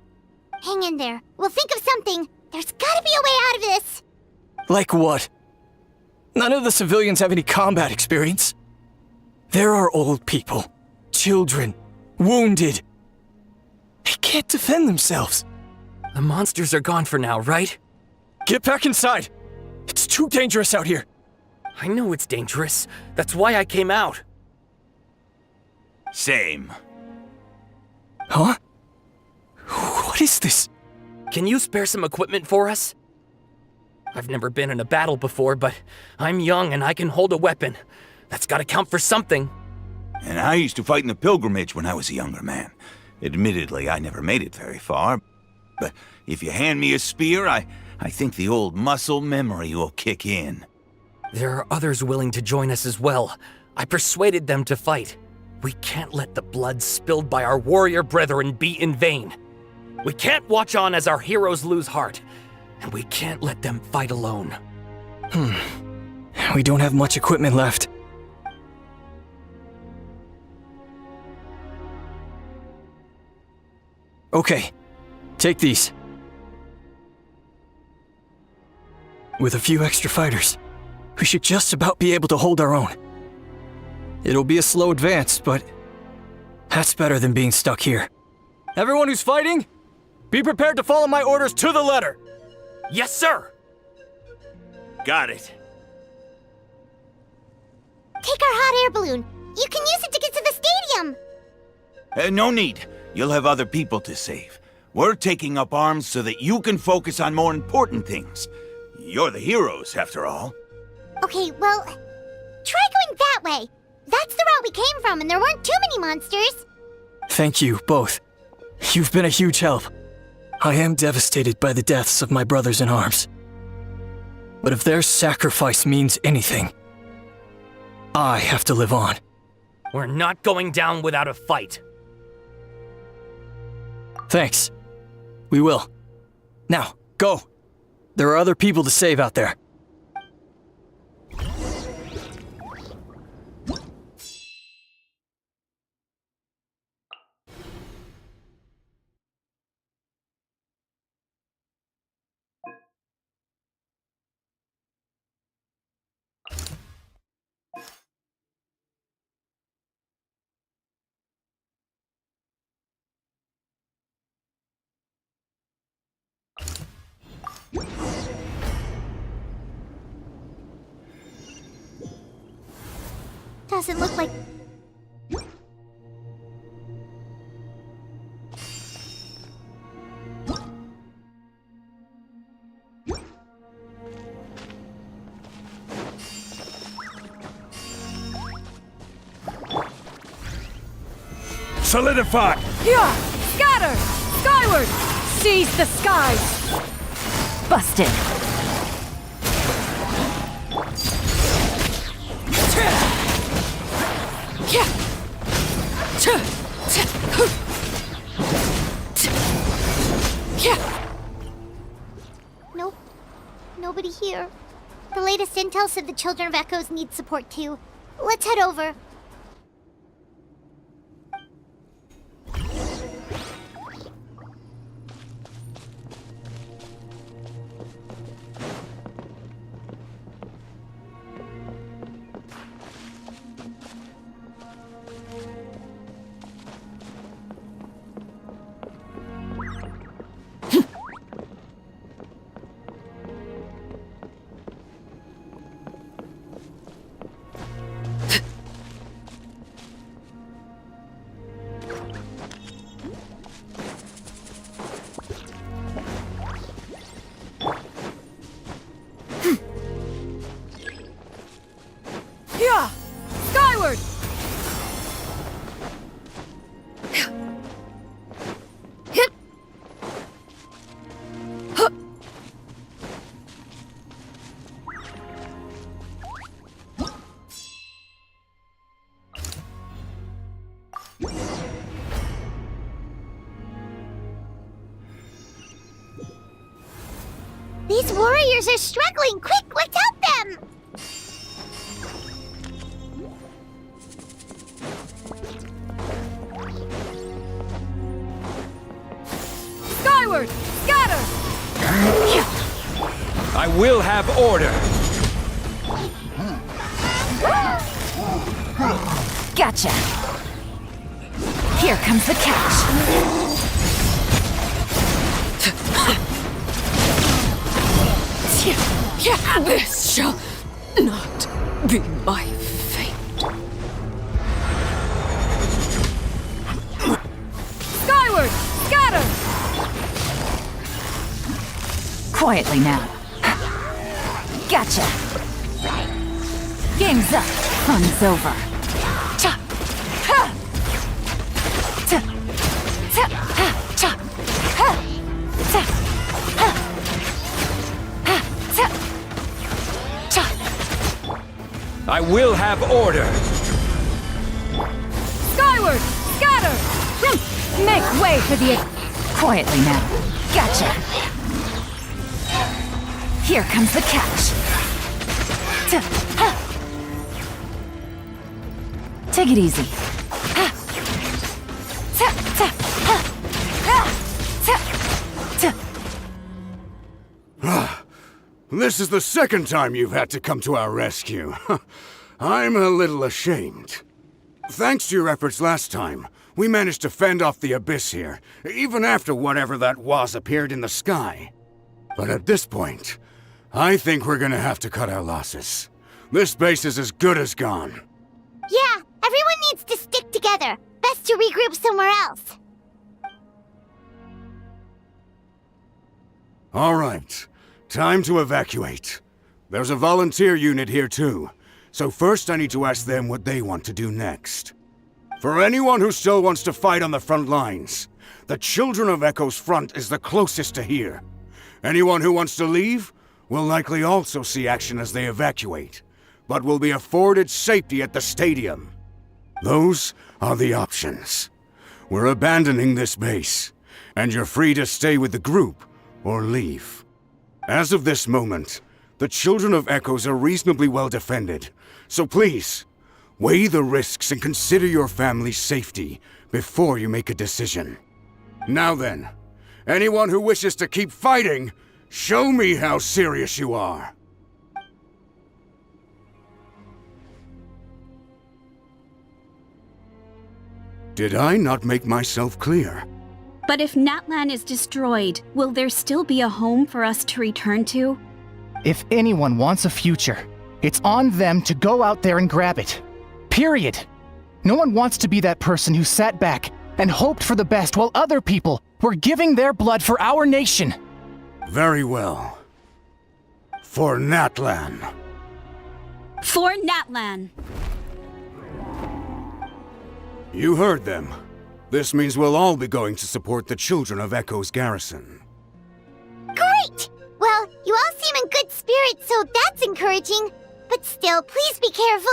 Hang in there. We'll think of something. There's gotta be a way out of this. Like what? None of the civilians have any combat experience. There are old people, children, wounded. They can't defend themselves. The monsters are gone for now, right? Get back inside. It's too dangerous out here. I know it's dangerous. That's why I came out. Same. Huh? What is this? Can you spare some equipment for us? I've never been in a battle before, but I'm young and I can hold a weapon. That's gotta count for something. And I used to fight in the pilgrimage when I was a younger man. Admittedly, I never made it very far. But if you hand me a spear, I think the old muscle memory will kick in. There are others willing to join us as well. I persuaded them to fight. We can't let the blood spilled by our warrior brethren be in vain. We can't watch on as our heroes lose heart. And we can't let them fight alone. We don't have much equipment left. Okay, take these. With a few extra fighters, we should just about be able to hold our own. It'll be a slow advance, but that's better than being stuck here. Everyone who's fighting, be prepared to follow my orders to the letter. Yes, sir! Got it. Take our hot air balloon. You can use it to get to the stadium. No need. You'll have other people to save. We're taking up arms so that you can focus on more important things. You're the heroes, after all. Okay, well, try going that way. That's the route we came from, and there weren't too many monsters. Thank you, both. You've been a huge help. I am devastated by the deaths of my brothers in arms. But if their sacrifice means anything, I have to live on. We're not going down without a fight. Thanks. We will. Now, go. There are other people to save out there. Doesn't look like... Solidify! Yeah! Scatter! Skyward! Seize the skies! Busted! Nope. Nobody here. The latest intel said the Children of Echoes need support too. Let's head over. These warriors are struggling! Quick, let's help them! Skyward! Scatter! I will have order! Gotcha! Here comes the catch! This shall not be my fate. Skyward! Scatter! Quietly now. Gotcha! Game's up. Fun's over. Cha! Ha! Ta! Ta! Ha! Cha! Ha! Ta! Ha! Ha! Ta! Cha! I will have order! Skyward! Scatter! Make way for the... Quietly now. Gotcha! Here comes the catch. Ta! Ha! Take it easy. Ha! Ta! Ta! Ha! Ha! Ta! Ta! This is the second time you've had to come to our rescue. I'm a little ashamed. Thanks to your efforts last time, we managed to fend off the abyss here, even after whatever that was appeared in the sky. But at this point, I think we're gonna have to cut our losses. This base is as good as gone. Yeah, everyone needs to stick together. Best to regroup somewhere else. All right, time to evacuate. There's a volunteer unit here too, so first I need to ask them what they want to do next. For anyone who still wants to fight on the front lines, the Children of Echo's front is the closest to here. Anyone who wants to leave will likely also see action as they evacuate, but will be afforded safety at the stadium. Those are the options. We're abandoning this base, and you're free to stay with the group or leave. As of this moment, the Children of Echoes are reasonably well defended, so please, weigh the risks and consider your family's safety before you make a decision. Now then, anyone who wishes to keep fighting, show me how serious you are. Did I not make myself clear? But if Natlan is destroyed, will there still be a home for us to return to? If anyone wants a future, it's on them to go out there and grab it. Period. No one wants to be that person who sat back and hoped for the best while other people were giving their blood for our nation. Very well. For Natlan. For Natlan. You heard them. This means we'll all be going to support the Children of Echo's garrison. Great! Well, you all seem in good spirits, so that's encouraging. But still, please be careful.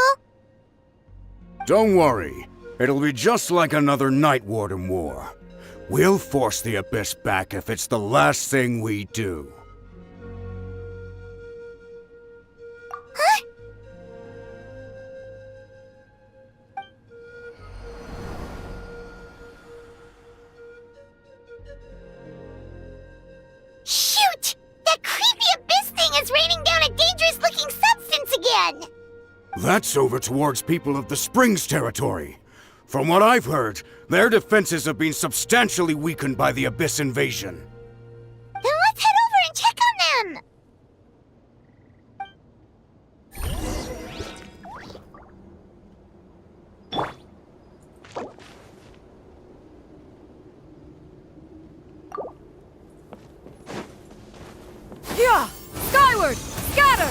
Don't worry. It'll be just like another Night Warden war. We'll force the Abyss back if it's the last thing we do. Huh? Shoot! That creepy abyss thing is raining down a dangerous-looking substance again! That's over towards people of the Springs territory. From what I've heard, their defenses have been substantially weakened by the Abyss invasion. Then let's head over and check on them! Yeah! Skyward! Scatter!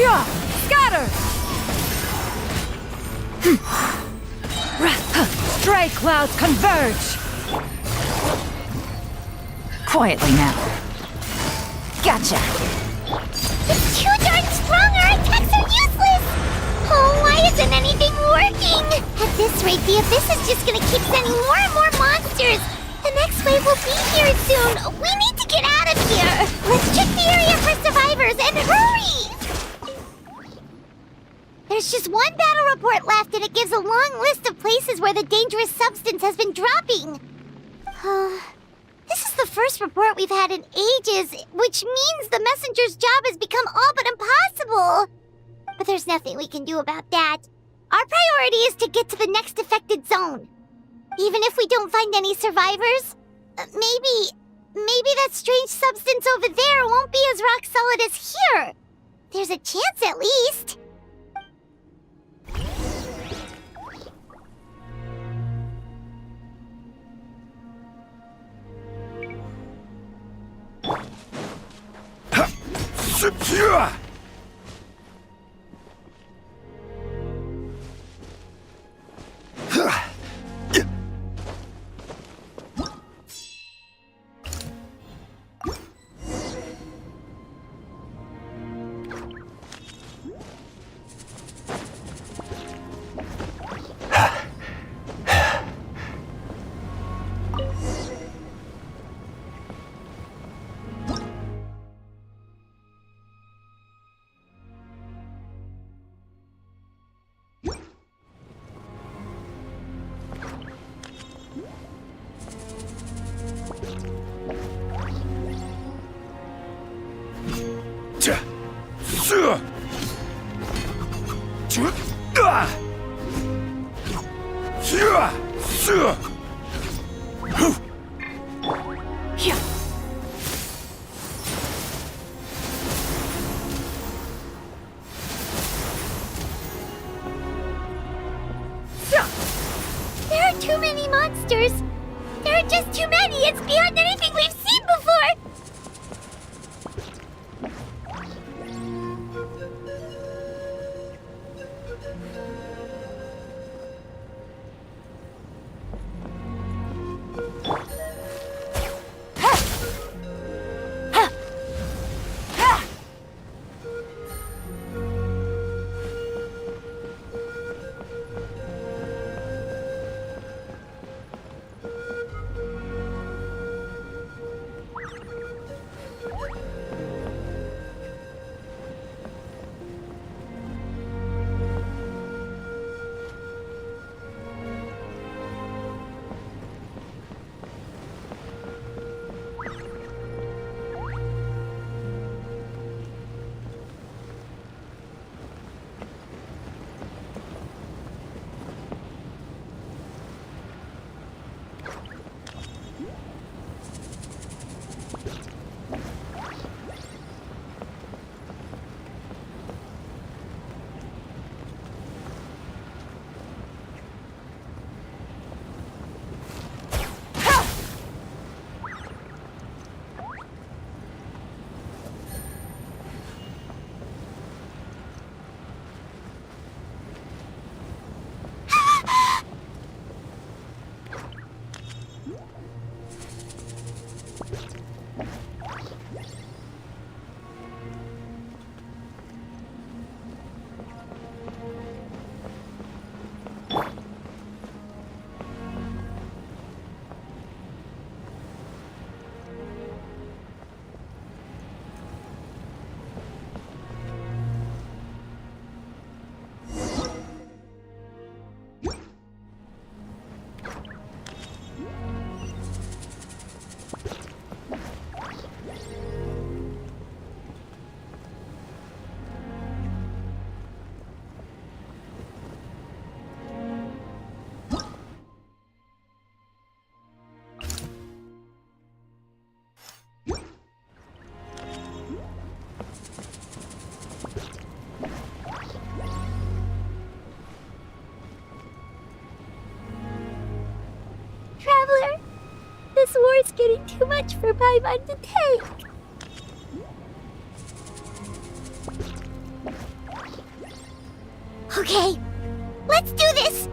Yeah! Scatter! Stray clouds converge! Quietly now. Gotcha! It's too darn strong! Our attacks are useless! Oh, why isn't anything working? At this rate, the Abyss is just gonna keep sending more and more monsters! The next wave will be here soon! We need to get out of here! Let's check the area for survivors, and hurry! There's just one battle report left, and it gives a long list of places where the dangerous substance has been dropping. This is the first report we've had in ages, which means the messenger's job has become all but impossible. But there's nothing we can do about that. Our priority is to get to the next affected zone. Even if we don't find any survivors, maybe that strange substance over there won't be as rock solid as here. There's a chance at least. There are too many monsters. There are just too many. It's beyond anything we've seen before. Traveler, this war's getting too much for my mind to take. Okay, let's do this!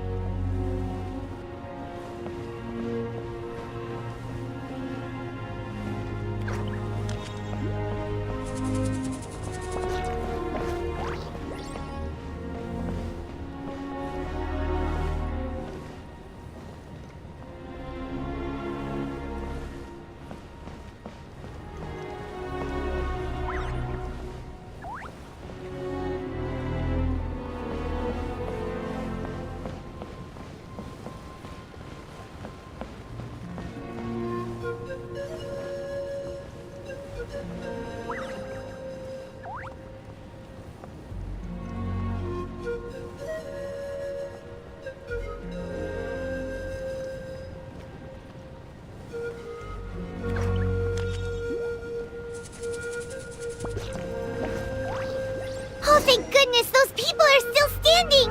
Oh, thank goodness, those people are still standing!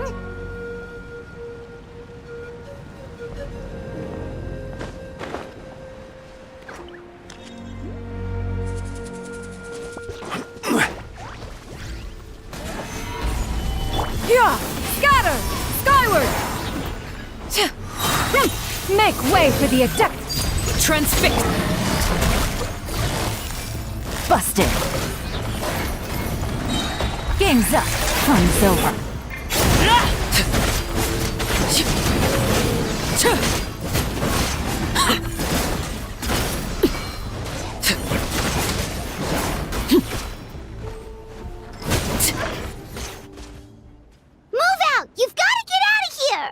Yeah! Scatter! Skyward! Make way for the adept! Transfix! Busted! Game's up. Fun's over. Move out! You've got to get out of here!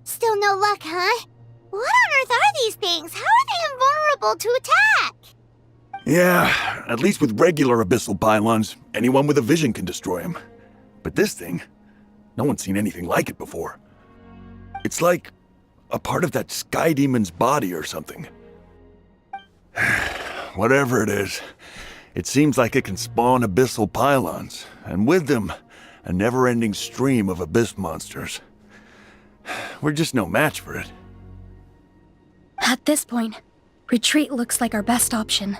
Still no luck, huh? What on earth are these things? How are they invulnerable to attack? Yeah, at least with regular abyssal pylons, anyone with a vision can destroy them. But this thing, no one's seen anything like it before. It's like a part of that sky demon's body or something. Whatever it is, it seems like it can spawn abyssal pylons, and with them, a never-ending stream of abyss monsters. We're just no match for it. At this point, retreat looks like our best option.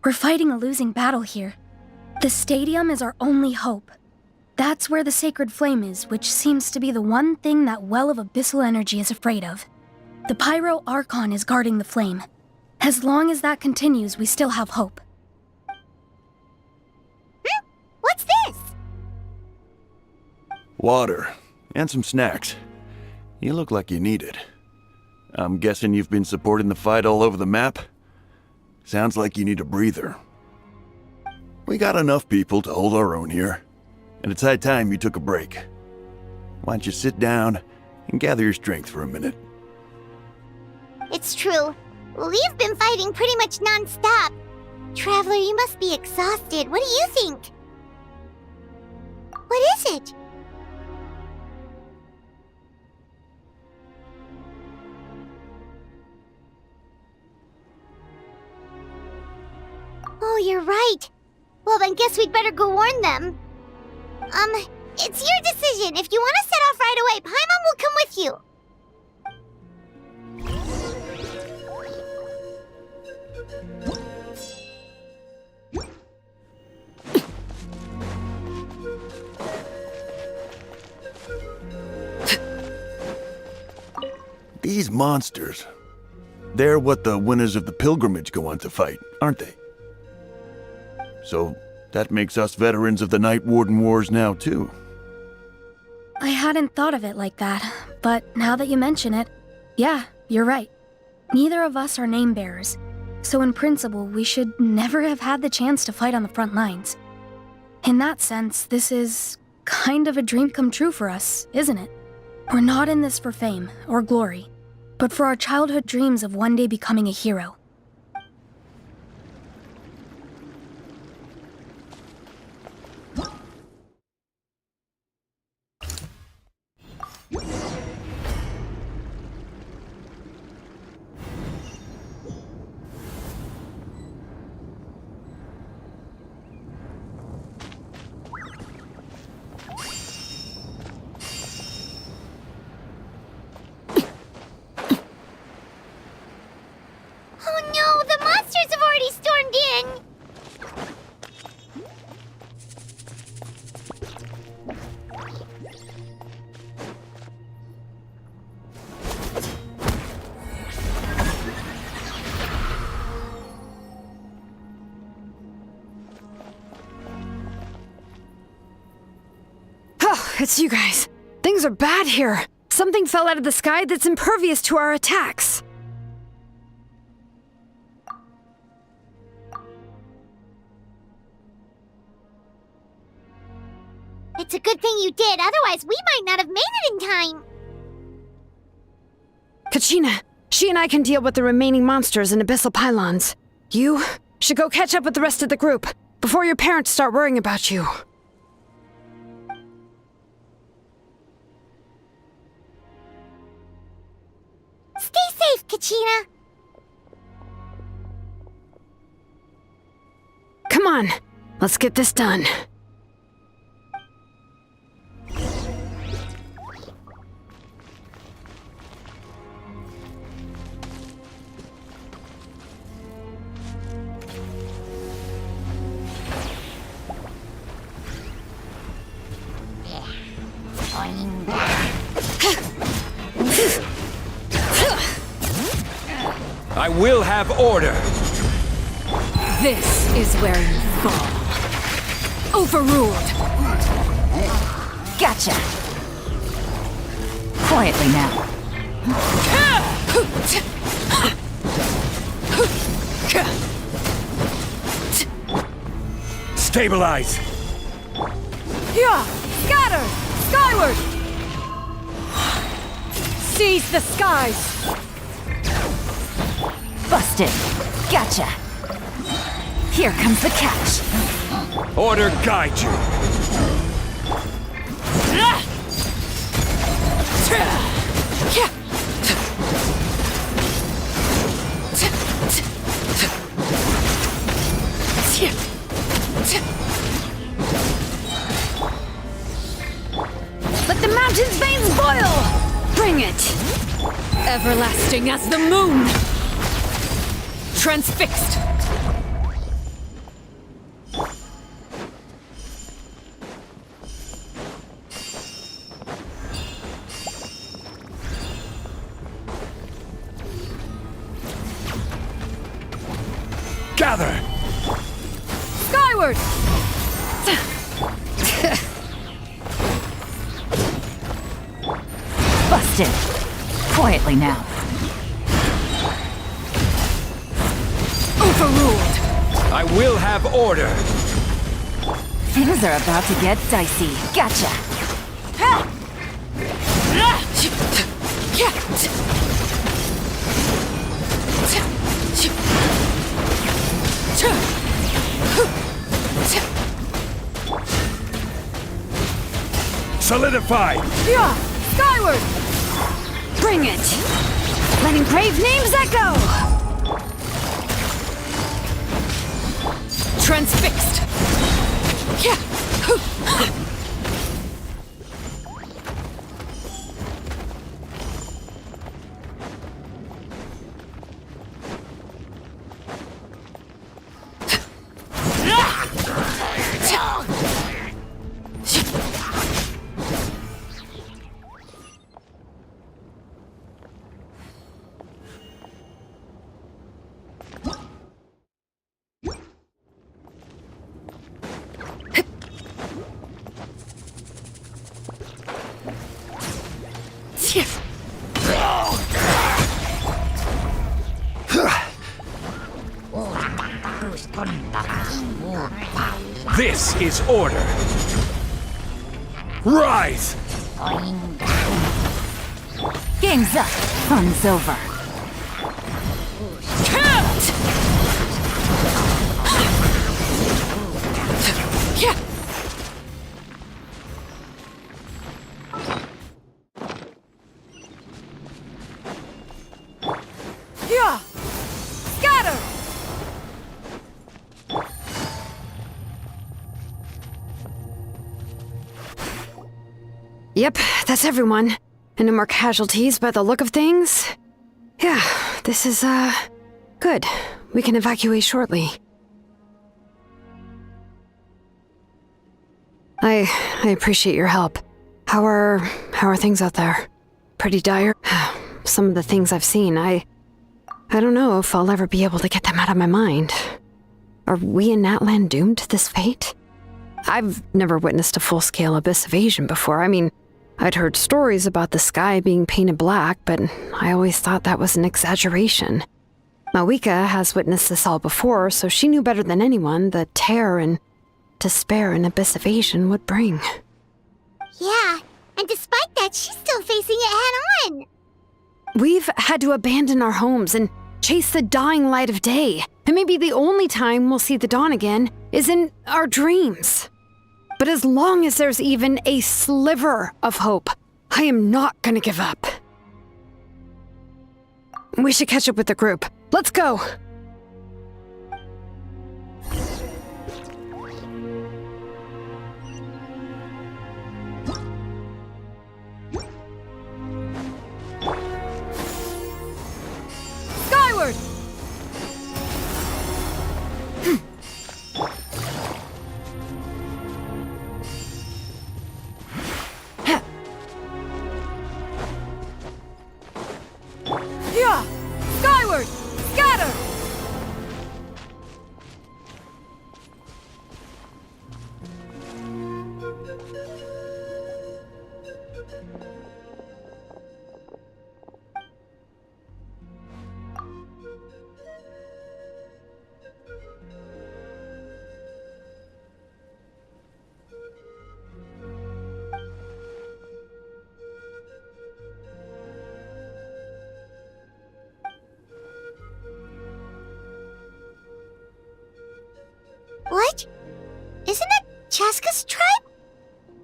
We're fighting a losing battle here. The stadium is our only hope. That's where the sacred flame is, which seems to be the one thing that well of abyssal energy is afraid of. The pyro archon is guarding the flame. As long as that continues, we still have hope. What's this? Water, and some snacks. You look like you need it. I'm guessing you've been supporting the fight all over the map? Sounds like you need a breather. We got enough people to hold our own here, and it's high time you took a break. Why don't you sit down and gather your strength for a minute? It's true. We've been fighting pretty much non-stop. Traveler, you must be exhausted. What do you think? What is it? Oh, you're right. Well, then guess we'd better go warn them. It's your decision. If you want to set off right away, Paimon will come with you. These monsters, they're what the winners of the pilgrimage go on to fight, aren't they? So that makes us veterans of the Night Warden Wars now, too. I hadn't thought of it like that, but now that you mention it, yeah, you're right. Neither of us are name bearers, so in principle, we should never have had the chance to fight on the front lines. In that sense, this is kind of a dream come true for us, isn't it? We're not in this for fame or glory, but for our childhood dreams of one day becoming a hero. It's you guys. Things are bad here. Something fell out of the sky that's impervious to our attacks. It's a good thing you did, otherwise we might not have made it in time. Kachina, she and I can deal with the remaining monsters and abyssal pylons. You should go catch up with the rest of the group before your parents start worrying about you. Stay safe, Kachina. Come on, let's get this done. I will have order. This is where you fall. Overruled. Gotcha. Quietly now. Stabilize. Yeah! Scatter! Skyward! Seize the skies! Busted. Gotcha. Here comes the catch. Order guide you. Let the mountain's veins boil! Bring it! Everlasting as the moon! Transfixed! Gather! Skyward! Busted. Quietly now. Overruled. I will have order. Things are about to get dicey. Gotcha. Solidify! Yeah! Skyward! Bring it! Letting brave names echo! Transfixed! This is order. Rise! Game's up. Fun's over. Yeah! Scatter! Yep, that's everyone. And no more casualties by the look of things. Yeah, this is, good. We can evacuate shortly. I appreciate your help. How are things out there? Pretty dire? Some of the things I've seen, I don't know if I'll ever be able to get them out of my mind. Are we in Natlan doomed to this fate? I've never witnessed a full-scale abyss invasion before. I mean, I'd heard stories about the sky being painted black, but I always thought that was an exaggeration. Mawika has witnessed this all before, so she knew better than anyone the terror and despair an abyss invasion would bring. Yeah, and despite that, she's still facing it head-on. We've had to abandon our homes and chase the dying light of day. And maybe the only time we'll see the dawn again is in our dreams. But as long as there's even a sliver of hope, I am not gonna give up. We should catch up with the group. Let's go! Skyward! Yeah! Skyward! Scatter! What? Isn't that Chaska's tribe?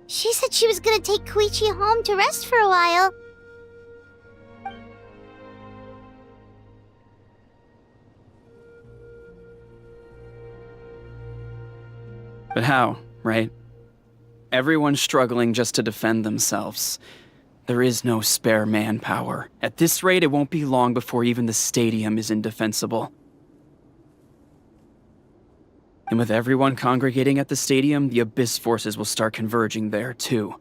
She said she was gonna take Koichi home to rest for a while. But how, right? Everyone's struggling just to defend themselves. There is no spare manpower. At this rate, it won't be long before even the stadium is indefensible. And with everyone congregating at the stadium, the Abyss forces will start converging there, too.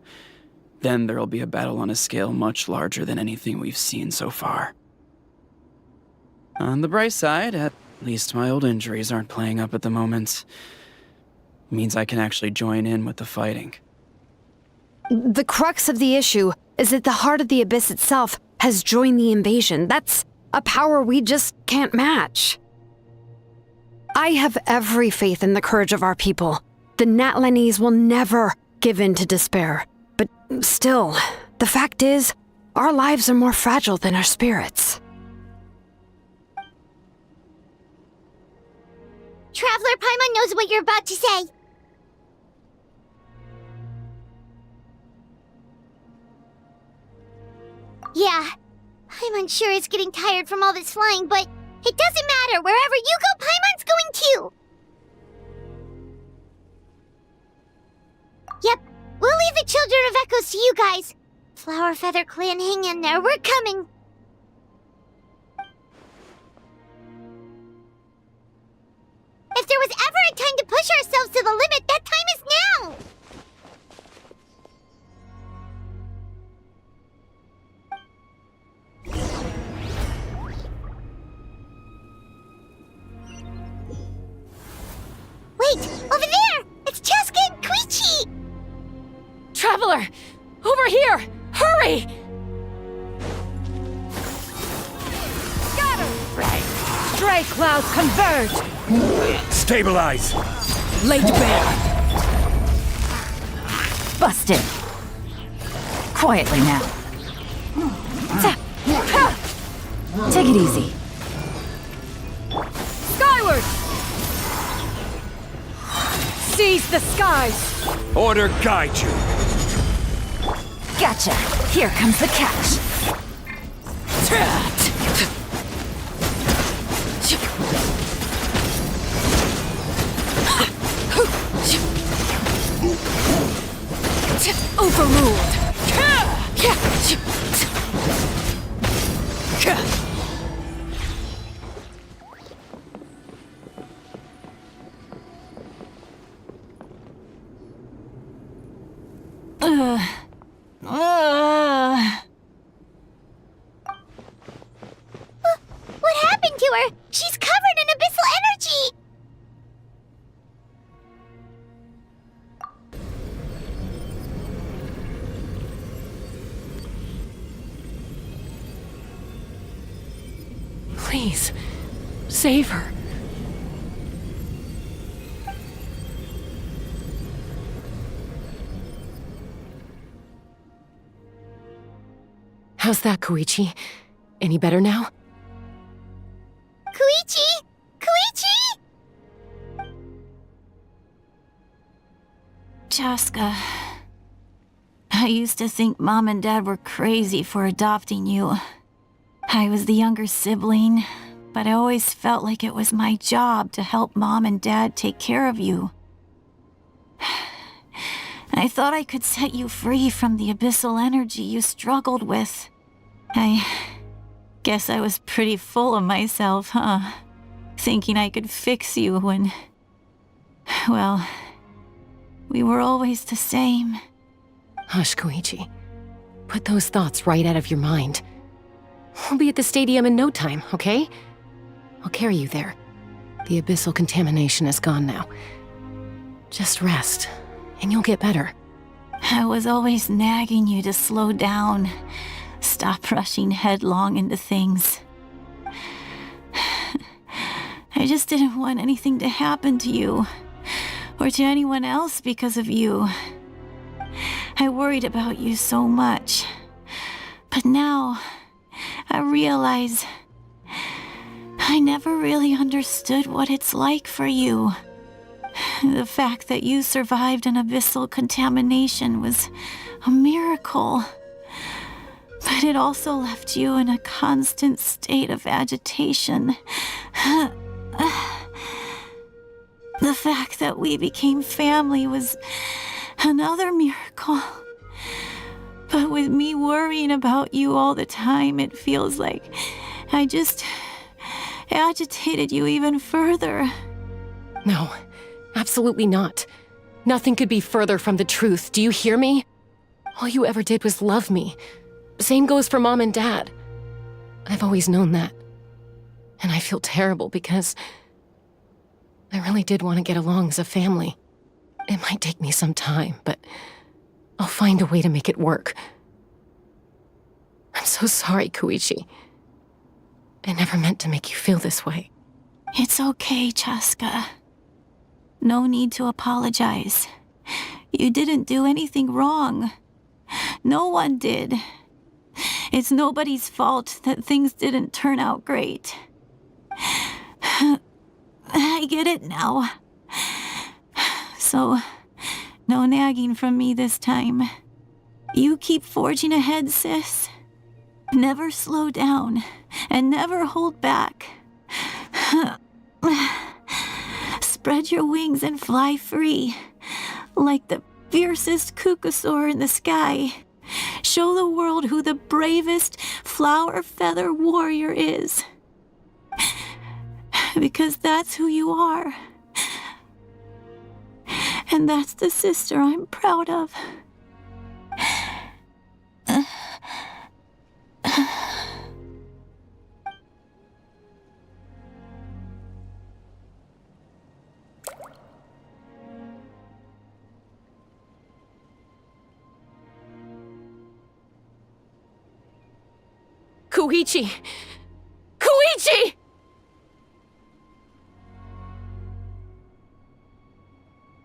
Then there'll be a battle on a scale much larger than anything we've seen so far. On the bright side, at least my old injuries aren't playing up at the moment. Means I can actually join in with the fighting. The crux of the issue is that the heart of the Abyss itself has joined the invasion. That's a power we just can't match. I have every faith in the courage of our people. The Natlanese will never give in to despair. But still, the fact is, our lives are more fragile than our spirits. Traveler Paimon knows what you're about to say. Yeah, Paimon sure is getting tired from all this flying, but it doesn't matter. Wherever you go, Paimon's going too. Yep, we'll leave the Children of Echoes to you guys. Flower Feather Clan, hang in there. We're coming. If there was ever a time to push ourselves to the limit, that time is now! Wait! Over there! It's Chaska and Koichi! Traveler! Over here! Hurry! Scatter! Stray clouds converge! Stabilize! Laid bare! Busted! Quietly now. Take it easy. Skyward! Seize the skies! Order guide you! Gotcha! Here comes the catch! Overruled! What happened to her? She's covered in abyssal energy! Please, save her. How's that, Koichi? Any better now? Koichi! Koichi! Chaska, I used to think Mom and Dad were crazy for adopting you. I was the younger sibling, but I always felt like it was my job to help Mom and Dad take care of you. I thought I could set you free from the abyssal energy you struggled with. I guess I was pretty full of myself, huh? Thinking I could fix you when... well, we were always the same. Hush, Koichi. Put those thoughts right out of your mind. We'll be at the stadium in no time, okay? I'll carry you there. The abyssal contamination is gone now. Just rest, and you'll get better. I was always nagging you to slow down. Stop rushing headlong into things. I just didn't want anything to happen to you, or to anyone else because of you. I worried about you so much. But now, I realize I never really understood what it's like for you. The fact that you survived an abyssal contamination was a miracle. But it also left you in a constant state of agitation. The fact that we became family was another miracle. But with me worrying about you all the time, it feels like I just agitated you even further. No, absolutely not. Nothing could be further from the truth. Do you hear me? All you ever did was love me. Same goes for Mom and Dad. I've always known that. And I feel terrible because I really did want to get along as a family. It might take me some time, but I'll find a way to make it work. I'm so sorry, Koichi. I never meant to make you feel this way. It's okay, Chaska. No need to apologize. You didn't do anything wrong. No one did. It's nobody's fault that things didn't turn out great. I get it now. So, no nagging from me this time. You keep forging ahead, sis. Never slow down, and never hold back. Spread your wings and fly free, like the fiercest kukasaur in the sky. Show the world who the bravest flower feather warrior is. Because that's who you are. And that's the sister I'm proud of. Koichi! Koichi!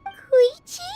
Koichi?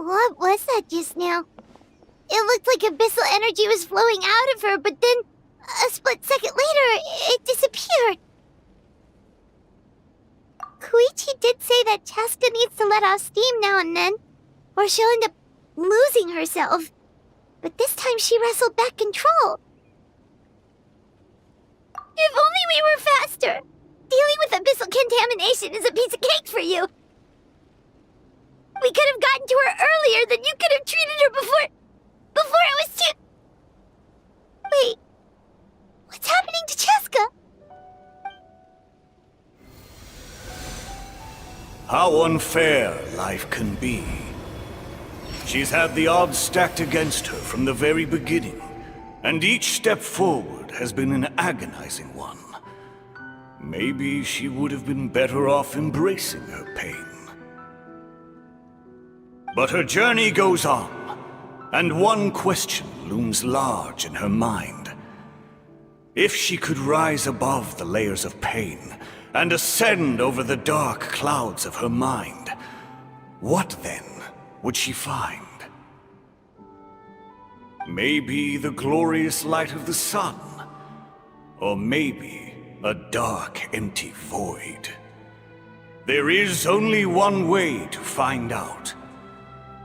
What was that just now? It looked like abyssal energy was flowing out of her, but then, a split second later, it disappeared. Koichi did say that Chaska needs to let off steam now and then, or she'll end up losing herself. But this time she wrestled back control. If only we were faster! Dealing with abyssal contamination is a piece of cake for you! We could have gotten to her earlier, then you could have treated her before it was too... Wait, what's happening to Chaska? How unfair life can be. She's had the odds stacked against her from the very beginning, and each step forward has been an agonizing one. Maybe she would have been better off embracing her pain. But her journey goes on, and one question looms large in her mind. If she could rise above the layers of pain and ascend over the dark clouds of her mind, what then would she find? Maybe the glorious light of the sun, or maybe a dark, empty void. There is only one way to find out.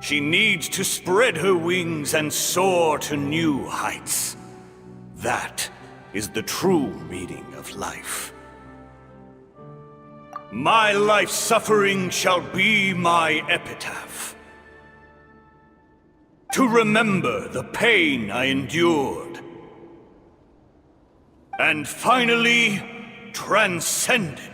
She needs to spread her wings and soar to new heights. That is the true meaning of life. My life's suffering shall be my epitaph. To remember the pain I endured, and finally transcended.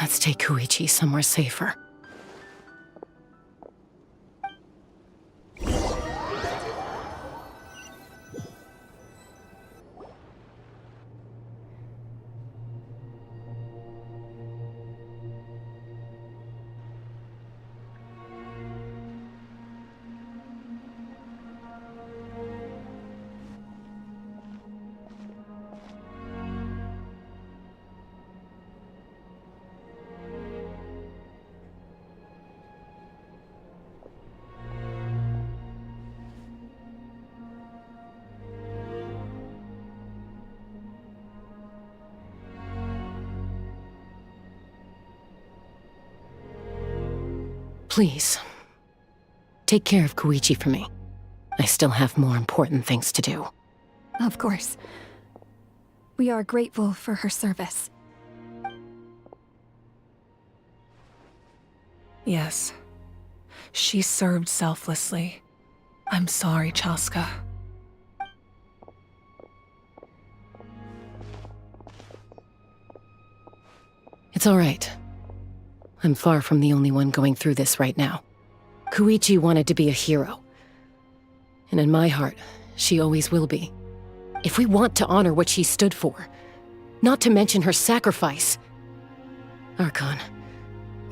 Let's take Koichi somewhere safer. Please, take care of Koichi for me. I still have more important things to do. Of course. We are grateful for her service. Yes. She served selflessly. I'm sorry, Chaska. It's all right. I'm far from the only one going through this right now. Koichi wanted to be a hero. And in my heart, she always will be. If we want to honor what she stood for, not to mention her sacrifice. Archon,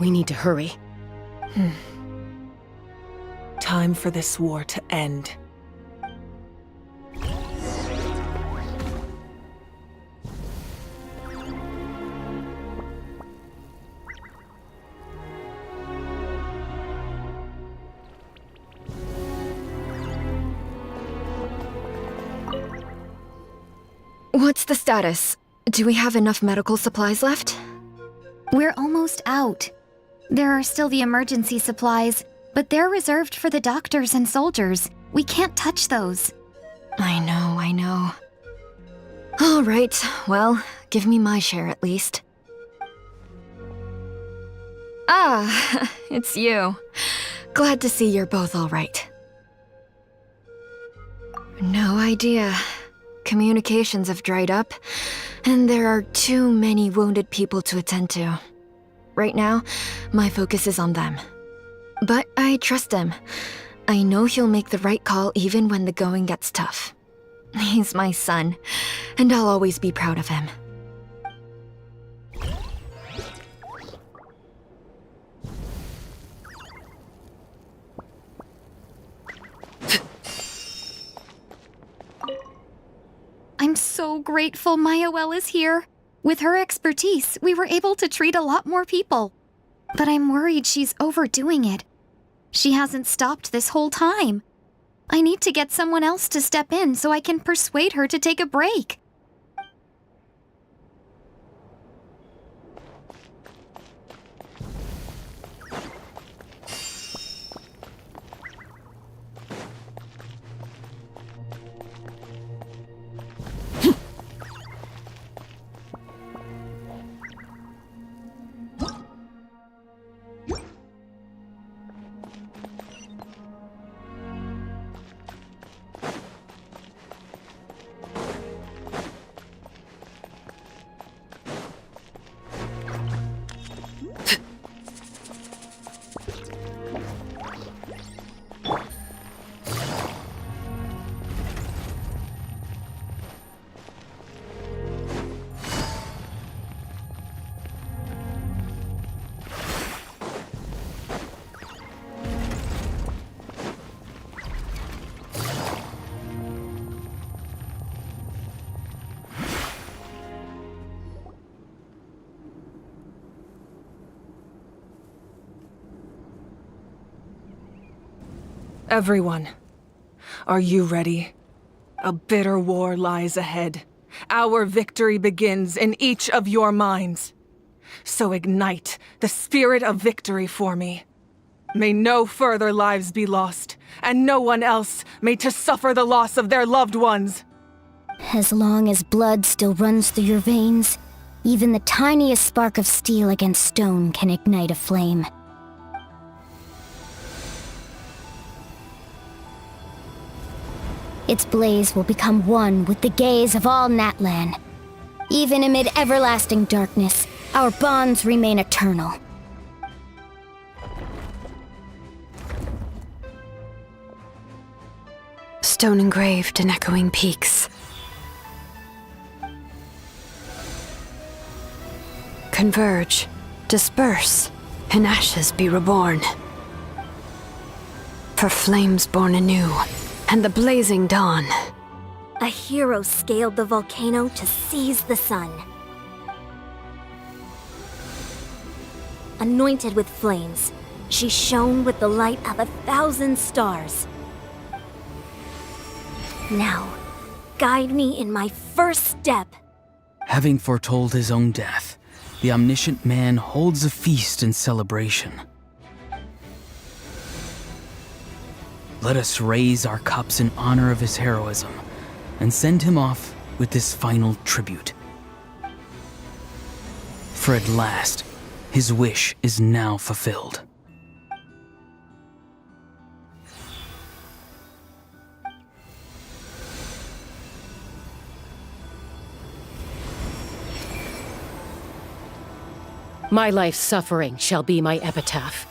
we need to hurry. Time for this war to end. What's the status? Do we have enough medical supplies left? We're almost out. There are still the emergency supplies, but they're reserved for the doctors and soldiers. We can't touch those. I know. All right, well, give me my share at least. Ah, it's you. Glad to see you're both all right. No idea. Communications have dried up, and there are too many wounded people to attend to. Right now, my focus is on them. But I trust him. I know he'll make the right call even when the going gets tough. He's my son, and I'll always be proud of him. so grateful Mayael is here. With her expertise, we were able to treat a lot more people. But I'm worried she's overdoing it. She hasn't stopped this whole time. I need to get someone else to step in so I can persuade her to take a break. Everyone, are you ready? A bitter war lies ahead. Our victory begins in each of your minds. So ignite the spirit of victory for me. May no further lives be lost, and no one else may to suffer the loss of their loved ones. As long as blood still runs through your veins, even the tiniest spark of steel against stone can ignite a flame. Its blaze will become one with the gaze of all Natlan. Even amid everlasting darkness, our bonds remain eternal. Stone engraved in echoing peaks. Converge, disperse, in ashes be reborn. For flames born anew, and the blazing dawn. A hero scaled the volcano to seize the sun. Anointed with flames, she shone with the light of 1,000 stars. Now, guide me in my first step. Having foretold his own death, the omniscient man holds a feast in celebration. Let us raise our cups in honor of his heroism and send him off with this final tribute. For at last, his wish is now fulfilled. My life's suffering shall be my epitaph.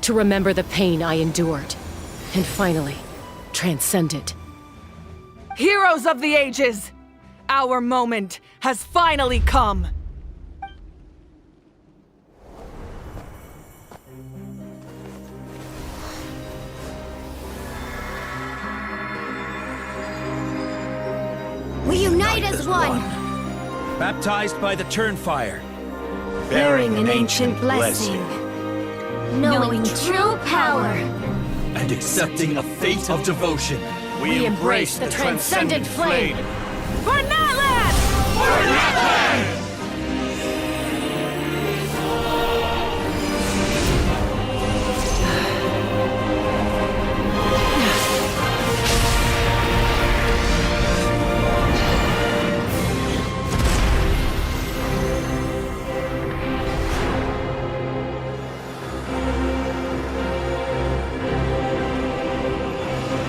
To remember the pain I endured, and finally, transcend it. Heroes of the ages! Our moment has finally come! We unite as one! Baptized by the Turnfire. Bearing an ancient blessing. Knowing true power. And accepting a fate of devotion. We embrace the transcendent flame. For Natlan! For Natlan!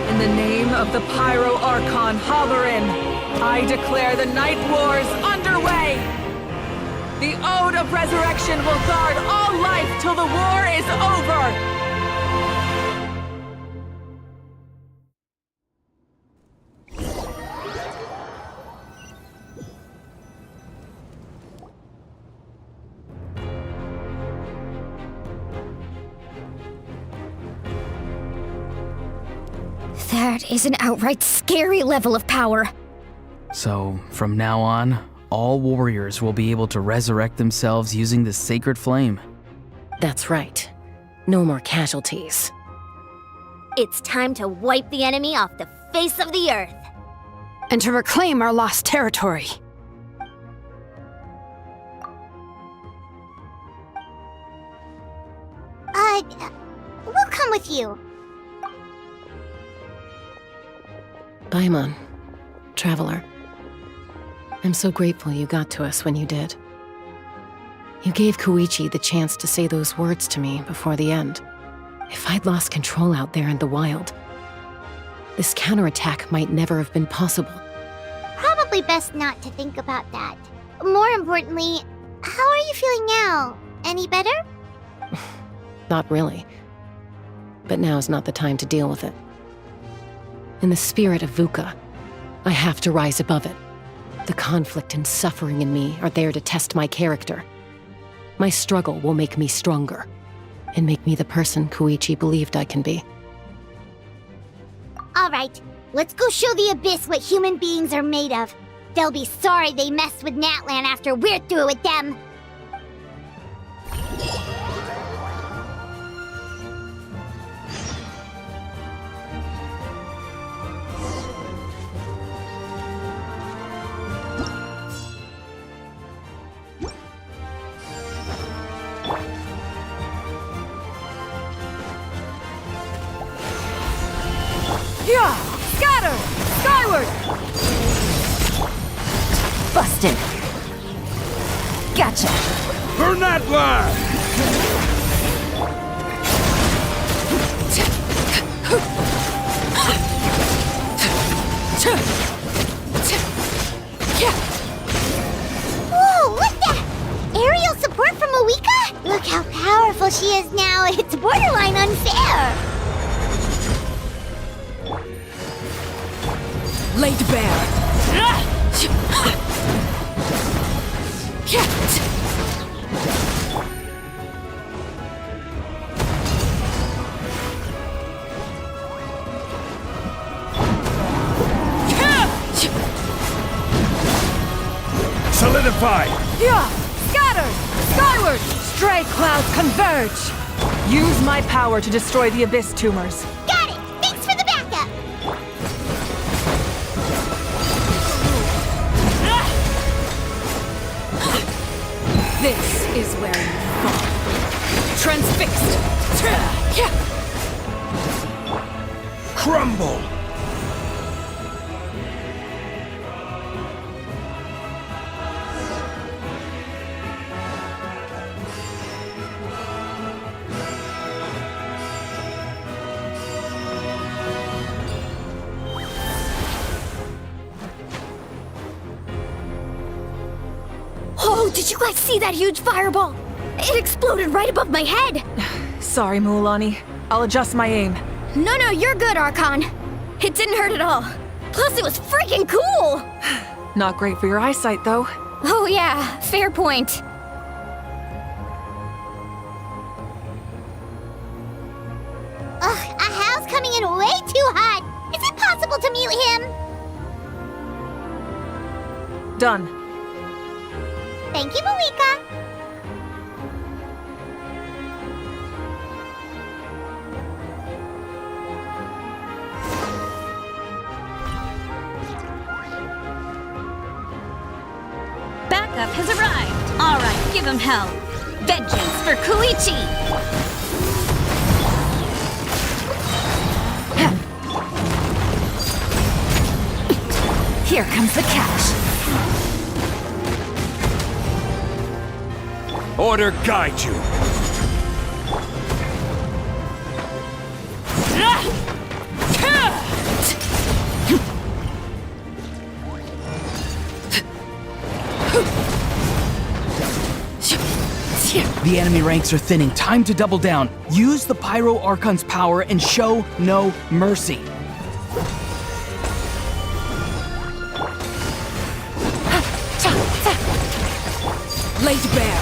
In the name of the Pyro Archon Halloran, I declare the Night Wars underway! The Ode of Resurrection will guard all life till the war is over! That is an outright scary level of power. So, from now on, all warriors will be able to resurrect themselves using the sacred flame. That's right. No more casualties. It's time to wipe the enemy off the face of the earth. And to reclaim our lost territory. We'll come with you. Paimon, Traveler. I'm so grateful you got to us when you did. You gave Koichi the chance to say those words to me before the end. If I'd lost control out there in the wild, this counterattack might never have been possible. Probably best not to think about that. More importantly, how are you feeling now? Any better? Not really. But now's not the time to deal with it. In the spirit of VUCA, I have to rise above it. The conflict and suffering in me are there to test my character. My struggle will make me stronger, and make me the person Koichi believed I can be. All right, let's go show the Abyss what human beings are made of. They'll be sorry they messed with Natlan after we're through with them. Yeah! Scatter! Skyward! Busted. Gotcha. Burn that line! Whoa, look that! Aerial support from Awika? Look how powerful she is now. It's borderline unfair. Laid bare. Solidify! Yeah! Scatter! Skyward! Stray clouds converge! Use my power to destroy the Abyss tumors. Got it! Thanks for the backup! This is where you fall. Transfixed! Crumble! Oh, did you guys see that huge fireball? It exploded right above my head. Sorry, Mualani. I'll adjust my aim. No, you're good, Archon. It didn't hurt at all. Plus, it was freaking cool. Not great for your eyesight, though. Oh yeah, fair point. Ugh, Ahal's coming in way too hot. Is it possible to mute him? Done. Thank you, Malika. Backup has arrived. All right, give him hell. Vengeance for Koichi. Here comes the catch. Order guide you. The enemy ranks are thinning. Time to double down. Use the Pyro Archon's power and show no mercy. Laid bare.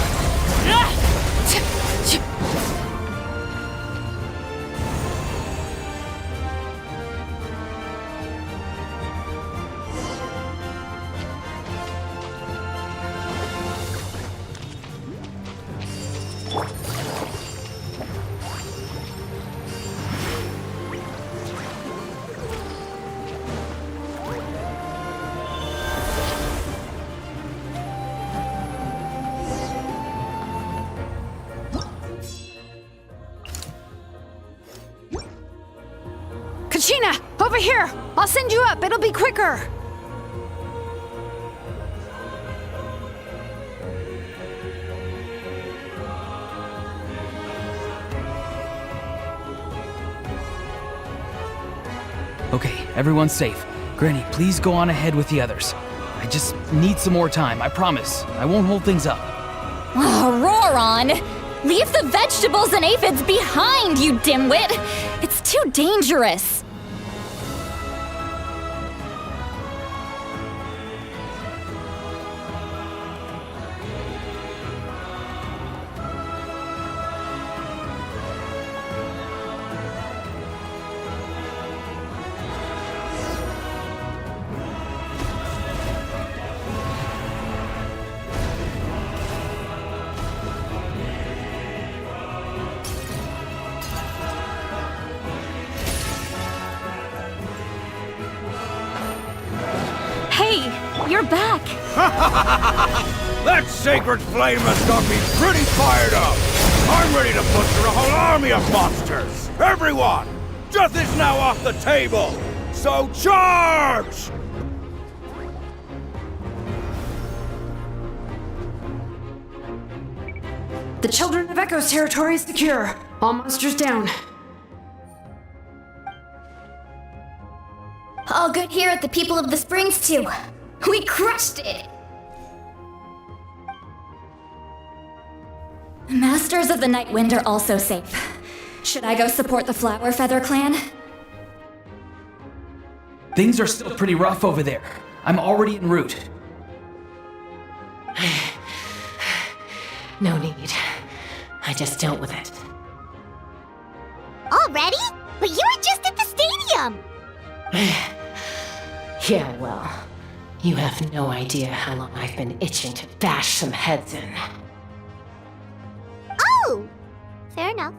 Tachina, over here! I'll send you up, it'll be quicker! Okay, everyone's safe. Granny, please go on ahead with the others. I just need some more time, I promise. I won't hold things up. Oh, Roron! Leave the vegetables and aphids behind, you dimwit! It's too dangerous! You're back! That sacred flame has got me pretty fired up! I'm ready to butcher a whole army of monsters! Everyone! Death is now off the table! So charge! The Children of Echo's territory is secure. All monsters down. All good here at the People of the Springs, too. We crushed it! Masters of the Night Wind are also safe. Should I go support the Flower Feather clan? Things are still pretty rough over there. I'm already en route. No need. I just dealt with it. Already? But you were just at the stadium! Yeah, well, you have no idea how long I've been itching to bash some heads in. Oh! Fair enough.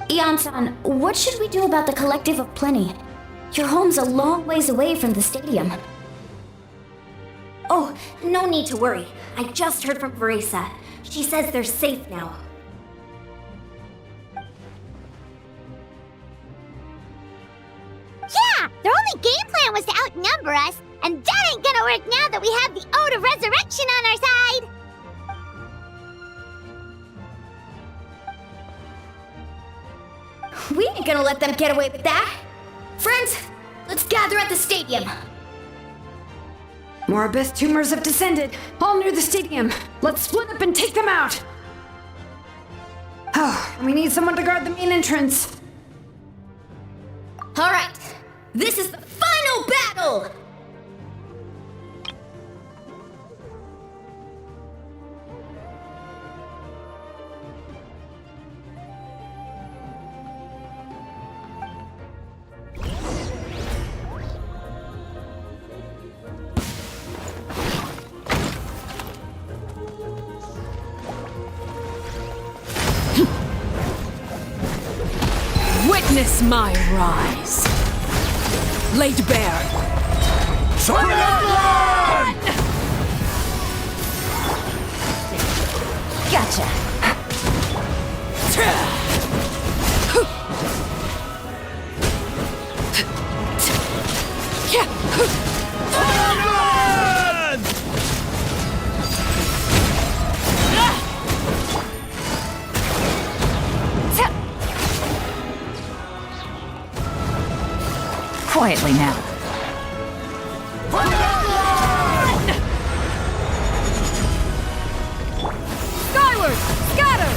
Ian-san, what should we do about the Collective of Plenty? Your home's a long ways away from the stadium. Oh, no need to worry. I just heard from Veresa. She says they're safe now. Yeah! Their only game plan was to outnumber us, and that ain't gonna work now that we have the Ode of Resurrection on our side! We ain't gonna let them get away with that. Friends, let's gather at the stadium. More abyss tumors have descended, all near the stadium. Let's split up and take them out. Oh, we need someone to guard the main entrance. All right, this is the final battle! Witness my rise. Laid bare. Gotcha. Quietly now. Skyward! Scatter!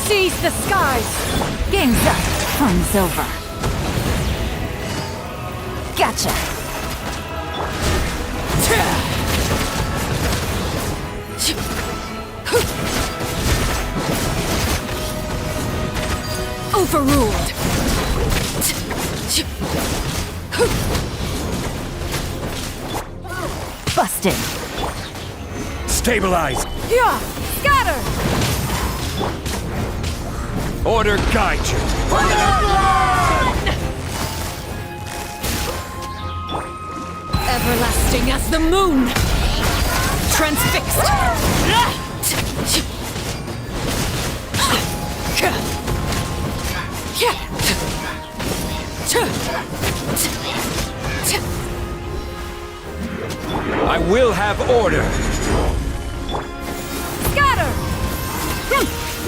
Seize the skies! Game's up. Fun's over. Gotcha. Overruled! Busted. Stabilize! Yeah! Scatter! Order guide you! Everlasting as the moon! Transfixed! will have order. Scatter!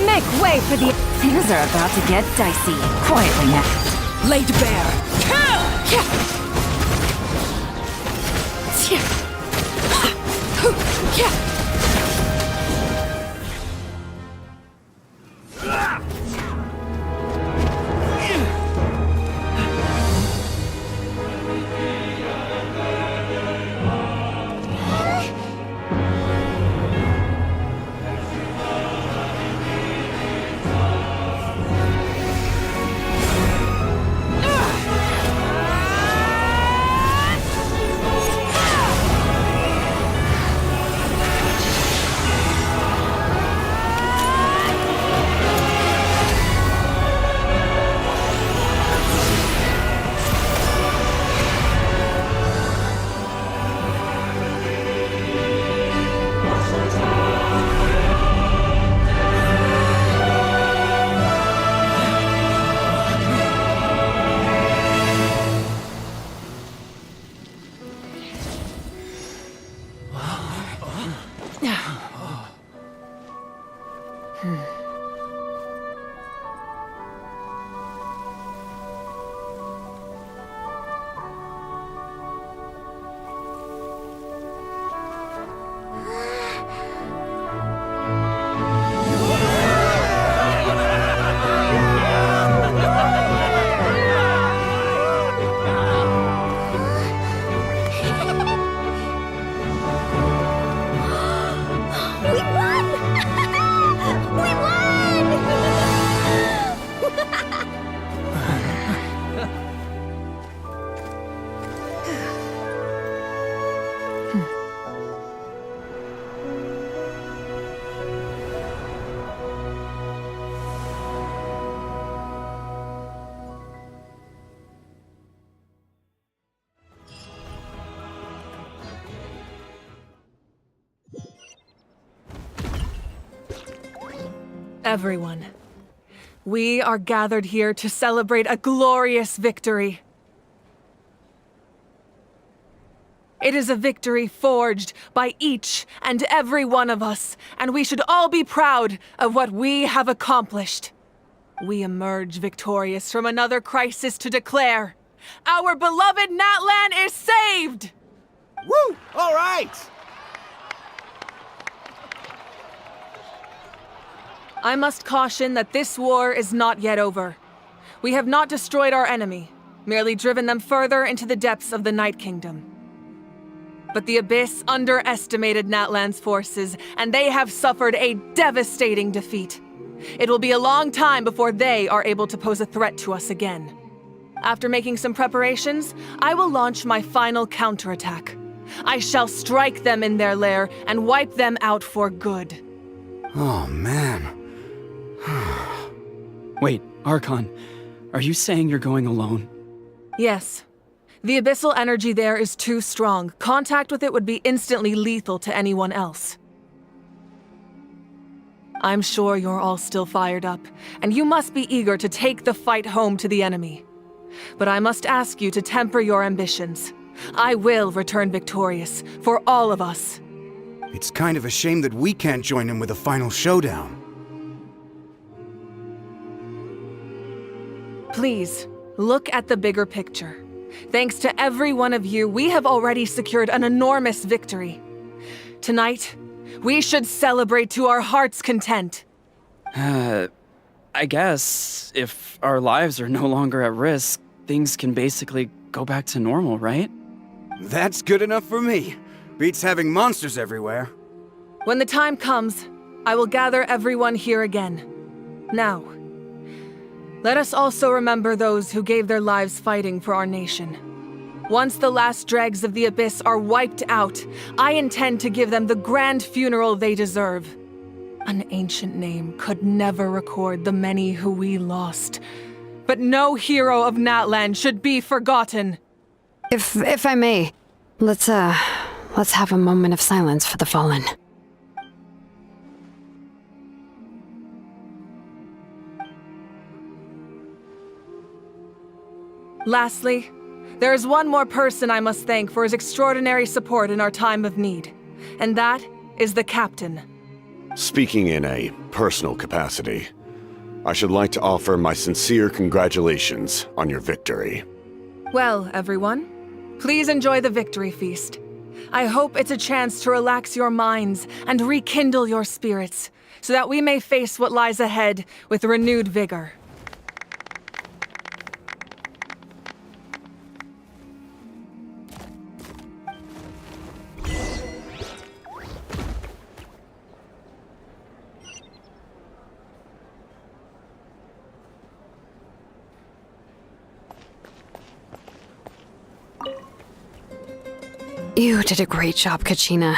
Make way for the... Things are about to get dicey. Quietly now. Laid bare. Everyone, we are gathered here to celebrate a glorious victory. It is a victory forged by each and every one of us, and we should all be proud of what we have accomplished. We emerge victorious from another crisis to declare, our beloved Natlan is saved! Woo! All right! I must caution that this war is not yet over. We have not destroyed our enemy, merely driven them further into the depths of the Night Kingdom. But the Abyss underestimated Natlan's forces, and they have suffered a devastating defeat. It will be a long time before they are able to pose a threat to us again. After making some preparations, I will launch my final counterattack. I shall strike them in their lair and wipe them out for good. Oh, man. Wait, Archon, are you saying you're going alone? Yes. The abyssal energy there is too strong. Contact with it would be instantly lethal to anyone else. I'm sure you're all still fired up, and you must be eager to take the fight home to the enemy. But I must ask you to temper your ambitions. I will return victorious, for all of us. It's kind of a shame that we can't join him with a final showdown. Please, look at the bigger picture. Thanks to every one of you, we have already secured an enormous victory. Tonight, we should celebrate to our heart's content. I guess if our lives are no longer at risk, things can basically go back to normal, right? That's good enough for me. Beats having monsters everywhere. When the time comes, I will gather everyone here again. Now, let us also remember those who gave their lives fighting for our nation. Once the last dregs of the Abyss are wiped out, I intend to give them the grand funeral they deserve. An ancient name could never record the many who we lost. But no hero of Natlan should be forgotten. If I may, let's have a moment of silence for the fallen. Lastly, There is one more person I must thank for his extraordinary support in our time of need, and that is the captain. Speaking in a personal capacity, I should like to offer my sincere congratulations on your victory. Well, everyone, please enjoy the victory feast. I hope it's a chance to relax your minds and rekindle your spirits, so that we may face what lies ahead with renewed vigor. You did a great job, Kachina.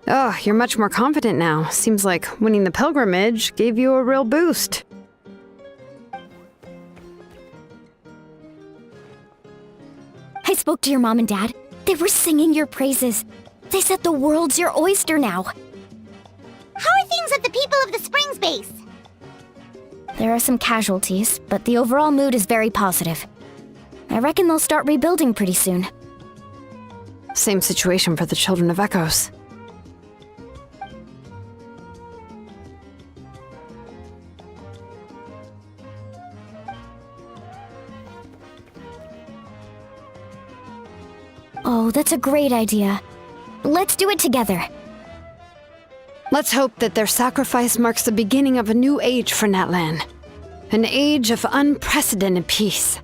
Oh, you're much more confident now. Seems like winning the pilgrimage gave you a real boost. I spoke to your mom and dad. They were singing your praises. They said the world's your oyster now. How are things at the People of the Springs base? There are some casualties, but the overall mood is very positive. I reckon they'll start rebuilding pretty soon. Same situation for the Children of Echoes. Oh, that's a great idea. Let's do it together. Let's hope that their sacrifice marks the beginning of a new age for Natlan. An age of unprecedented peace.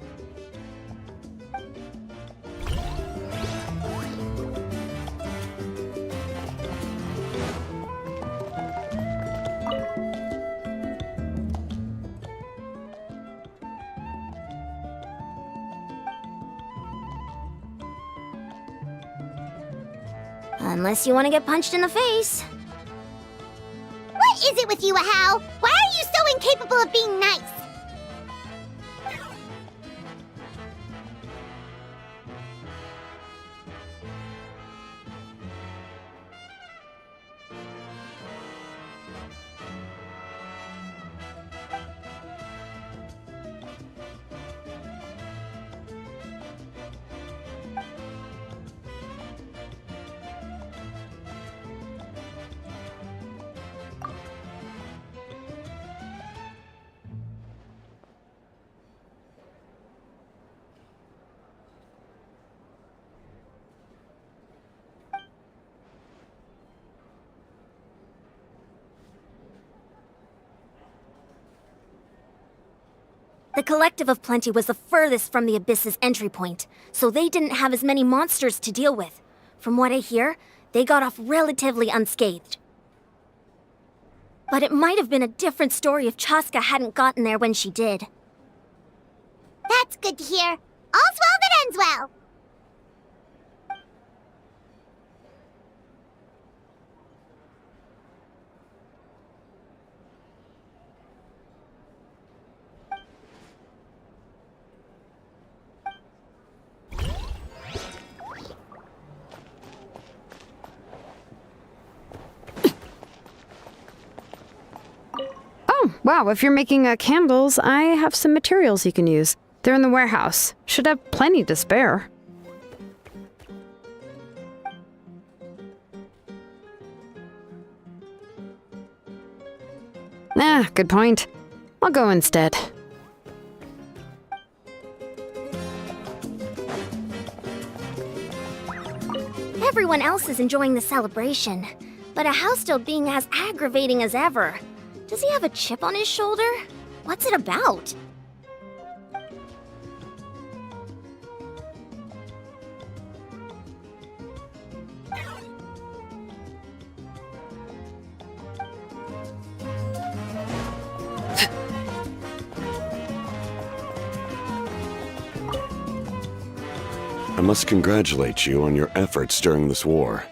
Unless you want to get punched in the face. What is it with you, Ahau? Why are you so incapable of being nice? The Collective of Plenty was the furthest from the Abyss's entry point, so they didn't have as many monsters to deal with. From what I hear, they got off relatively unscathed. But it might have been a different story if Chaska hadn't gotten there when she did. That's good to hear. All's well that ends well. Oh, wow, if you're making candles, I have some materials you can use. They're in the warehouse. Should have plenty to spare. Ah, good point. I'll go instead. Everyone else is enjoying the celebration, but Ahau's still being as aggravating as ever. Does he have a chip on his shoulder? What's it about? I must congratulate you on your efforts during this war.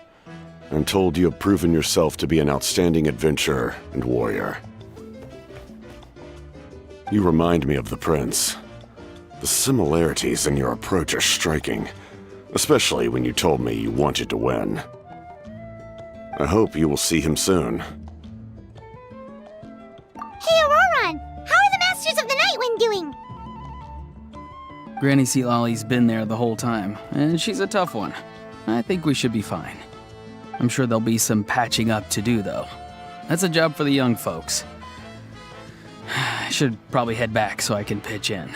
I'm told you have proven yourself to be an outstanding adventurer and warrior. You remind me of the Prince. The similarities in your approach are striking, especially when you told me you wanted to win. I hope you will see him soon. Hey, Auroron! How are the Masters of the Night Wind doing? Granny Sealolly's been there the whole time, and she's a tough one. I think we should be fine. I'm sure there'll be some patching up to do, though. That's a job for the young folks. I should probably head back so I can pitch in.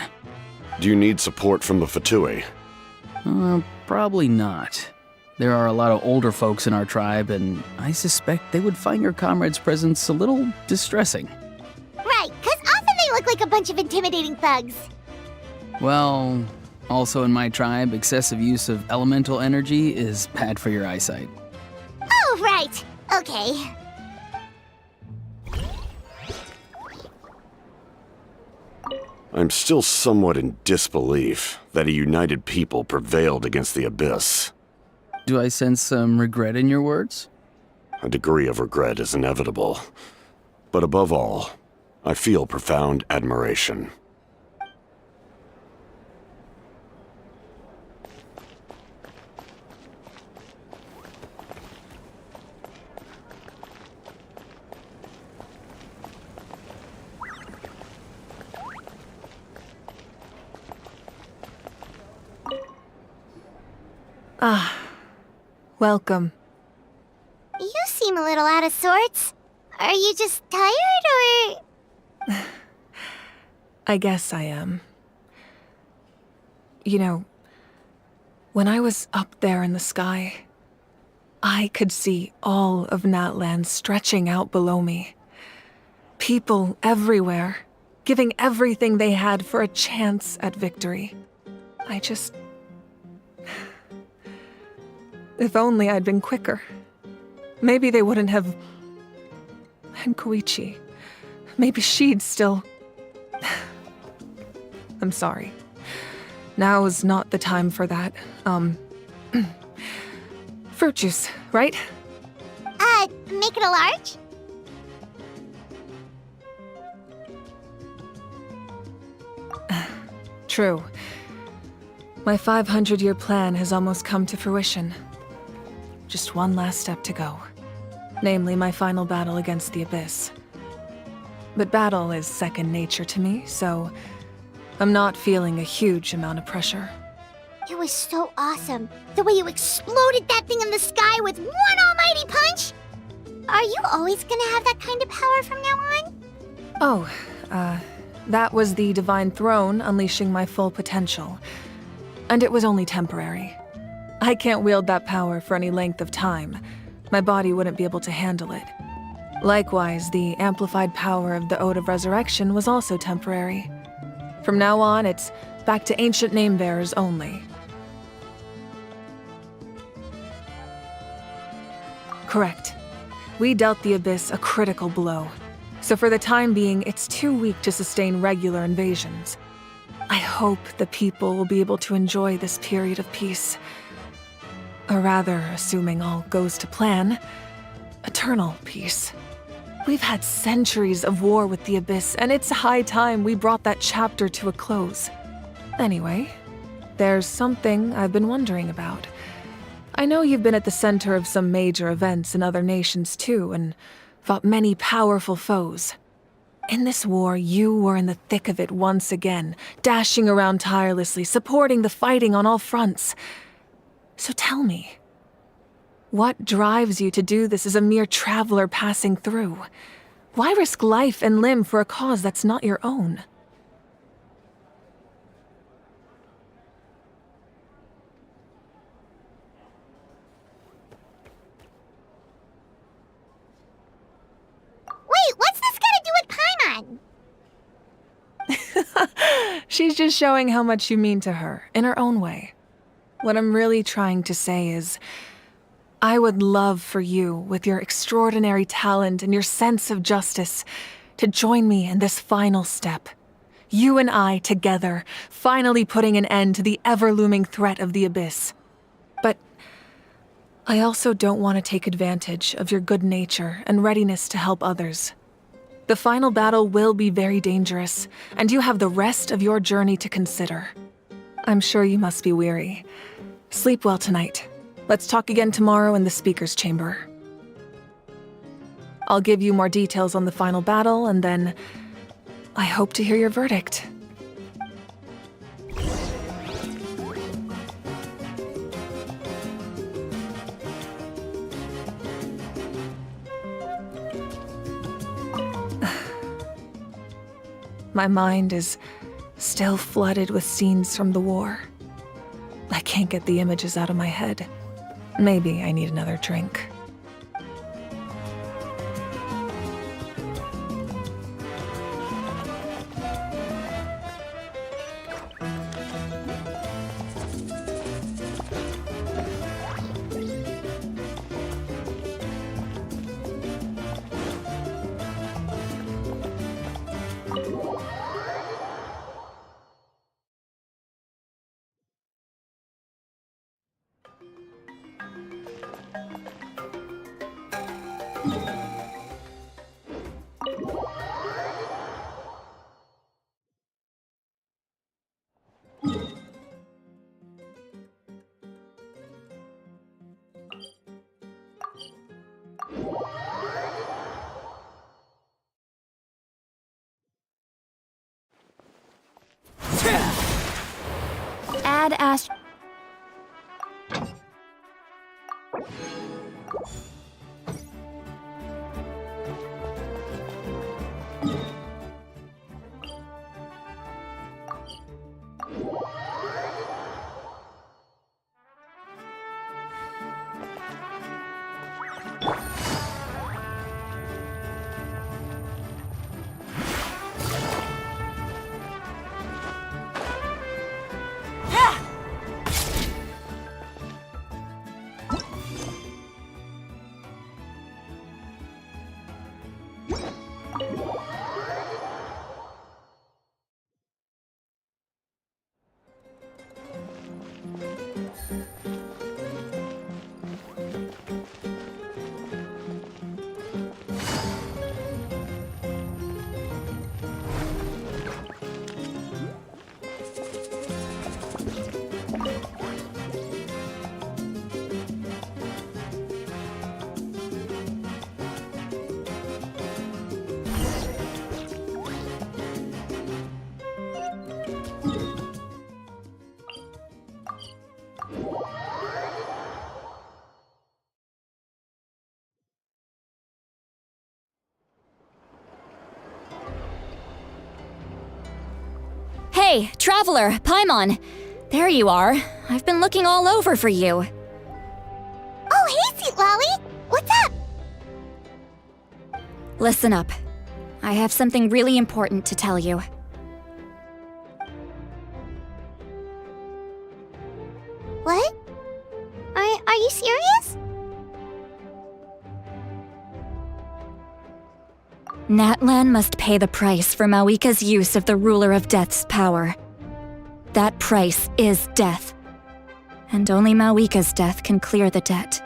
Do you need support from the Fatui? Probably not. There are a lot of older folks in our tribe, and I suspect they would find your comrade's presence a little distressing. Right, because often they look like a bunch of intimidating thugs. Well, also in my tribe, excessive use of elemental energy is bad for your eyesight. Oh, right. Okay. I'm still somewhat in disbelief that a united people prevailed against the Abyss. Do I sense some regret in your words? A degree of regret is inevitable. But above all, I feel profound admiration. Ah, welcome. You seem a little out of sorts. Are you just tired, or...? I guess I am. You know, when I was up there in the sky, I could see all of Natland stretching out below me. People everywhere, giving everything they had for a chance at victory. If only I'd been quicker. Maybe they wouldn't have... And Koichi. Maybe she'd still... I'm sorry. Now is not the time for that. Fruit juice, right? Make it a large? True. My 500-year plan has almost come to fruition. Just one last step to go. Namely, my final battle against the Abyss. But battle is second nature to me, so I'm not feeling a huge amount of pressure. It was so awesome. The way you exploded that thing in the sky with one almighty punch! Are you always gonna have that kind of power from now on? Oh, that was the Divine Throne unleashing my full potential. And it was only temporary. I can't wield that power for any length of time. My body wouldn't be able to handle it. Likewise, the amplified power of the Ode of Resurrection was also temporary. From now on, it's back to ancient name-bearers only. Correct. We dealt the Abyss a critical blow. So for the time being, it's too weak to sustain regular invasions. I hope the people will be able to enjoy this period of peace. Or rather, assuming all goes to plan, eternal peace. We've had centuries of war with the Abyss, and it's high time we brought that chapter to a close. Anyway, there's something I've been wondering about. I know you've been at the center of some major events in other nations too, and fought many powerful foes. In this war, you were in the thick of it once again, dashing around tirelessly, supporting the fighting on all fronts. So tell me, what drives you to do this as a mere traveler passing through? Why risk life and limb for a cause that's not your own? Wait, what's this got to do with Paimon? She's just showing how much you mean to her, in her own way. What I'm really trying to say is, I would love for you, with your extraordinary talent and your sense of justice, to join me in this final step. You and I together, finally putting an end to the ever-looming threat of the Abyss. But I also don't want to take advantage of your good nature and readiness to help others. The final battle will be very dangerous, and you have the rest of your journey to consider. I'm sure you must be weary. Sleep well tonight. Let's talk again tomorrow in the speaker's chamber. I'll give you more details on the final battle, and then I hope to hear your verdict. My mind is still flooded with scenes from the war. I can't get the images out of my head. Maybe I need another drink. Add Ash. Hey, Traveler, Paimon! There you are. I've been looking all over for you. Oh, hey, Sweet Lolly! What's up? Listen up. I have something really important to tell you. What? Are you serious? Natlan must pay the price for Mawika's use of the Ruler of Death's power. That price is death. And only Mawika's death can clear the debt.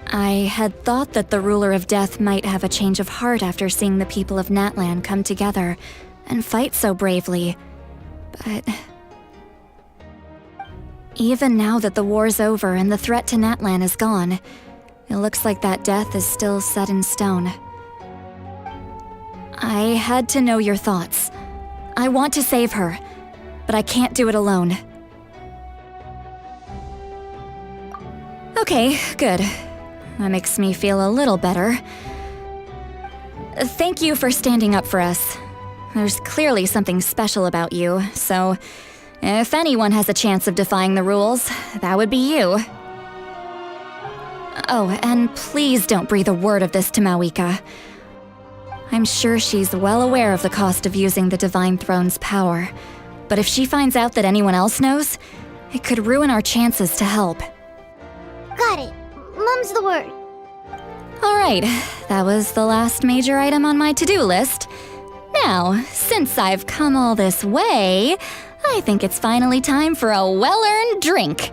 I had thought that the Ruler of Death might have a change of heart after seeing the people of Natlan come together and fight so bravely, but... Even now that the war's over and the threat to Natlan is gone, it looks like that death is still set in stone. I had to know your thoughts. I want to save her, but I can't do it alone. Okay, good. That makes me feel a little better. Thank you for standing up for us. There's clearly something special about you, so if anyone has a chance of defying the rules, that would be you. Oh, and please don't breathe a word of this to Mawika. I'm sure she's well aware of the cost of using the Divine Throne's power, but if she finds out that anyone else knows, it could ruin our chances to help. Got it. Mum's the word. Alright, that was the last major item on my to-do list. Now, since I've come all this way, I think it's finally time for a well-earned drink.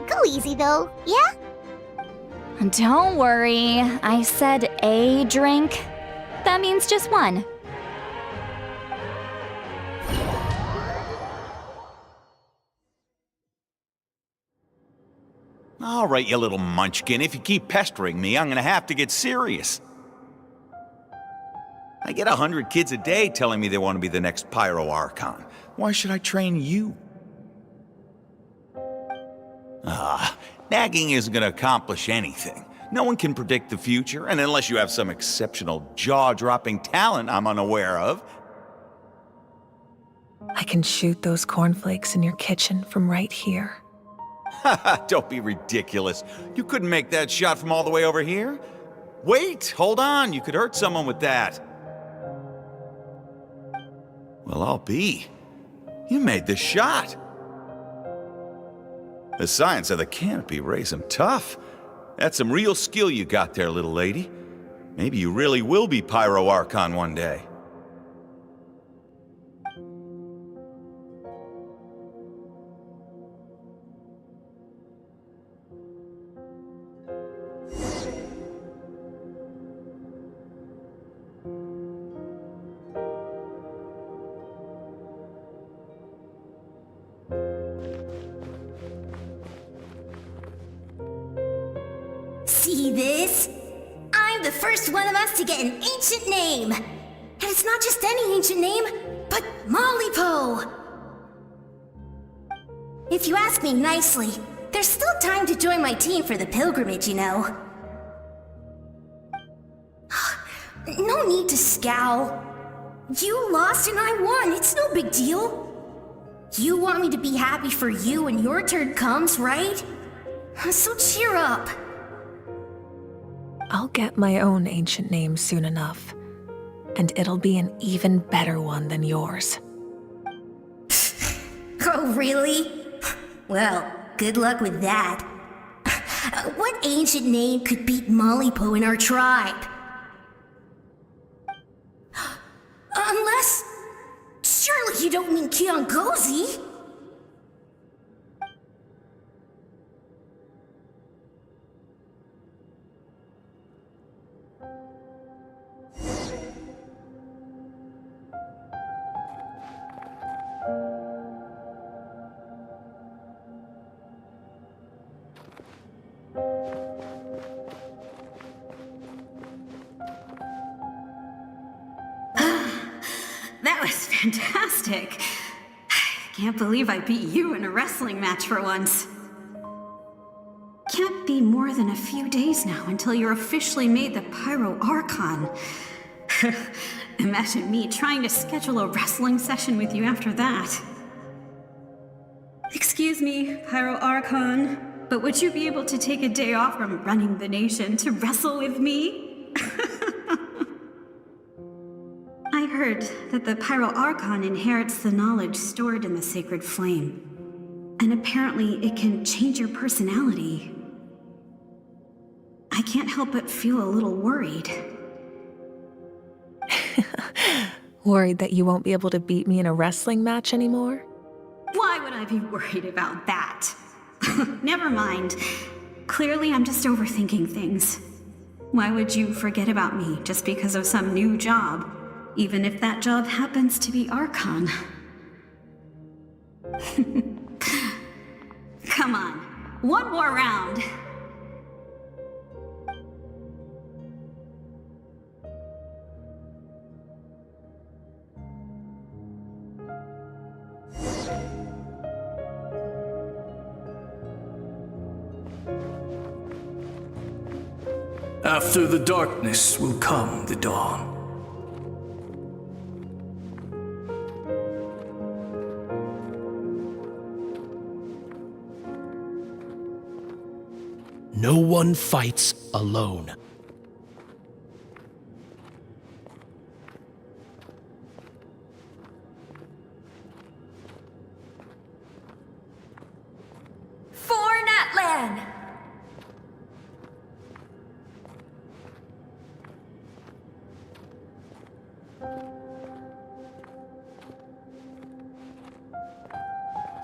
Go easy though, yeah? Don't worry, I said a drink. That means just one. All right, you little munchkin, if you keep pestering me, I'm gonna have to get serious. I get 100 kids a day telling me they want to be the next Pyro Archon. Why should I train you? Nagging isn't gonna accomplish anything. No one can predict the future, and unless you have some exceptional jaw-dropping talent I'm unaware of. I can shoot those cornflakes in your kitchen from right here. Haha, don't be ridiculous. You couldn't make that shot from all the way over here? Wait, hold on, you could hurt someone with that. Well, I'll be. You made the shot. The science of the canopy raised him tough. That's some real skill you got there, little lady. Maybe you really will be Pyro Archon one day. See this? I'm the first one of us to get an ancient name. And it's not just any ancient name, but Mollypo. If you ask me nicely, there's still time to join my team for the pilgrimage, you know. No need to scowl. You lost and I won, it's no big deal. You want me to be happy for you when your turn comes, right? So cheer up. I'll get my own ancient name soon enough, and it'll be an even better one than yours. Oh, really? Well, good luck with that. What ancient name could beat Mollypo in our tribe? Unless... surely you don't mean Kiangozi? That was fantastic. Can't believe I beat you in a wrestling match for once. Can't be more than a few days now until you're officially made the Pyro Archon. Imagine me trying to schedule a wrestling session with you after that. Excuse me, Pyro Archon, but would you be able to take a day off from running the nation to wrestle with me? I heard that the Pyro Archon inherits the knowledge stored in the sacred flame. And apparently it can change your personality. I can't help but feel a little worried. Worried that you won't be able to beat me in a wrestling match anymore? Why would I be worried about that? Never mind. Clearly I'm just overthinking things. Why would you forget about me just because of some new job? Even if that job happens to be Archon. Come on, one more round. After the darkness will come the dawn. No one fights alone. For Natlan!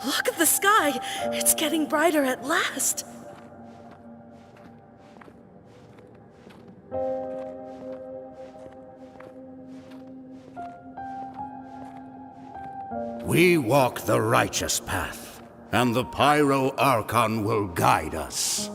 Look at the sky! It's getting brighter at last! We walk the righteous path, and the Pyro Archon will guide us.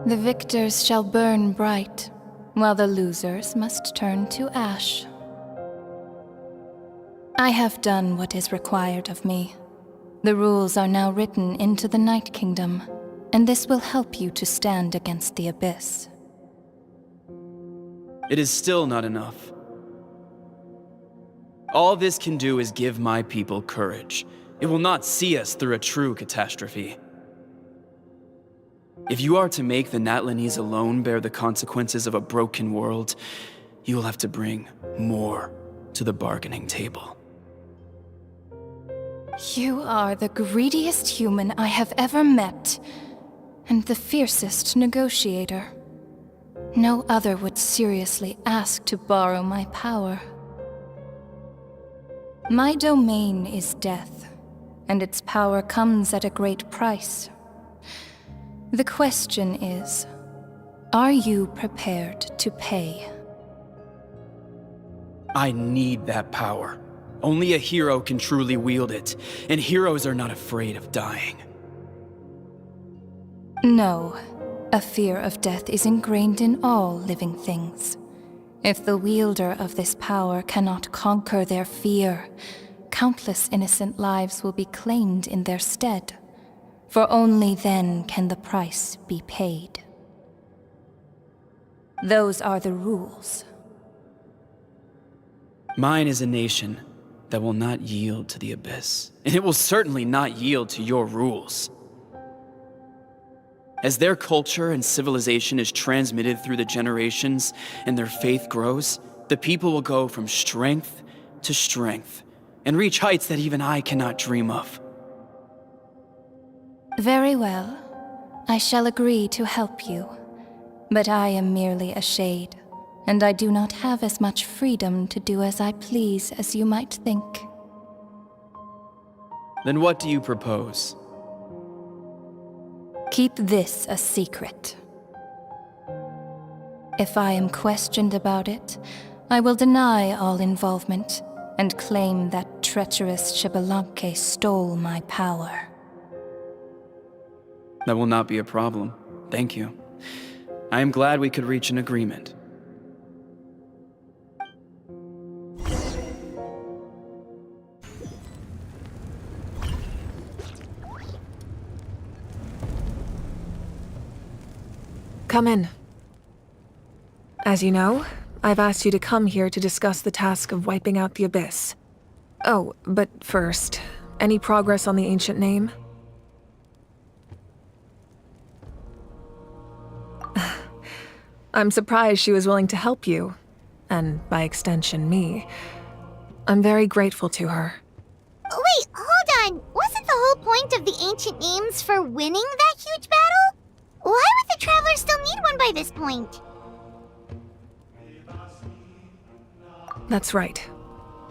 The victors shall burn bright, while the losers must turn to ash. I have done what is required of me. The rules are now written into the Night Kingdom, and this will help you to stand against the Abyss. It is still not enough. All this can do is give my people courage. It will not see us through a true catastrophe. If you are to make the Natlanese alone bear the consequences of a broken world, you will have to bring more to the bargaining table. You are the greediest human I have ever met, and the fiercest negotiator. No other would seriously ask to borrow my power. My domain is death, and its power comes at a great price. The question is, are you prepared to pay? I need that power. Only a hero can truly wield it, and heroes are not afraid of dying. No, a fear of death is ingrained in all living things. If the wielder of this power cannot conquer their fear, countless innocent lives will be claimed in their stead, for only then can the price be paid. Those are the rules. Mine is a nation that will not yield to the Abyss, and it will certainly not yield to your rules. As their culture and civilization is transmitted through the generations and their faith grows, the people will go from strength to strength and reach heights that even I cannot dream of. Very well. I shall agree to help you. But I am merely a shade, and I do not have as much freedom to do as I please as you might think. Then what do you propose? Keep this a secret. If I am questioned about it, I will deny all involvement and claim that treacherous Xbalanque stole my power. That will not be a problem. Thank you. I am glad we could reach an agreement. Come in. As you know, I've asked you to come here to discuss the task of wiping out the Abyss. Oh, but first, any progress on the ancient name? I'm surprised she was willing to help you, and by extension, me. I'm very grateful to her. Wait, hold on. Wasn't the whole point of the ancient names for winning that huge battle? Why would the Travelers still need one by this point? That's right.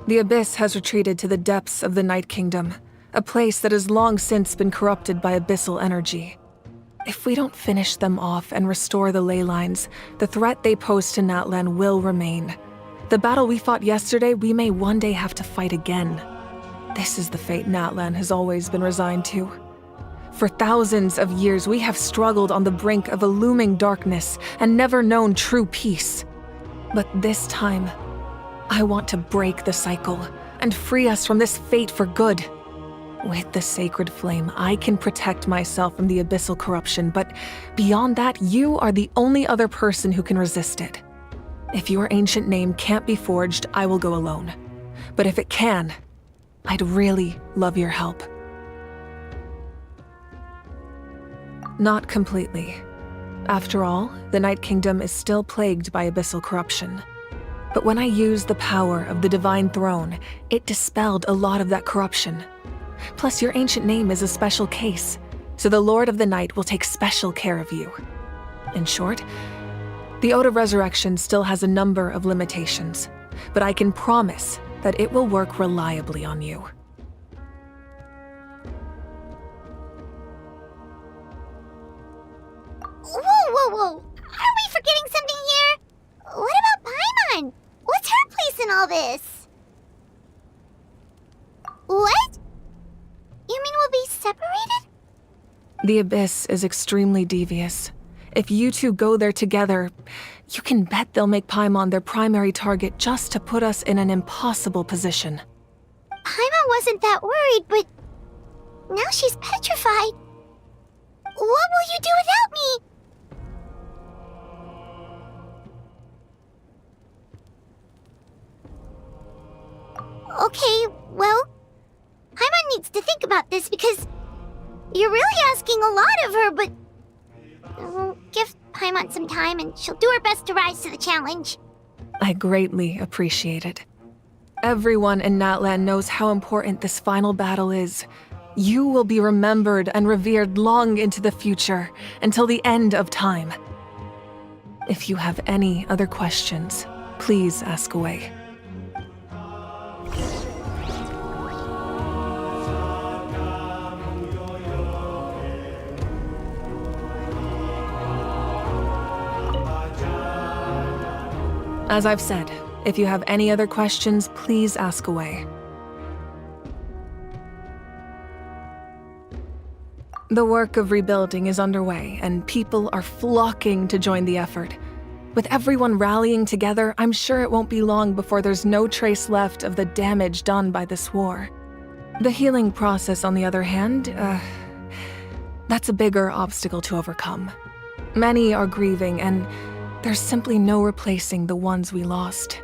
The Abyss has retreated to the depths of the Night Kingdom, a place that has long since been corrupted by abyssal energy. If we don't finish them off and restore the ley lines, the threat they pose to Natlan will remain. The battle we fought yesterday, we may one day have to fight again. This is the fate Natlan has always been resigned to. For thousands of years, we have struggled on the brink of a looming darkness and never known true peace. But this time, I want to break the cycle and free us from this fate for good. With the sacred flame, I can protect myself from the abyssal corruption, but beyond that, you are the only other person who can resist it. If your ancient name can't be forged, I will go alone. But if it can, I'd really love your help. Not completely. After all, the Night Kingdom is still plagued by abyssal corruption. But when I used the power of the Divine Throne, it dispelled a lot of that corruption. Plus, your ancient name is a special case, so the Lord of the Night will take special care of you. In short, the Ode of Resurrection still has a number of limitations, but I can promise that it will work reliably on you. Whoa! Aren't we forgetting something here? What about Paimon? What's her place in all this? What? You mean we'll be separated? The Abyss is extremely devious. If you two go there together, you can bet they'll make Paimon their primary target just to put us in an impossible position. Paimon wasn't that worried, but now she's petrified. What will you do without me? Okay, well, Paimon needs to think about this because you're really asking a lot of her, but we'll give Paimon some time and she'll do her best to rise to the challenge. I greatly appreciate it. Everyone in Natlan knows how important this final battle is. You will be remembered and revered long into the future, until the end of time. If you have any other questions, please ask away. As I've said, if you have any other questions, please ask away. The work of rebuilding is underway, and people are flocking to join the effort. With everyone rallying together, I'm sure it won't be long before there's no trace left of the damage done by this war. The healing process, on the other hand, that's a bigger obstacle to overcome. Many are grieving, and there's simply no replacing the ones we lost.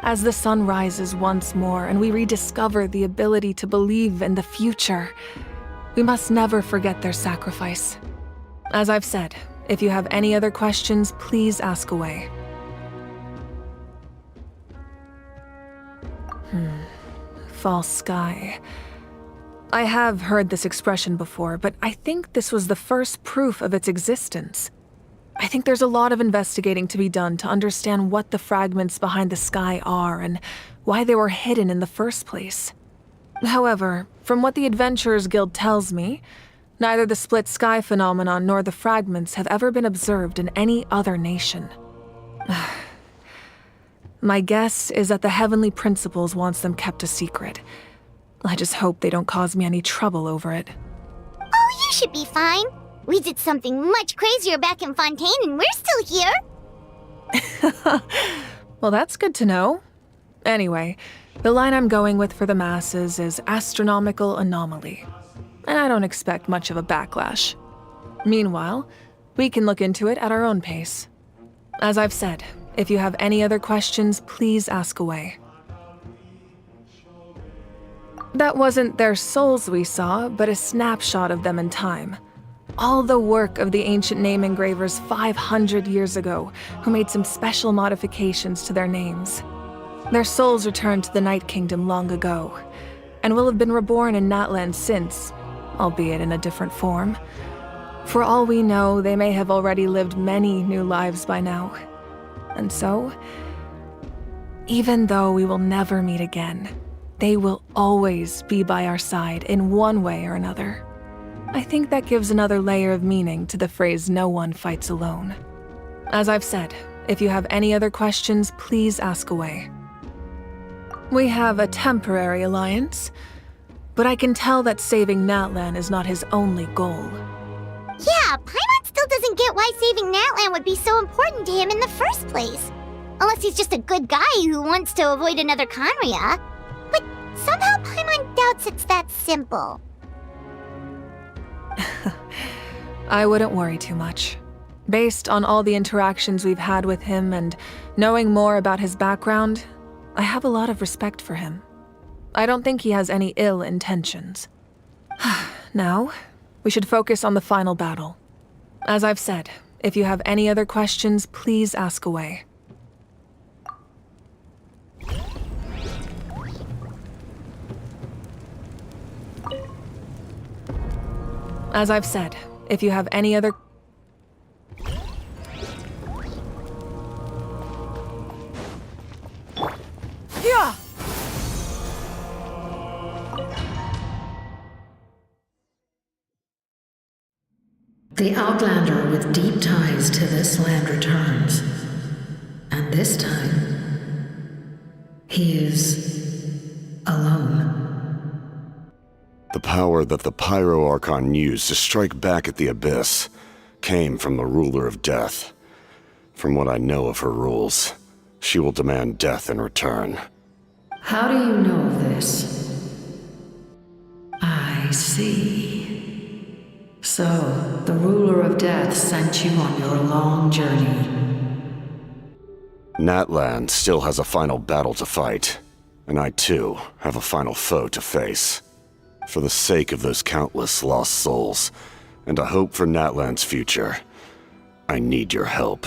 As the sun rises once more and we rediscover the ability to believe in the future, we must never forget their sacrifice. As I've said, if you have any other questions, please ask away. False sky. I have heard this expression before, but I think this was the first proof of its existence. I think there's a lot of investigating to be done to understand what the fragments behind the sky are and why they were hidden in the first place. However, from what the Adventurers Guild tells me, neither the split sky phenomenon nor the fragments have ever been observed in any other nation. My guess is that the Heavenly Principles wants them kept a secret. I just hope they don't cause me any trouble over it. Oh, you should be fine. We did something much crazier back in Fontaine and we're still here. Well, that's good to know. Anyway, the line I'm going with for the masses is astronomical anomaly. And I don't expect much of a backlash. Meanwhile, we can look into it at our own pace. As I've said, if you have any other questions, please ask away. That wasn't their souls we saw, but a snapshot of them in time. All the work of the ancient name engravers 500 years ago, who made some special modifications to their names. Their souls returned to the Night Kingdom long ago, and will have been reborn in Natlan since, albeit in a different form. For all we know, they may have already lived many new lives by now. And so, even though we will never meet again, they will always be by our side in one way or another. I think that gives another layer of meaning to the phrase "no one fights alone." As I've said, if you have any other questions, please ask away. We have a temporary alliance, but I can tell that saving Natlan is not his only goal. Yeah, Paimon still doesn't get why saving Natlan would be so important to him in the first place. Unless he's just a good guy who wants to avoid another Conria. But somehow Paimon doubts it's that simple. I wouldn't worry too much. Based on all the interactions we've had with him and knowing more about his background, I have a lot of respect for him. I don't think he has any ill intentions. Now, we should focus on the final battle. As I've said, if you have any other questions, please ask away. As I've said, if you have any other... Yeah! The Outlander with deep ties to this land returns. And this time, he is alone. The power that the Pyro Archon used to strike back at the Abyss came from the Ruler of Death. From what I know of her rules, she will demand death in return. How do you know of this? I see. So, the ruler of death sent you on your long journey. Natlan still has a final battle to fight, and I too have a final foe to face. For the sake of those countless lost souls, and a hope for Natlan's future, I need your help.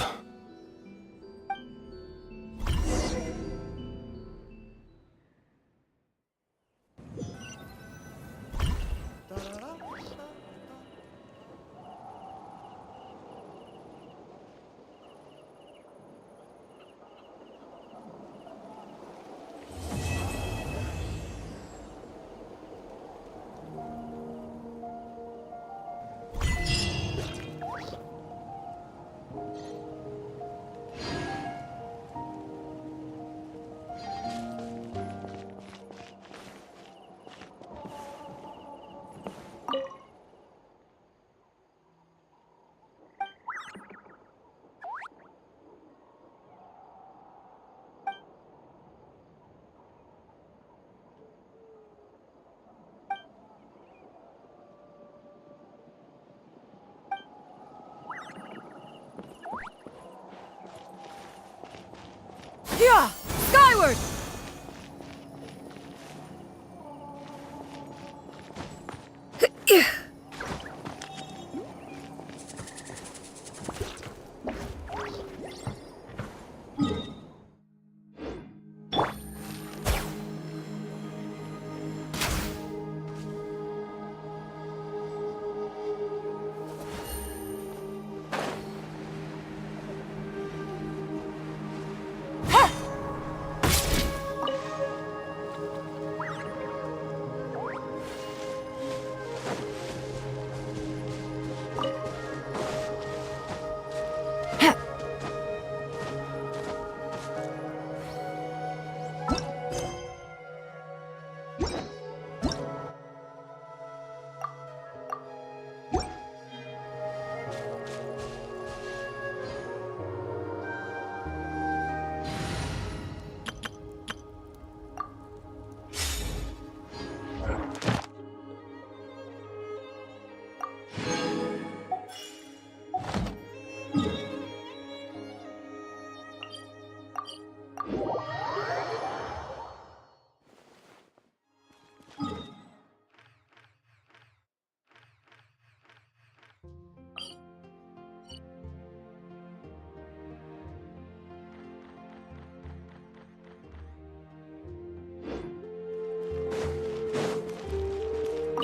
Yeah! Skyward!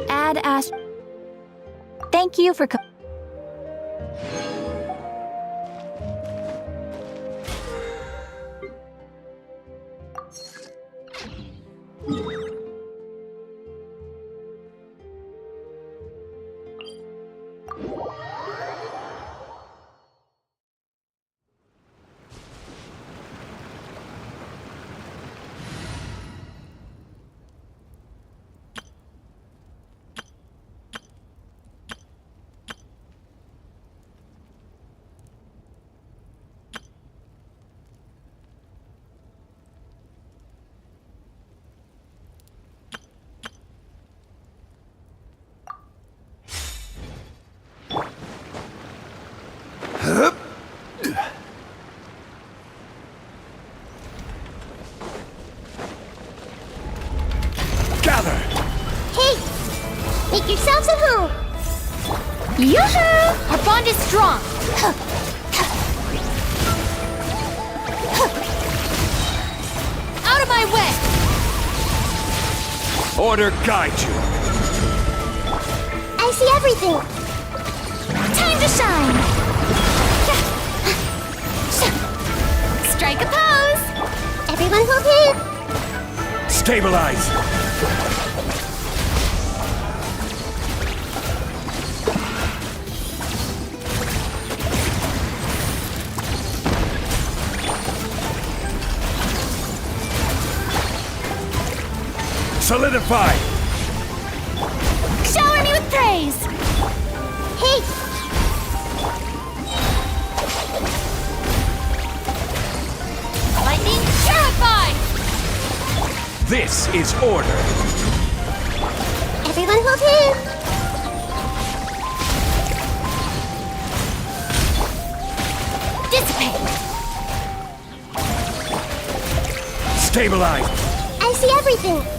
Ad Ash. Thank you for Gather! Hey! Make yourselves at home! Yoo-hoo! Our bond is strong! Out of my way! Order guide you! I see everything! Time to shine! Strike a pose! Everyone hold hands! Stabilize! Solidify! Shower me with praise! Hey! Lightning purified! This is order! Everyone hold hands! Dissipate! Stabilize! I see everything!